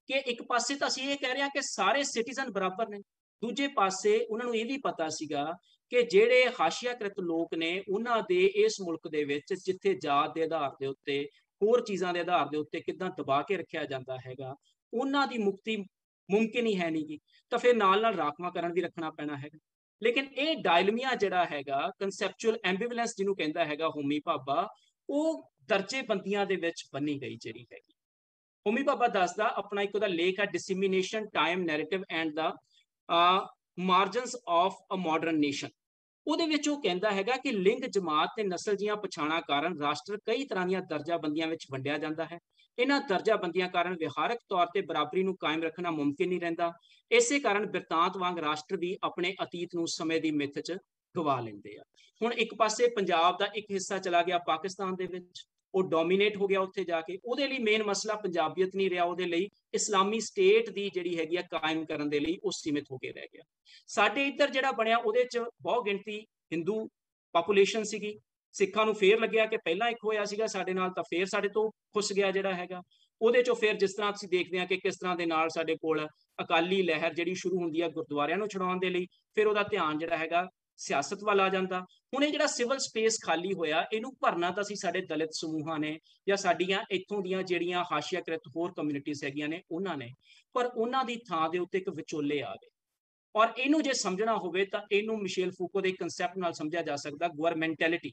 ਕਿ ਇੱਕ ਪਾਸੇ ਤਾਂ ਅਸੀਂ ਇਹ ਕਹਿ ਰਹੇ ਹਾਂ ਕਿ ਸਾਰੇ ਸਿਟੀਜ਼ਨ ਬਰਾਬਰ ਨੇ, ਦੂਜੇ ਪਾਸੇ ਉਹਨਾਂ ਨੂੰ ਇਹ ਵੀ ਪਤਾ ਸੀਗਾ ਕਿ ਜਿਹੜੇ ਹਾਸ਼ੀਆਕ੍ਰਿਤ ਲੋਕ ਨੇ ਉਹਨਾਂ ਦੇ ਇਸ ਮੁਲਕ ਦੇ ਵਿੱਚ ਜਿੱਥੇ ਜਾਤ ਦੇ ਆਧਾਰ ਦੇ ਉੱਤੇ ਹੋਰ ਚੀਜ਼ਾਂ ਦੇ ਆਧਾਰ ਦੇ ਉੱਤੇ ਕਿੱਦਾਂ ਦਬਾ ਕੇ ਰੱਖਿਆ ਜਾਂਦਾ ਹੈਗਾ, ਉਹਨਾਂ ਦੀ ਮੁਕਤੀ ਮੁਮਕਿਨ ਹੀ ਹੈ ਨਹੀਂ ਗੀ। ਤਾਂ ਫਿਰ ਨਾਲ ਨਾਲ ਰਾਖਵਾਂਕਰਨ ਵੀ ਰੱਖਣਾ ਪੈਣਾ ਹੈਗਾ। ਲੇਕਿਨ ਇਹ ਡਾਇਲਮੀਆ ਜਿਹੜਾ ਹੈਗਾ, ਕਨਸੈਪਚੁਅਲ ਐਂਬੀਵੈਲੈਂਸ ਜਿਹਨੂੰ ਕਹਿੰਦਾ ਹੈਗਾ ਹੋਮੀ ਭਾਬਾ, ਉਹ ਦਰਜੇ ਬੰਦੀਆਂ ਦੇ ਵਿੱਚ ਬੰਨੀ ਗਈ ਜਿਹੜੀ ਹੈਗੀ। ਹੋਮੀ ਭਾਬਾ ਦੱਸਦਾ, ਆਪਣਾ ਇੱਕ ਉਹਦਾ ਲੇਖ ਹੈ dissemination time narrative and the margins of a modern nation. ਉਹਦੇ ਵਿੱਚ ਉਹ ਕਹਿੰਦਾ ਹੈਗਾ ਕਿ ਲਿੰਗ, ਜਮਾਤ ਤੇ ਨਸਲ ਦੀਆਂ ਪਛਾਣਾਂ ਕਾਰਨ ਰਾਸ਼ਟਰ ਕਈ ਤਰ੍ਹਾਂ ਦੀਆਂ ਦਰਜਾਬੰਦੀਆਂ ਵਿੱਚ ਵੰਡਿਆ ਜਾਂਦਾ ਹੈ। ਇਹਨਾਂ ਦਰਜਾਬੰਦੀਆਂ ਕਾਰਨ ਵਿਹਾਰਕ ਤੌਰ ਤੇ ਬਰਾਬਰੀ ਨੂੰ ਕਾਇਮ ਰੱਖਣਾ ਮੁਮਕਿਨ ਨਹੀਂ ਰਹਿੰਦਾ। ਇਸੇ ਕਾਰਨ ਬਿਰਤਾਂਤ ਵਾਂਗ ਰਾਸ਼ਟਰ ਵੀ ਆਪਣੇ ਅਤੀਤ ਨੂੰ ਸਮੇਂ ਦੀ ਮਿੱਥ 'ਚ ਗਵਾ ਲੈਂਦੇ ਆ। ਹੁਣ ਇੱਕ ਪਾਸੇ ਪੰਜਾਬ ਦਾ ਇੱਕ ਹਿੱਸਾ ਚਲਾ ਗਿਆ ਪਾਕਿਸਤਾਨ ਦੇ ਵਿੱਚ, ਉਹ ਡੋਮੀਨੇਟ ਹੋ ਗਿਆ ਉੱਥੇ ਜਾ ਕੇ। ਉਹਦੇ ਲਈ ਮੇਨ ਮਸਲਾ ਪੰਜਾਬੀਅਤ ਨਹੀਂ ਰਿਹਾ, ਉਹਦੇ ਲਈ ਇਸਲਾਮੀ ਸਟੇਟ ਦੀ ਜਿਹੜੀ ਹੈਗੀ ਆ ਕਾਇਮ ਕਰਨ ਦੇ ਲਈ ਉਹ ਸੀਮਿਤ ਹੋ ਕੇ ਰਹਿ ਗਿਆ। ਸਾਡੇ ਇੱਧਰ ਜਿਹੜਾ ਬਣਿਆ ਉਹਦੇ 'ਚ ਬਹੁਤ ਗਿਣਤੀ ਹਿੰਦੂ ਪਾਪੂਲੇਸ਼ਨ ਸੀਗੀ। ਸਿੱਖਾਂ ਨੂੰ ਫੇਰ ਲੱਗਿਆ ਕਿ ਪਹਿਲਾਂ ਇੱਕ ਹੋਇਆ ਸੀਗਾ ਸਾਡੇ ਨਾਲ, ਤਾਂ ਫੇਰ ਸਾਡੇ ਤੋਂ ਖੁੱਸ ਗਿਆ ਜਿਹੜਾ ਹੈਗਾ। ਉਹਦੇ 'ਚੋਂ ਫਿਰ ਜਿਸ ਤਰ੍ਹਾਂ ਅਸੀਂ ਦੇਖਦੇ ਹਾਂ ਕਿ ਕਿਸ ਤਰ੍ਹਾਂ ਦੇ ਨਾਲ ਸਾਡੇ ਕੋਲ ਅਕਾਲੀ ਲਹਿਰ ਜਿਹੜੀ ਸ਼ੁਰੂ ਹੁੰਦੀ ਹੈ ਗੁਰਦੁਆਰਿਆਂ ਨੂੰ ਛੁਡਾਉਣ ਦੇ ਲਈ, ਫਿਰ ਉਹਦਾ ਧਿਆਨ ਜਿਹੜਾ ਹੈਗਾ ਸਿਆਸਤ ਵੱਲ ਆ ਜਾਂਦਾ। ਹੁਣ ਇਹ ਜਿਹੜਾ ਸਿਵਲ ਸਪੇਸ ਖਾਲੀ ਹੋਇਆ, ਇਹਨੂੰ ਭਰਨਾ ਤਾਂ ਅਸੀਂ ਸਾਡੇ ਦਲਿਤ ਸਮੂਹਾਂ ਨੇ ਜਾਂ ਸਾਡੀਆਂ ਇੱਥੋਂ ਦੀਆਂ ਜਿਹੜੀਆਂ ਹਾਸ਼ੀਆਕ੍ਰਿਤ ਹੋਰ ਕਮਿਊਨਿਟੀਜ਼ ਹੈਗੀਆਂ ਨੇ ਉਹਨਾਂ ਨੇ, ਪਰ ਉਹਨਾਂ ਦੀ ਥਾਂ ਦੇ ਉੱਤੇ ਇੱਕ ਵਿਚੋਲੇ ਆ ਗਏ। ਔਰ ਇਹਨੂੰ ਜੇ ਸਮਝਣਾ ਹੋਵੇ ਤਾਂ ਇਹਨੂੰ ਮਿਸ਼ੇਲ ਫੂਕੋ ਦੇ ਕੰਸੈਪਟ ਨਾਲ ਸਮਝਿਆ ਜਾ ਸਕਦਾ, ਗਵਰਨਮੈਂਟੈਲਿਟੀ।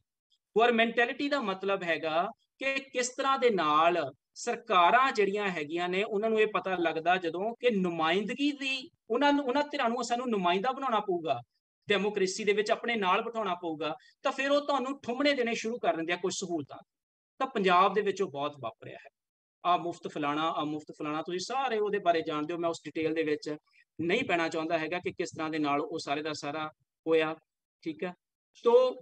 ਗਵਰਨਮੈਂਟੈਲਿਟੀ ਦਾ ਮਤਲਬ ਹੈਗਾ ਕਿ ਕਿਸ ਤਰ੍ਹਾਂ ਦੇ ਨਾਲ ਸਰਕਾਰਾਂ ਜਿਹੜੀਆਂ ਹੈਗੀਆਂ ਨੇ ਉਹਨਾਂ ਨੂੰ ਇਹ ਪਤਾ ਲੱਗਦਾ ਜਦੋਂ ਕਿ ਨੁਮਾਇੰਦਗੀ ਦੀ ਉਹਨਾਂ ਧਿਰਾਂ ਨੂੰ ਸਾਨੂੰ ਨੁਮਾਇੰਦਾ ਬਣਾਉਣਾ ਪਊਗਾ, ਡੈਮੋਕ੍ਰੇਸੀ ਦੇ ਵਿੱਚ ਆਪਣੇ ਨਾਲ ਬਿਠਾਉਣਾ ਪਊਗਾ, ਤਾਂ ਫਿਰ ਉਹ ਤੁਹਾਨੂੰ ਠੁੰਮਣੇ ਦੇਣੇ ਸ਼ੁਰੂ ਕਰ ਦਿੰਦੇ ਆ ਕੁਝ ਸਹੂਲਤਾਂ। ਤਾਂ ਪੰਜਾਬ ਦੇ ਵਿੱਚ ਉਹ ਬਹੁਤ ਵਾਪਰਿਆ ਹੈ। ਆ ਮੁਫਤ ਫਲਾਣਾ ਤੁਸੀਂ ਸਾਰੇ ਉਹਦੇ ਬਾਰੇ ਜਾਣਦੇ ਹੋ, ਮੈਂ ਉਸ ਡਿਟੇਲ ਦੇ ਵਿੱਚ ਨਹੀਂ ਪੈਣਾ ਚਾਹੁੰਦਾ ਹੈਗਾ ਕਿ ਕਿਸ ਤਰ੍ਹਾਂ ਦੇ ਨਾਲ ਉਹ ਸਾਰੇ ਦਾ ਸਾਰਾ ਹੋਇਆ। ਠੀਕ ਹੈ, ਤੋਂ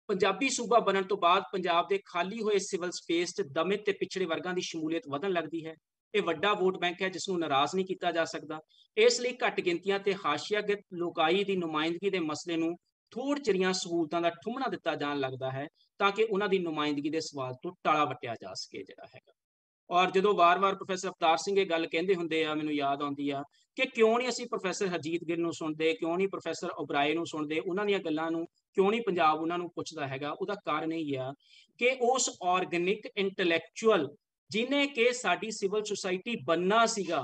ਪੰਜਾਬੀ ਸੂਬਾ ਬਣਨ ਤੋਂ ਬਾਅਦ ਪੰਜਾਬ ਦੇ ਖਾਲੀ ਹੋਏ ਸਿਵਲ ਸਪੇਸ 'ਚ ਦਮਿਤ ਤੇ ਪਿਛੜੇ ਵਰਗਾਂ ਦੀ ਸ਼ਮੂਲੀਅਤ ਵਧਣ ਲੱਗਦੀ ਹੈ। ਇਹ ਵੱਡਾ ਵੋਟ ਬੈਂਕ ਹੈ ਜਿਸ ਨੂੰ ਨਾਰਾਜ਼ ਨਹੀਂ ਕੀਤਾ ਜਾ ਸਕਦਾ। ਇਸ ਲਈ ਘੱਟ ਗਿਣਤੀਆਂ ਤੇ ਹਾਸ਼ੀਆਗਤ ਲੋਕਾਈ ਦੀ ਨੁਮਾਇੰਦਗੀ ਦੇ ਮਸਲੇ ਨੂੰ ਥੋੜ੍ਹ ਚਿਰੀਆਂ ਸਹੂਲਤਾਂ ਦਾ ਠੁੰਮਣਾ ਦਿੱਤਾ ਜਾਣ ਲੱਗਦਾ ਹੈ ਤਾਂ ਕਿ ਉਹਨਾਂ ਦੀ ਨੁਮਾਇੰਦਗੀ ਦੇ ਸਵਾਲ ਤੋਂ ਟਾਲਾ ਵੱਟਿਆ ਜਾ ਸਕੇ ਜਿਹੜਾ ਹੈਗਾ। ਔਰ ਜਦੋਂ ਵਾਰ-ਵਾਰ ਪ੍ਰੋਫੈਸਰ ਅਵਤਾਰ ਸਿੰਘ ਇਹ ਗੱਲ ਕਹਿੰਦੇ ਹੁੰਦੇ ਆ, ਮੈਨੂੰ ਯਾਦ ਆਉਂਦੀ ਆ ਕਿ ਕਿਉਂ ਨਹੀਂ ਅਸੀਂ ਪ੍ਰੋਫੈਸਰ ਹਰਜੀਤ ਗਿੱਲ ਨੂੰ ਸੁਣਦੇ, ਕਿਉਂ ਨਹੀਂ ਪ੍ਰੋਫੈਸਰ ਓਬਰਾਏ ਨੂੰ ਸੁਣਦੇ, ਉਹਨਾਂ ਦੀਆਂ ਗੱਲਾਂ ਨੂੰ ਕਿਉਂ ਨਹੀਂ ਪੰਜਾਬ ਉਹਨਾਂ ਨੂੰ ਪੁੱਛਦਾ ਹੈਗਾ। ਉਹਦਾ ਕਾਰਨ ਇਹ ਆ ਕਿ ਉਸ ਆਰਗੈਨਿਕ ਇੰਟੈਲੈਕਚੁਅਲ ਜਿਹਨੇ ਕਿ ਸਾਡੀ ਸਿਵਲ ਸੁਸਾਇਟੀ ਬਣਨਾ ਸੀਗਾ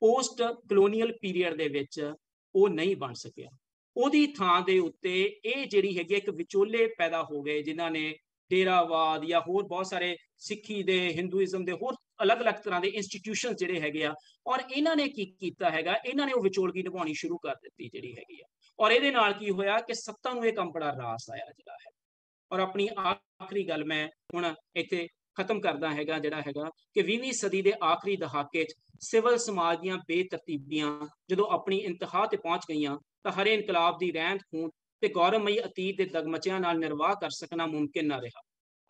ਪੋਸਟ ਕਲੋਨੀਅਲ ਪੀਰੀਅਡ ਦੇ ਵਿੱਚ, ਉਹ ਨਹੀਂ ਬਣ ਸਕਿਆ। ਉਹਦੀ ਥਾਂ ਦੇ ਉੱਤੇ ਇਹ ਜਿਹੜੀ ਹੈਗੀ ਇੱਕ ਵਿਚੋਲੇ ਪੈਦਾ ਹੋ ਗਏ ਜਿਨ੍ਹਾਂ ਨੇ ਡੇਰਾਵਾਦ ਜਾਂ ਹੋਰ ਬਹੁਤ ਸਾਰੇ ਸਿੱਖੀ ਦੇ, ਹਿੰਦੂਇਜ਼ਮ ਦੇ ਹੋਰ ਅਲੱਗ-ਅਲੱਗ ਤਰ੍ਹਾਂ ਦੇ ਇੰਸਟੀਟਿਊਸ਼ਨ ਜਿਹੜੇ ਹੈਗੇ ਆ। ਔਰ ਇਹਨਾਂ ਨੇ ਕੀ ਕੀਤਾ ਹੈਗਾ, ਇਹਨਾਂ ਨੇ ਉਹ ਵਿਚੋਲਗੀ ਨਿਭਾਉਣੀ ਸ਼ੁਰੂ ਕਰ ਦਿੱਤੀ ਜਿਹੜੀ ਹੈਗੀ ਆ। ਔਰ ਇਹਦੇ ਨਾਲ ਕੀ ਹੋਇਆ ਕਿ ਸੱਤਾ ਨੂੰ ਇਹ ਕੰਮ ਬੜਾ ਰਾਸ ਆਇਆ ਜਿਹੜਾ ਹੈ। ਔਰ ਆਪਣੀ ਆਖਰੀ ਗੱਲ ਮੈਂ ਹੁਣ ਇੱਥੇ ਖਤਮ ਕਰਦਾ ਹੈਗਾ ਜਿਹੜਾ ਹੈਗਾ ਕਿ 20ਵੀਂ ਸਦੀ ਦੇ ਆਖਰੀ ਦਹਾਕੇ 'ਚ ਸਿਵਲ ਸਮਾਜ ਦੀਆਂ ਬੇਤਰਤੀਬੀਆਂ ਜਦੋਂ ਆਪਣੀ ਇੰਤਹਾ ਤੇ ਪਹੁੰਚ ਗਈਆਂ ਤਾਂ ਹਰੇ ਇਨਕਲਾਬ ਦੀ ਰਹਿੰਦ ਖੂੰਹਦ ਤੇ ਗੌਰਵਮਈ ਅਤੀਤ ਦੇ ਦਗਮਚਿਆਂ ਨਾਲ ਨਿਰਵਾਹ ਕਰ ਸਕਣਾ ਮੁਮਕਿਨ ਨਾ ਰਿਹਾ।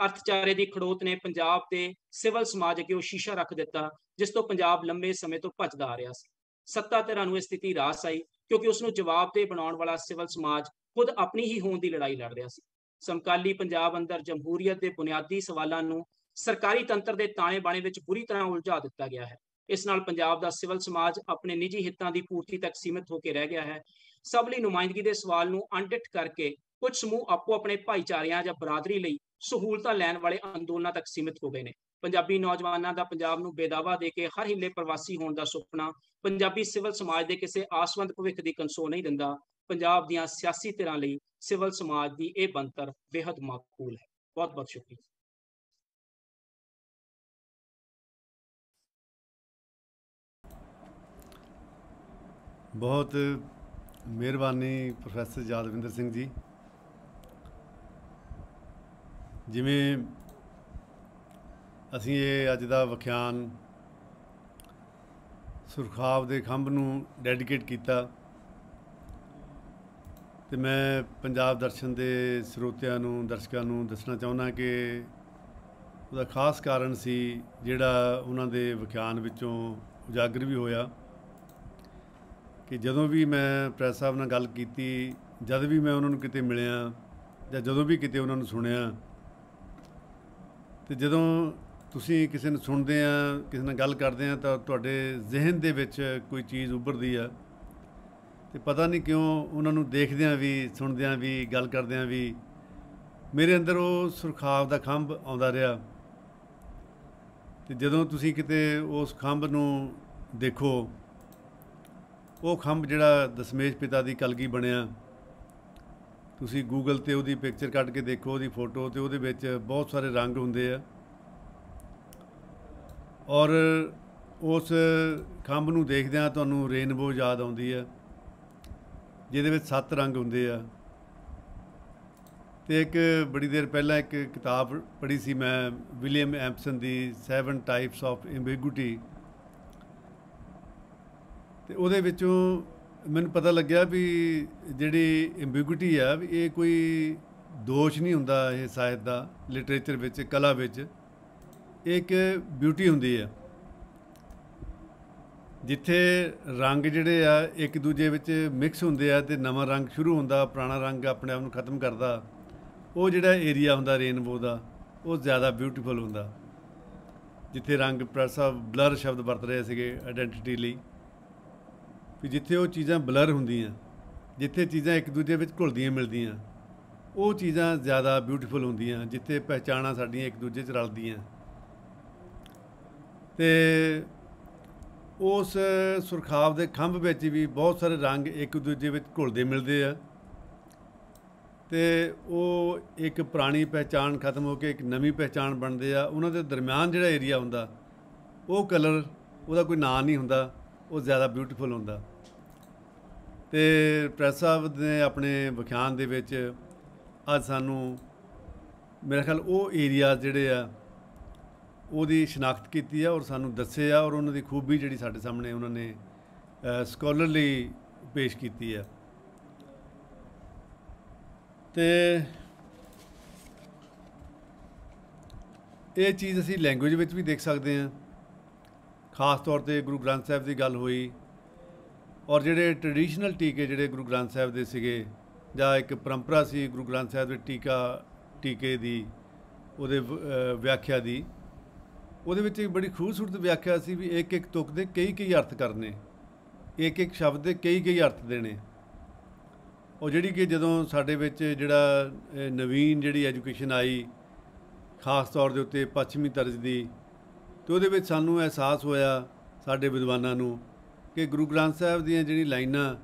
ਅਰਥਚਾਰੇ ਦੀ ਖੜੋਤ ਨੇ ਪੰਜਾਬ ਦੇ ਸਿਵਲ ਸਮਾਜ ਅੱਗੇ ਉਹ ਸ਼ੀਸ਼ਾ ਰੱਖ ਦਿੱਤਾ ਜਿਸ ਤੋਂ ਪੰਜਾਬ ਲੰਬੇ ਸਮੇਂ ਤੋਂ ਭੱਜਦਾ ਆ ਰਿਹਾ ਸੀ। ਸੱਤਾ ਧਿਰਾਂ ਨੂੰ ਇਹ ਸਥਿਤੀ ਰਾਸ ਆਈ ਕਿਉਂਕਿ ਉਸਨੂੰ ਜਵਾਬਦੇਹ ਬਣਾਉਣ ਵਾਲਾ ਸਿਵਲ ਸਮਾਜ ਖੁਦ ਆਪਣੀ ਹੀ ਹੋਂਦ ਦੀ ਲੜਾਈ ਲੜ ਰਿਹਾ ਸੀ। ਸਮਕਾਲੀ ਪੰਜਾਬ ਅੰਦਰ ਜਮਹੂਰੀਅਤ ਦੇ ਬੁਨਿਆਦੀ ਸਵਾਲਾਂ ਨੂੰ ਸਰਕਾਰੀ ਤੰਤਰ ਦੇ ਤਾਣੇ ਬਾਣੇ ਵਿੱਚ ਬੁਰੀ ਤਰ੍ਹਾਂ ਉਲਝਾ ਦਿੱਤਾ ਗਿਆ ਹੈ। ਇਸ ਨਾਲ ਪੰਜਾਬ ਦਾ ਸਿਵਲ ਸਮਾਜ ਆਪਣੇ ਨਿੱਜੀ ਹਿੱਤਾਂ ਦੀ ਪੂਰਤੀ ਤੱਕ ਸੀਮਿਤ ਹੋ ਕੇ ਰਹਿ ਗਿਆ ਹੈ। ਸਭ ਲਈ ਨੁਮਾਇੰਦਗੀ ਦੇ ਸਵਾਲ ਨੂੰ ਅਣਡਿੱਠ ਕਰਕੇ ਕੁਝ ਸਮੂਹ ਆਪੋ ਆਪਣੇ ਭਾਈਚਾਰਿਆਂ ਜਾਂ ਬਰਾਦਰੀ ਲਈ ਸਹੂਲਤਾਂ ਲੈਣ ਵਾਲੇ ਅੰਦੋਲਨਾਂ ਤੱਕ ਸੀਮਿਤ ਹੋ ਗਏ ਨੇ। ਪੰਜਾਬੀ ਨੌਜਵਾਨਾਂ ਦਾ ਪੰਜਾਬ ਨੂੰ ਬੇਦਾਵਾ ਦੇ ਕੇ ਹਰ ਹਿੱਲੇ ਪ੍ਰਵਾਸੀ ਹੋਣ ਦਾ ਸੁਪਨਾ ਪੰਜਾਬੀ ਸਿਵਲ ਸਮਾਜ ਦੇ ਕਿਸੇ ਆਸਵੰਦ ਭਵਿੱਖ ਦੀ ਕੰਸੋ ਨਹੀਂ ਦਿੰਦਾ। ਪੰਜਾਬ ਦੀਆਂ ਸਿਆਸੀ ਧਿਰਾਂ ਲਈ ਸਿਵਲ ਸਮਾਜ ਦੀ ਇਹ ਬਣਤਰ ਬੇहद ਮਾਕੂਲ ਹੈ। ਬਹੁਤ ਬਹੁਤ ਸ਼ੁਕਰੀਆ। ਬਹੁਤ ਮਿਹਰਬਾਨੀ ਪ੍ਰੋਫੈਸਰ ਯਾਦਵਿੰਦਰ ਸਿੰਘ ਜੀ। ਜਿਵੇਂ ਅਸੀਂ ਇਹ ਅੱਜ ਦਾ ਵਿਖਿਆਨ ਸੁਰਖਾਬ ਦੇ ਖੰਭ ਨੂੰ ਡੈਡੀਕੇਟ ਕੀਤਾ ਤੇ ਮੈਂ ਪੰਜਾਬ ਦਰਸ਼ਨ ਦੇ ਸਰੋਤਿਆਂ ਨੂੰ, ਦਰਸ਼ਕਾਂ ਨੂੰ ਦੱਸਣਾ ਚਾਹੁੰਦਾ ਕਿ ਉਹਦਾ ਖਾਸ ਕਾਰਨ ਸੀ ਜਿਹੜਾ ਉਹਨਾਂ ਦੇ ਵਿਖਿਆਨ ਵਿੱਚੋਂ ਉਜਾਗਰ ਵੀ ਹੋਇਆ ਕਿ ਜਦੋਂ ਵੀ ਮੈਂ ਪ੍ਰੈਸ ਸਾਹਿਬ ਨਾਲ ਗੱਲ ਕੀਤੀ, ਜਦ ਵੀ ਮੈਂ ਉਹਨਾਂ ਨੂੰ ਕਿਤੇ ਮਿਲਿਆ ਜਾਂ ਜਦੋਂ ਵੀ ਕਿਤੇ ਉਹਨਾਂ ਨੂੰ ਸੁਣਿਆ, ਅਤੇ ਜਦੋਂ ਤੁਸੀਂ ਕਿਸੇ ਨੂੰ ਸੁਣਦੇ ਆ, ਕਿਸੇ ਨਾਲ ਗੱਲ ਕਰਦੇ ਆ ਤਾਂ ਤੁਹਾਡੇ ਜ਼ਿਹਨ ਦੇ ਵਿੱਚ ਕੋਈ ਚੀਜ਼ ਉੱਭਰਦੀ ਆ ਅਤੇ ਪਤਾ ਨਹੀਂ ਕਿਉਂ ਉਹਨਾਂ ਨੂੰ ਦੇਖਦਿਆਂ ਵੀ, ਸੁਣਦਿਆਂ ਵੀ, ਗੱਲ ਕਰਦਿਆਂ ਵੀ ਮੇਰੇ ਅੰਦਰ ਉਹ ਸੁਰਖਾਵ ਦਾ ਖੰਭ ਆਉਂਦਾ ਰਿਹਾ। ਅਤੇ ਜਦੋਂ ਤੁਸੀਂ ਕਿਤੇ ਉਸ ਖੰਭ ਨੂੰ ਦੇਖੋ, ਉਹ ਖੰਭ ਜਿਹੜਾ ਦਸ਼ਮੇਸ਼ ਪਿਤਾ ਦੀ ਕਲਗੀ ਬਣਿਆ, ਤੁਸੀਂ ਗੂਗਲ 'ਤੇ ਉਹਦੀ ਪਿਕਚਰ ਕੱਢ ਕੇ ਦੇਖੋ, ਉਹਦੀ ਫੋਟੋ, ਅਤੇ ਉਹਦੇ ਵਿੱਚ ਬਹੁਤ ਸਾਰੇ ਰੰਗ ਹੁੰਦੇ ਆ। ਔਰ ਉਸ ਖੰਭ ਨੂੰ ਦੇਖਦਿਆਂ ਤੁਹਾਨੂੰ ਰੇਨਬੋ ਯਾਦ ਆਉਂਦੀ ਆ, ਜਿਹਦੇ ਵਿੱਚ 7 ਰੰਗ ਹੁੰਦੇ ਆ। ਅਤੇ ਇੱਕ ਬੜੀ ਦੇਰ ਪਹਿਲਾਂ ਇੱਕ ਕਿਤਾਬ ਪੜ੍ਹੀ ਸੀ ਮੈਂ, ਵਿਲੀਅਮ ਐਂਪਸਨ ਦੀ 7 ਟਾਈਪਸ ਆਫ ਐਂਬੀਗੁਇਟੀ, ਅਤੇ ਉਹਦੇ ਵਿੱਚੋਂ ਮੈਨੂੰ ਪਤਾ ਲੱਗਿਆ ਵੀ ਜਿਹੜੀ ਐਂਬੀਗੁਇਟੀ ਆ, ਵੀ ਇਹ ਕੋਈ ਦੋਸ਼ ਨਹੀਂ ਹੁੰਦਾ ਇਹ ਸਾਹਿਤ ਦਾ, ਲਿਟਰੇਚਰ ਵਿੱਚ, ਕਲਾ ਵਿੱਚ। ਇਹ ਇੱਕ ਬਿਊਟੀ ਹੁੰਦੀ ਆ, ਜਿੱਥੇ ਰੰਗ ਜਿਹੜੇ ਆ ਇੱਕ ਦੂਜੇ ਵਿੱਚ ਮਿਕਸ ਹੁੰਦੇ ਆ ਅਤੇ ਨਵਾਂ ਰੰਗ ਸ਼ੁਰੂ ਹੁੰਦਾ, ਪੁਰਾਣਾ ਰੰਗ ਆਪਣੇ ਆਪ ਨੂੰ ਖ਼ਤਮ ਕਰਦਾ। ਉਹ ਜਿਹੜਾ ਏਰੀਆ ਹੁੰਦਾ ਰੇਨਬੋ ਦਾ, ਉਹ ਜ਼ਿਆਦਾ ਬਿਊਟੀਫੁਲ ਹੁੰਦਾ। ਜਿੱਥੇ ਰੰਗ ਪ੍ਰੋਫੈਸਰ ਸਾਹਿਬ ਬਲਰ ਸ਼ਬਦ ਵਰਤ ਰਹੇ ਸੀਗੇ ਆਈਡੈਂਟੀਟੀ ਲਈ, ਵੀ ਜਿੱਥੇ ਉਹ ਚੀਜ਼ਾਂ ਬਲਰ ਹੁੰਦੀਆਂ, ਜਿੱਥੇ ਚੀਜ਼ਾਂ ਇੱਕ ਦੂਜੇ ਵਿੱਚ ਘੁਲਦੀਆਂ ਮਿਲਦੀਆਂ, ਉਹ ਚੀਜ਼ਾਂ ਜ਼ਿਆਦਾ ਬਿਊਟੀਫੁਲ ਹੁੰਦੀਆਂ। ਜਿੱਥੇ ਪਹਿਚਾਣਾਂ ਸਾਡੀਆਂ ਇੱਕ ਦੂਜੇ 'ਚ ਰਲਦੀਆਂ, ਅਤੇ ਉਸ ਸੁਰਖਾਵ ਦੇ ਖੰਭ ਵਿੱਚ ਵੀ ਬਹੁਤ ਸਾਰੇ ਰੰਗ ਇੱਕ ਦੂਜੇ ਵਿੱਚ ਘੁਲਦੇ ਮਿਲਦੇ ਆ, ਅਤੇ ਉਹ ਇੱਕ ਪੁਰਾਣੀ ਪਹਿਚਾਣ ਖਤਮ ਹੋ ਕੇ ਇੱਕ ਨਵੀਂ ਪਹਿਚਾਣ ਬਣਦੇ ਆ। ਉਹਨਾਂ ਦੇ ਦਰਮਿਆਨ ਜਿਹੜਾ ਏਰੀਆ ਹੁੰਦਾ, ਉਹ ਕਲਰ, ਉਹਦਾ ਕੋਈ ਨਾਂ ਨਹੀਂ ਹੁੰਦਾ, ਉਹ ਜ਼ਿਆਦਾ ਬਿਊਟੀਫੁਲ ਹੁੰਦਾ। ਅਤੇ ਪ੍ਰੈਸ ਸਾਹਿਬ ਨੇ ਆਪਣੇ ਵਿਖਿਆਨ ਦੇ ਵਿੱਚ ਅੱਜ ਸਾਨੂੰ ਮੇਰਾ ਖਿਆਲ ਉਹ ਏਰੀਆ ਜਿਹੜੇ ਆ ਉਹਦੀ ਸ਼ਨਾਖਤ ਕੀਤੀ ਆ, ਔਰ ਸਾਨੂੰ ਦੱਸੇ ਆ, ਔਰ ਉਹਨਾਂ ਦੀ ਖੂਬੀ ਜਿਹੜੀ ਸਾਡੇ ਸਾਹਮਣੇ ਉਹਨਾਂ ਨੇ ਸਕੋਲਰਲੀ ਪੇਸ਼ ਕੀਤੀ ਆ। ਅਤੇ ਇਹ ਚੀਜ਼ ਅਸੀਂ ਲੈਂਗੁਏਜ ਵਿੱਚ ਵੀ ਦੇਖ ਸਕਦੇ ਹਾਂ। ਖਾਸ ਤੌਰ 'ਤੇ ਗੁਰੂ ਗ੍ਰੰਥ ਸਾਹਿਬ ਦੀ ਗੱਲ ਹੋਈ, ਔਰ ਜਿਹੜੇ ਟਰਡੀਸ਼ਨਲ ਟੀਕੇ ਜਿਹੜੇ ਗੁਰੂ ਗ੍ਰੰਥ ਸਾਹਿਬ ਦੇ ਸੀਗੇ, ਜਾਂ ਇੱਕ ਪਰੰਪਰਾ ਸੀ ਗੁਰੂ ਗ੍ਰੰਥ ਸਾਹਿਬ ਦੇ ਟੀਕੇ ਦੀ, ਉਹਦੇ ਵਿਆਖਿਆ ਦੀ, ਉਹਦੇ ਵਿੱਚ ਇੱਕ ਬੜੀ ਖੂਬਸੂਰਤ ਵਿਆਖਿਆ ਸੀ ਵੀ ਇੱਕ ਇੱਕ ਤੁਕ ਦੇ ਕਈ ਅਰਥ ਕਰਨੇ, ਇੱਕ ਇੱਕ ਸ਼ਬਦ ਦੇ ਕਈ ਅਰਥ ਦੇਣੇ। ਉਹ ਜਿਹੜੀ ਕਿ ਜਦੋਂ ਸਾਡੇ ਵਿੱਚ ਜਿਹੜਾ ਨਵੀਨ ਜਿਹੜੀ ਐਜੂਕੇਸ਼ਨ ਆਈ, ਖਾਸ ਤੌਰ ਦੇ ਉੱਤੇ ਪੱਛਮੀ ਤਰਜ਼ ਦੀ, ਅਤੇ ਉਹਦੇ ਵਿੱਚ ਸਾਨੂੰ ਅਹਿਸਾਸ ਹੋਇਆ ਸਾਡੇ ਵਿਦਵਾਨਾਂ ਨੂੰ ਕਿ ਗੁਰੂ ਗ੍ਰੰਥ ਸਾਹਿਬ ਦੀਆਂ ਜਿਹੜੀ ਲਾਈਨਾਂ,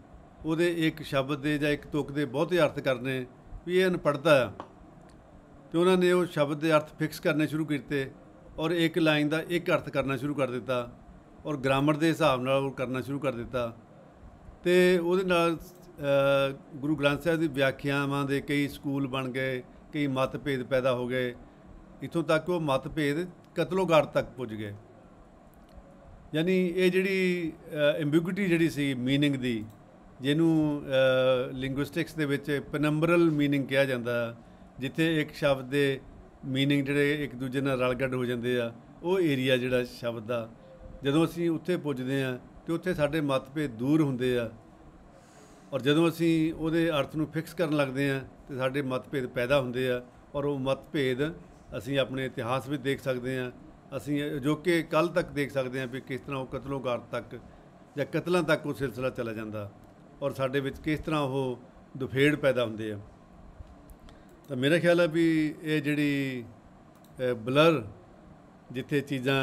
ਉਹਦੇ ਇੱਕ ਸ਼ਬਦ ਦੇ ਜਾਂ ਇੱਕ ਤੁਕ ਦੇ ਬਹੁਤੇ ਅਰਥ ਕਰਨੇ, ਵੀ ਇਹ ਅਨਪੜ੍ਹਤਾ ਆ। ਅਤੇ ਉਹਨਾਂ ਨੇ ਉਹ ਸ਼ਬਦ ਦੇ ਅਰਥ ਫਿਕਸ ਕਰਨੇ ਸ਼ੁਰੂ ਕੀਤੇ, ਔਰ ਇੱਕ ਲਾਈਨ ਦਾ ਇੱਕ ਅਰਥ ਕਰਨਾ ਸ਼ੁਰੂ ਕਰ ਦਿੱਤਾ, ਔਰ ਗ੍ਰਾਮਰ ਦੇ ਹਿਸਾਬ ਨਾਲ ਉਹ ਕਰਨਾ ਸ਼ੁਰੂ ਕਰ ਦਿੱਤਾ। ਅਤੇ ਉਹਦੇ ਨਾਲ ਗੁਰੂ ਗ੍ਰੰਥ ਸਾਹਿਬ ਦੀ ਵਿਆਖਿਆਵਾਂ ਦੇ ਕਈ ਸਕੂਲ ਬਣ ਗਏ, ਕਈ ਮਤਭੇਦ ਪੈਦਾ ਹੋ ਗਏ, ਇੱਥੋਂ ਤੱਕ ਉਹ ਮਤਭੇਦ ਕਤਲੋਗਾਰ ਤੱਕ ਪੁੱਜ ਗਏ। ਯਾਨੀ ਇਹ ਜਿਹੜੀ ਐਂਬੀਗੁਇਟੀ ਜਿਹੜੀ ਸੀ ਮੀਨਿੰਗ ਦੀ, ਜਿਹਨੂੰ ਲਿੰਗੁਇਸਟਿਕਸ ਦੇ ਵਿੱਚ ਪੈਨੰਬਰਲ ਮੀਨਿੰਗ ਕਿਹਾ ਜਾਂਦਾ, ਜਿੱਥੇ ਇੱਕ ਸ਼ਬਦ ਦੇ ਮੀਨਿੰਗ ਜਿਹੜੇ ਇੱਕ ਦੂਜੇ ਨਾਲ ਰਲਗੱਡ ਹੋ ਜਾਂਦੇ ਆ, ਉਹ ਏਰੀਆ ਜਿਹੜਾ ਸ਼ਬਦ ਦਾ, ਜਦੋਂ ਅਸੀਂ ਉੱਥੇ ਪੁੱਜਦੇ ਹਾਂ ਅਤੇ ਉੱਥੇ ਸਾਡੇ ਮਤਭੇਦ ਦੂਰ ਹੁੰਦੇ ਆ, ਔਰ ਜਦੋਂ ਅਸੀਂ ਉਹਦੇ ਅਰਥ ਨੂੰ ਫਿਕਸ ਕਰਨ ਲੱਗਦੇ ਹਾਂ ਅਤੇ ਸਾਡੇ ਮਤਭੇਦ ਪੈਦਾ ਹੁੰਦੇ ਆ, ਔਰ ਉਹ ਮਤਭੇਦ ਅਸੀਂ ਆਪਣੇ ਇਤਿਹਾਸ ਵਿੱਚ ਦੇਖ ਸਕਦੇ ਹਾਂ। ਅਸੀਂ ਜੋ ਕਿ ਕੱਲ੍ਹ ਤੱਕ ਦੇਖ ਸਕਦੇ ਹਾਂ ਵੀ ਕਿਸ ਤਰ੍ਹਾਂ ਉਹ ਕਤਲੋਗਾਰ ਤੱਕ ਜਾਂ ਕਤਲਾਂ ਤੱਕ ਉਹ ਸਿਲਸਿਲਾ ਚਲਾ ਜਾਂਦਾ, ਔਰ ਸਾਡੇ ਵਿੱਚ ਕਿਸ ਤਰ੍ਹਾਂ ਉਹ ਦੁਫੇੜ ਪੈਦਾ ਹੁੰਦੇ ਆ। ਤਾਂ ਮੇਰਾ ਖਿਆਲ ਹੈ ਵੀ ਇਹ ਜਿਹੜੀ ਬਲਰ, ਜਿੱਥੇ ਚੀਜ਼ਾਂ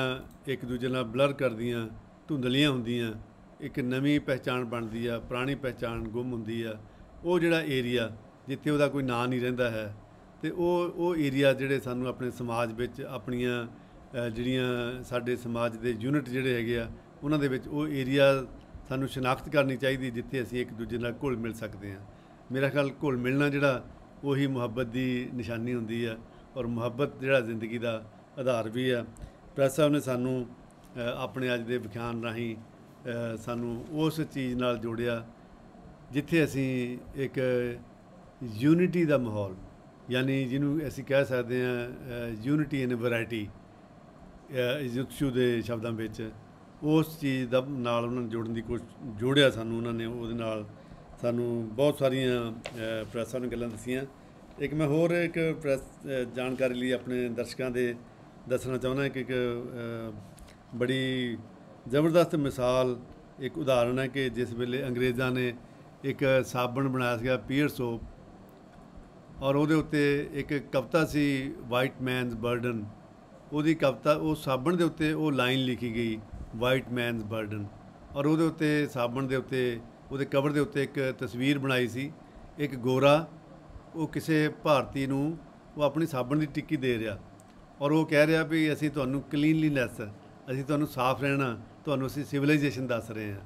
ਇੱਕ ਦੂਜੇ ਨਾਲ ਬਲਰ ਕਰਦੀਆਂ, ਧੁੰਦਲੀਆਂ ਹੁੰਦੀਆਂ, ਇੱਕ ਨਵੀਂ ਪਹਿਚਾਣ ਬਣਦੀ ਆ, ਪੁਰਾਣੀ ਪਹਿਚਾਣ ਗੁੰਮ ਹੁੰਦੀ ਆ, ਉਹ ਜਿਹੜਾ ਏਰੀਆ ਜਿੱਥੇ ਉਹਦਾ ਕੋਈ ਨਾਂ ਨਹੀਂ ਰਹਿੰਦਾ ਹੈ, ਅਤੇ ਉਹ ਏਰੀਆ ਜਿਹੜੇ ਸਾਨੂੰ ਆਪਣੇ ਸਮਾਜ ਵਿੱਚ ਆਪਣੀਆਂ ਜਿਹੜੀਆਂ ਸਾਡੇ ਸਮਾਜ ਦੇ ਯੂਨਿਟ ਜਿਹੜੇ ਹੈਗੇ ਆ, ਉਹਨਾਂ ਦੇ ਵਿੱਚ ਉਹ ਏਰੀਆ ਸਾਨੂੰ ਸ਼ਨਾਖਤ ਕਰਨੀ ਚਾਹੀਦੀ, ਜਿੱਥੇ ਅਸੀਂ ਇੱਕ ਦੂਜੇ ਨਾਲ ਘੁਲ ਮਿਲ ਸਕਦੇ ਹਾਂ। ਮੇਰਾ ਖਿਆਲ ਘੁਲ ਮਿਲਣਾ ਜਿਹੜਾ ਉਹੀ ਮੁਹੱਬਤ ਦੀ ਨਿਸ਼ਾਨੀ ਹੁੰਦੀ ਆ, ਔਰ ਮੁਹੱਬਤ ਜਿਹੜਾ ਜ਼ਿੰਦਗੀ ਦਾ ਆਧਾਰ ਵੀ ਆ। ਪ੍ਰੈਸ ਸਾਹਿਬ ਨੇ ਸਾਨੂੰ ਆਪਣੇ ਅੱਜ ਦੇ ਵਿਖਿਆਨ ਰਾਹੀਂ ਸਾਨੂੰ ਉਸ ਚੀਜ਼ ਨਾਲ ਜੋੜਿਆ, ਜਿੱਥੇ ਅਸੀਂ ਇੱਕ ਯੂਨਿਟੀ ਦਾ ਮਾਹੌਲ, ਯਾਨੀ ਜਿਹਨੂੰ ਅਸੀਂ ਕਹਿ ਸਕਦੇ ਹਾਂ ਯੂਨਿਟੀ ਇਨ ਵੈਰਾਇਟੀ, ਯੁਤਸ਼ੂ ਦੇ ਸ਼ਬਦਾਂ ਵਿੱਚ, ਉਸ ਚੀਜ਼ ਦਾ ਨਾਲ ਉਹਨਾਂ ਨੂੰ ਜੋੜਨ ਦੀ ਜੋੜਿਆ ਸਾਨੂੰ ਉਹਨਾਂ ਨੇ। ਉਹਦੇ ਨਾਲ ਸਾਨੂੰ ਬਹੁਤ ਸਾਰੀਆਂ ਪ੍ਰੈਸਾਂ ਨੇ ਗੱਲਾਂ ਦੱਸੀਆਂ। ਇੱਕ ਮੈਂ ਹੋਰ ਇੱਕ ਪ੍ਰੈਸ ਜਾਣਕਾਰੀ ਲਈ ਆਪਣੇ ਦਰਸ਼ਕਾਂ ਦੇ ਦੱਸਣਾ ਚਾਹੁੰਦਾ ਕਿ ਇੱਕ ਬੜੀ ਜ਼ਬਰਦਸਤ ਮਿਸਾਲ, ਇੱਕ ਉਦਾਹਰਣ ਹੈ ਕਿ ਜਿਸ ਵੇਲੇ ਅੰਗਰੇਜ਼ਾਂ ਨੇ ਇੱਕ ਸਾਬਣ ਬਣਾਇਆ ਸੀਗਾ ਪੀਅਰ ਸੋਪ, ਔਰ ਉਹਦੇ ਉੱਤੇ ਇੱਕ ਕਵਿਤਾ ਸੀ ਵਾਈਟ ਮੈਨਸ ਬਰਡਨ। ਉਹਦੀ ਕਵਿਤਾ ਉਹ ਸਾਬਣ ਦੇ ਉੱਤੇ ਉਹ ਲਾਈਨ ਲਿਖੀ ਗਈ ਵਾਈਟ ਮੈਨਸ ਬਰਡਨ, ਔਰ ਉਹਦੇ ਉੱਤੇ ਸਾਬਣ ਦੇ ਉੱਤੇ ਉਹਦੇ ਕਵਰ ਦੇ ਉੱਤੇ ਇੱਕ ਤਸਵੀਰ ਬਣਾਈ ਸੀ, ਇੱਕ ਗੋਰਾ ਉਹ ਕਿਸੇ ਭਾਰਤੀ ਨੂੰ ਉਹ ਆਪਣੀ ਸਾਬਣ ਦੀ ਟਿੱਕੀ ਦੇ ਰਿਹਾ, ਔਰ ਉਹ ਕਹਿ ਰਿਹਾ ਵੀ ਅਸੀਂ ਤੁਹਾਨੂੰ ਕਲੀਨਲੀਨੈਸ, ਅਸੀਂ ਤੁਹਾਨੂੰ ਸਾਫ਼ ਰਹਿਣਾ, ਤੁਹਾਨੂੰ ਅਸੀਂ ਸਿਵਲਾਈਜੇਸ਼ਨ ਦੱਸ ਰਹੇ ਹਾਂ।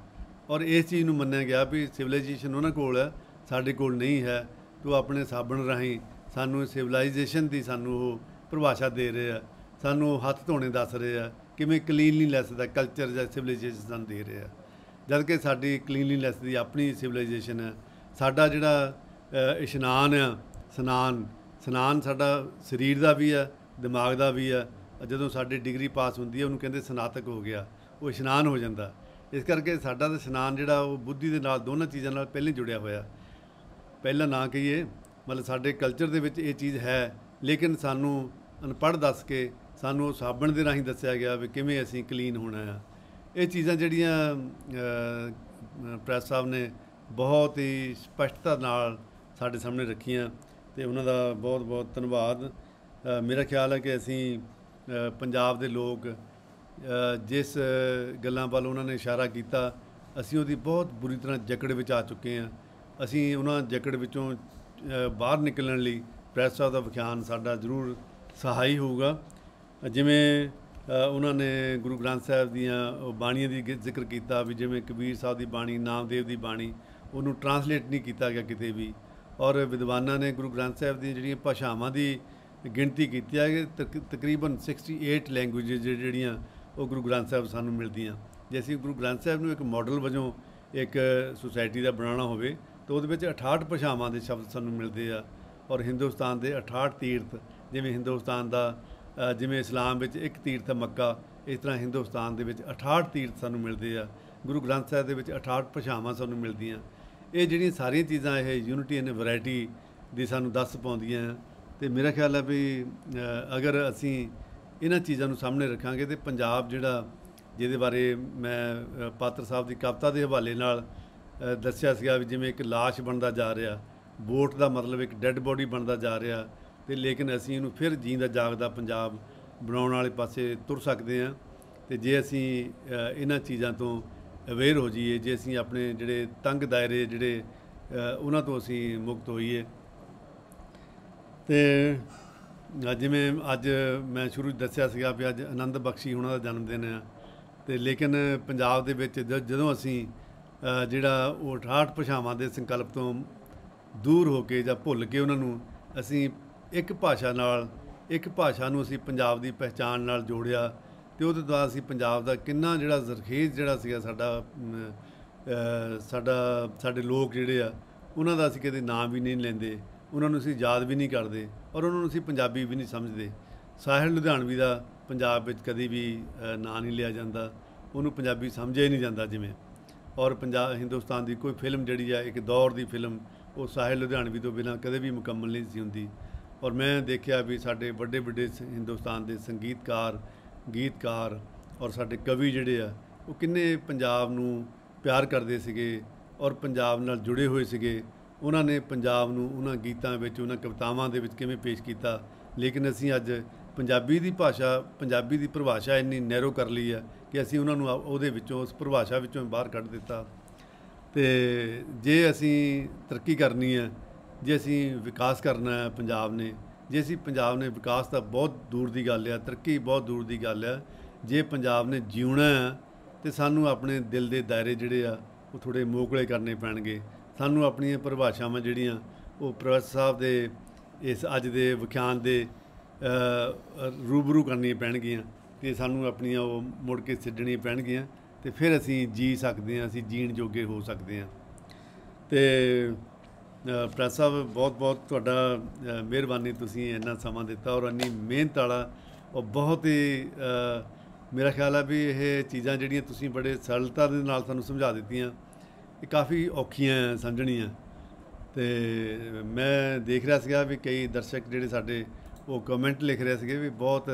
ਔਰ ਇਸ ਚੀਜ਼ ਨੂੰ ਮੰਨਿਆ ਗਿਆ ਵੀ ਸਿਵਲਾਈਜੇਸ਼ਨ ਉਹਨਾਂ ਕੋਲ ਹੈ, ਸਾਡੇ ਕੋਲ ਨਹੀਂ ਹੈ। ਤੋ ਆਪਣੇ ਸਾਬਣ ਰਾਹੀਂ ਸਾਨੂੰ ਸਿਵਲਾਈਜੇਸ਼ਨ ਦੀ ਸਾਨੂੰ ਉਹ ਪਰਿਭਾਸ਼ਾ ਦੇ ਰਹੇ ਆ, ਸਾਨੂੰ ਹੱਥ ਧੋਣੇ ਦੱਸ ਰਹੇ ਆ, ਕਿਵੇਂ ਕਲੀਨਲੀਨੈਸ ਦਾ ਕਲਚਰ ਜਾਂ ਸਿਵਲਾਈਜੇਸ਼ਨ ਸਾਨੂੰ ਦੇ ਰਹੇ ਆ, ਜਦ ਕਿ ਸਾਡੀ ਕਲੀਨਲੀਨੈਸ ਦੀ ਆਪਣੀ ਸਿਵਲਾਈਜੇਸ਼ਨ ਹੈ। ਸਾਡਾ ਜਿਹੜਾ ਇਸ਼ਨਾਨ ਆ, ਸਨਾਨ ਸਾਡਾ ਸਰੀਰ ਦਾ ਵੀ ਹੈ, ਦਿਮਾਗ ਦਾ ਵੀ ਹੈ। ਜਦੋਂ ਸਾਡੀ ਡਿਗਰੀ ਪਾਸ ਹੁੰਦੀ ਹੈ ਉਹਨੂੰ ਕਹਿੰਦੇ ਸਨਾਤਕ ਹੋ ਗਿਆ, ਉਹ ਇਸ਼ਨਾਨ ਹੋ ਜਾਂਦਾ। ਇਸ ਕਰਕੇ ਸਾਡਾ ਤਾਂ ਇਸ਼ਨਾਨ ਜਿਹੜਾ ਉਹ ਬੁੱਧੀ ਦੇ ਨਾਲ, ਦੋਨਾਂ ਚੀਜ਼ਾਂ ਨਾਲ ਪਹਿਲਾਂ ਹੀ ਜੁੜਿਆ ਹੋਇਆ। ਪਹਿਲਾਂ ਨਾ ਕਹੀਏ, ਮਤਲਬ ਸਾਡੇ ਕਲਚਰ ਦੇ ਵਿੱਚ ਇਹ ਚੀਜ਼ ਹੈ, ਲੇਕਿਨ ਸਾਨੂੰ ਅਨਪੜ੍ਹ ਦੱਸ ਕੇ ਸਾਨੂੰ ਉਹ ਸਾਬਣ ਦੇ ਰਾਹੀਂ ਦੱਸਿਆ ਗਿਆ ਵੀ ਕਿਵੇਂ ਅਸੀਂ ਕਲੀਨ ਹੋਣਾ ਆ। ਇਹ ਚੀਜ਼ਾਂ ਜਿਹੜੀਆਂ ਪ੍ਰੈਸ ਸਾਹਿਬ ਨੇ ਬਹੁਤ ਹੀ ਸਪਸ਼ਟਤਾ ਨਾਲ ਸਾਡੇ ਸਾਹਮਣੇ ਰੱਖੀਆਂ, ਅਤੇ ਉਹਨਾਂ ਦਾ ਬਹੁਤ ਬਹੁਤ ਧੰਨਵਾਦ। ਮੇਰਾ ਖਿਆਲ ਹੈ ਕਿ ਅਸੀਂ ਪੰਜਾਬ ਦੇ ਲੋਕ ਜਿਸ ਗੱਲਾਂ ਵੱਲ ਉਹਨਾਂ ਨੇ ਇਸ਼ਾਰਾ ਕੀਤਾ, ਅਸੀਂ ਉਹਦੀ ਬਹੁਤ ਬੁਰੀ ਤਰ੍ਹਾਂ ਜਕੜ ਵਿੱਚ ਆ ਚੁੱਕੇ ਹਾਂ। ਅਸੀਂ ਉਹਨਾਂ ਜਕੜ ਵਿੱਚੋਂ ਬਾਹਰ ਨਿਕਲਣ ਲਈ ਪ੍ਰੈਸ ਸਾਹਿਬ ਦਾ ਵਿਖਿਆਨ ਸਾਡਾ ਜ਼ਰੂਰ ਸਹਾਈ ਹੋਊਗਾ। ਜਿਵੇਂ ਉਹਨਾਂ ਨੇ ਗੁਰੂ ਗ੍ਰੰਥ ਸਾਹਿਬ ਦੀਆਂ ਬਾਣੀਆਂ ਦੀ ਜ਼ਿਕਰ ਕੀਤਾ ਵੀ ਜਿਵੇਂ ਕਬੀਰ ਸਾਹਿਬ ਦੀ ਬਾਣੀ, ਨਾਮਦੇਵ ਦੀ ਬਾਣੀ, ਉਹਨੂੰ ਟਰਾਂਸਲੇਟ ਨਹੀਂ ਕੀਤਾ ਗਿਆ ਕਿਤੇ ਵੀ, ਔਰ ਵਿਦਵਾਨਾਂ ਨੇ ਗੁਰੂ ਗ੍ਰੰਥ ਸਾਹਿਬ ਦੀਆਂ ਜਿਹੜੀਆਂ ਭਾਸ਼ਾਵਾਂ ਦੀ ਗਿਣਤੀ ਕੀਤੀ ਹੈ ਕਿ ਤਕਰੀਬਨ 68 ਲੈਂਗੁਏਜ ਜਿਹੜੀਆਂ ਉਹ ਗੁਰੂ ਗ੍ਰੰਥ ਸਾਹਿਬ ਸਾਨੂੰ ਮਿਲਦੀਆਂ। ਜੇ ਅਸੀਂ ਗੁਰੂ ਗ੍ਰੰਥ ਸਾਹਿਬ ਨੂੰ ਇੱਕ ਮਾਡਲ ਵਜੋਂ ਇੱਕ ਸੁਸਾਇਟੀ ਦਾ ਬਣਾਉਣਾ ਹੋਵੇ ਤਾਂ ਉਹਦੇ ਵਿੱਚ 68 ਭਾਸ਼ਾਵਾਂ ਦੇ ਸ਼ਬਦ ਸਾਨੂੰ ਮਿਲਦੇ ਆ, ਔਰ ਹਿੰਦੁਸਤਾਨ ਦੇ 68 ਤੀਰਥ, ਜਿਵੇਂ ਹਿੰਦੁਸਤਾਨ ਦਾ ਜਿਵੇਂ ਇਸਲਾਮ ਵਿੱਚ ਇੱਕ ਤੀਰਥ ਹੈ ਮੱਕਾ, ਇਸ ਤਰ੍ਹਾਂ ਹਿੰਦੁਸਤਾਨ ਦੇ ਵਿੱਚ 68 ਤੀਰਥ ਸਾਨੂੰ ਮਿਲਦੇ ਆ। ਗੁਰੂ ਗ੍ਰੰਥ ਸਾਹਿਬ ਦੇ ਵਿੱਚ 68 ਭਾਸ਼ਾਵਾਂ ਸਾਨੂੰ ਮਿਲਦੀਆਂ। ਇਹ ਜਿਹੜੀਆਂ ਸਾਰੀਆਂ ਚੀਜ਼ਾਂ ਇਹ ਯੂਨਿਟੀ ਐਂਡ ਵੈਰਾਇਟੀ ਦੀ ਸਾਨੂੰ ਦੱਸ ਪਾਉਂਦੀਆਂ। ਅਤੇ ਮੇਰਾ ਖਿਆਲ ਹੈ ਵੀ ਅਗਰ ਅਸੀਂ ਇਹਨਾਂ ਚੀਜ਼ਾਂ ਨੂੰ ਸਾਹਮਣੇ ਰੱਖਾਂਗੇ ਤਾਂ ਪੰਜਾਬ ਜਿਹੜਾ, ਜਿਹਦੇ ਬਾਰੇ ਮੈਂ ਪਾਤਰ ਸਾਹਿਬ ਦੀ ਕਵਿਤਾ ਦੇ ਹਵਾਲੇ ਨਾਲ ਦੱਸਿਆ ਸੀਗਾ ਵੀ ਜਿਵੇਂ ਇੱਕ ਲਾਸ਼ ਬਣਦਾ ਜਾ ਰਿਹਾ, ਵੋਟ ਦਾ ਮਤਲਬ ਇੱਕ ਡੈੱਡ ਬੋਡੀ ਬਣਦਾ ਜਾ ਰਿਹਾ, ਅਤੇ ਲੇਕਿਨ ਅਸੀਂ ਇਹਨੂੰ ਫਿਰ ਜੀਂਦਾ ਜਾਗਦਾ ਪੰਜਾਬ ਬਣਾਉਣ ਵਾਲੇ ਪਾਸੇ ਤੁਰ ਸਕਦੇ ਹਾਂ। ਅਤੇ ਜੇ ਅਸੀਂ ਇਹਨਾਂ ਚੀਜ਼ਾਂ ਤੋਂ ਅਵੇਅਰ ਹੋ ਜਾਈਏ, ਜੇ ਅਸੀਂ ਆਪਣੇ ਜਿਹੜੇ ਤੰਗ ਦਾਇਰੇ ਜਿਹੜੇ ਉਹਨਾਂ ਤੋਂ ਅਸੀਂ ਮੁਕਤ ਹੋਈਏ। ਅਤੇ ਜਿਵੇਂ ਅੱਜ ਮੈਂ ਸ਼ੁਰੂ 'ਚ ਦੱਸਿਆ ਸੀਗਾ ਵੀ ਅੱਜ ਆਨੰਦ ਬਖਸ਼ੀ ਉਹਨਾਂ ਦਾ ਜਨਮ ਦਿਨ ਆ, ਅਤੇ ਲੇਕਿਨ ਪੰਜਾਬ ਦੇ ਵਿੱਚ ਜਦੋਂ ਅਸੀਂ ਜਿਹੜਾ ਉਹ 68 ਭਾਸ਼ਾਵਾਂ ਦੇ ਸੰਕਲਪ ਤੋਂ ਦੂਰ ਹੋ ਕੇ ਜਾਂ ਭੁੱਲ ਕੇ ਉਹਨਾਂ ਨੂੰ ਅਸੀਂ ਇੱਕ ਭਾਸ਼ਾ ਨੂੰ ਅਸੀਂ ਪੰਜਾਬ ਦੀ ਪਹਿਚਾਣ ਨਾਲ ਜੋੜਿਆ, ਅਤੇ ਉਹਦੇ ਦੁਆਰਾ ਅਸੀਂ ਪੰਜਾਬ ਦਾ ਕਿੰਨਾ ਜਿਹੜਾ ਜ਼ਰਖੇਜ਼ ਜਿਹੜਾ ਸੀਗਾ ਸਾਡੇ ਲੋਕ ਜਿਹੜੇ ਆ ਉਹਨਾਂ ਦਾ ਅਸੀਂ ਕਦੇ ਨਾਮ ਵੀ ਨਹੀਂ ਲੈਂਦੇ, ਉਹਨਾਂ ਨੂੰ ਅਸੀਂ ਯਾਦ ਵੀ ਨਹੀਂ ਕਰਦੇ, ਔਰ ਉਹਨਾਂ ਨੂੰ ਅਸੀਂ ਪੰਜਾਬੀ ਵੀ ਨਹੀਂ ਸਮਝਦੇ। ਸਾਹਿਲ ਲੁਧਿਆਣਵੀ ਦਾ ਪੰਜਾਬ ਵਿੱਚ ਕਦੇ ਵੀ ਨਾਂ ਨਹੀਂ ਲਿਆ ਜਾਂਦਾ, ਉਹਨੂੰ ਪੰਜਾਬੀ ਸਮਝਿਆ ਹੀ ਨਹੀਂ ਜਾਂਦਾ ਜਿਵੇਂ। ਔਰ ਹਿੰਦੁਸਤਾਨ ਦੀ ਕੋਈ ਫਿਲਮ ਜਿਹੜੀ ਆ ਇੱਕ ਦੌਰ ਦੀ ਫਿਲਮ, ਉਹ ਸਾਹਿਲ ਲੁਧਿਆਣਵੀ ਤੋਂ ਬਿਨਾਂ ਕਦੇ ਵੀ ਮੁਕੰਮਲ ਨਹੀਂ ਸੀ ਹੁੰਦੀ। ਔਰ ਮੈਂ ਦੇਖਿਆ ਵੀ ਸਾਡੇ ਵੱਡੇ ਹਿੰਦੁਸਤਾਨ ਦੇ ਸੰਗੀਤਕਾਰ, ਗੀਤਕਾਰ ਔਰ ਸਾਡੇ ਕਵੀ ਜਿਹੜੇ ਆ ਉਹ ਕਿੰਨੇ ਪੰਜਾਬ ਨੂੰ ਪਿਆਰ ਕਰਦੇ ਸੀਗੇ ਔਰ ਪੰਜਾਬ ਨਾਲ ਜੁੜੇ ਹੋਏ ਸੀਗੇ। ਉਹਨਾਂ ਨੇ ਪੰਜਾਬ ਨੂੰ ਉਹਨਾਂ ਗੀਤਾਂ ਵਿੱਚ, ਉਹਨਾਂ ਕਵਿਤਾਵਾਂ ਦੇ ਵਿੱਚ ਕਿਵੇਂ ਪੇਸ਼ ਕੀਤਾ। ਲੇਕਿਨ ਅਸੀਂ ਅੱਜ ਪੰਜਾਬੀ ਦੀ ਪਰਿਭਾਸ਼ਾ ਇੰਨੀ ਨੈਰੋ ਕਰ ਲਈ ਆ ਕਿ ਅਸੀਂ ਉਹਨਾਂ ਨੂੰ ਉਹਦੇ ਵਿੱਚੋਂ, ਉਸ ਪਰਿਭਾਸ਼ਾ ਵਿੱਚੋਂ ਬਾਹਰ ਕੱਢ ਦਿੱਤਾ। ਅਤੇ ਜੇ ਅਸੀਂ ਤਰੱਕੀ ਕਰਨੀ ਹੈ, ਜੇ ਅਸੀਂ ਵਿਕਾਸ ਕਰਨਾ ਹੈ ਪੰਜਾਬ ਨੇ, ਜੇ ਅਸੀਂ ਪੰਜਾਬ ਨੇ, ਵਿਕਾਸ ਤਾਂ ਬਹੁਤ ਦੂਰ ਦੀ ਗੱਲ ਆ, ਤਰੱਕੀ ਬਹੁਤ ਦੂਰ ਦੀ ਗੱਲ ਆ। ਜੇ ਪੰਜਾਬ ਨੇ ਜਿਉਣਾ ਹੈ ਤਾਂ ਸਾਨੂੰ ਆਪਣੇ ਦਿਲ ਦੇ ਦਾਇਰੇ ਜਿਹੜੇ ਆ ਉਹ ਥੋੜ੍ਹੇ ਮੋਕਲੇ ਕਰਨੇ ਪੈਣਗੇ। ਸਾਨੂੰ ਆਪਣੀਆਂ ਪਰਿਭਾਸ਼ਾਵਾਂ ਜਿਹੜੀਆਂ ਉਹ ਪ੍ਰੋਫੈਸਰ ਸਾਹਿਬ ਦੇ ਇਸ ਅੱਜ ਦੇ ਵਿਖਿਆਨ ਦੇ ਰੂਬਰੂ ਕਰਨੀਆਂ ਪੈਣਗੀਆਂ, ਅਤੇ ਸਾਨੂੰ ਆਪਣੀਆਂ ਉਹ ਮੁੜ ਕੇ ਛੱਡਣੀਆਂ ਪੈਣਗੀਆਂ, ਅਤੇ ਫਿਰ ਅਸੀਂ ਜੀ ਸਕਦੇ ਹਾਂ, ਅਸੀਂ ਜੀਣ ਜੋਗੇ ਹੋ ਸਕਦੇ ਹਾਂ। ਅਤੇ ਪ੍ਰੈਸ ਸਾਹਿਬ ਬਹੁਤ ਬਹੁਤ ਤੁਹਾਡਾ ਮਿਹਰਬਾਨੀ, ਤੁਸੀਂ ਇੰਨਾ ਸਮਾਂ ਦਿੱਤਾ ਔਰ ਇੰਨੀ ਮਿਹਨਤ ਵਾਲਾ, ਔਰ ਬਹੁਤ ਹੀ ਮੇਰਾ ਖਿਆਲ ਹੈ ਵੀ ਇਹ ਚੀਜ਼ਾਂ ਜਿਹੜੀਆਂ ਤੁਸੀਂ ਬੜੇ ਸਰਲਤਾ ਦੇ ਨਾਲ ਸਾਨੂੰ ਸਮਝਾ ਦਿੱਤੀਆਂ, ਇਹ ਕਾਫੀ ਔਖੀਆਂ ਸਮਝਣੀਆਂ। ਅਤੇ ਮੈਂ ਦੇਖ ਰਿਹਾ ਸੀਗਾ ਵੀ ਕਈ ਦਰਸ਼ਕ ਜਿਹੜੇ ਸਾਡੇ ਉਹ ਕਮੈਂਟ ਲਿਖ ਰਹੇ ਸੀਗੇ ਵੀ ਬਹੁਤ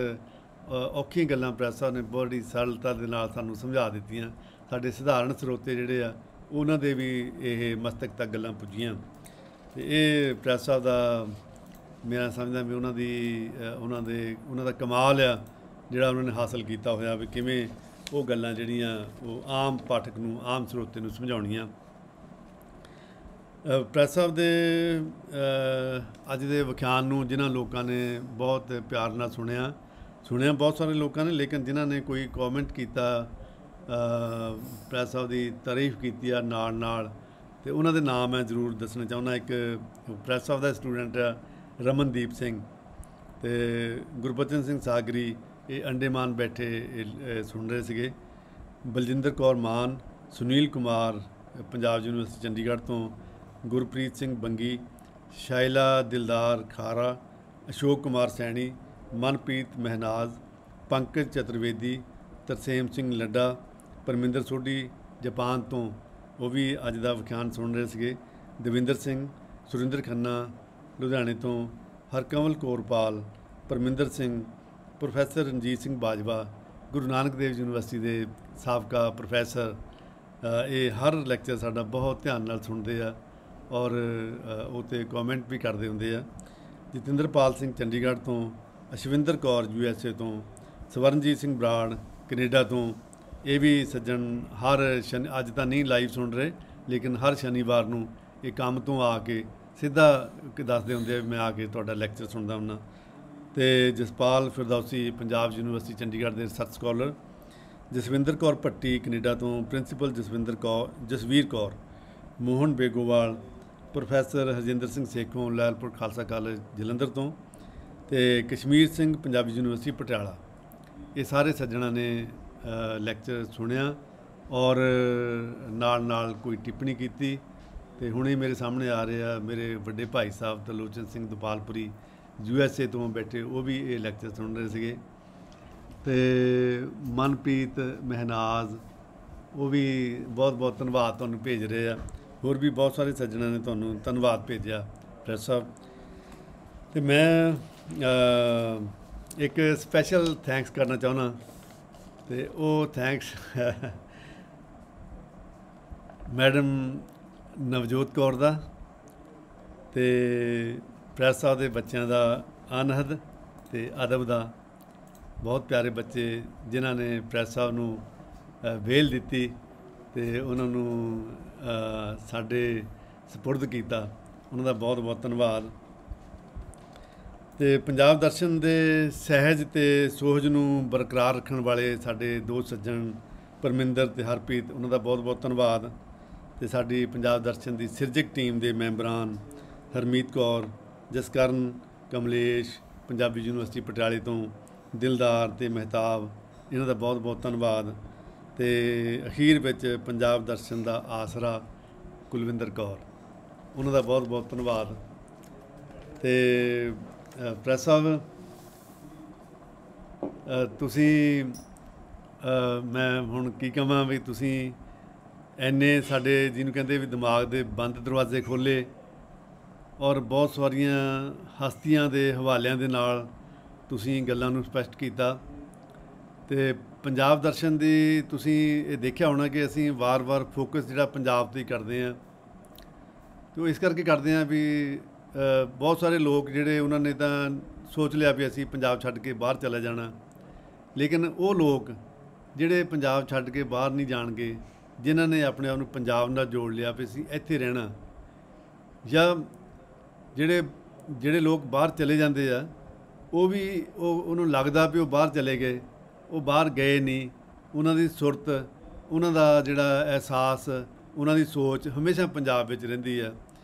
ਔਖੀਆਂ ਗੱਲਾਂ ਪ੍ਰੈਸ ਸਾਹਿਬ ਨੇ ਬੜੀ ਸਰਲਤਾ ਦੇ ਨਾਲ ਸਾਨੂੰ ਸਮਝਾ ਦਿੱਤੀਆਂ। ਸਾਡੇ ਸਧਾਰਨ ਸਰੋਤੇ ਜਿਹੜੇ ਆ ਉਹਨਾਂ ਦੇ ਵੀ ਇਹ ਮਸਤਕ ਤੱਕ ਗੱਲਾਂ ਪੁੱਜੀਆਂ। ਅਤੇ ਇਹ ਪ੍ਰੈਸ ਸਾਹਿਬ ਦਾ ਮੈਂ ਸਮਝਦਾ ਵੀ ਉਹਨਾਂ ਦਾ ਕਮਾਲ ਆ ਜਿਹੜਾ ਉਹਨਾਂ ਨੇ ਹਾਸਲ ਕੀਤਾ ਹੋਇਆ ਵੀ ਕਿਵੇਂ ਉਹ ਗੱਲਾਂ ਜਿਹੜੀਆਂ ਉਹ ਆਮ ਪਾਠਕ ਨੂੰ, ਆਮ ਸਰੋਤੇ ਨੂੰ ਸਮਝਾਉਣੀਆਂ। ਪ੍ਰੈਸ ਸਾਹਿਬ ਦੇ ਅੱਜ ਦੇ ਵਿਖਿਆਨ ਨੂੰ ਜਿਨ੍ਹਾਂ ਲੋਕਾਂ ਨੇ ਬਹੁਤ ਪਿਆਰ ਨਾਲ ਸੁਣਿਆ ਬਹੁਤ ਸਾਰੇ ਲੋਕਾਂ ਨੇ, ਲੇਕਿਨ ਜਿਨ੍ਹਾਂ ਨੇ ਕੋਈ ਕੌਮੈਂਟ ਕੀਤਾ, ਪ੍ਰੈਸ ਸਾਹਿਬ ਦੀ ਤਾਰੀਫ ਕੀਤੀ ਆ ਨਾਲ ਤੇ ਉਹਨਾਂ ਦੇ ਨਾਮ ਮੈਂ ਜ਼ਰੂਰ ਦੱਸਣਾ ਚਾਹੁੰਦਾ। ਇੱਕ ਪ੍ਰੈਸ ਸਾਹਿਬ ਦਾ ਸਟੂਡੈਂਟ ਆ ਰਮਨਦੀਪ ਸਿੰਘ ਤੇ ਗੁਰਬਚਨ ਸਿੰਘ ਸਾਗਰੀ, ਇਹ ਅੰਡੇਮਾਨ ਬੈਠੇ ਇਹ ਸੁਣ ਰਹੇ ਸੀਗੇ। ਬਲਜਿੰਦਰ ਕੌਰ ਮਾਨ, ਸੁਨੀਲ ਕੁਮਾਰ ਪੰਜਾਬ ਯੂਨੀਵਰਸਿਟੀ ਚੰਡੀਗੜ੍ਹ ਤੋਂ, ਗੁਰਪ੍ਰੀਤ ਸਿੰਘ ਬੰਗੀ, ਸ਼ਾਇਲਾ ਦਿਲਦਾਰ ਖਾਰਾ, ਅਸ਼ੋਕ ਕੁਮਾਰ ਸੈਣੀ, ਮਨਪ੍ਰੀਤ ਮਹਿਨਾਜ਼, ਪੰਕਜ ਚਤੁਰਵੇਦੀ, ਤਰਸੇਮ ਸਿੰਘ ਲੱਡਾ, ਪਰਮਿੰਦਰ ਸੋਢੀ ਜਾਪਾਨ ਤੋਂ, ਉਹ ਵੀ ਅੱਜ ਦਾ ਵਿਖਿਆਨ ਸੁਣ ਰਹੇ ਸੀਗੇ। ਦਵਿੰਦਰ ਸਿੰਘ, ਸੁਰਿੰਦਰ ਖੰਨਾ ਲੁਧਿਆਣੇ ਤੋਂ, ਹਰਕਮਲ ਕੌਰਪਾਲ, ਪਰਮਿੰਦਰ ਸਿੰਘ, ਪ੍ਰੋਫੈਸਰ ਰਣਜੀਤ ਸਿੰਘ ਬਾਜਵਾ, ਗੁਰੂ ਨਾਨਕ ਦੇਵ ਯੂਨੀਵਰਸਿਟੀ ਦੇ ਸਾਬਕਾ ਪ੍ਰੋਫੈਸਰ, ਇਹ ਹਰ ਲੈਕਚਰ ਸਾਡਾ ਬਹੁਤ ਧਿਆਨ ਨਾਲ ਸੁਣਦੇ ਆ ਔਰ ਉਹ 'ਤੇ ਕੌਮੈਂਟ ਵੀ ਕਰਦੇ ਹੁੰਦੇ ਆ। ਜਤਿੰਦਰਪਾਲ ਸਿੰਘ ਚੰਡੀਗੜ੍ਹ ਤੋਂ, ਅਸ਼ਵਿੰਦਰ ਕੌਰ USA ਤੋਂ, ਸਵਰਨਜੀਤ ਸਿੰਘ ਬਰਾੜ ਕੈਨੇਡਾ ਤੋਂ, ਇਹ ਵੀ ਸੱਜਣ ਹਰ ਅੱਜ ਤਾਂ ਨਹੀਂ ਲਾਈਵ ਸੁਣ ਰਹੇ, ਲੇਕਿਨ ਹਰ ਸ਼ਨੀਵਾਰ ਨੂੰ ਇਹ ਕੰਮ ਤੋਂ ਆ ਕੇ ਸਿੱਧਾ ਦੱਸਦੇ ਹੁੰਦੇ ਆ ਮੈਂ ਆ ਕੇ ਤੁਹਾਡਾ ਲੈਕਚਰ ਸੁਣਦਾ ਹੁੰਦਾ। ਅਤੇ ਜਸਪਾਲ ਫਿਰਦੌਸੀ ਪੰਜਾਬ ਯੂਨੀਵਰਸਿਟੀ ਚੰਡੀਗੜ੍ਹ ਦੇ research scholar, Jaswinder Kaur Bhatti Canada ਤੋਂ, principal Jasvir Kaur, Mohan Begowal, professor Harjinder Singh Sekhon Lyallpur Khalsa college Jalandhar ਤੋਂ, ਅਤੇ ਕਸ਼ਮੀਰ ਸਿੰਘ ਪੰਜਾਬੀ ਯੂਨੀਵਰਸਿਟੀ ਪਟਿਆਲਾ। ਇਹ ਸਾਰੇ ਸੱਜਣਾਂ ਨੇ ਲੈਕਚਰ ਸੁਣਿਆ ਔਰ ਨਾਲ ਕੋਈ ਟਿੱਪਣੀ ਕੀਤੀ। ਅਤੇ ਹੁਣੇ ਮੇਰੇ ਸਾਹਮਣੇ ਆ ਰਹੇ ਆ ਮੇਰੇ ਵੱਡੇ ਭਾਈ ਸਾਹਿਬ ਤਰਲੋਚਨ ਸਿੰਘ ਦੁਪਾਲਪੁਰੀ USA ਤੋਂ ਬੈਠੇ, ਉਹ ਵੀ ਇਹ ਲੈਕਚਰ ਸੁਣ ਰਹੇ ਸੀਗੇ। ਅਤੇ ਮਨਪ੍ਰੀਤ ਮਹਿਨਾਜ਼, ਉਹ ਵੀ ਬਹੁਤ ਧੰਨਵਾਦ ਤੁਹਾਨੂੰ ਭੇਜ ਰਹੇ ਆ। ਹੋਰ ਵੀ ਬਹੁਤ ਸਾਰੇ ਸੱਜਣਾਂ ਨੇ ਤੁਹਾਨੂੰ ਧੰਨਵਾਦ ਭੇਜਿਆ ਪ੍ਰੈਸ ਸਾਹਿਬ। ਅਤੇ ਮੈਂ ਇੱਕ ਸਪੈਸ਼ਲ ਥੈਂਕਸ ਕਰਨਾ ਚਾਹੁੰਦਾ, ਅਤੇ ਉਹ ਥੈਂਕਸ ਮੈਡਮ ਨਵਜੋਤ ਕੌਰ ਦਾ ਅਤੇ ਪ੍ਰੈਸ ਸਾਹਿਬ ਦੇ ਬੱਚਿਆਂ ਦਾ ਅਨਹਦ ਅਤੇ ਅਦਬ ਦਾ। ਬਹੁਤ ਪਿਆਰੇ ਬੱਚੇ ਜਿਨ੍ਹਾਂ ਨੇ ਪ੍ਰੈਸ ਸਾਹਿਬ ਨੂੰ ਵੇਲ ਦਿੱਤੀ ਅਤੇ ਉਹਨਾਂ ਨੂੰ ਸਾਡੇ ਸਪੁਰਦ ਕੀਤਾ, ਉਹਨਾਂ ਦਾ ਬਹੁਤ ਧੰਨਵਾਦ। ਅਤੇ ਪੰਜਾਬ ਦਰਸ਼ਨ ਦੇ ਸਹਿਜ ਅਤੇ ਸੋਹਜ ਨੂੰ ਬਰਕਰਾਰ ਰੱਖਣ ਵਾਲੇ ਸਾਡੇ ਦੋ ਸੱਜਣ ਪਰਮਿੰਦਰ ਅਤੇ ਹਰਪ੍ਰੀਤ, ਉਹਨਾਂ ਦਾ ਬਹੁਤ ਧੰਨਵਾਦ। ਅਤੇ ਸਾਡੀ ਪੰਜਾਬ ਦਰਸ਼ਨ ਦੀ ਸਿਰਜਕ ਟੀਮ ਦੇ ਮੈਂਬਰਾਂ ਹਰਮੀਤ ਕੌਰ, ਜਸਕਰਨ, ਕਮਲੇਸ਼ ਪੰਜਾਬੀ ਯੂਨੀਵਰਸਿਟੀ ਪਟਿਆਲੇ ਤੋਂ, ਦਿਲਦਾਰ ਅਤੇ ਮਹਿਤਾਬ, ਇਹਨਾਂ ਦਾ ਬਹੁਤ ਧੰਨਵਾਦ। ਅਤੇ ਅਖੀਰ ਵਿੱਚ ਪੰਜਾਬ ਦਰਸ਼ਨ ਦਾ ਆਸਰਾ ਕੁਲਵਿੰਦਰ ਕੌਰ, ਉਹਨਾਂ ਦਾ ਬਹੁਤ ਧੰਨਵਾਦ। ਅਤੇ ਪ੍ਰੈਸ ਸਾਹਿਬ ਤੁਸੀਂ ਮੈਂ ਹੁਣ ਕੀ ਕਹਾਂ ਵੀ ਤੁਸੀਂ ਇੰਨੇ ਸਾਡੇ ਜਿਹਨੂੰ ਕਹਿੰਦੇ ਵੀ ਦਿਮਾਗ ਦੇ ਬੰਦ ਦਰਵਾਜ਼ੇ ਖੋਲ੍ਹੇ ਔਰ ਬਹੁਤ ਸਾਰੀਆਂ ਹਸਤੀਆਂ ਦੇ ਹਵਾਲਿਆਂ ਦੇ ਨਾਲ ਤੁਸੀਂ ਗੱਲਾਂ ਨੂੰ ਸਪਸ਼ਟ ਕੀਤਾ। ਅਤੇ ਪੰਜਾਬ ਦਰਸ਼ਨ ਦੀ ਤੁਸੀਂ ਇਹ ਦੇਖਿਆ ਹੋਣਾ ਕਿ ਅਸੀਂ ਵਾਰ ਫੋਕਸ ਜਿਹੜਾ ਪੰਜਾਬ 'ਤੇ ਹੀ ਕਰਦੇ ਹਾਂ, ਅਤੇ ਉਹ ਇਸ ਕਰਕੇ ਕਰਦੇ ਹਾਂ ਵੀ ਬਹੁਤ ਸਾਰੇ ਲੋਕ ਜਿਹੜੇ ਉਹਨਾਂ ਨੇ ਤਾਂ ਸੋਚ ਲਿਆ ਵੀ ਅਸੀਂ ਪੰਜਾਬ ਛੱਡ ਕੇ ਬਾਹਰ ਚਲੇ ਜਾਣਾ, ਲੇਕਿਨ ਉਹ ਲੋਕ ਜਿਹੜੇ ਪੰਜਾਬ ਛੱਡ ਕੇ ਬਾਹਰ ਨਹੀਂ ਜਾਣਗੇ, ਜਿਨ੍ਹਾਂ ਨੇ ਆਪਣੇ ਆਪ ਨੂੰ ਪੰਜਾਬ ਨਾਲ ਜੋੜ ਲਿਆ ਵੀ ਅਸੀਂ ਇੱਥੇ ਰਹਿਣਾ, ਜਾਂ ਜਿਹੜੇ ਲੋਕ ਬਾਹਰ ਚਲੇ ਜਾਂਦੇ ਆ ਉਹਨੂੰ ਲੱਗਦਾ ਵੀ ਉਹ ਬਾਹਰ ਚਲੇ ਗਏ, ਉਹ ਬਾਹਰ ਗਏ ਨਹੀਂ। ਉਹਨਾਂ ਦੀ ਸੁਰਤ, ਉਹਨਾਂ ਦਾ ਜਿਹੜਾ ਅਹਿਸਾਸ, ਉਹਨਾਂ ਦੀ ਸੋਚ ਹਮੇਸ਼ਾ ਪੰਜਾਬ ਵਿੱਚ ਰਹਿੰਦੀ ਆ।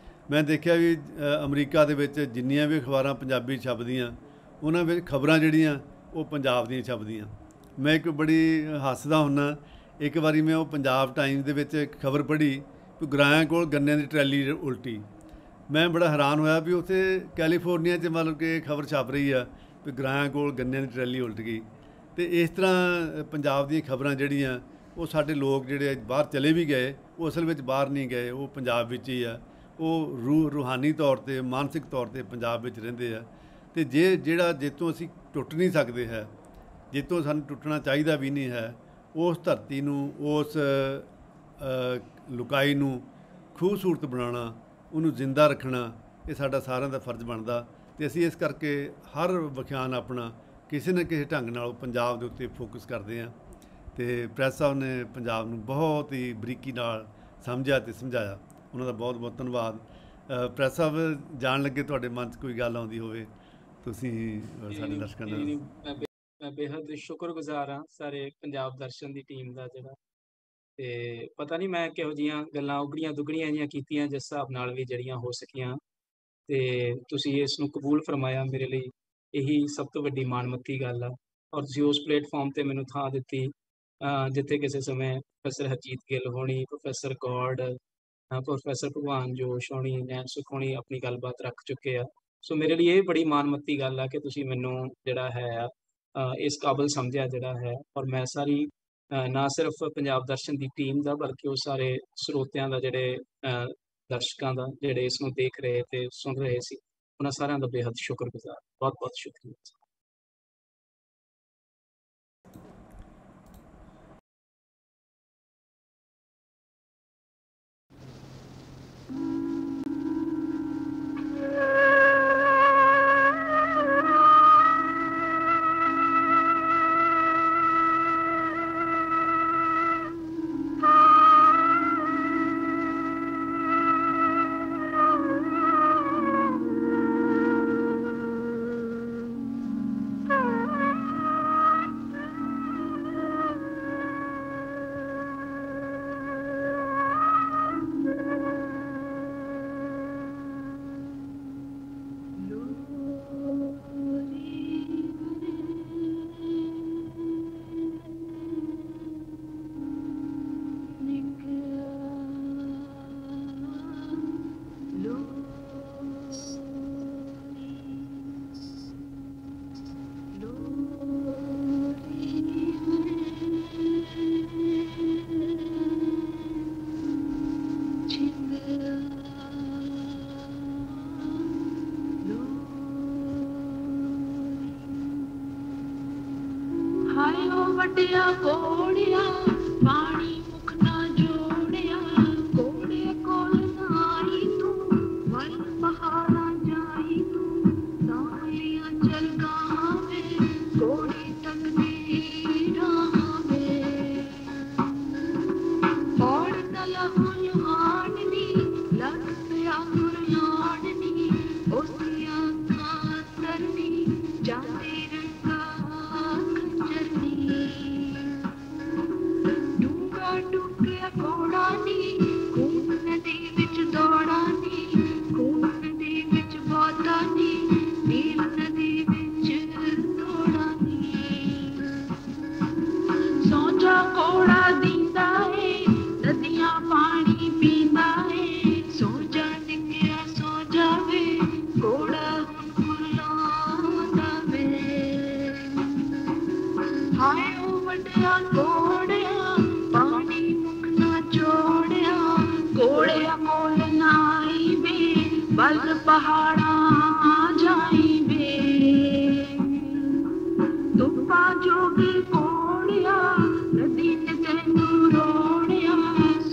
ਮੈਂ ਦੇਖਿਆ ਵੀ ਅਮਰੀਕਾ ਦੇ ਵਿੱਚ ਜਿੰਨੀਆਂ ਵੀ ਅਖਬਾਰਾਂ ਪੰਜਾਬੀ ਛਪਦੀਆਂ, ਉਹਨਾਂ ਵਿੱਚ ਖਬਰਾਂ ਜਿਹੜੀਆਂ ਉਹ ਪੰਜਾਬ ਦੀਆਂ ਛਪਦੀਆਂ। ਮੈਂ ਇੱਕ ਬੜੀ ਹੱਸਦਾ ਹੁੰਦਾ, ਇੱਕ ਵਾਰੀ ਮੈਂ ਉਹ ਪੰਜਾਬ ਟਾਈਮਸ ਦੇ ਵਿੱਚ ਇੱਕ ਖਬਰ ਪੜ੍ਹੀ ਕਿ ਗੁਰਾਇਆਂ ਕੋਲ ਗੰਨਿਆਂ ਦੀ ਟਰੈਲੀ ਉਲਟੀ। ਮੈਂ ਬੜਾ ਹੈਰਾਨ ਹੋਇਆ ਵੀ ਉੱਥੇ ਕੈਲੀਫੋਰਨੀਆ 'ਚ ਮਤਲਬ ਕਿ ਖਬਰ ਛਪ ਰਹੀ ਆ ਵੀ ਗੁਰਾਇਆਂ ਕੋਲ ਗੰਨਿਆਂ ਦੀ ਟਰੈਲੀ ਉਲਟ ਗਈ। ਅਤੇ ਇਸ ਤਰ੍ਹਾਂ ਪੰਜਾਬ ਦੀਆਂ ਖਬਰਾਂ ਜਿਹੜੀਆਂ ਉਹ ਸਾਡੇ ਲੋਕ ਜਿਹੜੇ ਬਾਹਰ ਚਲੇ ਵੀ ਗਏ, ਉਹ ਅਸਲ ਵਿੱਚ ਬਾਹਰ ਨਹੀਂ ਗਏ, ਉਹ ਪੰਜਾਬ ਵਿੱਚ ਹੀ ਆ। ਉਹ ਰੂਹਾਨੀ ਤੌਰ 'ਤੇ, ਮਾਨਸਿਕ ਤੌਰ 'ਤੇ ਪੰਜਾਬ ਵਿੱਚ ਰਹਿੰਦੇ ਆ। ਅਤੇ ਜਿੱਥੋਂ ਅਸੀਂ ਟੁੱਟ ਨਹੀਂ ਸਕਦੇ ਹੈ, ਜਿੱਥੋਂ ਸਾਨੂੰ ਟੁੱਟਣਾ ਚਾਹੀਦਾ ਵੀ ਨਹੀਂ ਹੈ, ਉਸ ਧਰਤੀ ਨੂੰ, ਉਸ ਲੁਕਾਈ ਨੂੰ ਖੂਬਸੂਰਤ ਬਣਾਉਣਾ, ਉਹਨੂੰ ਜ਼ਿੰਦਾ ਰੱਖਣਾ, ਇਹ ਸਾਡਾ ਸਾਰਿਆਂ ਦਾ ਫਰਜ਼ ਬਣਦਾ। ਤੇ ਅਸੀਂ ਇਸ ਕਰਕੇ ਹਰ ਵਿਖਿਆਨ ਆਪਣਾ ਕਿਸੇ ਨਾ ਕਿਸੇ ਢੰਗ ਨਾਲ ਪੰਜਾਬ ਦੇ ਉੱਤੇ ਫੋਕਸ ਕਰਦੇ ਹਾਂ। ਤੇ ਪ੍ਰੈਸ ਸਾਹਿਬ ਨੇ ਪੰਜਾਬ ਨੂੰ ਬਹੁਤ ਹੀ ਬਰੀਕੀ ਨਾਲ ਸਮਝਿਆ ਤੇ ਸਮਝਾਇਆ। ਉਹਨਾਂ ਦਾ ਬਹੁਤ ਬਹੁਤ ਧੰਨਵਾਦ। ਪ੍ਰੈਸ ਸਾਹਿਬ, ਜਾਣ ਲੱਗੇ ਤੁਹਾਡੇ ਮਨ 'ਚ ਕੋਈ ਗੱਲ ਆਉਂਦੀ ਹੋਵੇ, ਤੁਸੀਂ ਸਾਡੇ ਦਰਸ਼ਕਾਂ ਨਾਲ। ਮੈਂ ਬੇहद ਸ਼ੁਕਰਗੁਜ਼ਾਰ ਹਾਂ ਸਾਰੇ ਪੰਜਾਬ ਦਰਸ਼ਨ ਦੀ ਟੀਮ ਦਾ, ਜਿਹੜਾ ਤੇ ਪਤਾ ਨਹੀਂ ਮੈਂ ਕਿਹੋ ਜਿਹੀਆਂ ਗੱਲਾਂ ਉਗੜੀਆਂ ਦੁਗੜੀਆਂ ਜਿਹੀਆਂ ਕੀਤੀਆਂ ਜਿਸ ਹਿਸਾਬ ਨਾਲ ਵੀ ਜਿਹੜੀਆਂ ਹੋ ਸਕੀਆਂ, ਤੇ ਤੁਸੀਂ ਇਸ ਨੂੰ ਕਬੂਲ ਫਰਮਾਇਆ। ਮੇਰੇ ਲਈ ਇਹੀ ਸਭ ਤੋਂ ਵੱਡੀ ਮਾਣਮੱਤੀ ਗੱਲ ਆ। ਔਰ ਤੁਸੀਂ ਉਸ ਪਲੇਟਫਾਰਮ ਤੇ ਮੈਨੂੰ ਥਾਂ ਦਿੱਤੀ ਜਿੱਥੇ ਕਿਸੇ ਸਮੇਂ ਪ੍ਰੋਫੈਸਰ ਹਰਜੀਤ ਗਿੱਲ ਹੋਣੀ, ਪ੍ਰੋਫੈਸਰ ਗੌਡ, ਪ੍ਰੋਫੈਸਰ ਭਗਵਾਨ ਜੋਸ਼ ਹੋਣੀ, ਨੈਣ ਸੁਖ ਹੋਣੀ ਆਪਣੀ ਗੱਲਬਾਤ ਰੱਖ ਚੁੱਕੇ ਆ। ਸੋ ਮੇਰੇ ਲਈ ਇਹ ਬੜੀ ਮਾਣਮੱਤੀ ਗੱਲ ਆ ਕਿ ਤੁਸੀਂ ਮੈਨੂੰ ਜਿਹੜਾ ਹੈ ਇਸ ਕਾਬਲ ਸਮਝਿਆ ਜਿਹੜਾ ਹੈ। ਔਰ ਮੈਂ ਸਾਰੀ ਨਾ ਸਿਰਫ ਪੰਜਾਬ ਦਰਸ਼ਨ ਦੀ ਟੀਮ ਦਾ, ਬਲਕਿ ਉਹ ਸਾਰੇ ਸਰੋਤਿਆਂ ਦਾ, ਜਿਹੜੇ ਦਰਸ਼ਕਾਂ ਦਾ, ਜਿਹੜੇ ਇਸ ਨੂੰ ਦੇਖ ਰਹੇ ਤੇ ਸੁਣ ਰਹੇ ਸੀ, ਉਹਨਾਂ ਸਾਰਿਆਂ ਦਾ ਬੇहद ਸ਼ੁਕਰਗੁਜ਼ਾਰ। ਬਹੁਤ ਬਹੁਤ ਸ਼ੁਕਰੀਆ। ਵੱਡਿਆ ਕੋੜਿਆ ਪਾਣੀ ਮੁਖ ਨਾ ਜੋੜਿਆ, ਕੋੜੇ ਕੋਲ ਨਾਈ ਤੂੰ ਵੱਲ ਪਹਾੜਾਂ ਜਾਈ ਤੂੰ, ਸਾਲੀਆਂ ਚਲ ਗਾਵੇ ਕੋੜੀ ਤੱਕਦੀ ਰਾਵੇ, ਔੜ ਨਾ ਲਹੂ ਲੁਹਾਨਨੀ ਲੱਗ ਪਿਆ ਗੁਰਲਾਨਨੀ, ਉਸੀਆਂ ਖਾਂ ਤਰਨੀ ਜਾਂਦੀ ਰੰਗਾ ਡੁੱਕਿਆ ਕੋੜਾ ਨੀ, ਖੂਨ ਨਦੀ ਵਿੱਚ ਦੌੜਾ ਨੀ, ਖੂਨ ਨਦੀ ਵਿੱਚ ਬਹੁਤਾ ਨੀ, ਨੀਲ ਨਦੀ ਵਿੱਚ ਦੌੜਾ ਨੀ, ਸੌ ਜਾ ਕੋੜਾ ਦੀਂਦਾ ਏ ਨਦੀਆਂ ਪਾਣੀ ਪੀਂਦਾ ਏ, ਸੌ ਜਾ ਨਿੱਕਿਆ ਸੌ ਜਾਵੇ ਕੋੜਾ ਹੁਣ ਕੁਲਾਉਂਦਾ ਵੇ, ਹਾਏ ਉਹ ਵੱਡਿਆ ਕੋੜਿਆ ਪਾਣੀ ਮੁਖ ਨਾ ਜੋੜਿਆ, ਕੋੜਿਆ ਕੋਲ ਨਾਈ ਵੇ ਵੱਲ ਪਹਾੜਾਂ ਜਾਈ ਵੇ, ਧੁੱਪਾਂ ਜੋਗੀ ਕੋੜਿਆ ਨਦੀ ਨੇ ਤੈਨੂੰ ਰੋੜਿਆ,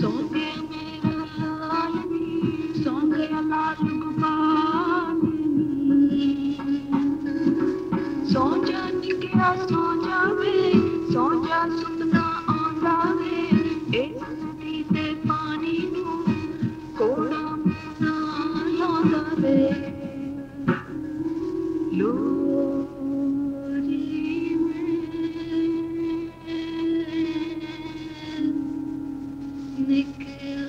ਸੌ ਗਿਆ ਮੇਰਾ ਲਾਲ ਨੀ, ਸੌ ਗਿਆ ਲਾਲ ਗੋਪਾਲ ਨੀ, ਸੌ ਜਾ ਨਿੱਕਿਆ ਸੌ ਜਾਵੇ, ਸੌ ਜਾ ਸੁਪਨਾ ਆਉਂਦਾ ਵੇ, ਇਸ ਨਦੀ ਦੇ ਪਾਣੀ ਨੂੰ ਕੋੜਾ ਨਾ ਲਾਉਂਦਾ ਵੇ, ਲੋਰੀ ਨਿੱਕਿਆ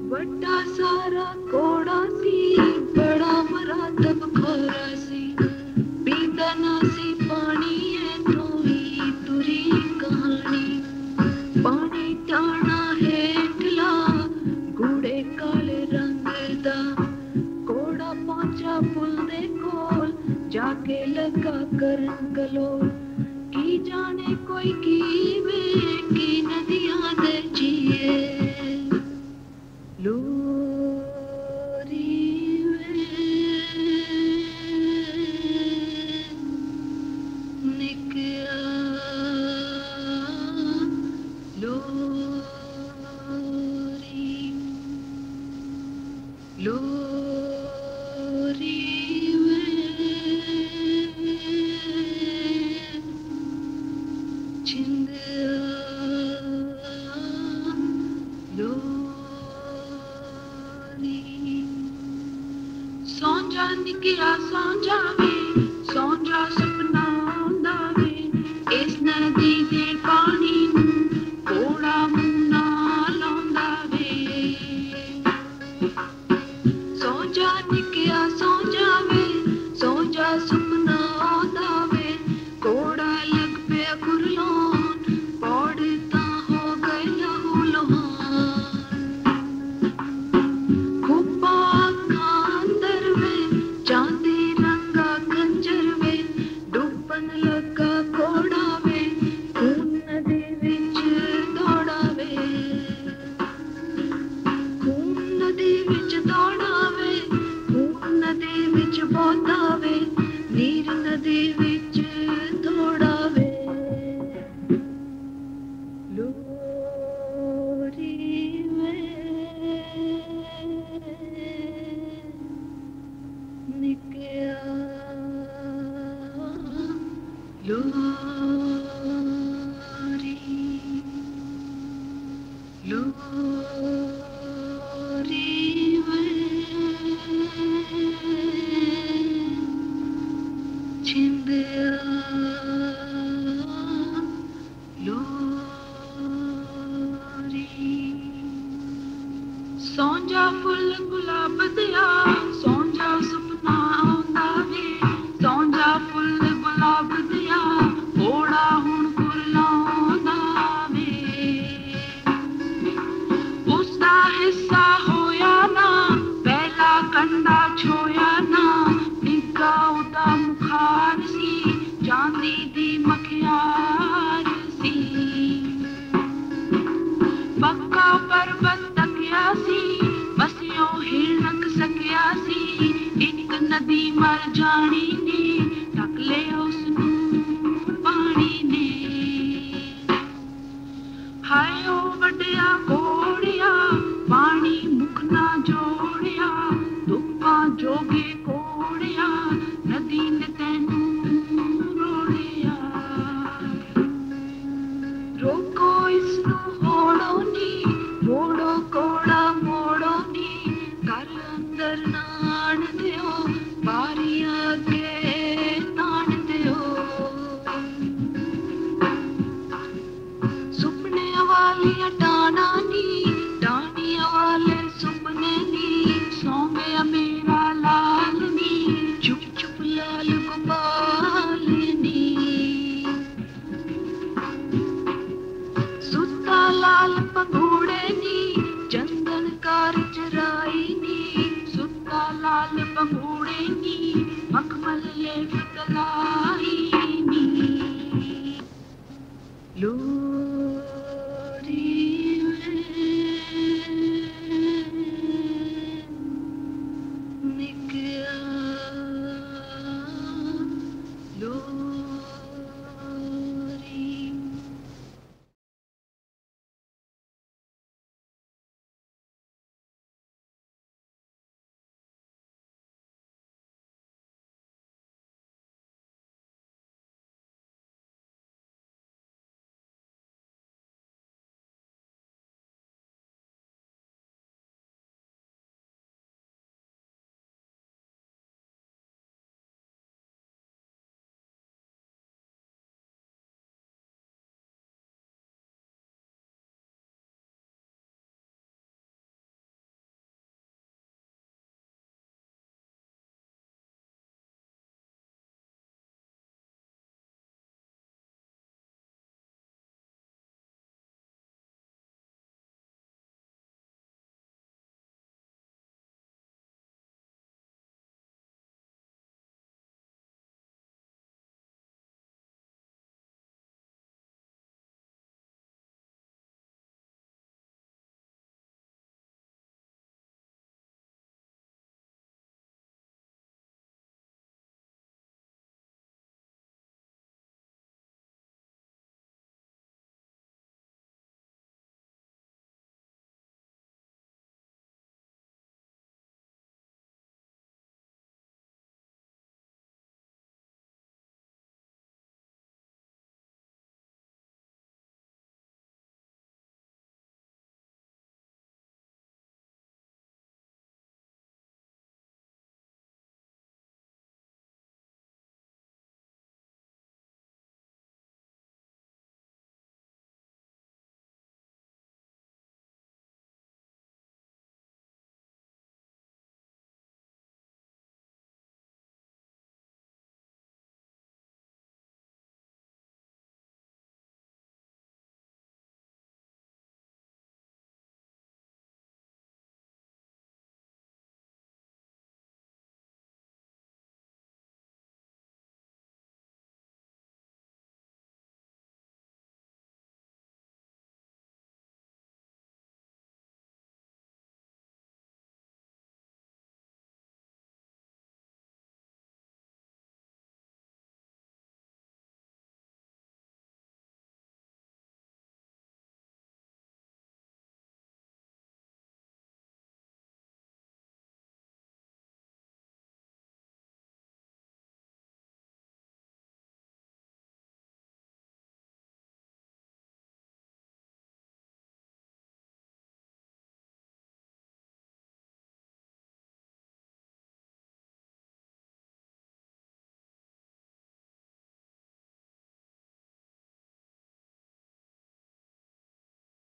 ਵੱਡਾ ਸਾਰਾ ਕੋੜਾ ਸੀ, ਬੜਾ ਮਰਾਤਬ ਖੋਰਾ ਸੀ, ਪੀਂਦਾ ਨਾ ਸੀ ਪਾਣੀ ਇੱਥੋਂ ਹੀ ਤੁਰੀ ਕਹਾਣੀ। ਪਾਣੀ ਟਾਣਾ ਹੇਠਲਾ ਗੂੜੇ ਕਾਲੇ ਰੰਗ ਦਾ, ਕੋੜਾ ਪਹੁੰਚਾ ਪੁੱਲ ਦੇ ਕੋਲ, ਜਾ ਕੇ ਲੱਗਾ ਕਰਨ ਗਲੋਲ। ਕੀ ਜਾਣੇ ਕੋਈ ਕਿਵੇਂ, ਕੀ ਨਦੀਆਂ ਦੇ ਜੀਏ, ਨਿੱਕਿਆ ਸੌਂ ਜਾਵੇ, ਸੌਂ ਜਾ ਸੁਪਨਾ ਆਉਂਦਾ ਵੇ, ਇਸ ਨਦੀ ਦੇ ਪਾਣੀ ਨੂੰ ਕੋੜਾ ਮੂੰਹ ਨਾਲ ਲਾਉਂਦਾ ਵੇ। ਸੌਂ ਜਾ ਨਿੱਕਿਆ ਸੌਂ ਜਾਵੇ, ਸੌਂ ਜਾ ਸੁਪਨਾ ਆਉਂਦਾ ਵੇ, ਕੋੜਾ ਲੱਗ ਪਿਆ ਕੁਰਲਾਉਣ, ਪੌੜ ਤਾਂ ਹੋ ਗਏ ਲਹੂ ਲੁਹਾਨ। ਖੂਬਾਂ ਅੱਖਾਂ ਅੰਦਰ ਵੇ, ਚਾਂਦੀ ਰੰਗਾ ਖੰਜਰ ਵੇ, ਡੁੱਬਣ ਲੱਗਾ ਕੋੜਾ ਵੇ, ਖੂਨ ਨਦੀ ਵਿੱਚ ਦੌੜਾ ਵੇ, ਖੂਨ ਨਦੀ ਵਿੱਚ ਦੌੜਾ ਵੇ, ਖੂਨ ਨਦੀ ਵਿੱਚ ਬੋਤਾ ਵੇ, ਨੀਰ ਨਦੀ ਵਿੱਚ ਦੌੜਾ ਵੇ। ਸੌਂ ਜਾ ਫੁੱਲ ਗੁਲਾਬ ਦਿਆ, ਸੌਂ ਜਾ ਸੁਪਨਾ ਆਉਂਦਾ ਵੇ, ਸੌਂ ਜਾ ਫੁੱਲ ਗੁਲਾਬ ਦਿਆ, ਕੋੜਾ ਹੁਣ ਕੁਰਲਾਉਂਦਾ ਵੇ। ਉਸਦਾ ਹਿੱਸਾ ਹੋਇਆ ਨਾ, ਪਹਿਲਾ ਕੰਡਾ ਛੋਇਆ ਨਾ, ਨਿੱਘਾ ਉਹਦਾ ਮੁਖਾਰ ਸੀ, ਚਾਂਦੀ ਦੀ ਮਖਿਆਰ ਸੀ। ਪੱਕਾ ਪਰਬਤ ਤੱਕਿਆ ਸੀ, ਬਸਿਓ ਹਿਰਨਕ ਸਕਿਆ ਸੀ, ਇੱਕ ਨਦੀ ਮਰ ਜਾਣੀ ਨੇ, ਢੱਕ ਲਿਆ ਉਸਨੂੰ ਪਾਣੀ ਨੇ। ਹਾਏ ਉਹ ਵੱਡਿਆ ਕੋੜਿਆ, ਪਾਣੀ ਮੁਖ ਨਾ ਜੋੜਿਆ, ਦੁੱਖਾਂ ਜੋਗੇ ਕੋੜਿਆ, ਨਦੀ ਨੇ ਤੈਨੂੰ ਰੋੜਿਆ। ਰੋਕੋ ਇਸਨੂੰ ਹੋੜੋ ਨੀ, ਮੋੜੋ ਕੋੜਾ ਮੋੜੋ ਨੀ, ਘਰ ਅੰਦਰ ਨਾ ਆਣ ਦਿਓ, ਬਾਰੀਆਂ ਅੱਗੇ ਤਾਣ ਦਿਓ। ਸੁਪਨਿਆਂ ਵਾਲੀਆਂ ਟਾਹਣਾ ਨੀ, ਟਾਹਣੀਆਂ ਵਾਲੇ ਸੁਪਨੇ ਨੀ, ਸੌਂ ਗਿਆ ਮੇਰਾ ਲਾਲ ਨੀ, ਚੁੱਪ ਚੁੱਪ ਲਾਲ ਗੋਪਾਲ ਨੀ। ਸੁੱਤਾ ਲਾਲ ਪੰਘੂੜੇ ਨੀ, ਚੰਦਨ ਕਾਰ ਚਰਾਈ ਨੀ, ਸੁੱਤਾ ਲਾਲ ਪੰਘੂੜੇ ਨੀ, ਮਖਮਲ ਲੇਪ ਤਲਾਈ ਨੀ।